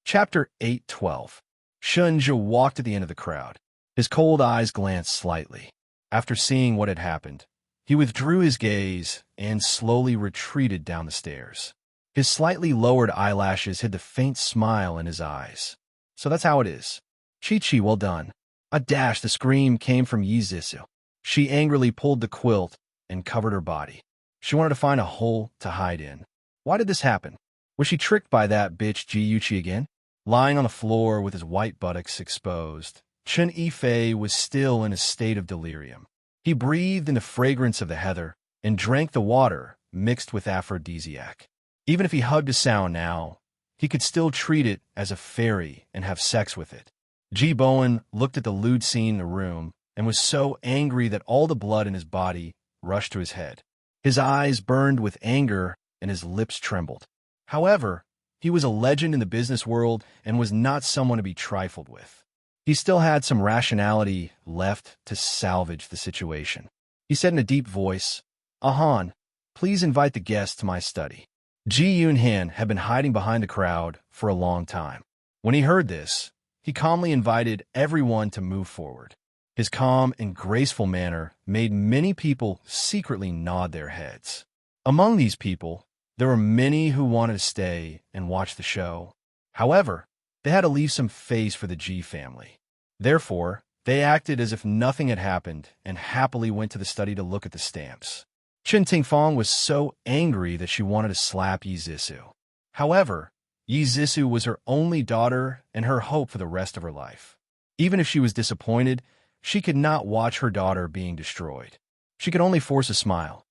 Chapter 812. Shunzhi walked to the end of the crowd. His cold eyes glanced slightly. After seeing what had happened, he withdrew his gaze and slowly retreated down the stairs. His slightly lowered eyelashes hid the faint smile in his eyes. So that's how it is. Chi-Chi, well done. A dash, the scream came from Yi Zissou. She angrily pulled the quilt and covered her body. She wanted to find a hole to hide in. Why did this happen? Was she tricked by that bitch Ji Yuqi again? Lying on the floor with his white buttocks exposed, Chen Yifei was still in a state of delirium. He breathed in the fragrance of the heather and drank the water mixed with aphrodisiac. Even if he hugged a sow now, he could still treat it as a fairy and have sex with it. Ji Bowen looked at the lewd scene in the room and was so angry that all the blood in his body rushed to his head. His eyes burned with anger and his lips trembled. However, he was a legend in the business world and was not someone to be trifled with. He still had some rationality left to salvage the situation. He said in a deep voice, "Ahan, please invite the guests to my study." Ji Yunhan had been hiding behind the crowd for a long time. When he heard this, he calmly invited everyone to move forward. His calm and graceful manner made many people secretly nod their heads. Among these people, there were many who wanted to stay and watch the show. However, they had to leave some face for the Ji family. Therefore, they acted as if nothing had happened and happily went to the study to look at the stamps. Chen Tingfang was so angry that she wanted to slap Yi Zissou. However, Yi Zissou was her only daughter and her hope for the rest of her life. Even if she was disappointed, she could not watch her daughter being destroyed. She could only force a smile.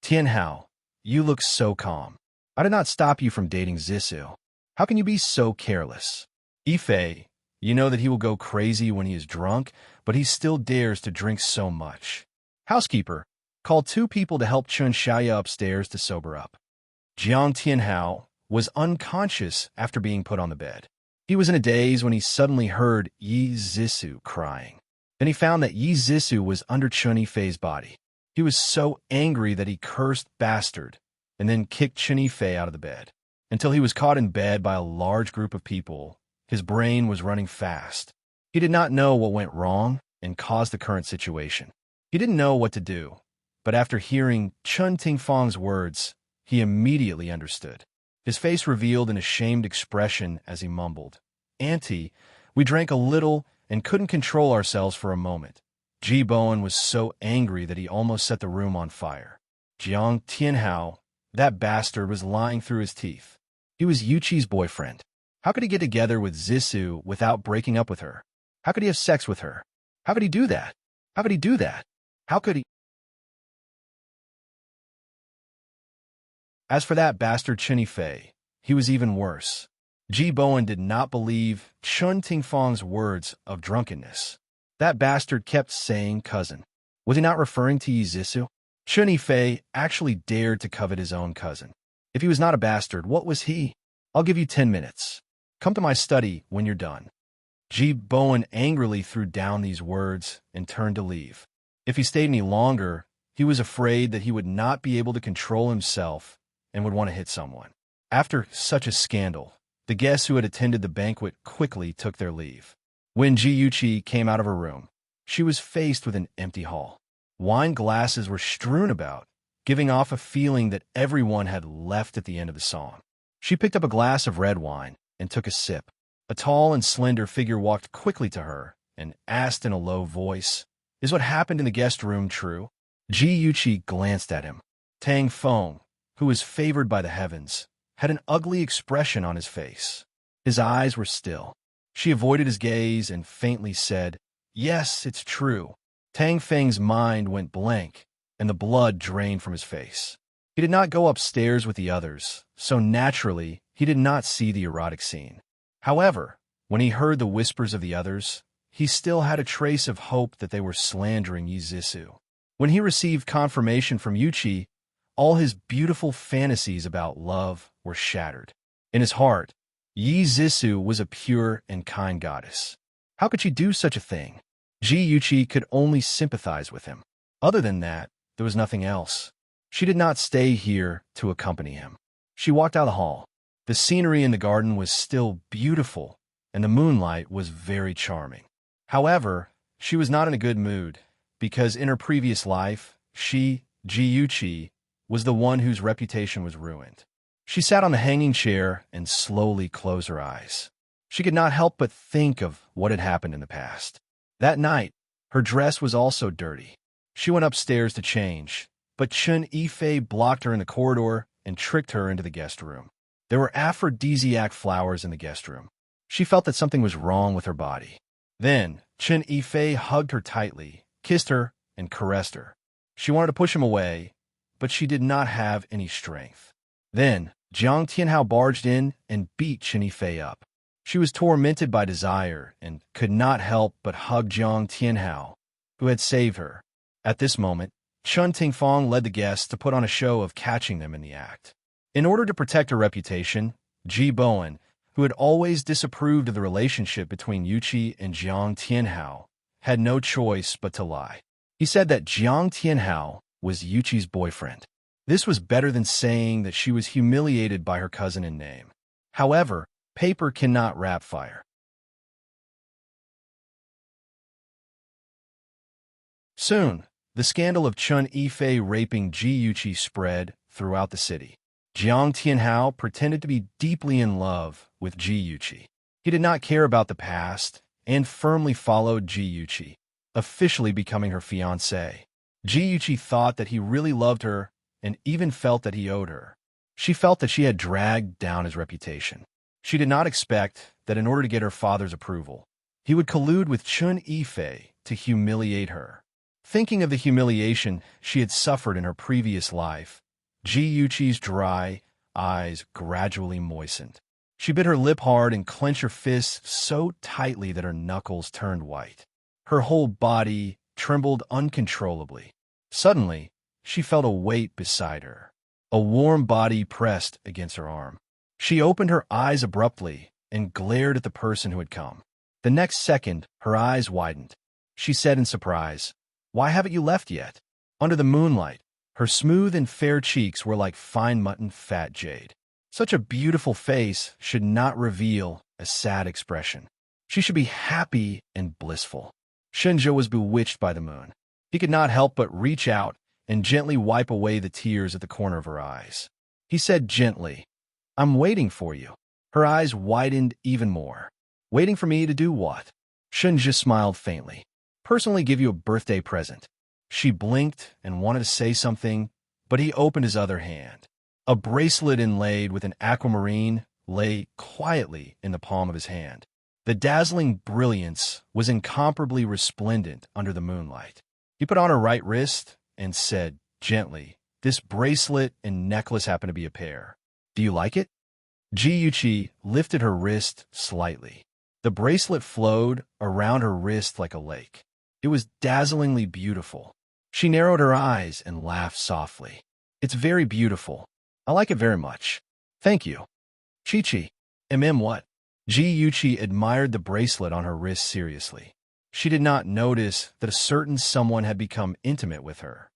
"Tianhao, you look so calm. I did not stop you from dating Zissou. How can you be so careless? Yifei, you know that he will go crazy when he is drunk, but he still dares to drink so much. Housekeeper, call 2 people to help Chun Xiaoya upstairs to sober up." Jiang Tianhao was unconscious after being put on the bed. He was in a daze when he suddenly heard Yi Zissou crying. Then he found that Yi Zissou was under Chun Yifei's body. He was so angry that he cursed "bastard" and then kicked Chun Yifei out of the bed. Until he was caught in bed by a large group of people, his brain was running fast. He did not know what went wrong and caused the current situation. He didn't know what to do, but after hearing Chun Tingfang's words, he immediately understood. His face revealed an ashamed expression as he mumbled, "Auntie, we drank a little and couldn't control ourselves for a moment." Ji Bowen was so angry that he almost set the room on fire. Jiang Tianhao, that bastard, was lying through his teeth. He was Yuqi's boyfriend. How could he get together with Zissou without breaking up with her? How could he have sex with her? How could he do that? How could he do that? How could he? As for that bastard Chen Yifei, he was even worse. Ji Bowen did not believe Chun Tingfang's words of drunkenness. That bastard kept saying cousin. Was he not referring to Yi Zissou? Chun Yifei actually dared to covet his own cousin. If he was not a bastard, what was he? "I'll give you 10 minutes. Come to my study when you're done." Ji Bowen angrily threw down these words and turned to leave. If he stayed any longer, he was afraid that he would not be able to control himself and would want to hit someone. After such a scandal, the guests who had attended the banquet quickly took their leave. When Ji Yuqi came out of her room, she was faced with an empty hall. Wine glasses were strewn about, giving off a feeling that everyone had left at the end of the song. She picked up a glass of red wine and took a sip. A tall and slender figure walked quickly to her and asked in a low voice, "Is what happened in the guest room true?" Ji Yuqi glanced at him. Tang Feng, who was favored by the heavens, had an ugly expression on his face. His eyes were still. She avoided his gaze and faintly said, "Yes, it's true." Tang Feng's mind went blank, and the blood drained from his face. He did not go upstairs with the others, so naturally he did not see the erotic scene. However, when he heard the whispers of the others, he still had a trace of hope that they were slandering Yi Zissou. When he received confirmation from Yuqi, all his beautiful fantasies about love were shattered. In his heart, Yi Zissou was a pure and kind goddess. How could she do such a thing? Ji Yuqi could only sympathize with him. Other than that, there was nothing else. She did not stay here to accompany him. She walked out the hall. The scenery in the garden was still beautiful, and the moonlight was very charming. However, she was not in a good mood, because in her previous life, she, Ji Yuqi, was the one whose reputation was ruined. She sat on the hanging chair and slowly closed her eyes. She could not help but think of what had happened in the past. That night, her dress was also dirty. She went upstairs to change, but Chun Yifei blocked her in the corridor and tricked her into the guest room. There were aphrodisiac flowers in the guest room. She felt that something was wrong with her body. Then, Chun Yifei hugged her tightly, kissed her, and caressed her. She wanted to push him away, but she did not have any strength. Then, Jiang Tianhao barged in and beat Chun Yifei up. She was tormented by desire and could not help but hug Jiang Tianhao, who had saved her. At this moment, Chun Tingfang led the guests to put on a show of catching them in the act. In order to protect her reputation, Ji Bowen, who had always disapproved of the relationship between Yuqi and Jiang Tianhao, had no choice but to lie. He said that Jiang Tianhao was Yuqi's boyfriend. This was better than saying that she was humiliated by her cousin in name. However, paper cannot wrap fire. Soon, the scandal of Chun Yifei raping Ji Yuqi spread throughout the city. Jiang Tianhao pretended to be deeply in love with Ji Yuqi. He did not care about the past and firmly followed Ji Yuqi, officially becoming her fiancé. Ji Yuqi thought that he really loved her and even felt that he owed her. She felt that she had dragged down his reputation. She did not expect that in order to get her father's approval, he would collude with Chun Yifei to humiliate her. Thinking of the humiliation she had suffered in her previous life, Ji Yuqi's dry eyes gradually moistened. She bit her lip hard and clenched her fists so tightly that her knuckles turned white. Her whole body trembled uncontrollably. Suddenly, she felt a weight beside her. A warm body pressed against her arm. She opened her eyes abruptly and glared at the person who had come. The next second, her eyes widened. She said in surprise, "Why haven't you left yet?" Under the moonlight, her smooth and fair cheeks were like fine mutton fat jade. Such a beautiful face should not reveal a sad expression. She should be happy and blissful. Shenja was bewitched by the moon. He could not help but reach out and gently wipe away the tears at the corner of her eyes. He said gently, "I'm waiting for you." Her eyes widened even more. "Waiting for me to do what?" Shenja smiled faintly. "Personally give you a birthday present." She blinked and wanted to say something, but he opened his other hand. A bracelet inlaid with an aquamarine lay quietly in the palm of his hand. The dazzling brilliance was incomparably resplendent under the moonlight. He put on her right wrist and said gently, "This bracelet and necklace happen to be a pair. Do you like it?" Ji Yuqi lifted her wrist slightly. The bracelet flowed around her wrist like a lake. It was dazzlingly beautiful. She narrowed her eyes and laughed softly. "It's very beautiful. I like it very much. Thank you." Chi-Chi. What? Ji Yuqi admired the bracelet on her wrist seriously. She did not notice that a certain someone had become intimate with her.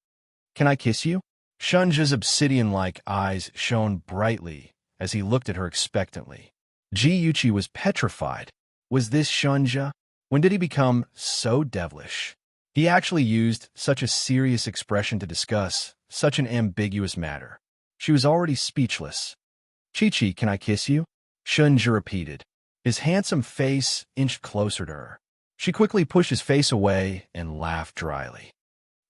"Can I kiss you?" Shunja's obsidian-like eyes shone brightly as he looked at her expectantly. Ji Yuqi was petrified. Was this Shunja? When did he become so devilish? He actually used such a serious expression to discuss such an ambiguous matter. She was already speechless. "Chi-Chi, can I kiss you?" Shunja repeated. His handsome face inched closer to her. She quickly pushed his face away and laughed dryly.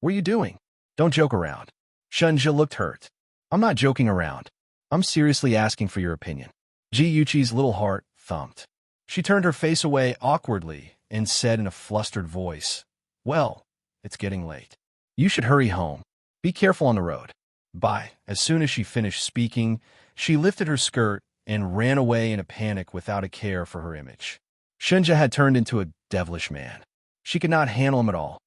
"What are you doing? Don't joke around." Shunja looked hurt. "I'm not joking around. I'm seriously asking for your opinion." Ji Yuqi's little heart thumped. She turned her face away awkwardly and said in a flustered voice, "Well, it's getting late. You should hurry home. Be careful on the road." Bye. As soon as she finished speaking, she lifted her skirt and ran away in a panic without a care for her image. Shunja had turned into a devilish man. She could not handle him at all.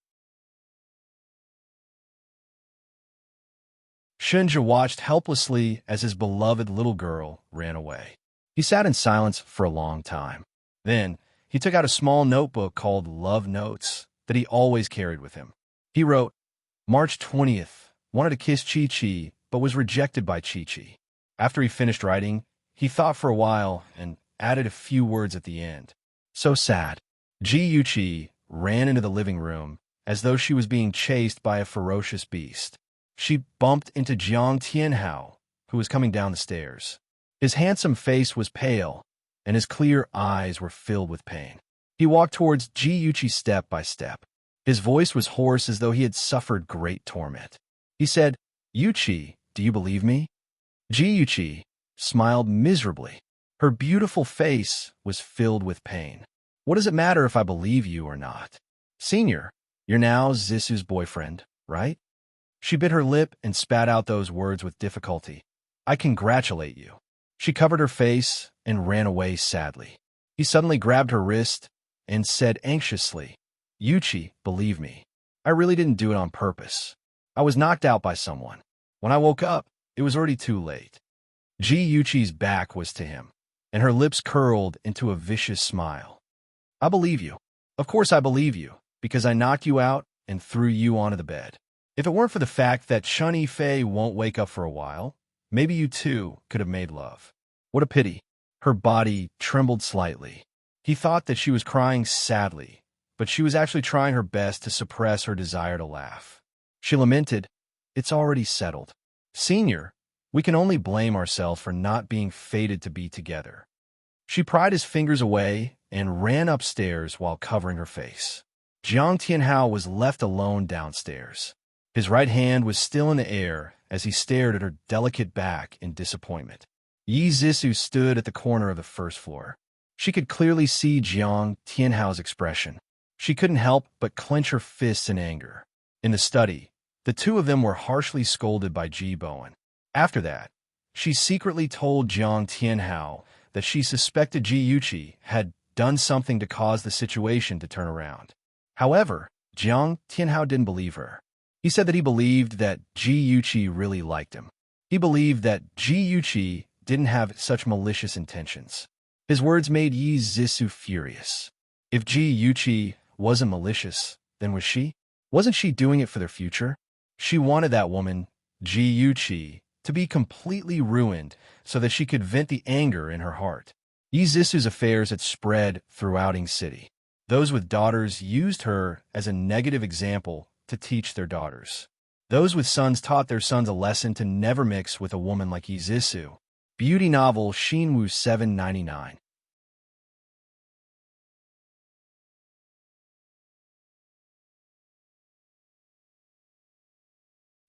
Shunja watched helplessly as his beloved little girl ran away. He sat in silence for a long time. Then, he took out a small notebook called Love Notes that he always carried with him. He wrote, "March 20th, wanted to kiss Chi-Chi, but was rejected by Chi-Chi." After he finished writing, he thought for a while and added a few words at the end. "So sad." Ji Yuqi ran into the living room as though she was being chased by a ferocious beast. She bumped into Jiang Tianhao, who was coming down the stairs. His handsome face was pale, and his clear eyes were filled with pain. He walked towards Ji Yuchi step by step. His voice was hoarse as though he had suffered great torment. He said, "Yuchi, do you believe me?" Ji Yuchi smiled miserably. Her beautiful face was filled with pain. "What does it matter if I believe you or not? Senior, you're now Zisu's boyfriend, right?" She bit her lip and spat out those words with difficulty. "I congratulate you." She covered her face and ran away sadly. He suddenly grabbed her wrist and said anxiously, "Yuchi, believe me. I really didn't do it on purpose. I was knocked out by someone. When I woke up, it was already too late." Ji Yuchi's back was to him, and her lips curled into a vicious smile. "I believe you. Of course I believe you, because I knocked you out and threw you onto the bed. If it weren't for the fact that Chun Yifei won't wake up for a while, maybe you two could have made love." What a pity. Her body trembled slightly. He thought that she was crying sadly, but she was actually trying her best to suppress her desire to laugh. She lamented, "It's already settled. Senior, we can only blame ourselves for not being fated to be together." She pried his fingers away and ran upstairs while covering her face. Jiang Tianhao was left alone downstairs. His right hand was still in the air as he stared at her delicate back in disappointment. Yi Zisu stood at the corner of the first floor. She could clearly see Jiang Tianhao's expression. She couldn't help but clench her fists in anger. In the study, the two of them were harshly scolded by Ji Bowen. After that, she secretly told Jiang Tianhao that she suspected Ji Yuchi had done something to cause the situation to turn around. However, Jiang Tianhao didn't believe her. He said that he believed that Ji Yuchi really liked him. He believed that Ji Yuchi didn't have such malicious intentions. His words made Yi Zisu furious. If Ji Yuchi wasn't malicious, then was she? Wasn't she doing it for their future? She wanted that woman, Ji Yuchi, to be completely ruined so that she could vent the anger in her heart. Yi Zisu's affairs had spread throughout Ing City. Those with daughters used her as a negative example to teach their daughters. Those with sons taught their sons a lesson to never mix with a woman like Yi Zisu. Beauty novel Shinwu 799.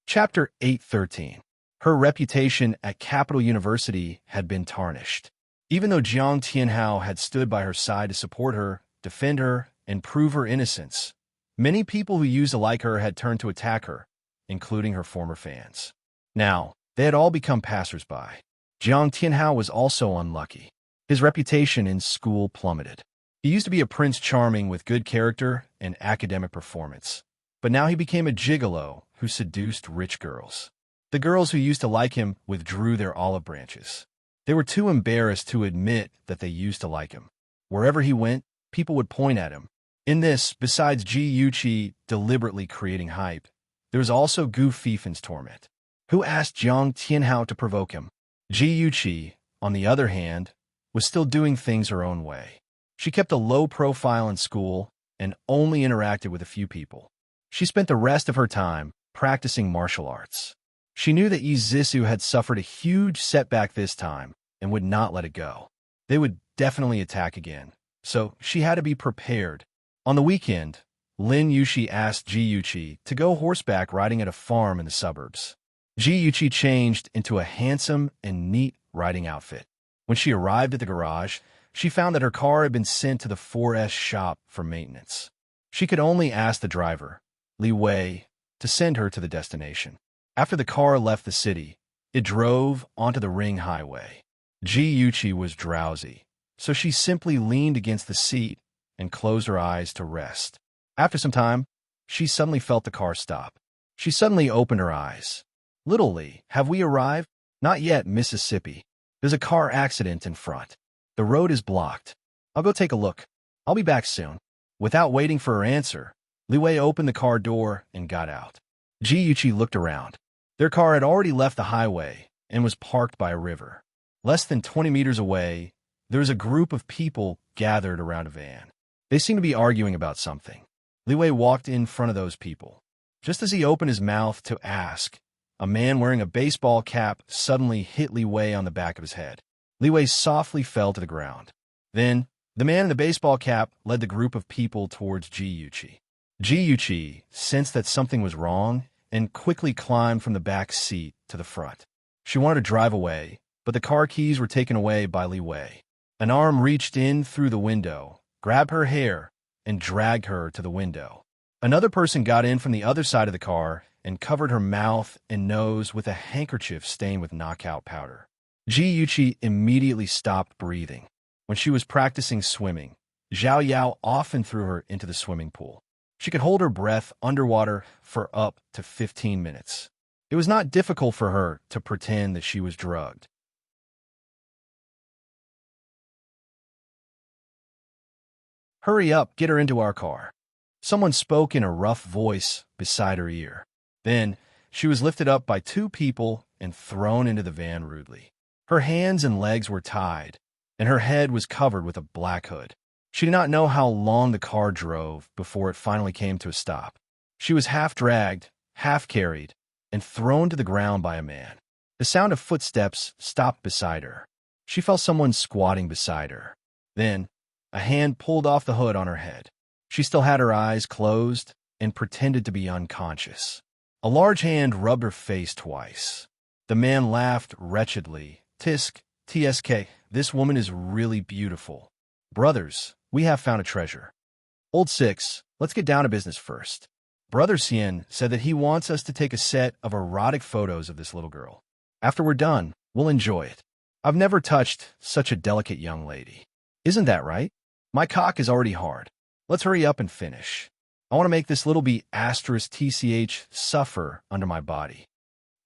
Chapter 813. Her reputation at Capital University had been tarnished. Even though Jiang Tianhao had stood by her side to support her, defend her, and prove her innocence, many people who used to like her had turned to attack her, including her former fans. Now, they had all become passers-by. Jiang Tianhao was also unlucky. His reputation in school plummeted. He used to be a Prince Charming with good character and academic performance, but now he became a gigolo who seduced rich girls. The girls who used to like him withdrew their olive branches. They were too embarrassed to admit that they used to like him. Wherever he went, people would point at him. In this, besides Ji Yuchi deliberately creating hype, there was also Gu Fifen's torment. Who asked Jiang Tianhao to provoke him? Ji Yuchi, on the other hand, was still doing things her own way. She kept a low profile in school and only interacted with a few people. She spent the rest of her time practicing martial arts. She knew that Yi Zisu had suffered a huge setback this time and would not let it go. They would definitely attack again, so she had to be prepared. On the weekend, Lin Yushi asked Ji Yuchi to go horseback riding at a farm in the suburbs. Ji Yuchi changed into a handsome and neat riding outfit. When she arrived at the garage, she found that her car had been sent to the 4S shop for maintenance. She could only ask the driver, Li Wei, to send her to the destination. After the car left the city, it drove onto the ring highway. Ji Yuchi was drowsy, so she simply leaned against the seat and closed her eyes to rest. After some time, she suddenly felt the car stop. She suddenly opened her eyes. "Little Lee, have we arrived?" "Not yet, Mississippi. There's a car accident in front. The road is blocked. I'll go take a look. I'll be back soon." Without waiting for her answer, Li Wei opened the car door and got out. Ji Yuchi looked around. Their car had already left the highway and was parked by a river. Less than 20 meters away, there was a group of people gathered around a van. They seemed to be arguing about something. Li Wei walked in front of those people. Just as he opened his mouth to ask, a man wearing a baseball cap suddenly hit Li Wei on the back of his head. Li Wei softly fell to the ground. Then, the man in the baseball cap led the group of people towards Ji Yuqi. Ji Yuqi sensed that something was wrong and quickly climbed from the back seat to the front. She wanted to drive away, but the car keys were taken away by Li Wei. An arm reached in through the window, grabbed her hair, and dragged her to the window. Another person got in from the other side of the car and covered her mouth and nose with a handkerchief stained with knockout powder. Ji Yuqi immediately stopped breathing. When she was practicing swimming, Zhao Yao often threw her into the swimming pool. She could hold her breath underwater for up to 15 minutes. It was not difficult for her to pretend that she was drugged. "Hurry up, get her into our car." Someone spoke in a rough voice beside her ear. Then, she was lifted up by two people and thrown into the van rudely. Her hands and legs were tied, and her head was covered with a black hood. She did not know how long the car drove before it finally came to a stop. She was half dragged, half carried, and thrown to the ground by a man. The sound of footsteps stopped beside her. She felt someone squatting beside her. Then, a hand pulled off the hood on her head. She still had her eyes closed and pretended to be unconscious. A large hand rubbed her face twice. The man laughed wretchedly. "Tsk, this woman is really beautiful. Brothers, we have found a treasure. Old Six, let's get down to business first." Brother Xian said that he wants us to take a set of erotic photos of this little girl. After we're done, we'll enjoy it. I've never touched such a delicate young lady. Isn't that right? My cock is already hard. Let's hurry up and finish. I want to make this little B*TCH suffer under my body.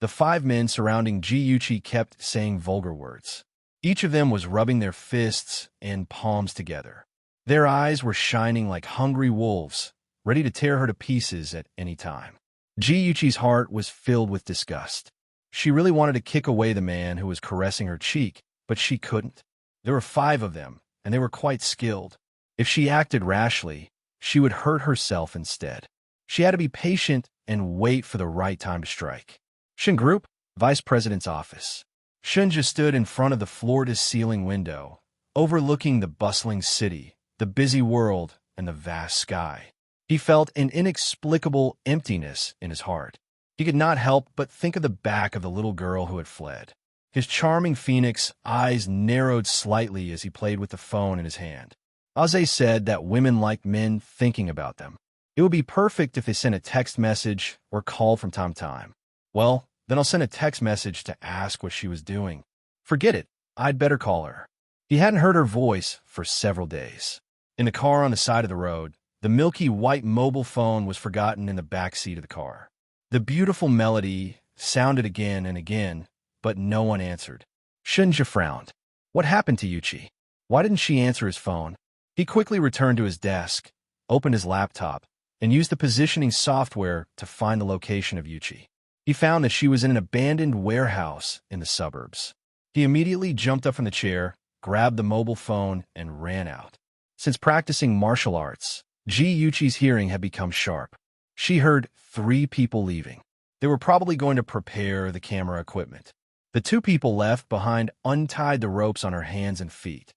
The 5 men surrounding Ji Yuqi kept saying vulgar words. Each of them was rubbing their fists and palms together. Their eyes were shining like hungry wolves, ready to tear her to pieces at any time. Ji Yuqi's heart was filled with disgust. She really wanted to kick away the man who was caressing her cheek, but she couldn't. There were 5 of them, and they were quite skilled. If she acted rashly, she would hurt herself instead. She had to be patient and wait for the right time to strike. Shin Group, Vice President's office. Shunja stood in front of the floor-to-ceiling window, overlooking the bustling city, the busy world, and the vast sky. He felt an inexplicable emptiness in his heart. He could not help but think of the back of the little girl who had fled. His charming phoenix eyes narrowed slightly as he played with the phone in his hand. Aze said that women like men thinking about them. It would be perfect if they sent a text message or called from time to time. Well, then I'll send a text message to ask what she was doing. Forget it, I'd better call her. He hadn't heard her voice for several days. In the car on the side of the road, the milky white mobile phone was forgotten in the back seat of the car. The beautiful melody sounded again and again, but no one answered. Shunja frowned. What happened to Yuqi? Why didn't she answer his phone? He quickly returned to his desk, opened his laptop, and used the positioning software to find the location of Yuqi. He found that she was in an abandoned warehouse in the suburbs. He immediately jumped up from the chair, grabbed the mobile phone, and ran out. Since practicing martial arts, Ji Yuqi's hearing had become sharp. She heard 3 people leaving. They were probably going to prepare the camera equipment. The 2 people left behind untied the ropes on her hands and feet.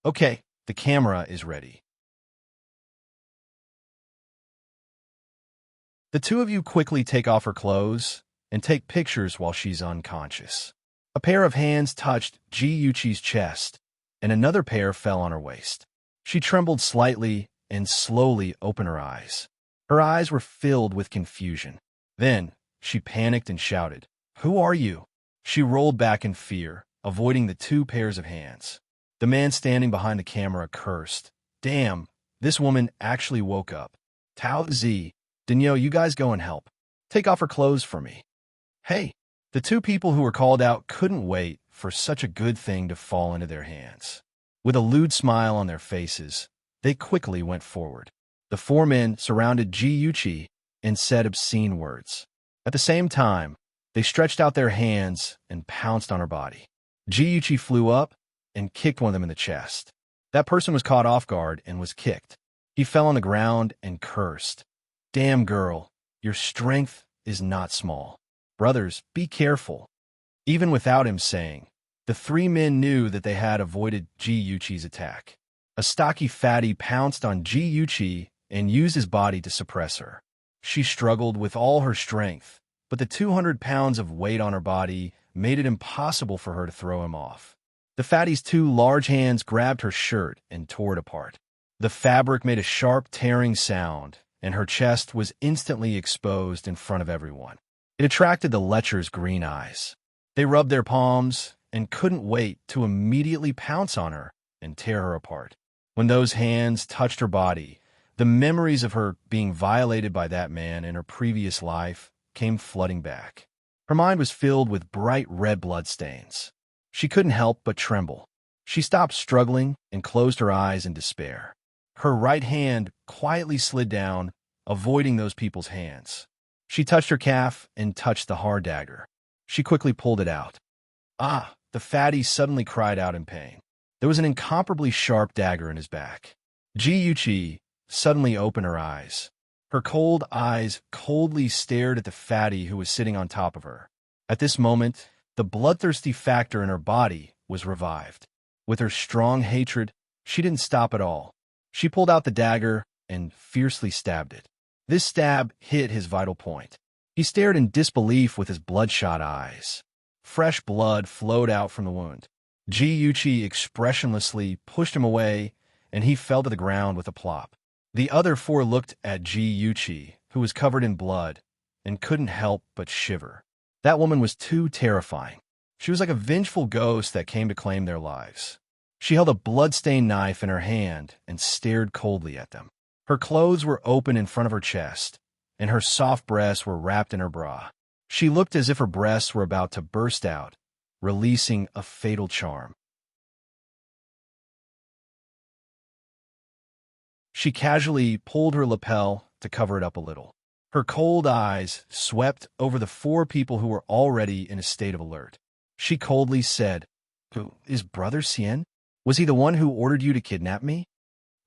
Okay, the camera is ready. The 2 of you quickly take off her clothes and take pictures while she's unconscious. A pair of hands touched Ji Yuqi's chest, and another pair fell on her waist. She trembled slightly and slowly opened her eyes. Her eyes were filled with confusion. Then, she panicked and shouted, "Who are you?" She rolled back in fear, avoiding the 2 pairs of hands. The man standing behind the camera cursed. "Damn, this woman actually woke up. Tao Zi, Daniel, you guys go and help. Take off her clothes for me." Hey, the 2 people who were called out couldn't wait for such a good thing to fall into their hands. With a lewd smile on their faces, they quickly went forward. The 4 men surrounded Ji Yuqi and said obscene words. At the same time, they stretched out their hands and pounced on her body. Ji Yuqi flew up and kicked one of them in the chest. That person was caught off guard and was kicked. He fell on the ground and cursed. "Damn girl, your strength is not small. Brothers, be careful." Even without him saying, The three men knew that they had avoided Ji Yuqi's attack. A stocky fatty pounced on Ji Yuqi and used his body to suppress her. She struggled with all her strength, but the 200 pounds of weight on her body made it impossible for her to throw him off. The fatty's two large hands grabbed her shirt and tore it apart. The fabric made a sharp tearing sound, and her chest was instantly exposed in front of everyone. It attracted the Lechers' green eyes. They rubbed their palms and couldn't wait to immediately pounce on her and tear her apart. When those hands touched her body, the memories of her being violated by that man in her previous life came flooding back. Her mind was filled with bright red bloodstains. She couldn't help but tremble. She stopped struggling and closed her eyes in despair. Her right hand quietly slid down, avoiding those people's hands. She touched her calf and touched the hard dagger. She quickly pulled it out. Ah! The fatty suddenly cried out in pain. There was an incomparably sharp dagger in his back. Ji Yuqi suddenly opened her eyes. Her cold eyes coldly stared at the fatty who was sitting on top of her. At this moment, the bloodthirsty factor in her body was revived. With her strong hatred, she didn't stop at all. She pulled out the dagger and fiercely stabbed it. This stab hit his vital point. He stared in disbelief with his bloodshot eyes. Fresh blood flowed out from the wound. Ji Yuqi expressionlessly pushed him away, and he fell to the ground with a plop. The other four looked at Ji Yuqi, who was covered in blood, and couldn't help but shiver. That woman was too terrifying. She was like a vengeful ghost that came to claim their lives. She held a blood-stained knife in her hand and stared coldly at them. Her clothes were open in front of her chest, and her soft breasts were wrapped in her bra. She looked as if her breasts were about to burst out, releasing a fatal charm. She casually pulled her lapel to cover it up a little. Her cold eyes swept over the four people who were already in a state of alert. She coldly said, "Is Brother Xian? Was he the one who ordered you to kidnap me?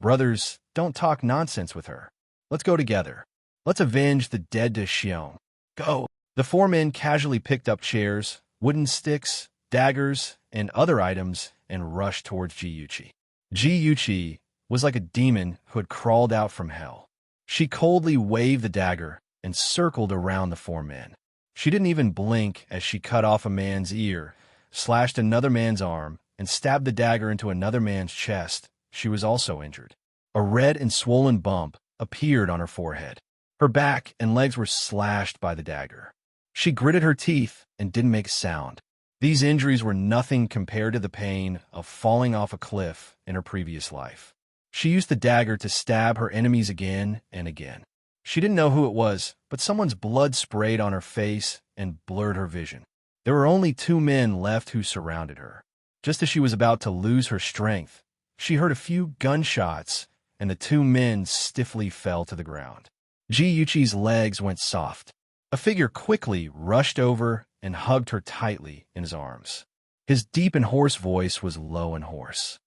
Brothers, don't talk nonsense with her. Let's go together. Let's avenge the dead de Xiong. Go." The four men casually picked up chairs, wooden sticks, daggers, and other items and rushed towards Ji Yuqi. Ji Yuqi was like a demon who had crawled out from hell. She coldly waved the dagger and circled around the four men. She didn't even blink as she cut off a man's ear, slashed another man's arm, and stabbed the dagger into another man's chest. She was also injured. A red and swollen bump appeared on her forehead. Her back and legs were slashed by the dagger. She gritted her teeth and didn't make a sound. These injuries were nothing compared to the pain of falling off a cliff in her previous life. She used the dagger to stab her enemies again and again. She didn't know who it was, but someone's blood sprayed on her face and blurred her vision. There were only two men left who surrounded her. Just as she was about to lose her strength, she heard a few gunshots, and the two men stiffly fell to the ground. Ji Yuqi's legs went soft. A figure quickly rushed over and hugged her tightly in his arms. His deep and hoarse voice was low and hoarse.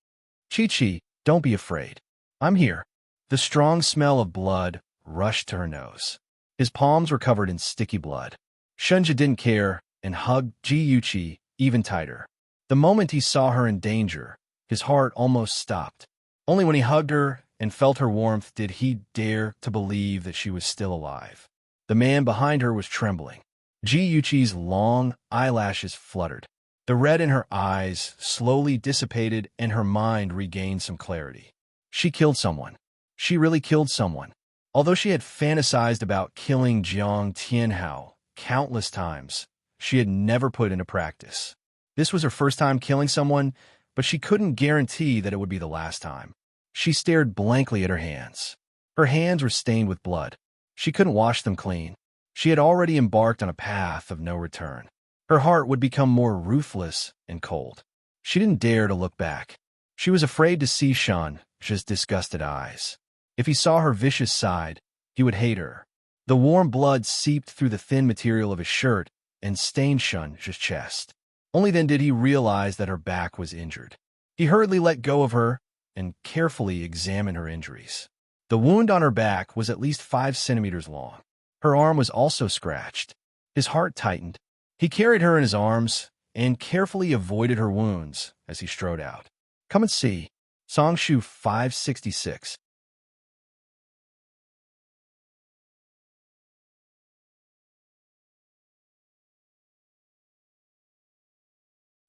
"Chi-Chi, don't be afraid. I'm here." The strong smell of blood rushed to her nose. His palms were covered in sticky blood. Shunja didn't care and hugged Ji Yuqi even tighter. The moment he saw her in danger, his heart almost stopped. Only when he hugged her and felt her warmth did he dare to believe that she was still alive. The man behind her was trembling. Ji Yuqi's long eyelashes fluttered. The red in her eyes slowly dissipated and her mind regained some clarity. She killed someone. She really killed someone. Although she had fantasized about killing Jiang Tianhao countless times, she had never put into practice. This was her first time killing someone, but she couldn't guarantee that it would be the last time. She stared blankly at her hands. Her hands were stained with blood. She couldn't wash them clean. She had already embarked on a path of no return. Her heart would become more ruthless and cold. She didn't dare to look back. She was afraid to see Shunja's disgusted eyes. If he saw her vicious side, he would hate her. The warm blood seeped through the thin material of his shirt and stained Shunja's chest. Only then did he realize that her back was injured. He hurriedly let go of her and carefully examined her injuries. The wound on her back was at least 5 centimeters long. Her arm was also scratched. His heart tightened. He carried her in his arms and carefully avoided her wounds as he strode out. Come and see. Songshu 566.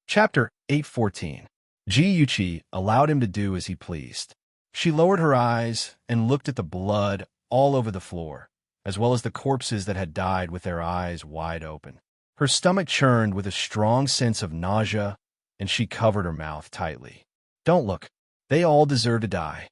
Chapter 814. Ji Yuqi allowed him to do as he pleased. She lowered her eyes and looked at the blood all over the floor, as well as the corpses that had died with their eyes wide open. Her stomach churned with a strong sense of nausea, and she covered her mouth tightly. Don't look. They all deserve to die.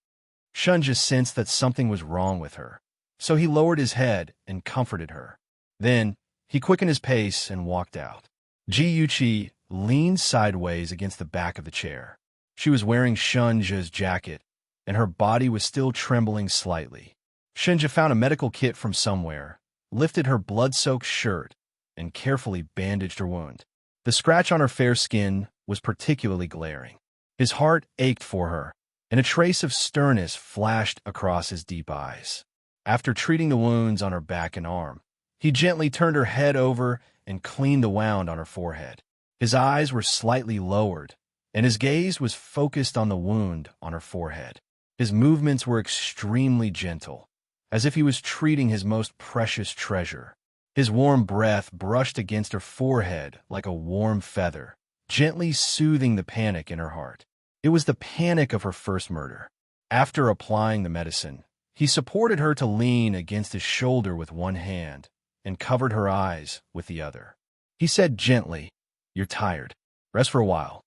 Shunja sensed that something was wrong with her, so he lowered his head and comforted her. Then, he quickened his pace and walked out. Ji Yuqi leaned sideways against the back of the chair. She was wearing Shunja's jacket, and her body was still trembling slightly. Shunja found a medical kit from somewhere, lifted her blood-soaked shirt, and carefully bandaged her wound. The scratch on her fair skin was particularly glaring. His heart ached for her, and a trace of sternness flashed across his deep eyes. After treating the wounds on her back and arm, he gently turned her head over and cleaned the wound on her forehead. His eyes were slightly lowered, and his gaze was focused on the wound on her forehead. His movements were extremely gentle, as if he was treating his most precious treasure. His warm breath brushed against her forehead like a warm feather, gently soothing the panic in her heart. It was the panic of her first murder. After applying the medicine, he supported her to lean against his shoulder with one hand and covered her eyes with the other. He said gently, "You're tired. Rest for a while."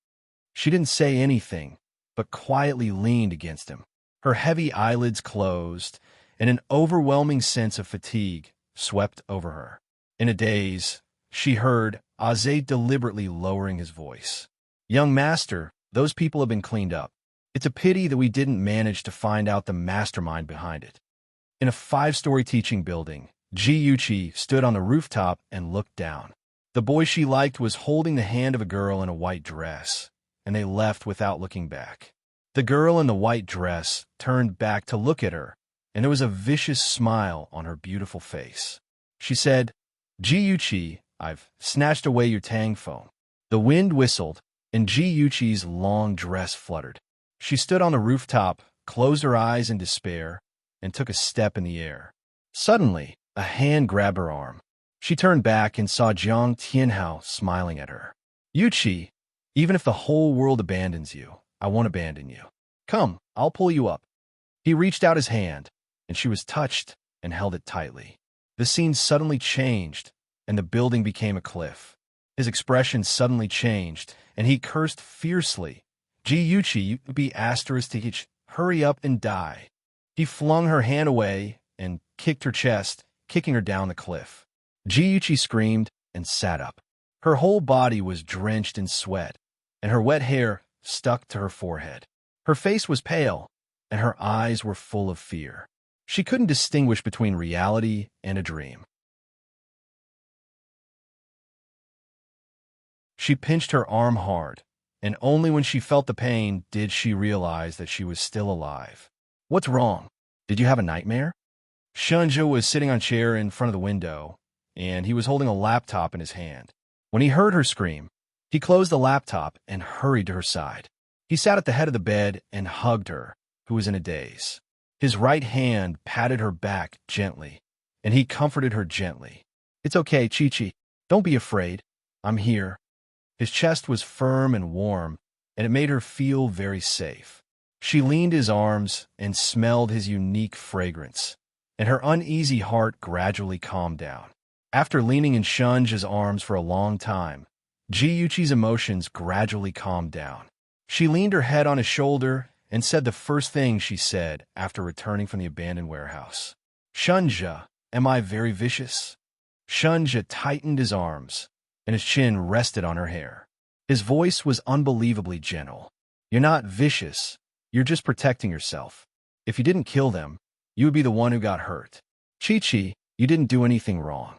She didn't say anything, but quietly leaned against him. Her heavy eyelids closed, and an overwhelming sense of fatigue swept over her. In a daze, she heard Aze deliberately lowering his voice. "Young master, those people have been cleaned up. It's a pity that we didn't manage to find out the mastermind behind it." In a 5-story teaching building, Ji Yuqi stood on the rooftop and looked down. The boy she liked was holding the hand of a girl in a white dress, and they left without looking back. The girl in the white dress turned back to look at her, and there was a vicious smile on her beautiful face. She said, "Ji Yuqi, I've snatched away your tang foam." The wind whistled, and Ji Yuqi's long dress fluttered. She stood on the rooftop, closed her eyes in despair, and took a step in the air. Suddenly, a hand grabbed her arm. She turned back and saw Jiang Tianhao smiling at her. "Yuqi, even if the whole world abandons you, I won't abandon you. Come, I'll pull you up." He reached out his hand, and she was touched and held it tightly. The scene suddenly changed, and the building became a cliff. His expression suddenly changed, and he cursed fiercely. "Ji Yuqi, you be *th, hurry up and die." He flung her hand away and kicked her chest, kicking her down the cliff. Ji Yuqi screamed and sat up. Her whole body was drenched in sweat, and her wet hair stuck to her forehead. Her face was pale, and her eyes were full of fear. She couldn't distinguish between reality and a dream. She pinched her arm hard, and only when she felt the pain did she realize that she was still alive. "What's wrong? Did you have a nightmare?" Shunja was sitting on a chair in front of the window, and he was holding a laptop in his hand. When he heard her scream, he closed the laptop and hurried to her side. He sat at the head of the bed and hugged her, who was in a daze. His right hand patted her back gently, and he comforted her gently. "It's okay, Chi-Chi. Don't be afraid. I'm here." His chest was firm and warm, and it made her feel very safe. She leaned his arms and smelled his unique fragrance, and her uneasy heart gradually calmed down. After leaning in Shunja's arms for a long time, Ji Yuqi's emotions gradually calmed down. She leaned her head on his shoulder and said the first thing she said after returning from the abandoned warehouse. "Shunja, am I very vicious?" Shunja tightened his arms, and his chin rested on her hair. His voice was unbelievably gentle. "You're not vicious. You're just protecting yourself. If you didn't kill them, you would be the one who got hurt. Chi-Chi, you didn't do anything wrong."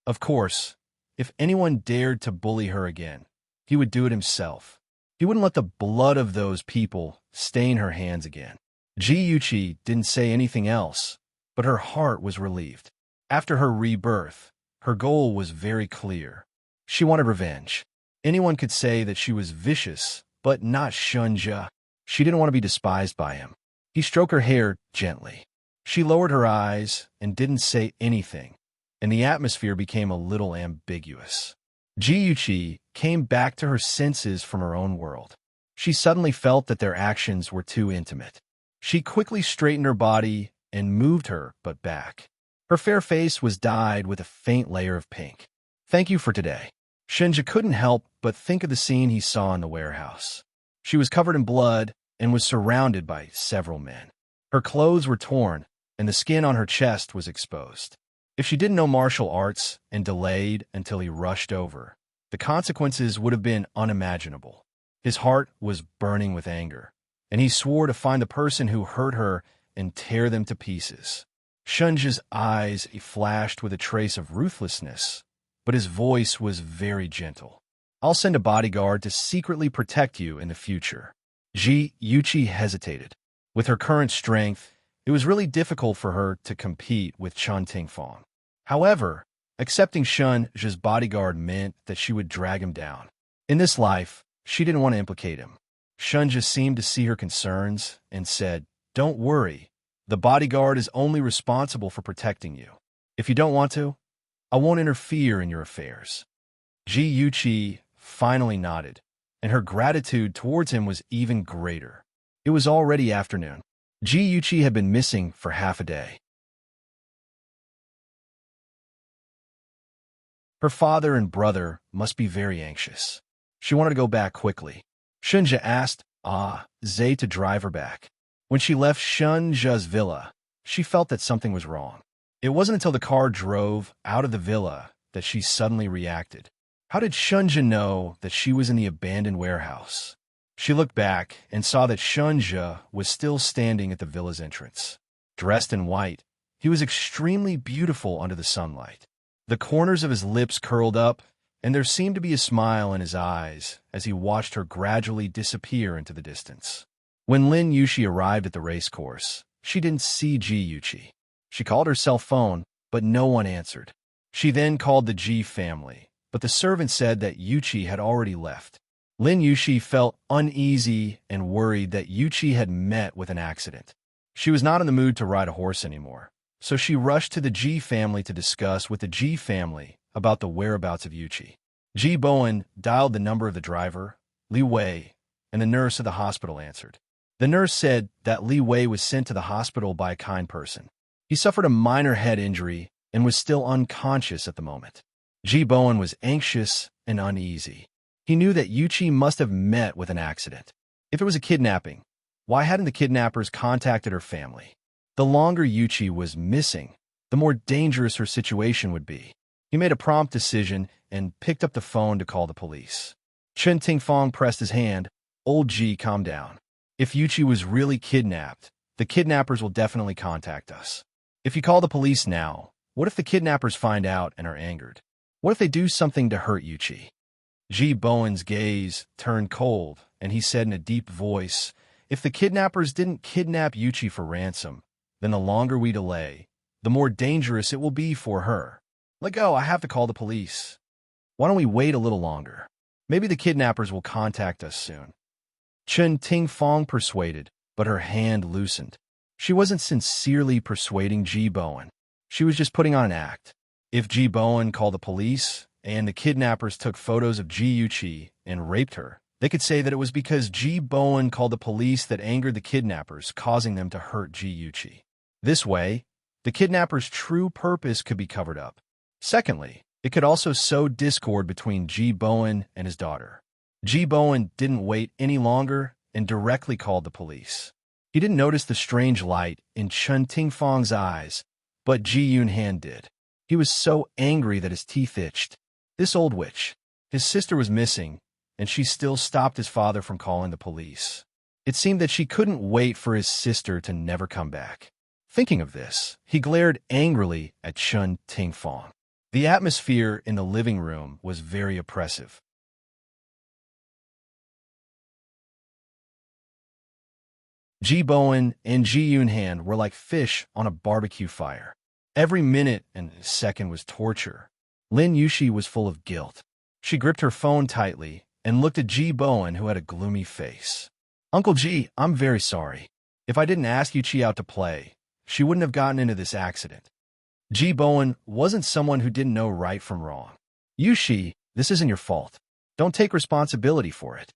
Of course, if anyone dared to bully her again, he would do it himself. He wouldn't let the blood of those people stain her hands again. Ji Yuqi didn't say anything else, but her heart was relieved. After her rebirth, her goal was very clear. She wanted revenge. Anyone could say that she was vicious, but not Shunja. She didn't want to be despised by him. He stroked her hair gently. She lowered her eyes and didn't say anything, and the atmosphere became a little ambiguous. Jiyuchi came back to her senses from her own world. She suddenly felt that their actions were too intimate. She quickly straightened her body and moved her butt back. Her fair face was dyed with a faint layer of pink. Thank you for today. Shinja couldn't help but think of the scene he saw in the warehouse. She was covered in blood and was surrounded by several men. Her clothes were torn, and the skin on her chest was exposed. If she didn't know martial arts and delayed until he rushed over, the consequences would have been unimaginable. His heart was burning with anger, and he swore to find the person who hurt her and tear them to pieces. Shunja's eyes flashed with a trace of ruthlessness, but his voice was very gentle. I'll send a bodyguard to secretly protect you in the future. Yuchi hesitated. With her current strength, it was really difficult for her to compete with Chun Tingfang. However, accepting Shunja's bodyguard meant that she would drag him down. In this life, she didn't want to implicate him. Shunja seemed to see her concerns and said, "Don't worry. The bodyguard is only responsible for protecting you. If you don't want to, I won't interfere in your affairs." Yuchi finally nodded, and her gratitude towards him was even greater. It was already afternoon. Yuchi had been missing for half a day. Her father and brother must be very anxious. She wanted to go back quickly. Shunja asked Zay to drive her back. When she left Shunja's villa, she felt that something was wrong. It wasn't until the car drove out of the villa that she suddenly reacted. How did Shunja know that she was in the abandoned warehouse? She looked back and saw that Shunja was still standing at the villa's entrance. Dressed in white, he was extremely beautiful under the sunlight. The corners of his lips curled up, and there seemed to be a smile in his eyes as he watched her gradually disappear into the distance. When Lin Yushi arrived at the racecourse, she didn't see Yuchi. She called her cell phone, but no one answered. She then called the Ji family, but the servant said that Yuchi had already left. Lin Yushi felt uneasy and worried that Yuchi had met with an accident. She was not in the mood to ride a horse anymore, so she rushed to the Ji family to discuss with the Ji family about the whereabouts of Yuchi. Ji Bowen dialed the number of the driver, Li Wei, and the nurse at the hospital answered. The nurse said that Li Wei was sent to the hospital by a kind person. He suffered a minor head injury and was still unconscious at the moment. Ji Bowen was anxious and uneasy. He knew that Yuchi must have met with an accident. If it was a kidnapping, why hadn't the kidnappers contacted her family? The longer Yuchi was missing, the more dangerous her situation would be. He made a prompt decision and picked up the phone to call the police. Chen Tingfang pressed his hand. Old Ji, calm down. If Yuchi was really kidnapped, the kidnappers will definitely contact us. If you call the police now, what if the kidnappers find out and are angered? What if they do something to hurt Yuchi? Ji Bowen's gaze turned cold, and he said in a deep voice, if the kidnappers didn't kidnap Yuchi for ransom, then the longer we delay, the more dangerous it will be for her. Let go, I have to call the police. Why don't we wait a little longer? Maybe the kidnappers will contact us soon. Chen Tingfang persuaded, but her hand loosened. She wasn't sincerely persuading Ji Bowen. She was just putting on an act. If Ji Bowen called the police, and the kidnappers took photos of Yuchi and raped her, they could say that it was because Ji Bowen called the police that angered the kidnappers, causing them to hurt Yuchi. This way, the kidnappers' true purpose could be covered up. Secondly, it could also sow discord between Ji Bowen and his daughter. Ji Bowen didn't wait any longer and directly called the police. He didn't notice the strange light in Chen Tingfang's eyes, but Ji Yunhan did. He was so angry that his teeth itched. This old witch. His sister was missing, and she still stopped his father from calling the police. It seemed that she couldn't wait for his sister to never come back. Thinking of this, he glared angrily at Chen Tingfang. The atmosphere in the living room was very oppressive. Ji Bowen and Ji Yunhan were like fish on a barbecue fire. Every minute and second was torture. Lin Yushi was full of guilt. She gripped her phone tightly and looked at G. Bowen, who had a gloomy face. Uncle G, I'm very sorry. If I didn't ask Yuchi out to play, she wouldn't have gotten into this accident. G. Bowen wasn't someone who didn't know right from wrong. Yuchi, this isn't your fault. Don't take responsibility for it.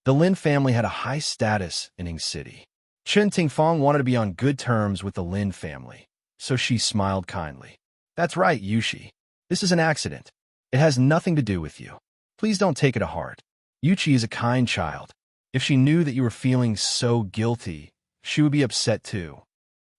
The Lin family had a high status in Ing City. Chen Tingfang wanted to be on good terms with the Lin family, so she smiled kindly. That's right, Yuchi. This is an accident. It has nothing to do with you. Please don't take it to heart. Yuchi is a kind child. If she knew that you were feeling so guilty, she would be upset too.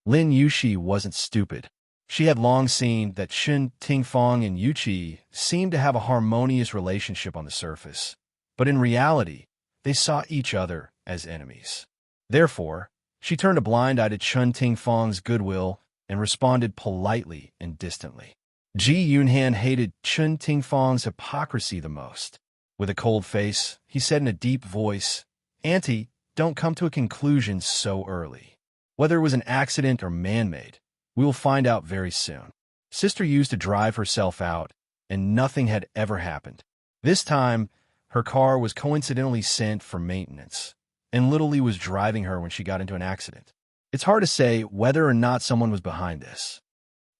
Lin Yuchi wasn't stupid. She had long seen that Chen Tingfang and Yuchi seemed to have a harmonious relationship on the surface, but in reality, they saw each other as enemies. Therefore, she turned a blind eye to Chen Tingfang's goodwill and responded politely and distantly. Ji Yunhan hated Chen Tingfang's hypocrisy the most. With a cold face, he said in a deep voice, Auntie, don't come to a conclusion so early. Whether it was an accident or man-made, we will find out very soon. Sister used to drive herself out, and nothing had ever happened. This time, her car was coincidentally sent for maintenance, and Little Lee was driving her when she got into an accident. It's hard to say whether or not someone was behind this.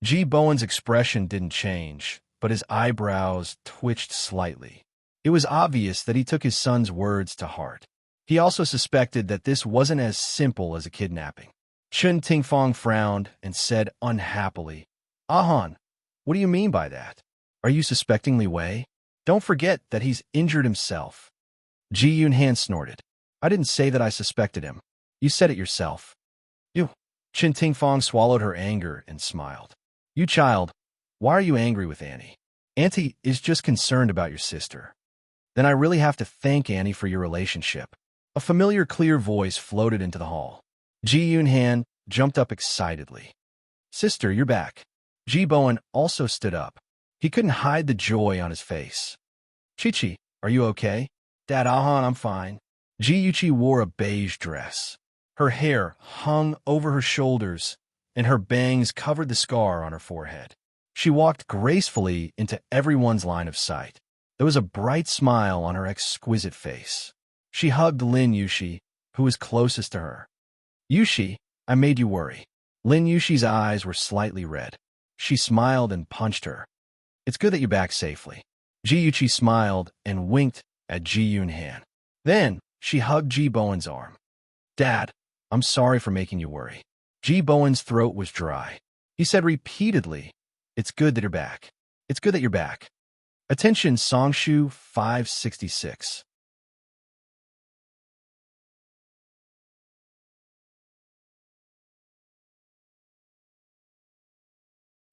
G. Bowen's expression didn't change, but his eyebrows twitched slightly. It was obvious that he took his son's words to heart. He also suspected that this wasn't as simple as a kidnapping. Chen Tingfang frowned and said unhappily, Ahan, what do you mean by that? Are you suspecting Li Wei? Don't forget that he's injured himself. Ji Yunhan snorted. I didn't say that I suspected him. You said it yourself. You. Chen Tingfang swallowed her anger and smiled. You child, why are you angry with Annie? Auntie is just concerned about your sister. Then I really have to thank Annie for your relationship. A familiar clear voice floated into the hall. Ji Yunhan jumped up excitedly. Sister, you're back. Ji Bowen also stood up. He couldn't hide the joy on his face. Chi-Chi, are you okay? Dad, Ahan, I'm fine. Ji Yuchi wore a beige dress. Her hair hung over her shoulders, and her bangs covered the scar on her forehead. She walked gracefully into everyone's line of sight. There was a bright smile on her exquisite face. She hugged Lin Yushi, who was closest to her. Yushi, I made you worry. Lin Yushi's eyes were slightly red. She smiled and punched her. It's good that you're back safely. Ji Yuchi smiled and winked at Ji Yunhan. Then, she hugged Ji Bowen's arm. Dad, I'm sorry for making you worry. Ji Bowen's throat was dry. He said repeatedly, It's good that you're back. It's good that you're back. Attention, Songshu 566.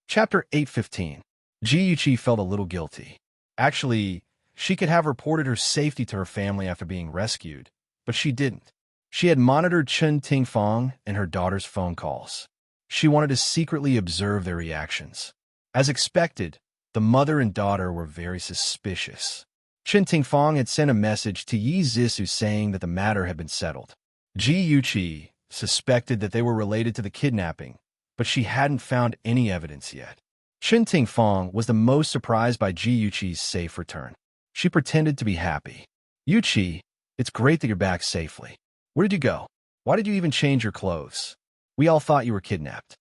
Chapter 815. Ji Yuchi felt a little guilty. Actually, she could have reported her safety to her family after being rescued, but she didn't. She had monitored Chen Tingfang and her daughter's phone calls. She wanted to secretly observe their reactions. As expected, the mother and daughter were very suspicious. Chen Tingfang had sent a message to Yi Zhisu saying that the matter had been settled. Ji Yuchi suspected that they were related to the kidnapping, but she hadn't found any evidence yet. Chen Tingfang was the most surprised by Ji Yuchi's safe return. She pretended to be happy. Yuchi, it's great that you're back safely. Where did you go? Why did you even change your clothes? We all thought you were kidnapped.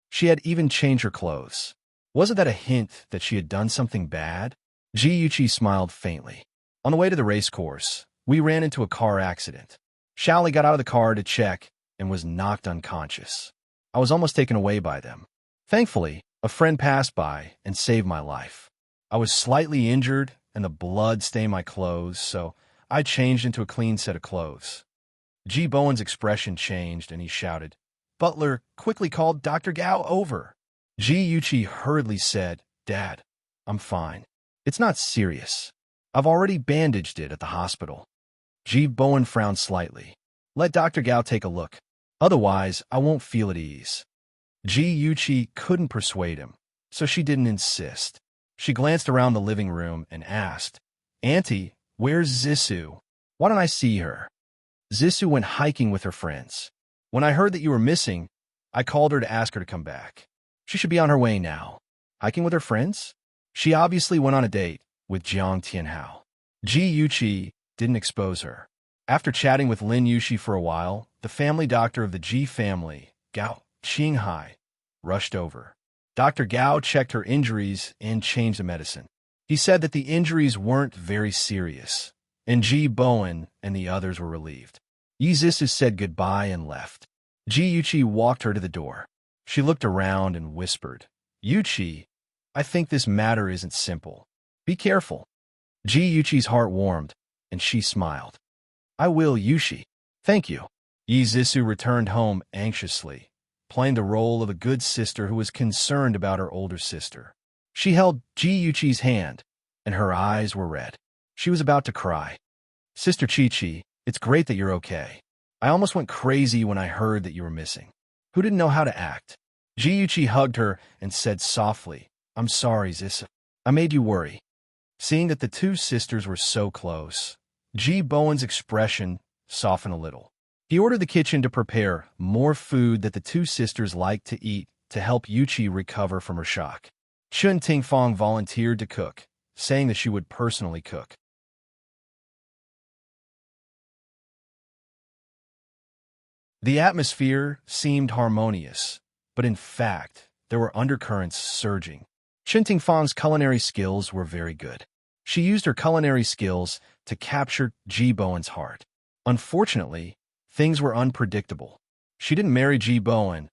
She had even changed her clothes. Wasn't that a hint that she had done something bad? Ji Yuchi smiled faintly. On the way to the race course, we ran into a car accident. Shaoli got out of the car to check and was knocked unconscious. I was almost taken away by them. Thankfully, a friend passed by and saved my life. I was slightly injured and the blood stained my clothes, so I changed into a clean set of clothes. Ji Bowen's expression changed and he shouted, Butler quickly called Dr. Gao over. Ji Yuchi hurriedly said, Dad, I'm fine. It's not serious. I've already bandaged it at the hospital. Ji Bowen frowned slightly. Let Dr. Gao take a look. Otherwise, I won't feel at ease. Ji Yuchi couldn't persuade him, so she didn't insist. She glanced around the living room and asked, Auntie, where's Zhisu? Why don't I see her? Zhisu went hiking with her friends. When I heard that you were missing, I called her to ask her to come back. She should be on her way now. Hiking with her friends? She obviously went on a date with Jiang Tianhao. Ji Yuqi didn't expose her. After chatting with Lin Yushi for a while, the family doctor of the Ji family, Gao Qinghai, rushed over. Dr. Gao checked her injuries and changed the medicine. He said that the injuries weren't very serious, and Ji Bowen and the others were relieved. Yi Zisu said goodbye and left. Ji Yuqi walked her to the door. She looked around and whispered, "Yuqi, I think this matter isn't simple. Be careful." Ji Yuqi's heart warmed, and she smiled. "I will, Yushi. Thank you." Yi Zisu returned home anxiously, playing the role of a good sister who was concerned about her older sister. She held Ji Yuqi's hand, and her eyes were red. She was about to cry. "Sister Chi-Chi, it's great that you're okay. I almost went crazy when I heard that you were missing. Who didn't know how to act?" Ji Yuqi hugged her and said softly, "I'm sorry, Zisu. I made you worry." Seeing that the two sisters were so close, Ji Bowen's expression softened a little. He ordered the kitchen to prepare more food that the two sisters liked to eat to help Yuqi recover from her shock. Chun Tingfang volunteered to cook, saying that she would personally cook. The atmosphere seemed harmonious, but in fact, there were undercurrents surging. Chun Tingfang's culinary skills were very good. She used her culinary skills to capture Ji Bowen's heart. Unfortunately, things were unpredictable. She didn't marry Ji Bowen,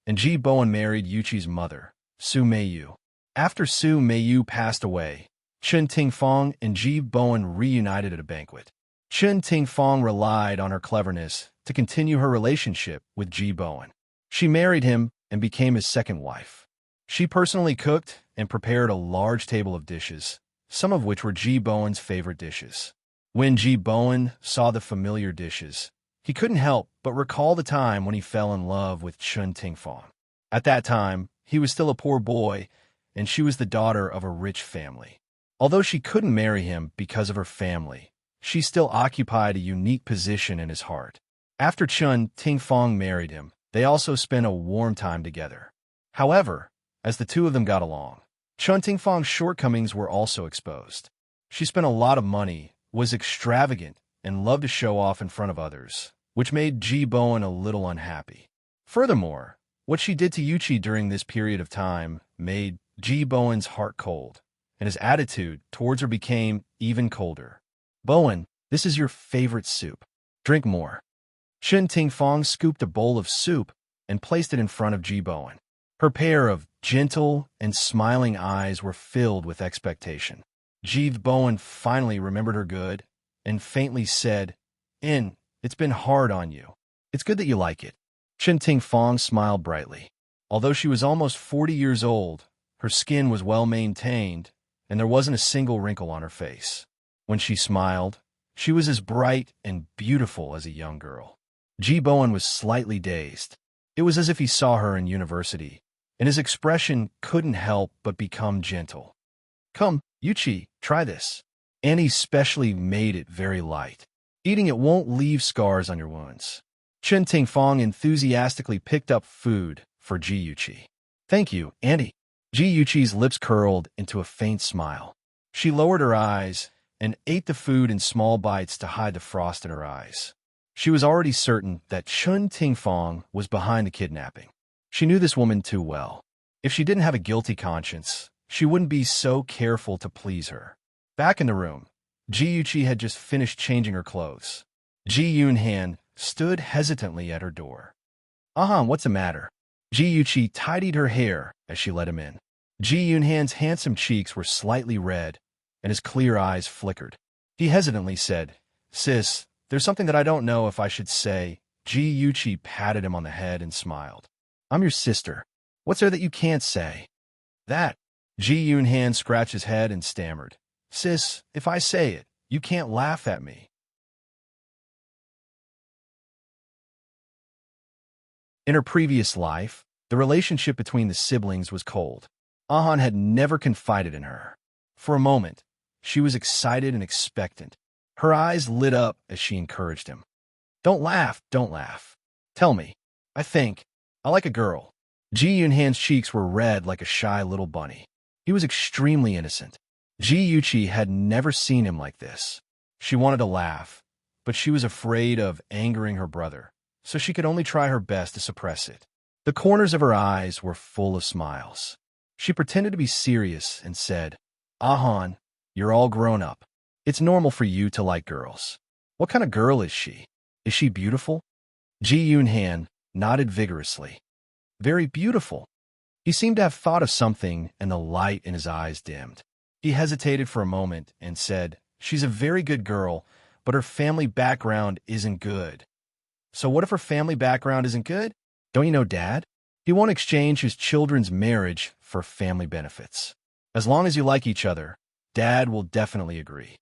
and Ji Bowen married Yuqi's mother, Su Meiyu. After Su Meiyu passed away, Chun Tingfang and Ji Bowen reunited at a banquet. Chun Tingfang relied on her cleverness to continue her relationship with Ji Bowen. She married him and became his second wife. She personally cooked and prepared a large table of dishes, some of which were Ji Bowen's favorite dishes. When Ji Bowen saw the familiar dishes, he couldn't help but recall the time when he fell in love with Chun Tingfang. At that time, he was still a poor boy, and she was the daughter of a rich family. Although she couldn't marry him because of her family, she still occupied a unique position in his heart. After Chun Tingfang married him, they also spent a warm time together. However, as the two of them got along, Chun Tingfang's shortcomings were also exposed. She spent a lot of money, was extravagant, and loved to show off in front of others, which made Ji Bowen a little unhappy. Furthermore, what she did to Yuqi during this period of time made Ji Bowen's heart cold, and his attitude towards her became even colder. "Bowen, this is your favorite soup. Drink more." Chun Tingfang scooped a bowl of soup and placed it in front of Ji Bowen. Her pair of gentle and smiling eyes were filled with expectation. Ji Bowen finally remembered her good and faintly said, It's been hard on you. It's good that you like it." Chun Tingfang smiled brightly. Although she was almost 40 years old, her skin was well maintained, and there wasn't a single wrinkle on her face. When she smiled, she was as bright and beautiful as a young girl. Ji Bowen was slightly dazed. It was as if he saw her in university, and his expression couldn't help but become gentle. "Come, Yuqi, try this. Annie specially made it very light. Eating it won't leave scars on your wounds." Chun Tingfang enthusiastically picked up food for Ji Yuqi. "Thank you, Auntie." Ji Yuqi's lips curled into a faint smile. She lowered her eyes and ate the food in small bites to hide the frost in her eyes. She was already certain that Chun Tingfang was behind the kidnapping. She knew this woman too well. If she didn't have a guilty conscience, she wouldn't be so careful to please her. Back in the room, Ji Yuqi had just finished changing her clothes. Ji Yunhan stood hesitantly at her door. What's the matter?" Ji Yuqi tidied her hair as she let him in. Ji Yunhan's handsome cheeks were slightly red, and his clear eyes flickered. He hesitantly said, "Sis, there's something that I don't know if I should say." Ji Yuqi patted him on the head and smiled. "I'm your sister. What's there that you can't say?" "That." Ji Yunhan scratched his head and stammered. "Sis, if I say it, you can't laugh at me." In her previous life, the relationship between the siblings was cold. Ahan had never confided in her. For a moment, she was excited and expectant. Her eyes lit up as she encouraged him. Don't laugh. Tell me. I like a girl." Ji Yunhan's cheeks were red like a shy little bunny. He was extremely innocent. Ji Yuchi had never seen him like this. She wanted to laugh, but she was afraid of angering her brother, so she could only try her best to suppress it. The corners of her eyes were full of smiles. She pretended to be serious and said, "Ahan, you're all grown up. It's normal for you to like girls. What kind of girl is she? Is she beautiful?" Ji Yunhan nodded vigorously. "Very beautiful." He seemed to have thought of something, and the light in his eyes dimmed. He hesitated for a moment and said, "She's a very good girl, but her family background isn't good." "So what if her family background isn't good? Don't you know Dad? He won't exchange his children's marriage for family benefits. As long as you like each other, Dad will definitely agree."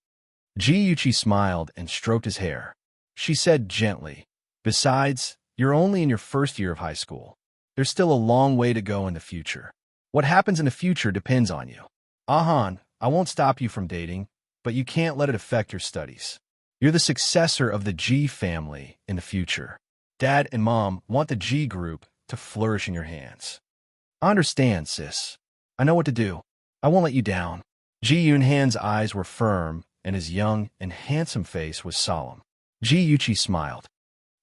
Ji Yuchi smiled and stroked his hair. She said gently, "Besides, you're only in your first year of high school. There's still a long way to go in the future. What happens in the future depends on you. Ahan, I won't stop you from dating, but you can't let it affect your studies. You're the successor of the G family in the future. Dad and Mom want the G group to flourish in your hands." "I understand, sis. I know what to do. I won't let you down." Ji Yunhan's eyes were firm, and his young and handsome face was solemn. Ji Yuchi smiled.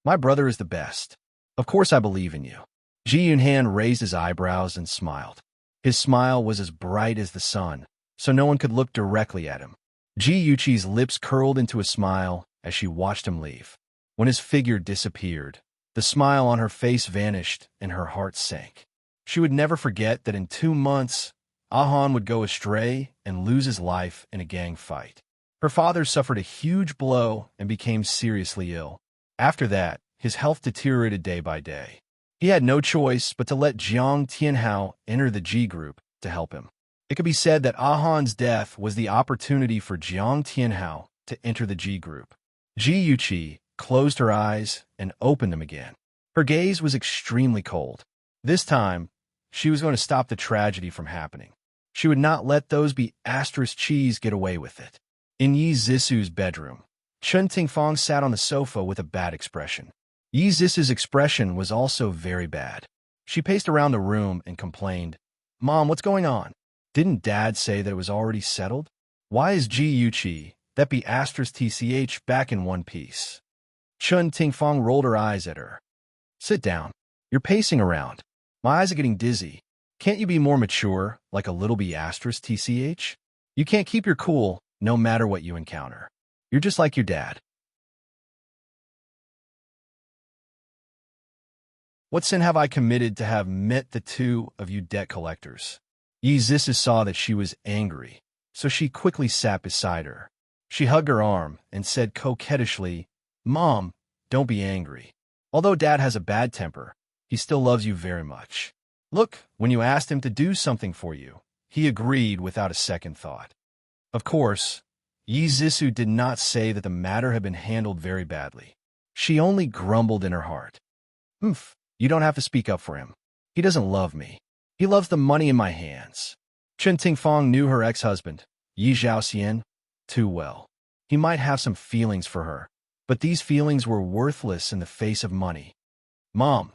"My brother is the best. Of course I believe in you." Ji Yunhan raised his eyebrows and smiled. His smile was as bright as the sun, so no one could look directly at him. Ji Yuchi's lips curled into a smile as she watched him leave. When his figure disappeared, the smile on her face vanished and her heart sank. She would never forget that in 2 months, Ahan would go astray and lose his life in a gang fight. Her father suffered a huge blow and became seriously ill. After that, his health deteriorated day by day. He had no choice but to let Jiang Tianhao enter the G group to help him. It could be said that Ahan's death was the opportunity for Jiang Tianhao to enter the G group. Ji Yuchi closed her eyes and opened them again. Her gaze was extremely cold. This time, she was going to stop the tragedy from happening. She would not let those be asterisk cheese get away with it. In Yi Zisu's bedroom, Chen Tingfang sat on the sofa with a bad expression. Yi Zisu's expression was also very bad. She paced around the room and complained, "Mom, what's going on? Didn't Dad say that it was already settled? Why is Ji Yuchi, that be asterisk TCH, back in one piece?" Chen Tingfang rolled her eyes at her. "Sit down. You're pacing around. My eyes are getting dizzy. Can't you be more mature, like a little b asterisk TCH? You can't keep your cool, no matter what you encounter. You're just like your dad." "What sin have I committed to have met the two of you debt collectors?" Yi Zisu saw that she was angry, so she quickly sat beside her. She hugged her arm and said coquettishly, "Mom, don't be angry. Although Dad has a bad temper, he still loves you very much. Look, when you asked him to do something for you, he agreed without a second thought." Of course, Yi Zisu did not say that the matter had been handled very badly. She only grumbled in her heart. You don't have to speak up for him. He doesn't love me. He loves the money in my hands." Chen Tingfang knew her ex-husband, Yi Zhaoxian, too well. He might have some feelings for her, but these feelings were worthless in the face of money. "Mom,"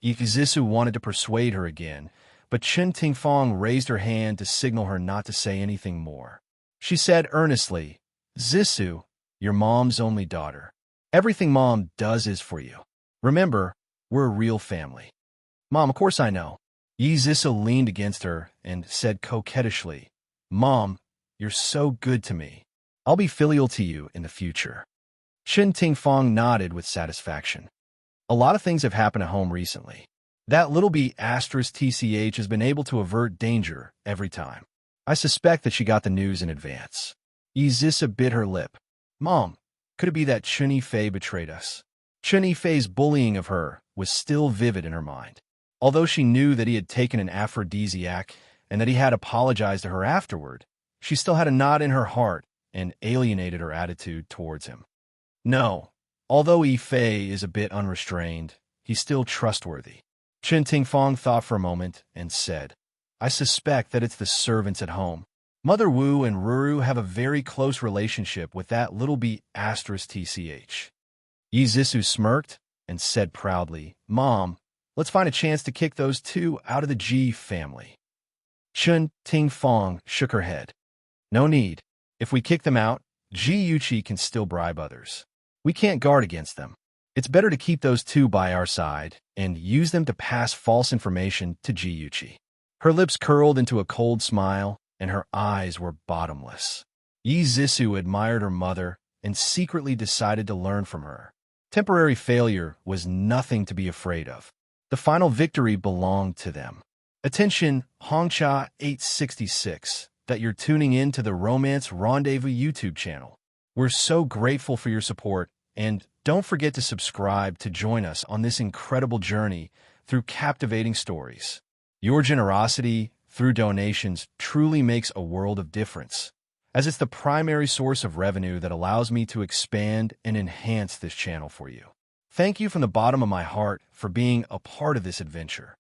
Yi Zisu wanted to persuade her again, but Chen Tingfang raised her hand to signal her not to say anything more. She said earnestly, "Zisu, your mom's only daughter. Everything Mom does is for you. Remember, we're a real family." "Mom, of course I know." Yi Zisu leaned against her and said coquettishly, "Mom, you're so good to me. I'll be filial to you in the future." Chen Tingfang nodded with satisfaction. "A lot of things have happened at home recently. That little b asterisk TCH has been able to avert danger every time. I suspect that she got the news in advance." Yi Zisu bit her lip. "Mom, could it be that Chen Yifei betrayed us?" Chen Yifei's bullying of her was still vivid in her mind. Although she knew that he had taken an aphrodisiac and that he had apologized to her afterward, she still had a knot in her heart and alienated her attitude towards him. No, although Yifei is a bit unrestrained, he's still trustworthy. Chen Tingfang thought for a moment and said, "I suspect that it's the servants at home. Mother Wu and Ruru have a very close relationship with that little b asterisk TCH." Yi Zisu smirked and said proudly, "Mom, let's find a chance to kick those two out of the G family." Chen Tingfang shook her head. No need. If we kick them out, Ji can still bribe others. We can't guard against them. It's better to keep those two by our side and use them to pass false information to Ji. Her lips curled into a cold smile, and her eyes were bottomless. Yi Zissou admired her mother and secretly decided to learn from her. Temporary failure was nothing to be afraid of. The final victory belonged to them. Attention, Hongcha 866, that you're tuning in to the Romance Rendezvous YouTube channel. We're so grateful for your support, and don't forget to subscribe to join us on this incredible journey through captivating stories. Your generosity through donations truly makes a world of difference, as it's the primary source of revenue that allows me to expand and enhance this channel for you. Thank you from the bottom of my heart for being a part of this adventure.